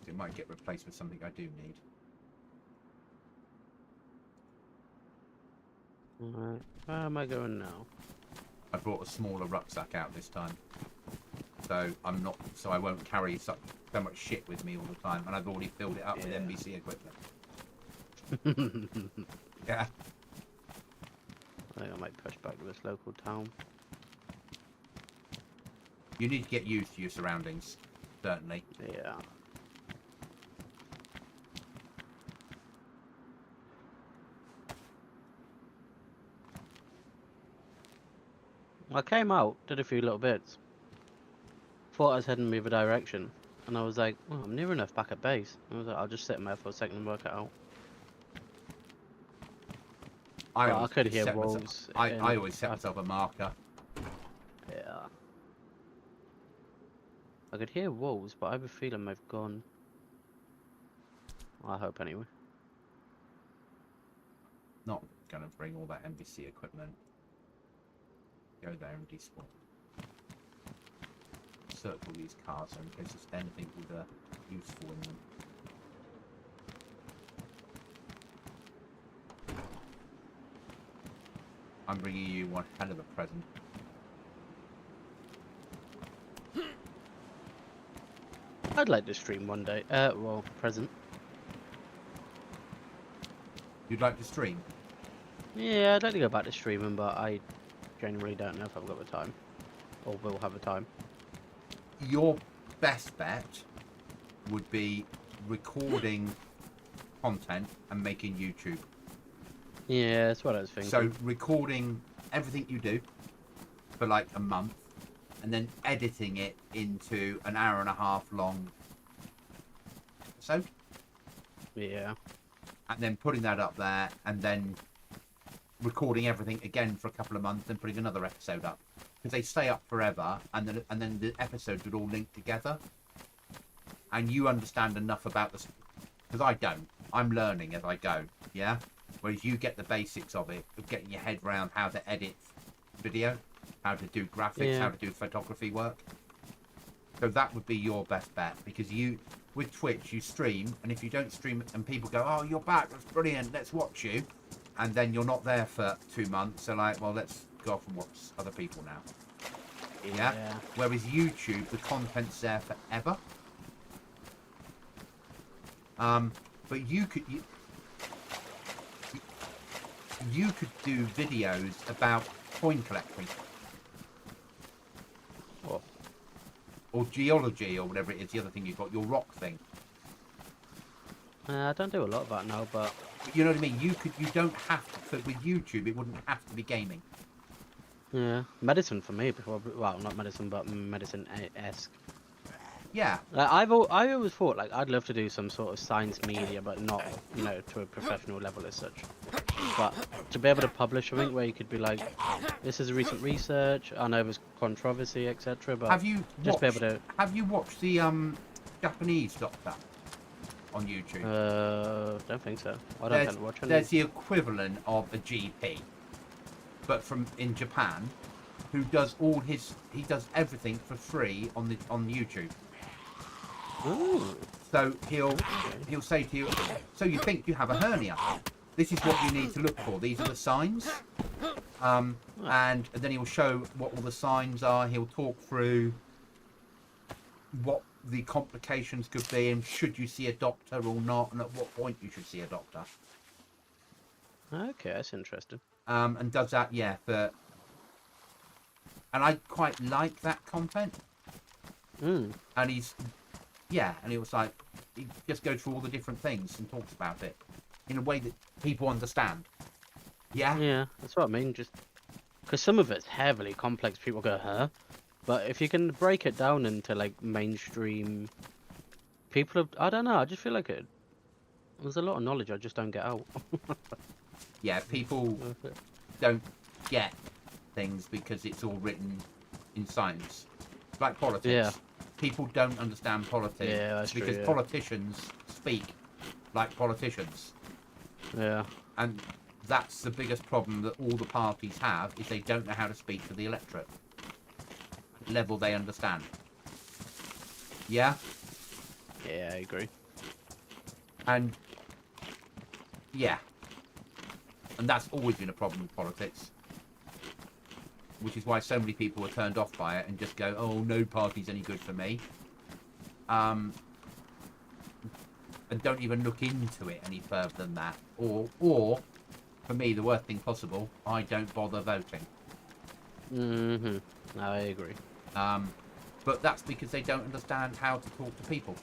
It might get replaced with something I do need. Alright, where am I going now? I brought a smaller rucksack out this time, so I won't carry so much shit with me all the time, and I've already filled it up with NBC equipment. Yeah. I think I might push back to this local town. You need to get used to your surroundings, certainly. Yeah. I came out, did a few little bits. Thought I was heading the other direction, and I was like, oh, I'm near enough back at base. I was like, I'll just sit in there for a second and work it out. I could hear wolves. I always set myself a marker. Yeah. I could hear wolves, but I have a feeling they've gone. I hope anyway. Not gonna bring all that NPC equipment. Go there and despawn. Circle these cars in case there's anything with useful in them. I'm bringing you one hell of a present. I'd like to stream one day. Well, present. You'd like to stream? Yeah, I'd like to go back to streaming, but I genuinely don't know if I've got the time. Or will have the time. Your best bet would be recording content and making YouTube. Yeah, that's what I was thinking. So recording everything you do for like a month and then editing it into an hour and a half long episode. Yeah. And then putting that up there and then recording everything again for a couple of months and putting another episode up. Because they stay up forever and then the episodes would all link together. And you understand enough about this. Because I don't. I'm learning as I go. Yeah? Whereas you get the basics of it, of getting your head around how to edit video, how to do graphics, how to do photography work. So that would be your best bet, because you, with Twitch, you stream, and if you don't stream and people go, oh, you're back, that's brilliant, let's watch you, and then you're not there for 2 months, so like, well, let's go off and watch other people now. Yeah? Whereas YouTube, the content's there forever. But you could do videos about coin collecting. What? Or geology, or whatever it is, the other thing you've got, your rock thing. I don't do a lot of that now, but... You know what I mean? You don't have to, with YouTube, it wouldn't have to be gaming. Yeah, medicine for me before, well, not medicine, but medicine-esque. Yeah. I always thought, like, I'd love to do some sort of science media, but not, you know, to a professional level as such. But to be able to publish something where you could be like, this is recent research, I know there's controversy, etc. But have you just be able to... Have you watched the Japanese doctor on YouTube? Don't think so. I don't tend to watch any. There's the equivalent of a GP, but in Japan, who does he does everything for free on YouTube. Ooh. So he'll say to you, so you think you have a hernia? This is what you need to look for. These are the signs. And then he'll show what all the signs are. He'll talk through what the complications could be and should you see a doctor or not, and at what point you should see a doctor. Okay, that's interesting. And does that, yeah, and I quite like that content. And he was like, he just goes through all the different things and talks about it in a way that people understand. Yeah, that's what I mean. Just because some of it's heavily complex, people go, huh? But if you can break it down into like mainstream, I don't know. I just feel like there's a lot of knowledge I just don't get out. Yeah, people don't get things because it's all written in science. It's like politics. Yeah. People don't understand politics because politicians speak like politicians. Yeah. And that's the biggest problem that all the parties have, is they don't know how to speak to the electorate. Level they understand. Yeah? Yeah, I agree. And yeah. And that's always been a problem with politics. Which is why so many people are turned off by it and just go, oh, no party's any good for me. And don't even look into it any further than that. Or for me, the worst thing possible, I don't bother voting. I agree. But that's because they don't understand how to talk to people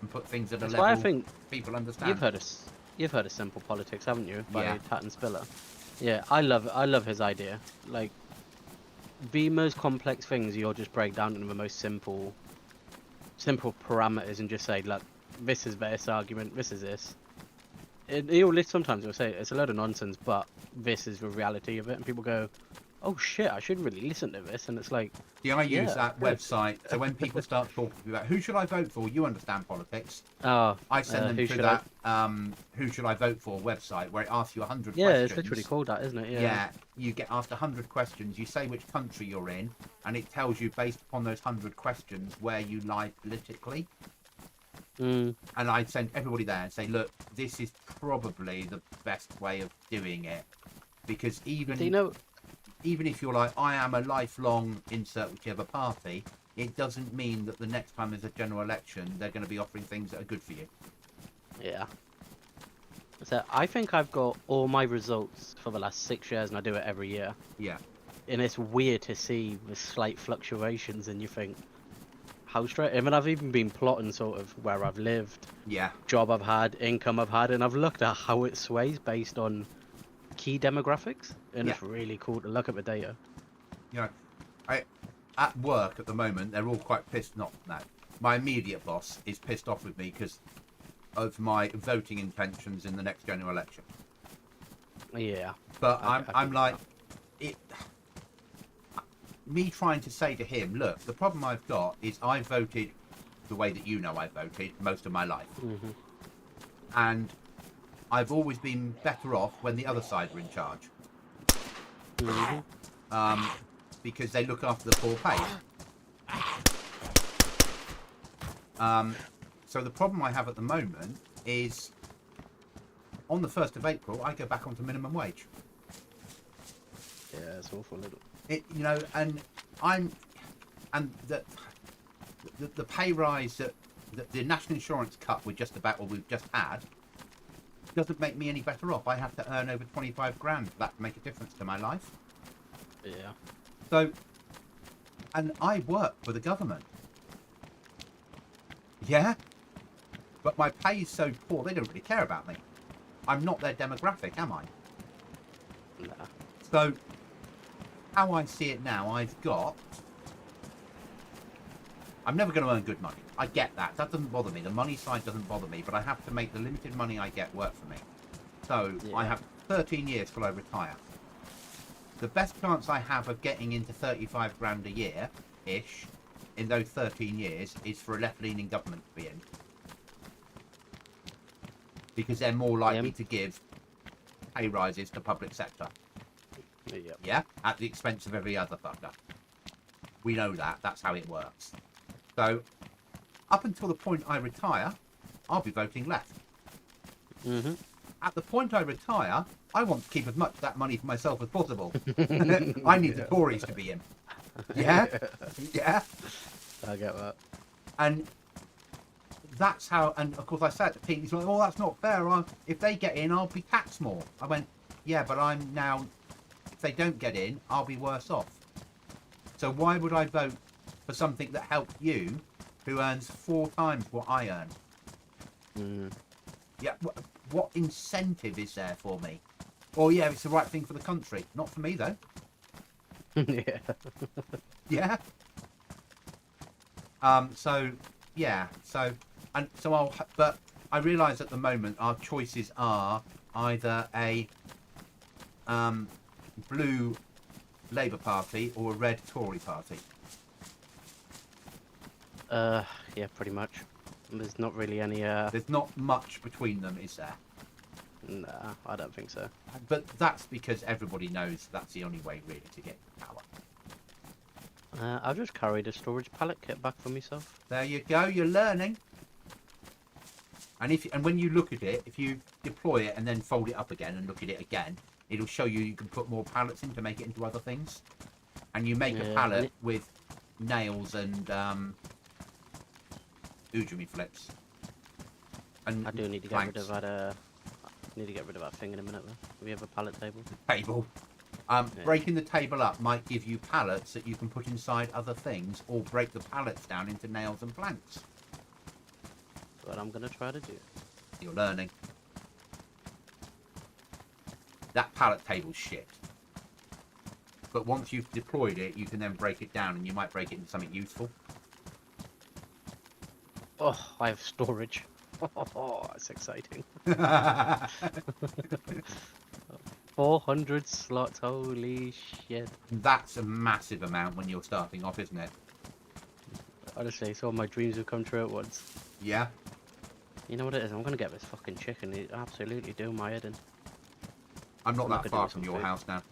and put things at a That's why I level think people understand. you've heard of Simple Politics, haven't you? By Yeah. Tatton Spiller. Yeah, I love his idea. Like, the most complex things you'll just break down into the most simple parameters and just say, look, this is this argument, this is this. Sometimes he'll say it's a load of nonsense, but this is the reality of it, and people go, "Oh shit, I should really listen to this." And it's like, I use yeah, that good. website. So when people start talking to me about who should I vote for, you understand politics. Oh, I send them who through should that who should I vote for website where it asks you 100 Yeah, questions. it's literally called that, isn't it? Yeah, you get asked 100 questions. You say which country you're in, and it tells you based upon those 100 questions where you lie politically. Mm. And I send everybody there and say, look, this is probably the best way of doing it, because even if you're like, I am a lifelong insert whichever party, it doesn't mean that the next time there's a general election they're going to be offering things that are good for you. Yeah. So I think I've got all my results for the last 6 years, and I do it every year. Yeah. And it's weird to see the slight fluctuations, and you think, how straight? I mean, I've even been plotting sort of where I've lived, Yeah. job I've had, income I've had, and I've looked at how it sways based on key demographics, and it's really cool to look at the data. You know, at work at the moment, they're all quite pissed. Not now. My immediate boss is pissed off with me because of my voting intentions in the next general election. Yeah. But I'm like, me trying to say to him, look, the problem I've got is I voted the way that you know I voted most of my life. Mm-hmm. And I've always been better off when the other side were in charge. Mm-hmm. Because they look after the poor paid. So the problem I have at the moment is on the 1st of April, I go back onto minimum wage. Yeah, it's awful, isn't it? The pay rise that the national insurance cut we've just had doesn't make me any better off. I have to earn over 25 grand for that to make a difference to my life. Yeah. So, and I work for the government. Yeah, but my pay is so poor they don't really care about me. I'm not their demographic, am I? Nah. So, how I see it now, I'm never going to earn good money. I get that. That doesn't bother me. The money side doesn't bother me, but I have to make the limited money I get work for me. So, yeah. I have 13 years till I retire. The best chance I have of getting into 35 grand a year-ish in those 13 years is for a left-leaning government to be in. Because they're more likely to give pay rises to public sector. Yep. Yeah? At the expense of every other fucker. We know that. That's how it works. So, up until the point I retire, I'll be voting left. Mm-hmm. At the point I retire, I want to keep as much of that money for myself as possible. I need the Tories to be in. Yeah? Yeah? I get that. And that's how, and of course I said to Pete, he's like, oh, that's not fair. If they get in, I'll be taxed more. I went, yeah, but I'm now, if they don't get in, I'll be worse off. So why would I vote for something that helps you, who earns 4 times what I earn? Mm. Yeah, what incentive is there for me? Oh yeah, it's the right thing for the country. Not for me though. Yeah. Yeah. So yeah. But I realise at the moment our choices are either a blue Labour Party or a red Tory Party. Yeah, pretty much. There's not really any. There's not much between them, is there? Nah, I don't think so. But that's because everybody knows that's the only way really to get power. I've just carried a storage pallet kit back for myself. There you go. You're learning. And when you look at it, if you deploy it and then fold it up again and look at it again, it'll show you can put more pallets in to make it into other things. And you make a pallet with nails and Ujumi flips. And I do need to get rid of that. Need to get rid of that thing in a minute though. We have a pallet table. Table. Yeah. Breaking the table up might give you pallets that you can put inside other things, or break the pallets down into nails and planks. What I'm gonna try to do. You're learning. That pallet table's shit. But once you've deployed it, you can then break it down, and you might break it into something useful. Oh, I have storage. Oh, that's exciting. 400 slots, holy shit. That's a massive amount when you're starting off, isn't it? Honestly, so my dreams have come true at once. Yeah. You know what it is? I'm gonna get this fucking chicken. It absolutely do my head in. I'm not I'm that not gonna far do from your something. house now.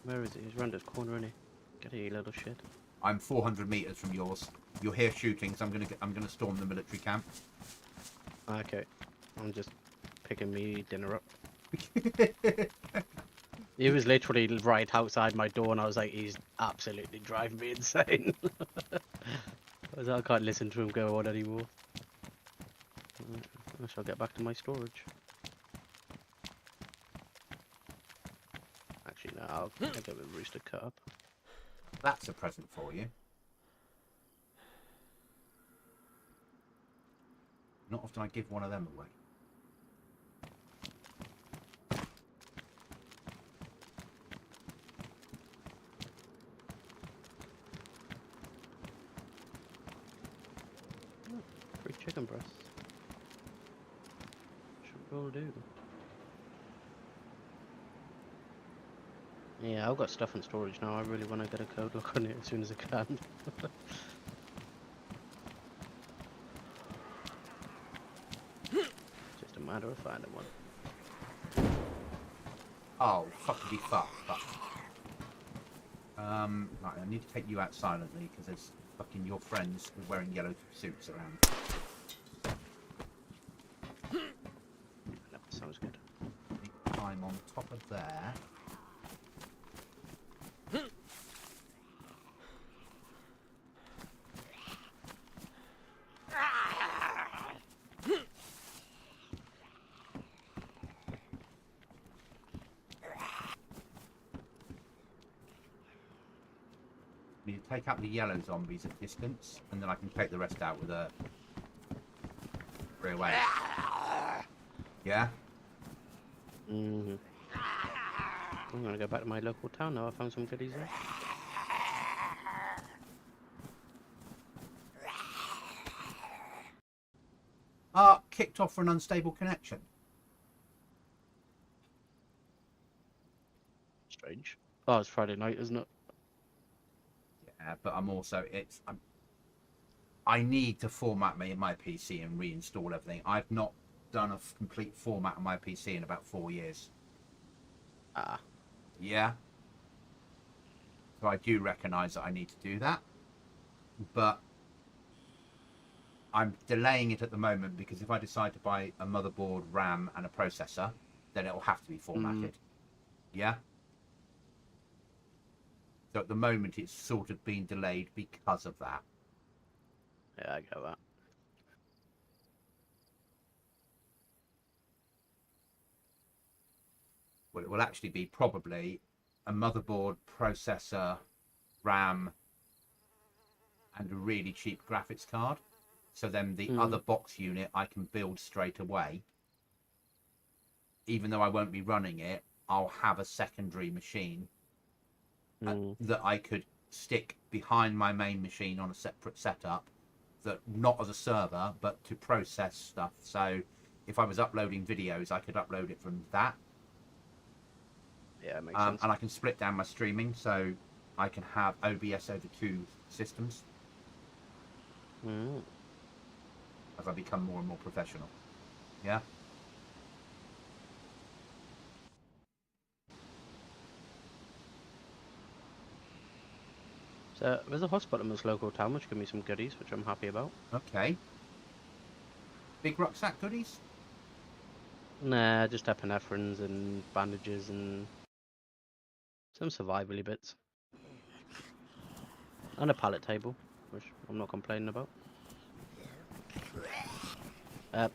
Where is he? He's round this corner, isn't he? Get here, you little shit. I'm 400 meters from yours. You're here shooting, so I'm gonna storm the military camp. Okay. I'm just picking me dinner up. He was literally right outside my door, and I was like, he's absolutely driving me insane. I was like, I can't listen to him go on anymore. I shall get back to my storage. Actually, no, I'll get the rooster cut up. That's a present for you. Not often I give one of them away. Free chicken breasts. Should all do. Yeah, I've got stuff in storage now. I really want to get a code look on it as soon as I can. Just a matter of finding one. Oh, fuckity fuck. Right, I need to take you out silently because there's fucking your friends wearing yellow suits around. That sounds good. Climb on top of there. Need to take out the yellow zombies at distance, and then I can take the rest out with a free away. Yeah? I'm gonna go back to my local town now. I found some goodies there. Kicked off for an unstable connection. Strange. Oh, it's Friday night, isn't it? Yeah, but I'm also I need to format my PC and reinstall everything. I've not done a complete format on my PC in about 4 years. Ah. Yeah. So I do recognise that I need to do that, but I'm delaying it at the moment because if I decide to buy a motherboard, RAM, and a processor, then it'll have to be formatted. Yeah. So at the moment, it's sort of been delayed because of that. Yeah, I get that. Well, it will actually be probably a motherboard, processor, RAM, and a really cheap graphics card. So then the other box unit I can build straight away. Even though I won't be running it, I'll have a secondary machine that I could stick behind my main machine on a separate setup, that not as a server, but to process stuff. So if I was uploading videos, I could upload it from that. Yeah, it makes sense. And I can split down my streaming, so I can have OBS over 2 systems as I become more and more professional. Yeah. So there's a hospital in this local town which give me some goodies, which I'm happy about. Okay. Big rucksack goodies? Nah, just epinephrines and bandages and some survivally bits. And a pallet table, which I'm not complaining about.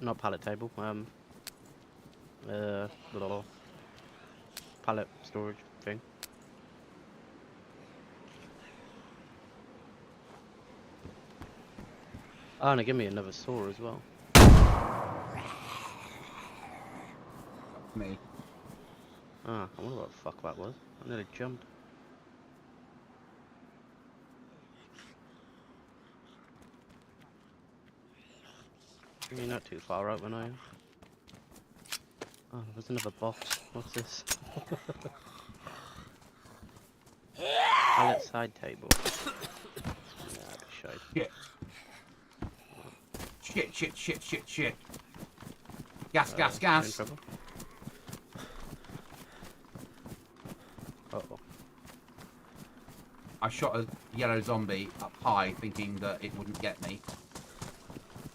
Not pallet table. Blah, blah. pallet storage thing. Oh, and give me another saw as well. Me. Ah, I wonder what the fuck that was. I nearly jumped. You're not too far out, when are you? Oh, there's another box. What's this? Pallet side table. Yeah, shite. Shit. Gas. You in trouble? Uh-oh. I shot a yellow zombie up high thinking that it wouldn't get me.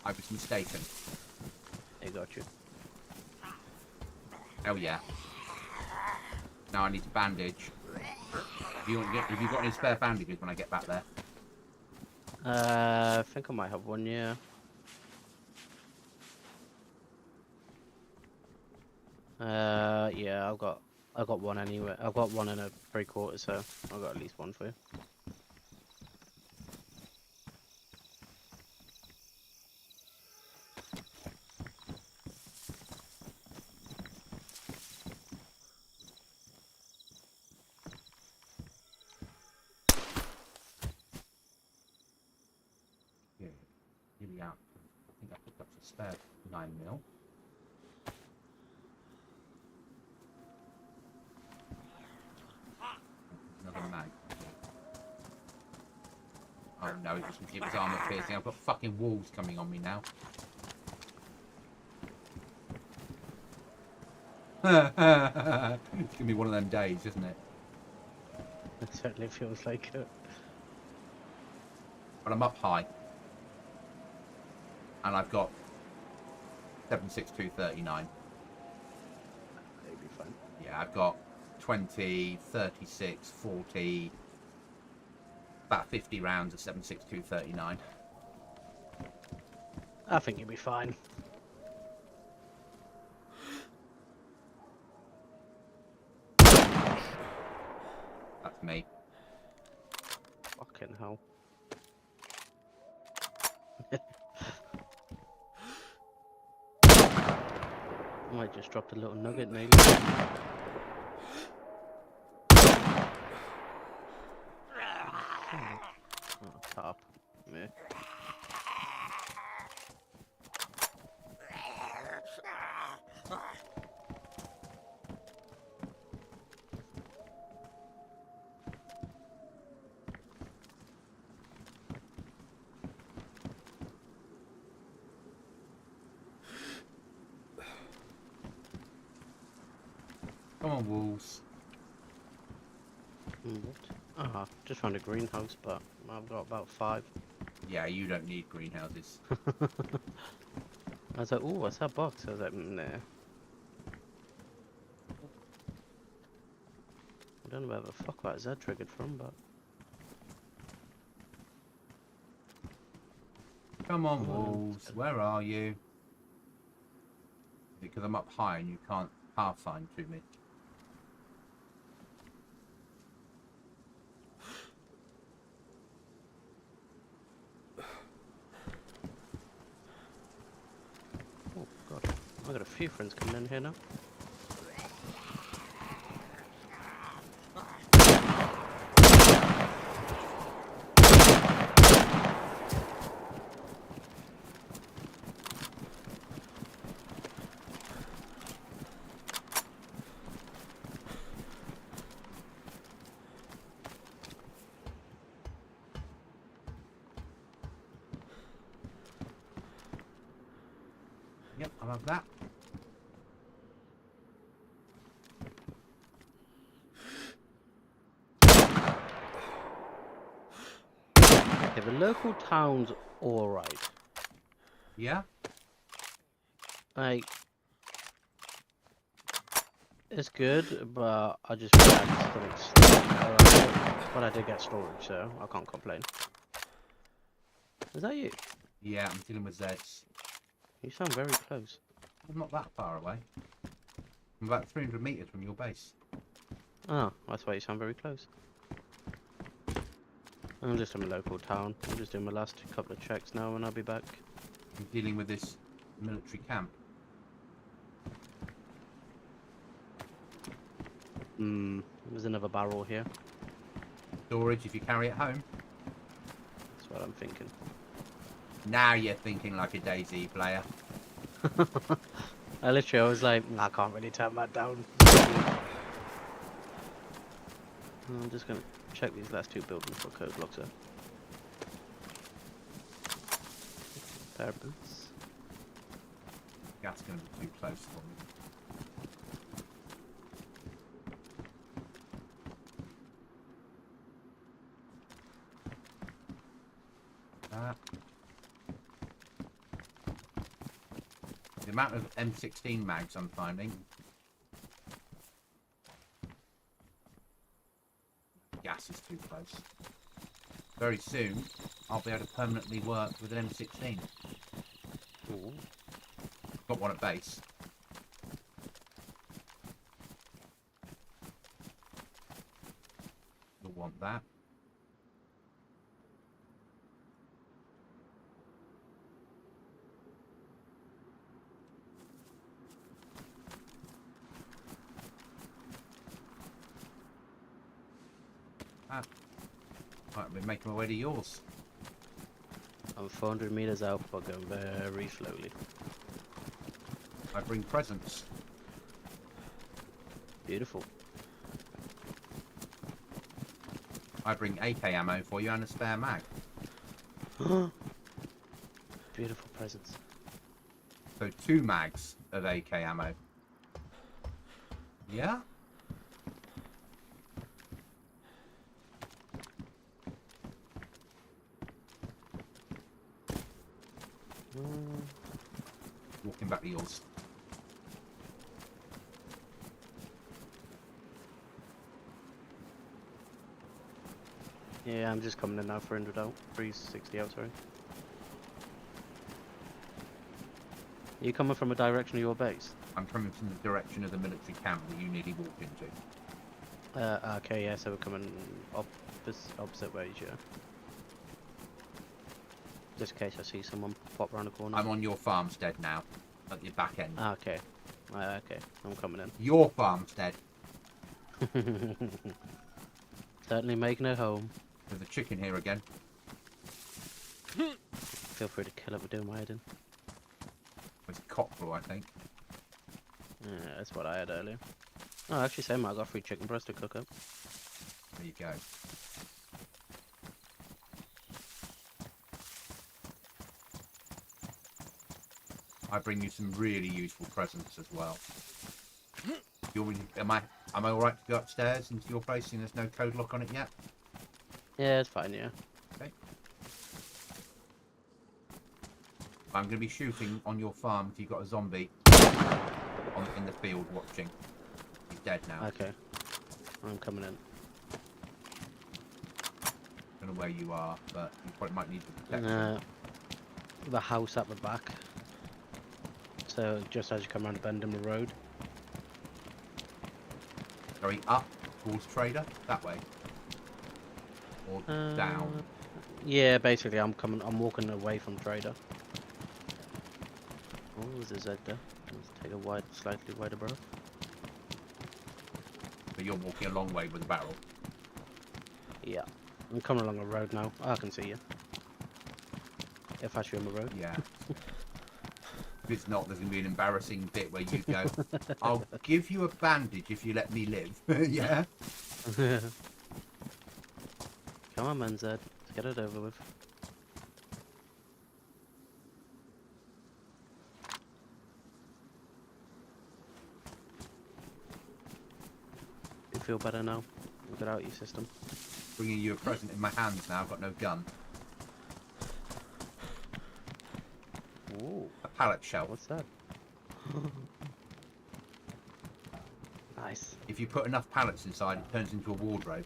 I was mistaken. They got you. Oh yeah. Now I need to bandage. Have you got any spare bandages when I get back there? I think I might have one, yeah. Yeah, I've got one anyway. I've got one and a 3/4, so I've got at least one for you. Yeah. Here we are. I think I picked up a spare 9mm. Another mag. Oh no, it was armor piercing. I've got fucking wolves coming on me now. It's gonna be one of them days, isn't it? It certainly feels like it. But I'm up high. And I've got 7.6239. It'll be fine. Yeah, I've got 20, 36, 40, about 50 rounds of 7.6239. I think you'll be fine. That's me. Fucking hell. I might just dropped a little nugget, maybe. Oh, top. Yeah. Come on, wolves. What? Ah, just found a greenhouse, but I've got about 5. Yeah, you don't need greenhouses. I was like, ooh, what's that box? I was like, nah. I don't know where the fuck that Z triggered from, but... Come on, wolves. Where are you? Because I'm up high and you can't pathfind to me. Oh, God. I've got a few friends coming in here now. Yep, I love that. Okay, the local town's alright. Yeah? Like... It's good, but I just feel like it's something alright. But I did get storage, so I can't complain. Is that you? Yeah, I'm dealing with Zeds. You sound very close. I'm not that far away. I'm about 300 meters from your base. Oh, that's why you sound very close. I'm just in my local town. I'm just doing my last couple of checks now and I'll be back. I'm dealing with this military camp. There's another barrel here. Storage if you carry it home. That's what I'm thinking. Now you're thinking like a DayZ player. I was like, I can't really turn that down. I'm just gonna check these last two buildings for code blocks up. Pair of boots. That's going to be too close for me. The amount of M16 mags I'm finding. Gas is too close. Very soon, I'll be able to permanently work with an M16. Ooh. Got one at base. You'll want that. Right, I've been making my way to yours. I'm 400 meters out, but going very slowly. I bring presents. Beautiful. I bring AK ammo for you and a spare mag. Beautiful presents. So 2 mags of AK ammo. Yeah? Walking back to yours. Yeah, I'm just coming in now for 100 out. 360 out, sorry. Are you coming from a direction of your base? I'm coming from the direction of the military camp that you nearly walked into. Okay, yeah, so we're coming opposite ways, yeah. Just in case I see someone pop around the corner. I'm on your farmstead now, at your back end. Okay. Okay, I'm coming in. Your farmstead. Certainly making it home. There's a chicken here again. Feel free to kill it, we're doing my head in. It's cockerel, I think. Yeah, that's what I had earlier. Oh, actually, same. I got 3 chicken breasts to cook up. There you go. I bring you some really useful presents as well. You want me to, am I all right to go upstairs into your place and there's no code lock on it yet? Yeah, it's fine, yeah. Okay. I'm going to be shooting on your farm if you've got a zombie in the field watching. He's dead now. Okay. I'm coming in. I don't know where you are, but you probably might need the protection. The house at the back. So just as you come around the bend in the road. Going up towards Trader, that way. Or down. Yeah, basically I'm walking away from Trader. Oh, there's a Z there. Let's take a slightly wider berth. But you're walking a long way with the barrel. Yeah. I'm coming along the road now. Oh, I can see you. If actually on the road. Yeah. If it's not, there's going to be an embarrassing bit where you go, I'll give you a bandage if you let me live. Yeah? Come on, man, Zed. Let's get it over with. You feel better now? We'll get out your system. Bringing you a present in my hands now. I've got no gun. Ooh. A pallet shelf. What's that? Nice. If you put enough pallets inside, it turns into a wardrobe.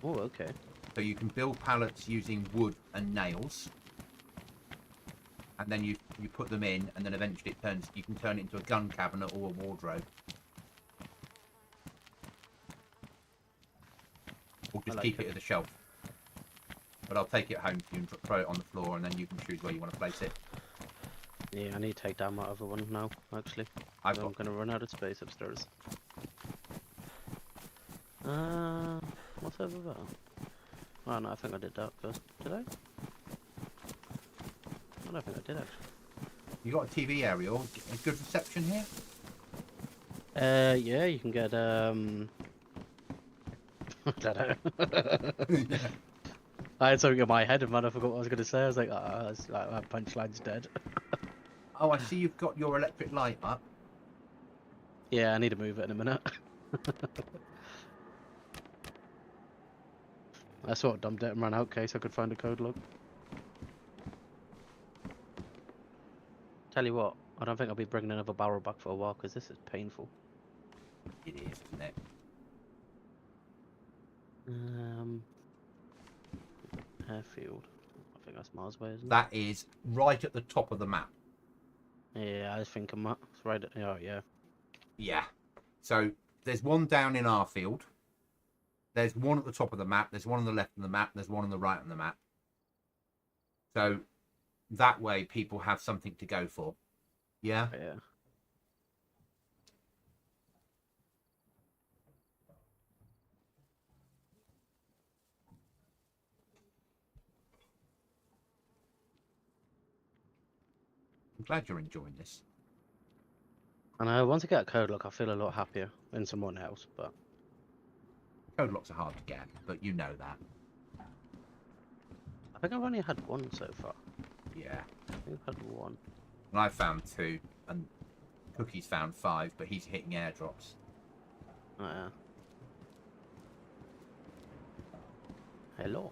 Oh, okay. So you can build pallets using wood and nails. And then you put them in, and then eventually you can turn it into a gun cabinet or a wardrobe. Or I just like keep it. it at the shelf. But I'll take it home for you and throw it on the floor, and then you can choose where you want to place it. Yeah, I need to take down my other one now, actually. I've I'm got. gonna run out of space upstairs. What's over there? Oh no, I think I did that first. Did I? I don't think I did actually. You got a TV aerial? A good reception here? Yeah, you can get I don't know. Yeah. I had something in my head, and man, I forgot what I was gonna say. I was like, that punchline's dead. Oh, I see you've got your electric light up. Yeah, I need to move it in a minute. I sort of dumped it and ran out in case I could find a code log. Tell you what, I don't think I'll be bringing another barrel back for a while because this is painful. It is, isn't it? Um, Airfield. I think that's miles away, isn't it? That is right at the top of the map. Yeah, I was thinking that. It's right. Oh yeah. Yeah. So there's one down in our field. There's one at the top of the map. There's one on the left of the map. There's one on the right of the map. So that way people have something to go for. Yeah. Yeah. I'm glad you're enjoying this. And once I get a code lock, I feel a lot happier in someone else. But Code locks are hard to get, but you know that. I think I've only had one so far. Yeah. I think I've had one. And I found 2, and Cookie's found 5, but he's hitting airdrops. Oh yeah. Hello.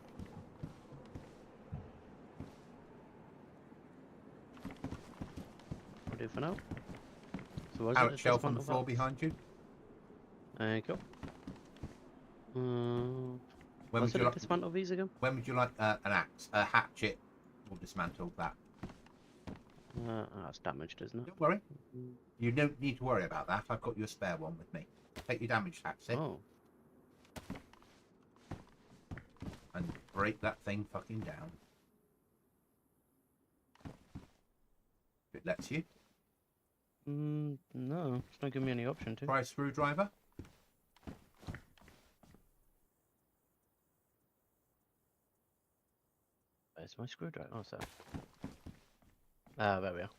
What do you for now? So what is Pallet it? shelf on the Dismantle floor that? behind you. There you go. When What's would it you to like? dismantle these again? When would you like an axe, a hatchet? We'll dismantle that. That's damaged, isn't it? Don't worry. You don't need to worry about that. I've got you a spare one with me. Take your damaged hatchet Oh. and break that thing fucking down. If it lets you. No, it's not giving me any option to. Try a screwdriver. Where's my screwdriver? Oh, so. Ah, there we are.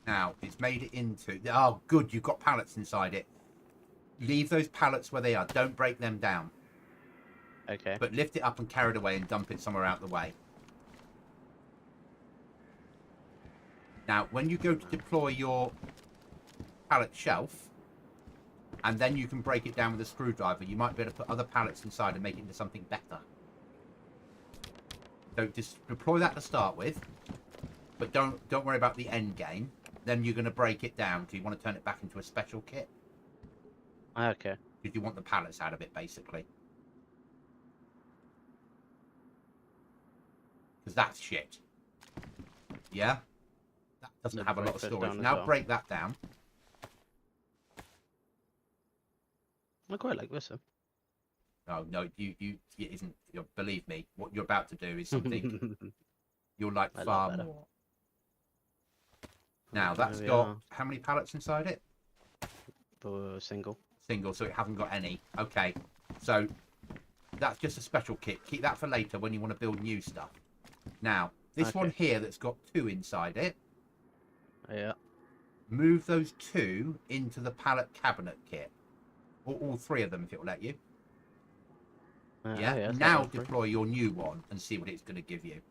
Now, it's made it into... Oh, good, you've got pallets inside it. Leave those pallets where they are. Don't break them down. Okay. But lift it up and carry it away and dump it somewhere out the way. Now, when you go to deploy your pallet shelf, and then you can break it down with a screwdriver, you might be able to put other pallets inside and make it into something better. So just deploy that to start with, but don't worry about the end game. Then you're going to break it down because you want to turn it back into a special kit. Okay. Because you want the pallets out of it, basically. Because that's shit. Yeah? That doesn't The have a lot of breakfast storage. down as Now well. break that down. I quite like this, though. Oh, no, it isn't. Believe me, what you're about to do is something you'll like I far love that. more. Now, There that's we got are. how many pallets inside it? Single. Single, so it hasn't got any. Okay, so that's just a special kit. Keep that for later when you want to build new stuff. Now, this one here that's got 2 inside it, Yeah. move those 2 into the pallet cabinet kit. Or all 3 of them, if it will let you. Yeah, it's now level 3. deploy your new one and see what it's going to give you.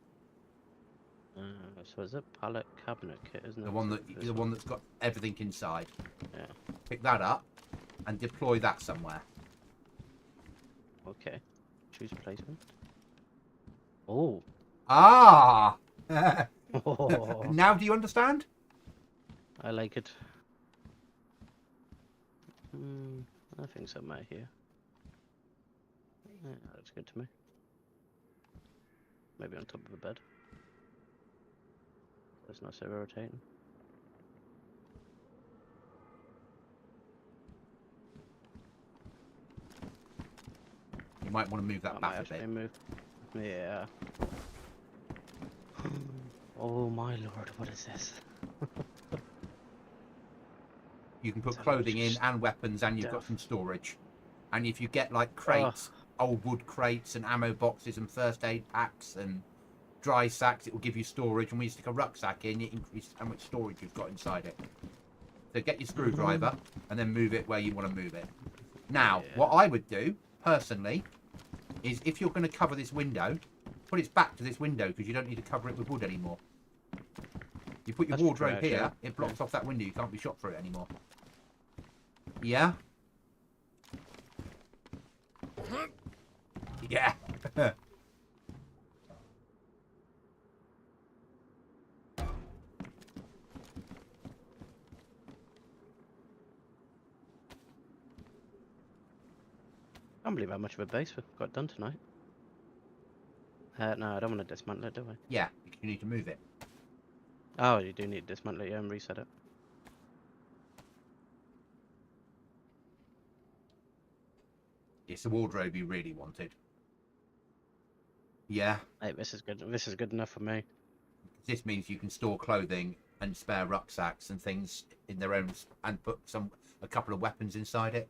So it's a pallet cabinet kit, isn't it? The one So that this the one that's got everything inside. Yeah. Pick that up and deploy that somewhere. Okay. Choose placement. Oh. Ah! Oh. Now do you understand? I like it. I think so, mate, here. Yeah, that looks good to me. Maybe on top of the bed. That's not so irritating. You might want to move that That might back a actually bit. move. Yeah. Oh my lord, what is this? You can put So clothing much in and weapons, and you've got stuff. some storage. And if you get like Oh, crates, old wood crates and ammo boxes and first aid packs and dry sacks, it will give you storage. And when you stick a rucksack in, it increases how much storage you've got inside it. So get your screwdriver and then move it where you want to move it. Now, yeah. what I would do, personally, is if you're going to cover this window, put its back to this window because you don't need to cover it with wood anymore. You put your That's true, wardrobe actually. here, it blocks off that window. You can't be shot through it anymore. Yeah? Yeah. I can't believe how much of a base we've got done tonight. No, I don't want to dismantle it, do I? Yeah, because you need to move it. Oh, you do need to dismantle it, yeah, and reset it. It's the wardrobe you really wanted. Yeah. Hey, this is good. This is good enough for me. This means you can store clothing and spare rucksacks and things in their own, and put a couple of weapons inside it.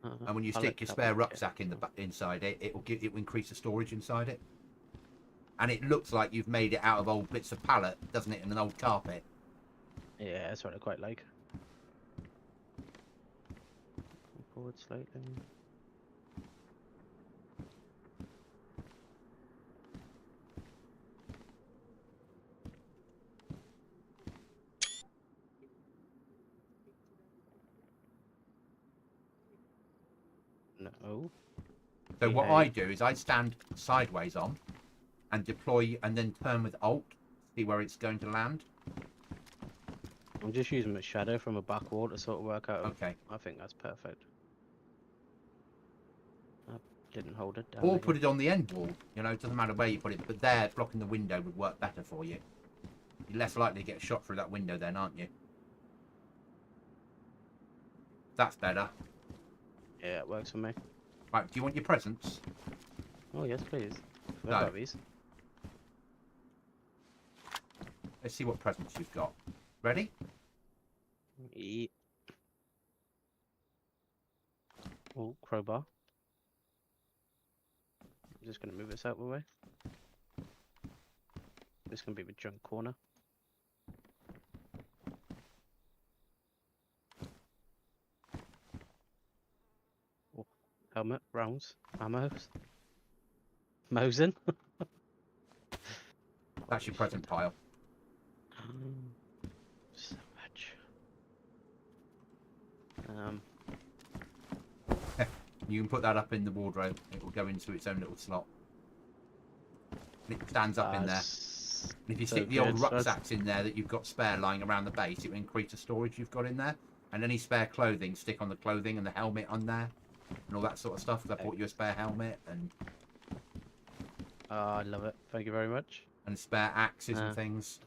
And when you stick your spare rucksack in inside it, it will increase the storage inside it. And it looks like you've made it out of old bits of pallet, doesn't it, and an old carpet. Yeah, that's what I quite like. Forward slightly. No. So what I do is I stand sideways on and deploy and then turn with Alt, see where it's going to land. I'm just using my shadow from a back wall to sort of work out. Okay. I think that's perfect. I didn't hold it down. Or put it on the end wall. You know, it doesn't matter where you put it, but there, blocking the window would work better for you. You're less likely to get shot through that window then, aren't you? That's better. Yeah, it works for me. Right, do you want your presents? Oh, yes, please. No. I've got these. Let's see what presents you've got. Ready? Yeah. Oh, crowbar. I'm just going to move this out of the way. This can be the junk corner. Oh, helmet, rounds, ammos. Mosin. That's your present pile. So much. You can put that up in the wardrobe. It will go into its own little slot. It stands up in there. And if you stick the old rucksacks in there that you've got spare lying around the base, it will increase the storage you've got in there. And any spare clothing, stick on the clothing and the helmet on there. And all that sort of stuff. I bought you a spare helmet and... I love it. Thank you very much. And spare axes and things.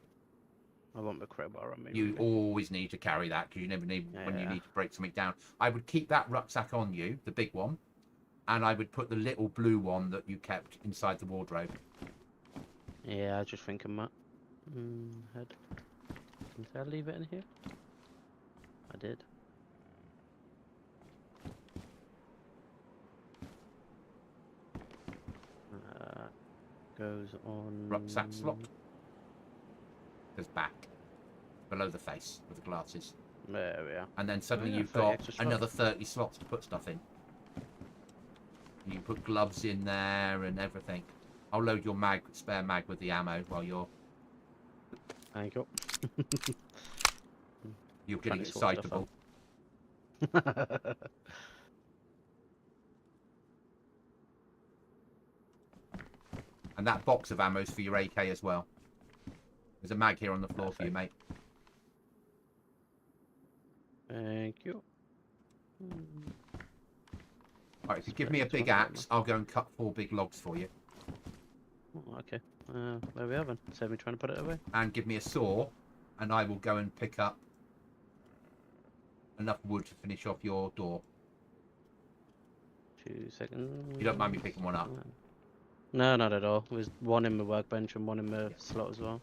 I want the crowbar on me. You always need to carry that because you never need when you need to break something down. I would keep that rucksack on you, the big one, and I would put the little blue one that you kept inside the wardrobe. Yeah, I was just thinking that. Head. Did I leave it in here? I did. Goes on. Rucksack slot. Goes back. Below the face with the glasses. There we are. And then suddenly you've got another 30 slots to put stuff in. You can put gloves in there and everything. I'll load your spare mag with the ammo while you're... Thank you. You're getting excitable. And that box of ammo's for your AK as well. There's a mag here on the floor for you, mate. Thank you. Alright, if you give me a big axe, I'll go and cut 4 big logs for you. Oh, okay. There we are then. Save me trying to put it away. And give me a saw, and I will go and pick up enough wood to finish off your door. 2 seconds. You don't mind me picking one up? No, not at all. There's one in my workbench and one in my slot as well.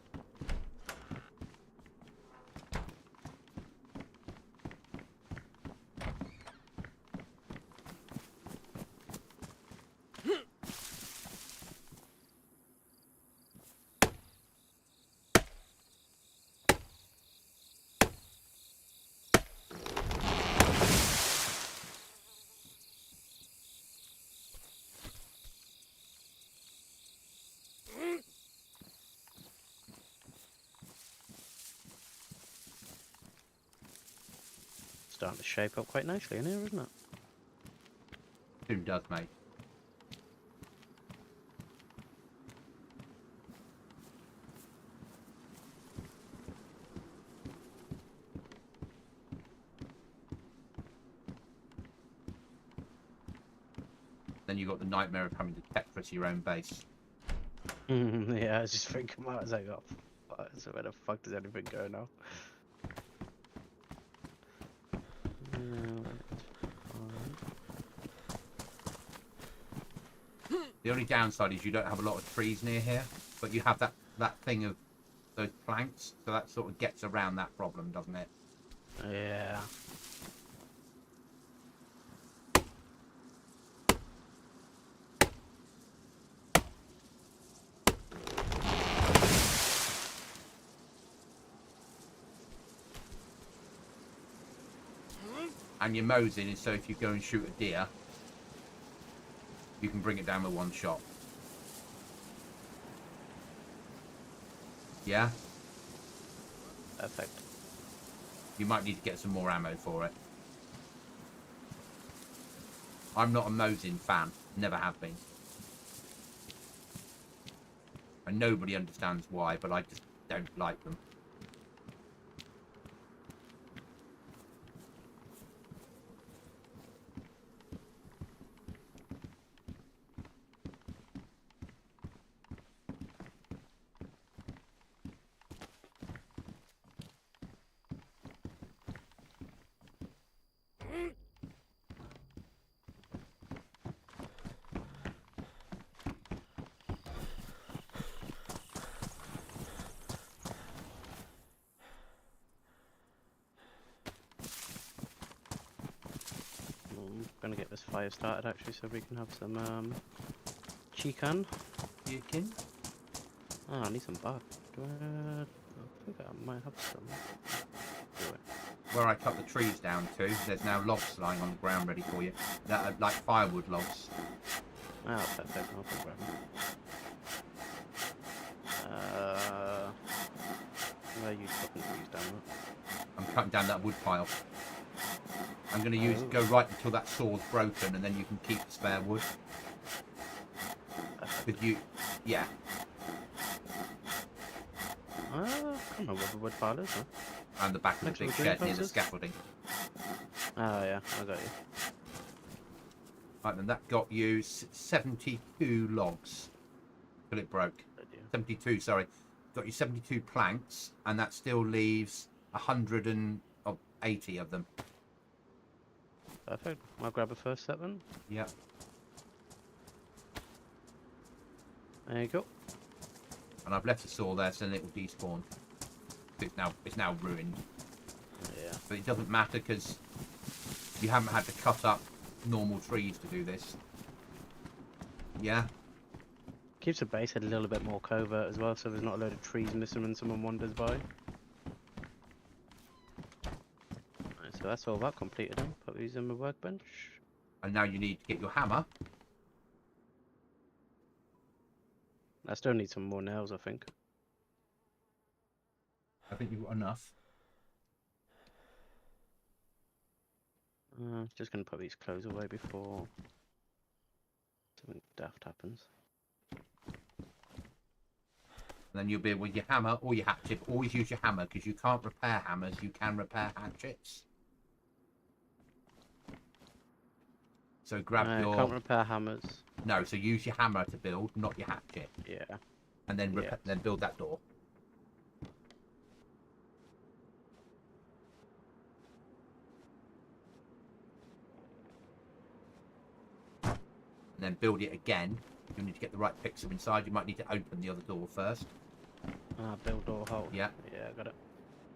Starting to shape up quite nicely in here, isn't it? Soon does, mate. Then you got the nightmare of having to Tetris your own base. Yeah, I was just thinking about it. I was like, oh, fuck, so where the fuck does anything go now? The only downside is you don't have a lot of trees near here, but you have that thing of those planks, so that sort of gets around that problem, doesn't it? Yeah. And your mosing is so if you go and shoot a deer, you can bring it down with one shot. Yeah? Perfect. You might need to get some more ammo for it. I'm not a mosing fan. Never have been. And nobody understands why, but I just don't like them. I'm gonna get this fire started actually so we can have some chicken. You kin? Oh, I need some bark. Do I think I might have some. Do it. Where I cut the trees down to, there's now logs lying on the ground ready for you. That are like firewood logs. Oh, perfect. I'll go grab them. Where are you chopping trees down? I'm cutting down that wood pile. I'm going to go right until that saw's broken, and then you can keep the spare wood. With you, yeah. I can't remember what the wood pile is, huh? And the back of the big shed near the scaffolding. Oh yeah, I got you. Right then, that got you 72 logs till it broke. 72, sorry. Got you 72 planks, and that still leaves 180 of them. Perfect. I'll grab a first set then. Yeah. There you go. And I've left the saw there so that it will despawn. It's now ruined. Yeah. But it doesn't matter because you haven't had to cut up normal trees to do this. Yeah? Keeps the base head a little bit more covert as well, so there's not a load of trees missing when someone wanders by. Right, so that's all that completed then. Put these in my workbench. And now you need to get your hammer. I still need some more nails, I think. I think you've got enough. Just gonna put these clothes away before something daft happens. And then you'll be with your hammer or your hatchet. Always use your hammer because you can't repair hammers. You can repair hatchets. So grab your... Can't repair hammers. No, so use your hammer to build, not your hatchet. Yeah. And then Yeah. then build that door. And then build it again. You need to get the right pixel inside. You might need to open the other door first. Build door hole. Yeah. Yeah, got it.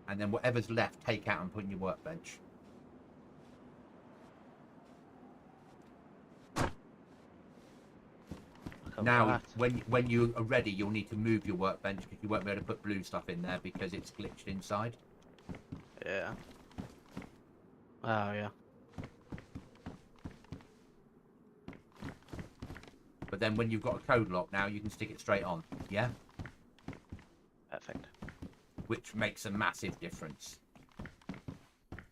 And then whatever's left, take out and put in your workbench. Now, when you are ready, you'll need to move your workbench because you won't be able to put blue stuff in there because it's glitched inside. Yeah. Oh, yeah. But then when you've got a code lock now, you can stick it straight on. Yeah? Perfect. Which makes a massive difference.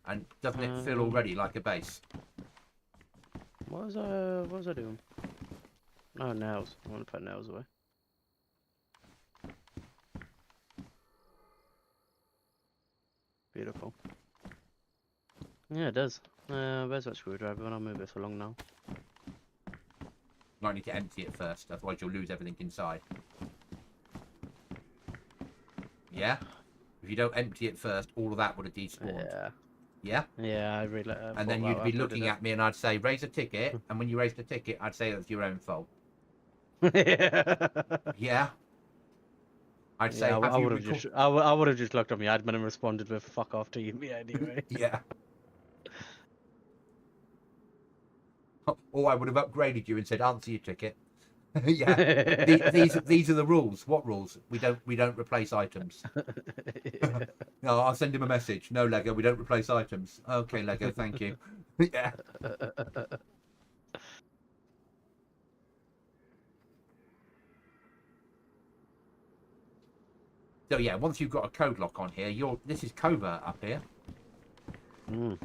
And doesn't it feel already like a base? What was I doing? Oh, nails. I want to put nails away. Beautiful. Yeah, it does. Where's that screwdriver? I'll move this along now. You might need to empty it first, otherwise you'll lose everything inside. Yeah? If you don't empty it first, all of that would have despawned. Yeah. Yeah? Yeah, I really. And then you'd be looking at me and I'd say, raise a ticket. And when you raised the ticket, I'd say that's your own fault. Yeah. Yeah? I'd say, yeah, I would have just. I would have just looked at my admin and responded with "fuck off" to you anyway. Yeah. Or I would have upgraded you and said, answer your ticket. Yeah. These are the rules. What rules? We don't replace items. Yeah. No, I'll send him a message. No, Lego, we don't replace items. Okay, Lego, thank you. Yeah. So yeah, once you've got a code lock on here, this is covert up here. Mm.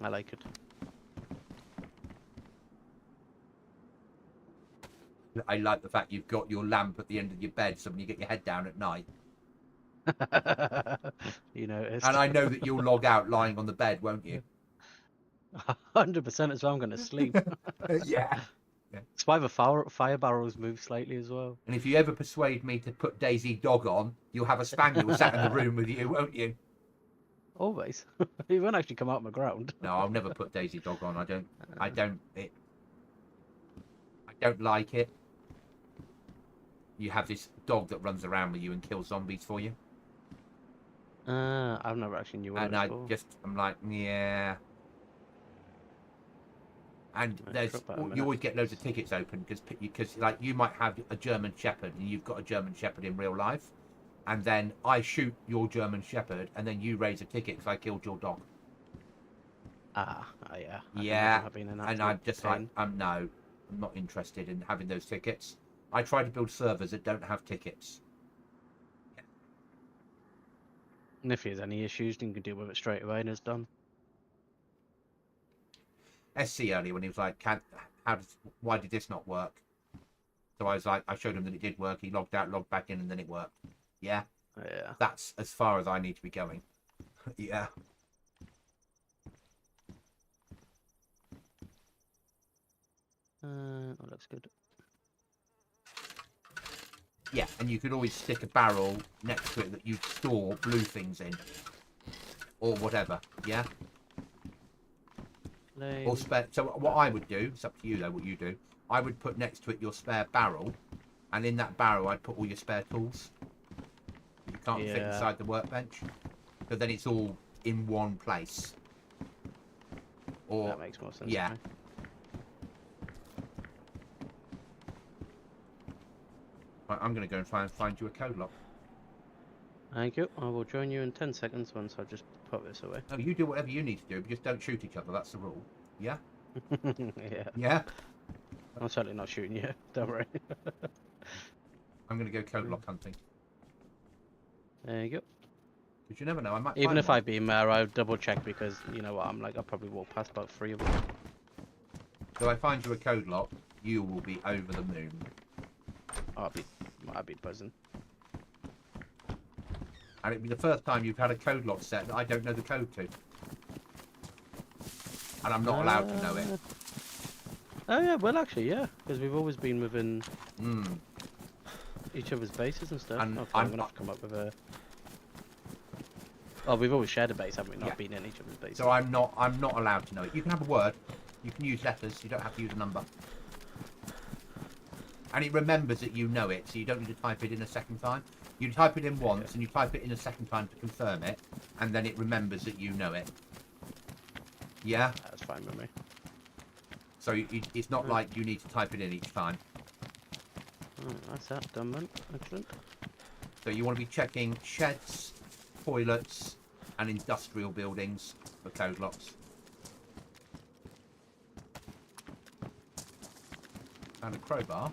I like it. I like the fact you've got your lamp at the end of your bed, so when you get your head down at night. You noticed. And I know that you'll log out lying on the bed, won't you? 100% as well. I'm gonna sleep. Yeah. It's why the fire barrels move slightly as well. And if you ever persuade me to put DayZ dog on, you'll have a spaniel sat in the room with you, won't you? Always. He won't actually come out of the ground. No, I'll never put DayZ dog on. I don't like it. You have this dog that runs around with you and kills zombies for you. I've never actually knew what And it was for. I'm like, yeah. And Right, drop that a you minute. always get loads of tickets open because like you might have a German Shepherd and you've got a German Shepherd in real life, and then I shoot your German Shepherd and then you raise a ticket because I killed your dog. Yeah. Yeah, and I'm just like, no, I'm not interested in having those tickets. I try to build servers that don't have tickets. And if there's any issues, then you can deal with it straight away and it's done. SC earlier when he was like, why did this not work? So I was like, I showed him that it did work. He logged out, logged back in, and then it worked. Yeah, Yeah. that's as far as I need to be going. Yeah. That looks good. Yeah, and you could always stick a barrel next to it that you store blue things in. Or whatever, yeah? Or spare. So what I would do, it's up to you though what you do, I would put next to it your spare barrel, and in that barrel I'd put all your spare tools. You can't fit inside the workbench. So then it's all in one place. Or, that makes more sense. yeah. To me. I'm going to go and try and find you a code lock. Thank you. I will join you in 10 seconds once I just put this away. No, you do whatever you need to do, but just don't shoot each other. That's the rule. Yeah? Yeah. Yeah? I'm certainly not shooting you. Don't worry. I'm going to go code lock hunting. There you go. Because you never know, I might Even find if one. I beam there, I'll double check because, you know what, I'll probably walk past about 3 of them. So I find you a code lock, you will be over the moon. I'll be buzzing. And it'll be the first time you've had a code lock set that I don't know the code to. And I'm not allowed to know it. Oh yeah, well actually, yeah, because we've always been within Hmm. each other's bases and stuff. And Okay, I'm gonna have to come up with a. Oh, we've always shared a base, haven't we? yeah. Not been in each other's bases. So I'm not allowed to know it. You can have a word. You can use letters. You don't have to use a number. And it remembers that you know it, so you don't need to type it in a second time. You type it in once, and you type it in a second time to confirm it, and then it remembers that you know it. Yeah? That's fine with me. So it's not like you need to type it in each time. Oh, that's that done, man. Excellent. So you want to be checking sheds, toilets, and industrial buildings for code locks. And a crowbar,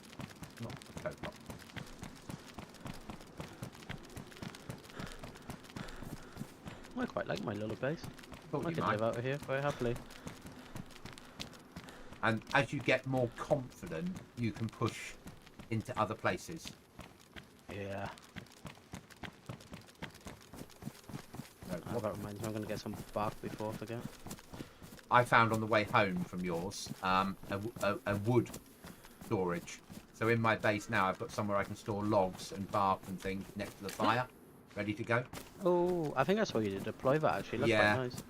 not a code lock. I quite like my little base. Thought I you could might. live out of here quite happily. And as you get more confident, you can push into other places. Yeah. So Oh, that reminds me, I'm gonna get some bark before I forget. I found on the way home from yours a wood storage. So in my base now, I've got somewhere I can store logs and bark and things next to the fire, ready to go. Oh, I think I saw you deploy that actually. Looks Yeah. quite nice.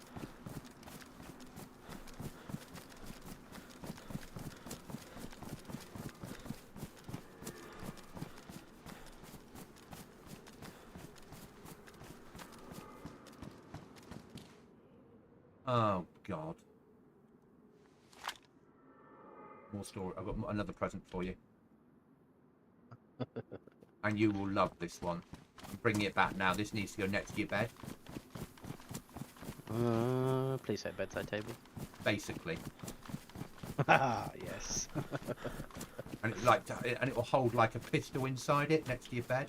Oh God. More story. I've got another present for you. And you will love this one. I'm bringing it back now. This needs to go next to your bed, Please say bedside table. basically. Ah, yes. And it will hold like a pistol inside it next to your bed.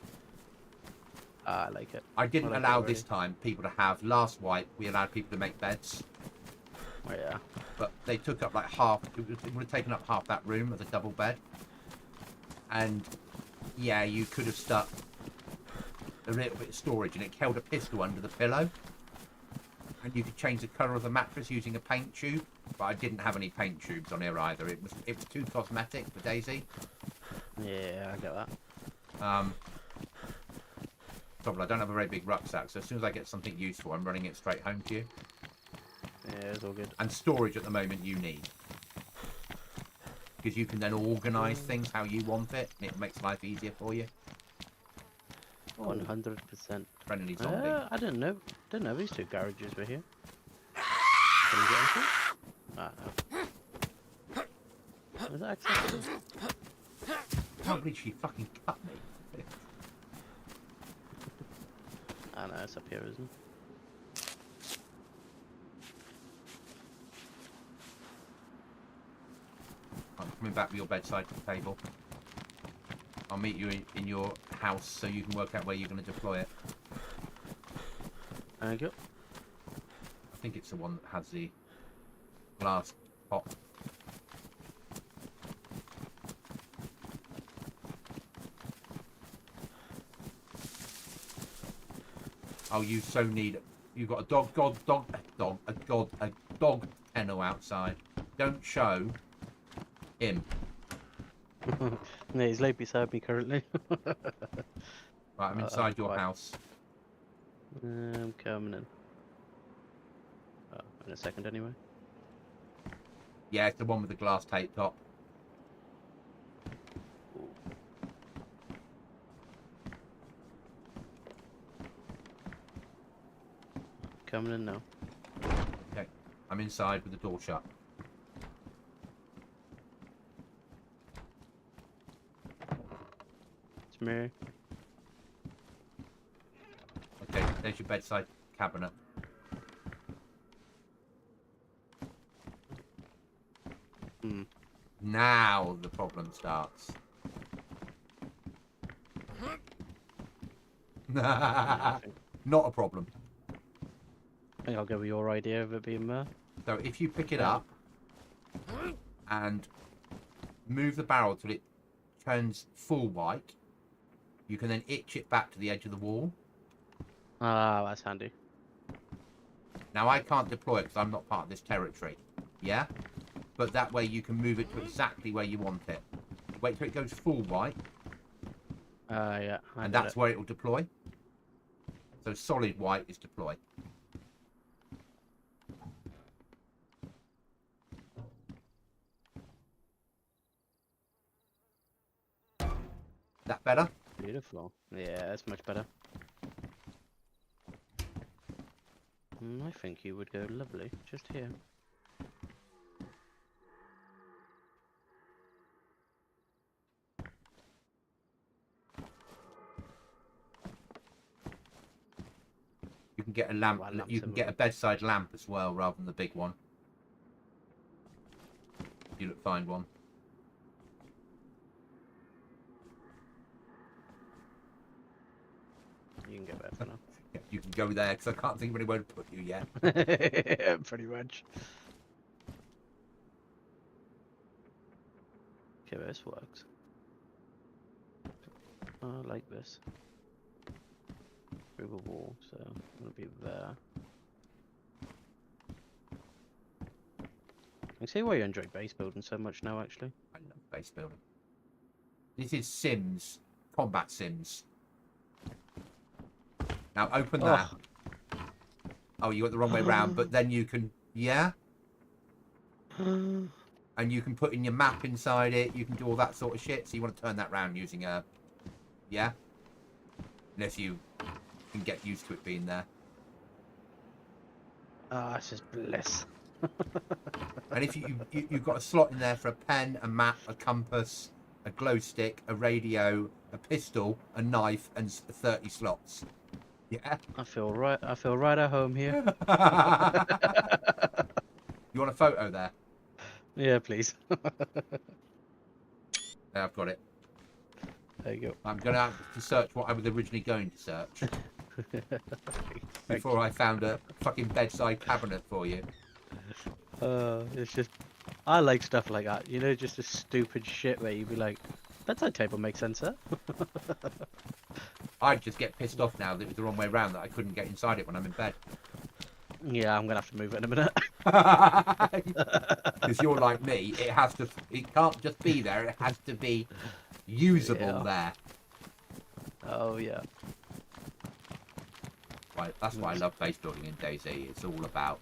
Ah, I like it. I didn't I like it allow already. this time people to have. Last wipe, we allowed people to make beds, Oh yeah. but they took up like half. It would have taken up half that room as a double bed. And yeah, you could have stuck a little bit of storage, and it held a pistol under the pillow. And you could change the colour of the mattress using a paint tube, but I didn't have any paint tubes on here either. It was too cosmetic for DayZ. Yeah, I get that. Trouble, I don't have a very big rucksack, so as soon as I get something useful, I'm running it straight home to you. Yeah, it's all good. And storage at the moment you need, because you can then organise things how you want it, and it makes life easier for you. 100%. Friendly zombie. I didn't know. Didn't know these two garages were here. Can you get into? Ah, no. Was that accessible? I can't believe she fucking cut me. Ah, no, it's up here, isn't it? I'm coming back with your bedside table. I'll meet you in your house so you can work out where you're going to deploy it. Thank you. I think it's the one that has the glass top. Oh, you so need. You've got a dog kennel outside. Don't show him. Yeah, he's laid beside me currently. Right, I'm inside your right. house. I'm coming in. Oh, in a second anyway. Yeah, it's the one with the glass tape top. Coming in now. Okay, I'm inside with the door shut. It's me. Okay, there's your bedside cabinet. Hmm. Now the problem starts. Not a problem. I think I'll go with your idea of it being there. So if you pick it up and move the barrel till it turns full white, you can then itch it back to the edge of the wall. Ah, that's handy. Now I can't deploy it because I'm not part of this territory. Yeah? but that way you can move it to exactly where you want it. Wait till it goes full white. Yeah. And that's where it will deploy. So solid white is deploy. That better? Beautiful. Yeah, that's much better. I think you would go lovely just here. You can get a lamp. Well, You can get a bedside lamp as well, rather than the big one. You look find one. You can get there for now. Yeah, you can go there because I can't think of anywhere to put you yet. Pretty much. Okay, this works. I like this. Through the wall, so I'm gonna be there. I can see why you enjoy base building so much now, actually. I love base building. This is Sims, combat Sims. Now open that. Oh, you went the wrong way round, but then you can, yeah? And you can put in your map inside it, you can do all that sort of shit, so you want to turn that round using a, yeah? Unless you can get used to it being there. Ah, it's just bliss. And if you've got a slot in there for a pen, a map, a compass, a glow stick, a radio, a pistol, a knife, and 30 slots. Yeah. I feel right at home here. You want a photo there? Yeah, please. Yeah, I've got it. There you go. I'm going to have to search what I was originally going to search. Before I found a fucking bedside cabinet for you. It's just, I like stuff like that. You know, just a stupid shit where you'd be like, bedside table makes sense, huh? I'd just get pissed off now that it was the wrong way round, that I couldn't get inside it when I'm in bed. Yeah, I'm gonna have to move it in a minute. Because you're like me, it can't just be there, it has to be usable there. Oh yeah. Right, that's why I love base building in DayZ. It's all about,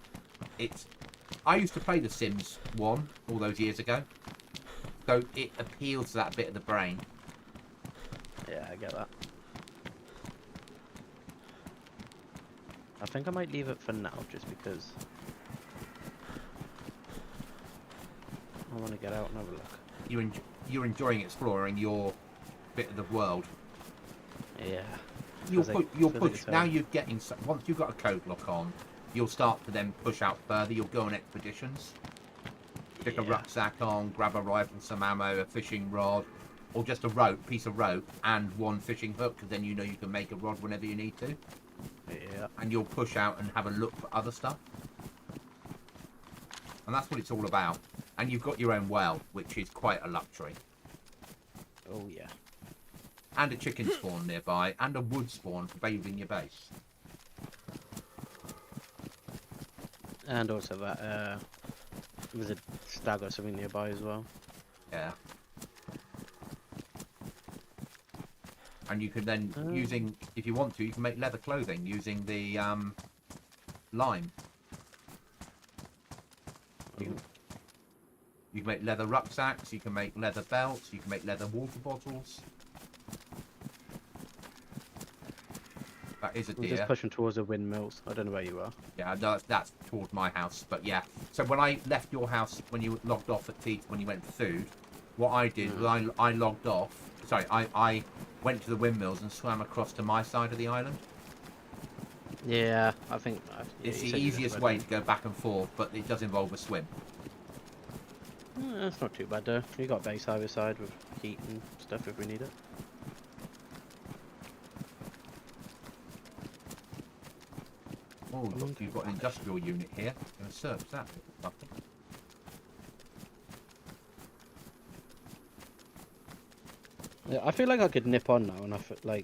I used to play The Sims 1 all those years ago, so it appeals to that bit of the brain. Yeah, I get that. I think I might leave it for now, just because I want to get out and have a look. You're enjoying exploring your bit of the world. Yeah. You'll push. Now you're getting. Once you've got a code lock on, you'll start to then push out further. You'll go on expeditions. Stick a rucksack on, grab a rifle, some ammo, a fishing rod, or just a piece of rope, and one fishing hook. Because then you know you can make a rod whenever you need to. Yeah. And you'll push out and have a look for other stuff. And that's what it's all about. And you've got your own well, which is quite a luxury. Oh yeah. And a chicken spawn nearby, and a wood spawn for bathing your base. And also that there's a stag or something nearby as well. Yeah. And you can then, if you want to, you can make leather clothing using the lime. You can make leather rucksacks, you can make leather belts, you can make leather water bottles. That is a deer. I'm just pushing towards the windmills. I don't know where you are. Yeah, no, that's towards my house. But yeah, so when I left your house, when you logged off at Teeth, when you went for food, what I did was I logged off. Sorry, I went to the windmills and swam across to my side of the island. Yeah, I think It's the easiest way to go back and forth, but it does involve a swim. That's not too bad though. You got base either side with heat and stuff if we need it. Oh, look, you've got an industrial unit here. I'm going to search that little fucker. Yeah, I feel like I could nip on now and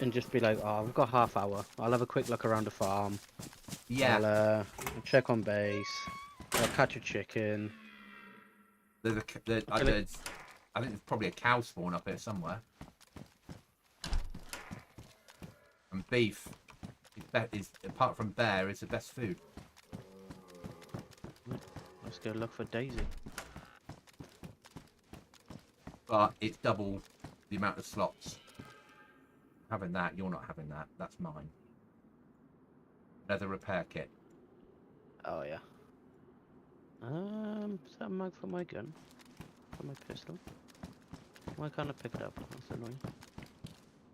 and just be like, oh, I've got half hour. I'll have a quick look around the farm. Yeah. I'll check on base. I'll catch a chicken. I think there's probably a cow spawn up here somewhere. And beef is apart from bear, is the best food. Let's go look for DayZ. But it's double the amount of slots. Having that, you're not having that. That's mine. Leather repair kit. Oh yeah. Is that a mag for my gun? For my pistol? Why can't I pick it up? That's annoying.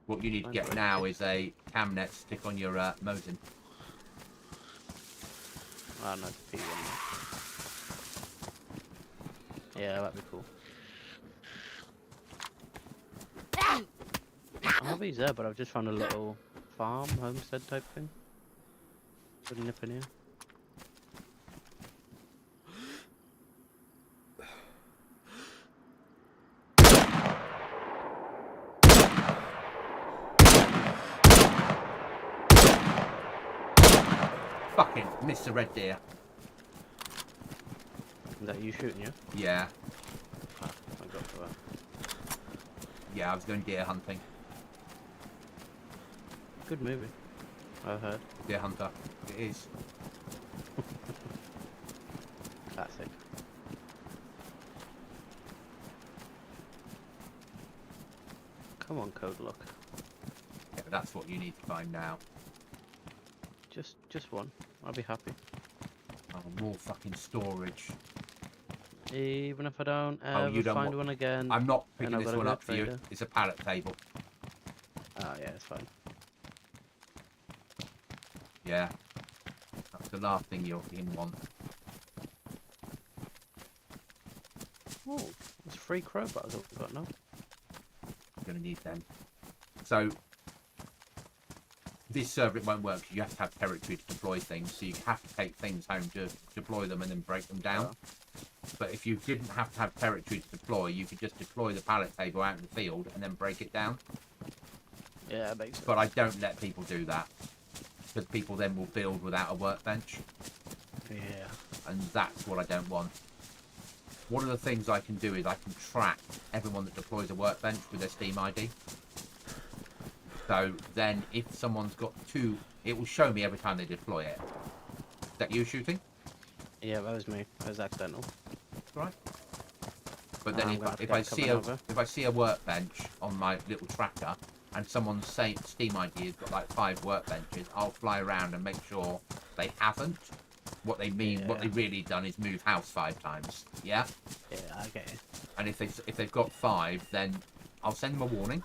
What you need to get now is a cam net stick on your Mosin. Oh no, P1 now. Yeah, that'd be cool. I have these there, but I've just found a little farm, homestead type thing. Could nip in here. Fucking missed the red deer. Is that you shooting, yeah? Yeah. Ah, I got for that. Yeah, I was going deer hunting. Good movie. I heard. Deer hunter. It is. Classic. Come on, code lock. Yeah, that's what you need to find now. Just one. I'll be happy. Oh, more fucking storage. Even if I don't Oh, you don't find one again. I'm not picking And I've this got a one good up for you. trader. It's a pallet table. Oh yeah, it's fine. Yeah. That's the last thing you'll want. Oh, it's free crowbars I've got now. You're going to need them. So, this server, it won't work 'cause you have to have territory to deploy things. So you have to take things home to deploy them and then break them down. But if you didn't have to have territory to deploy, you could just deploy the pallet table out in the field and then break it down. Yeah, that makes sense. But I don't let people do that. Because people then will build without a workbench. Yeah. And that's what I don't want. One of the things I can do is I can track everyone that deploys a workbench with their Steam ID. So then if someone's got two, it will show me every time they deploy it. Is that you shooting? Yeah, that was me. That was accidental. Right. But then I'm gonna have to if get I see a coming over. if I see a workbench on my little tracker and someone's saying Steam ID has got like 5 workbenches, I'll fly around and make sure they haven't. What they mean, what Yeah. they've really done is move house 5 times. Yeah. Yeah, I get it. And if they've got 5, then I'll send them a warning.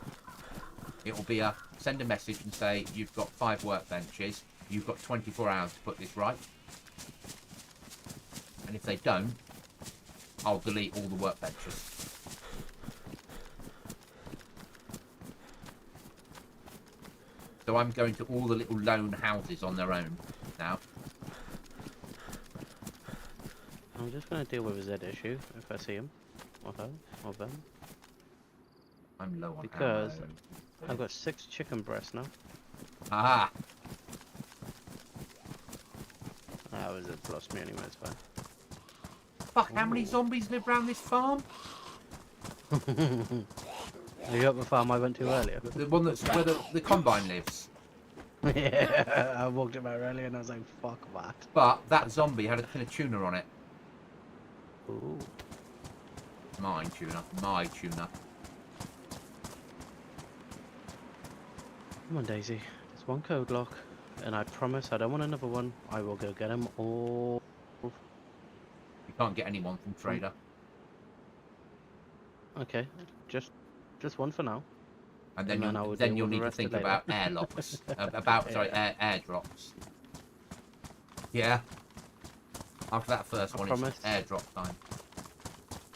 It will be send a message and say you've got 5 workbenches. You've got 24 hours to put this right. And if they don't, I'll delete all the workbenches. So I'm going to all the little lone houses on their own now. I'm just gonna deal with a Z issue if I see him. Or her. Or them. I'm low on Because ammo. I've got 6 chicken breasts now. Ah, That was it. Lost me anyway, it's fine. fuck! How many Ooh. zombies live around this farm? Are you up the farm I went to earlier? The one that's where the combine lives. Yeah, I walked about earlier and I was like, fuck that. But that zombie had a tin of tuna on it. Ooh. Mine tuna. My tuna. Come on, DayZ. There's one code lock. And I promise I don't want another one. I will go get them all. You can't get anyone from Trader. Okay, just one for now. And And then I will then deal you'll with the need to rest think later. about airlocks. Airdrops. Yeah. After that first I one, promise. it's airdrop time.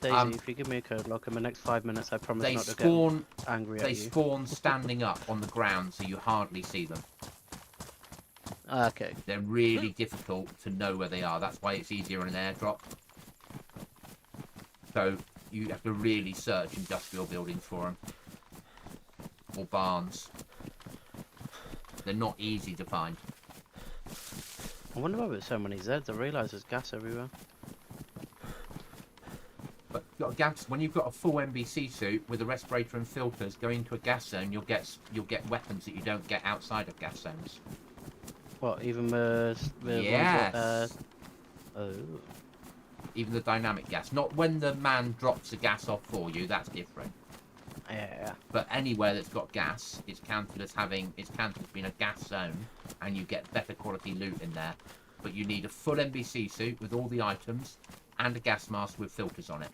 DayZ, if you give me a code lock in the next 5 minutes, I promise They not to spawn. get angry They at you. spawn standing up on the ground, so you hardly see them. Okay. They're really difficult to know where they are. That's why it's easier in an airdrop. So you have to really search industrial buildings for them. Or barns. They're not easy to find. I wonder why there's so many Zeds. I realise there's gas everywhere. got a gas, when you've got a full NBC suit with a respirator and filters, go into a gas zone, you'll get weapons that you don't get outside of gas zones. What? Even the ones Yes. that, oh. Even the dynamic gas. Not when the man drops the gas off for you, that's different. Yeah. But anywhere that's got gas, it's counted as being a gas zone, and you get better quality loot in there. But you need a full NBC suit with all the items and a gas mask with filters on it.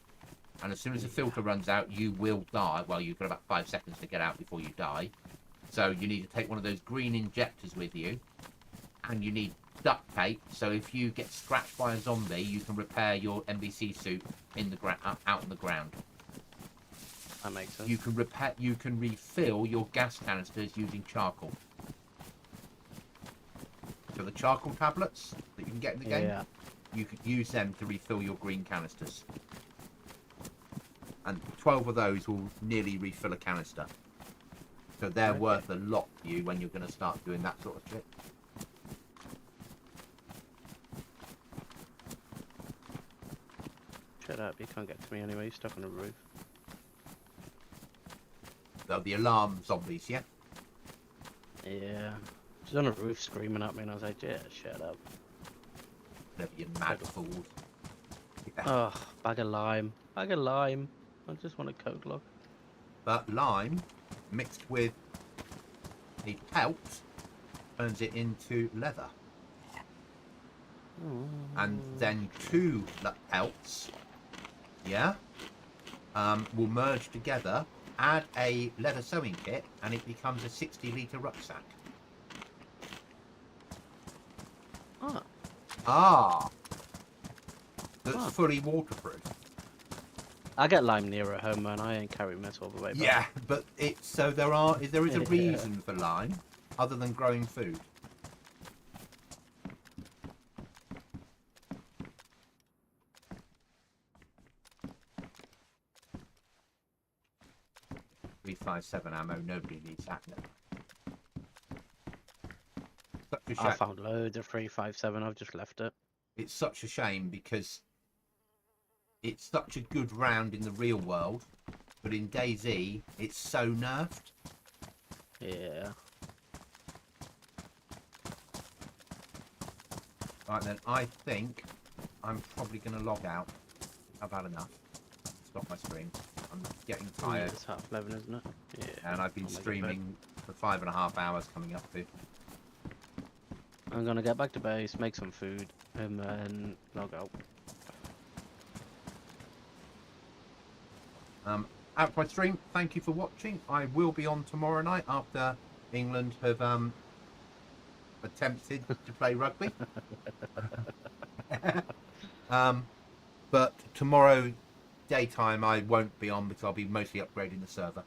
And as soon as the filter runs out, you will die. Well, you've got about 5 seconds to get out before you die. So you need to take one of those green injectors with you, and you need duct tape. So if you get scratched by a zombie, you can repair your NBC suit in the out on the ground. That makes sense. You can refill your gas canisters using charcoal. So the charcoal tablets that you can get in the game, you can use them to refill your green canisters. And 12 of those will nearly refill a canister. So they're worth a lot for you when you're going to start doing that sort of shit. Shut up, you can't get to me anyway, you're stuck on the roof. The alarm zombies, yeah? Yeah. She's on the roof screaming at me and I was like, yeah, shut up. Never, you mad fool. Yeah. Oh, bag of lime. Bag of lime. I just want a coke lock. But lime mixed with the pelt turns it into leather. And then 2 pelts, will merge together, add a leather sewing kit, and it becomes a 60-litre rucksack. That's fully waterproof. I get lime nearer home, man. I ain't carrying mess all the way back. Yeah, but there is a reason for lime other than growing food. .357 ammo. Nobody needs that. Such a shame. I found loads of 357. I've just left it. It's such a shame because it's such a good round in the real world, but in DayZ it's so nerfed. Yeah. Right then, I think I'm probably going to log out. I've had enough. Stop my stream. I'm getting tired. It's 11:30, isn't it? Yeah. And I've been streaming for 5.5 hours coming up to. I'm gonna get back to base, make some food, and then log out. Out my stream. Thank you for watching. I will be on tomorrow night after England have attempted to play rugby. But tomorrow daytime I won't be on because I'll be mostly upgrading the server.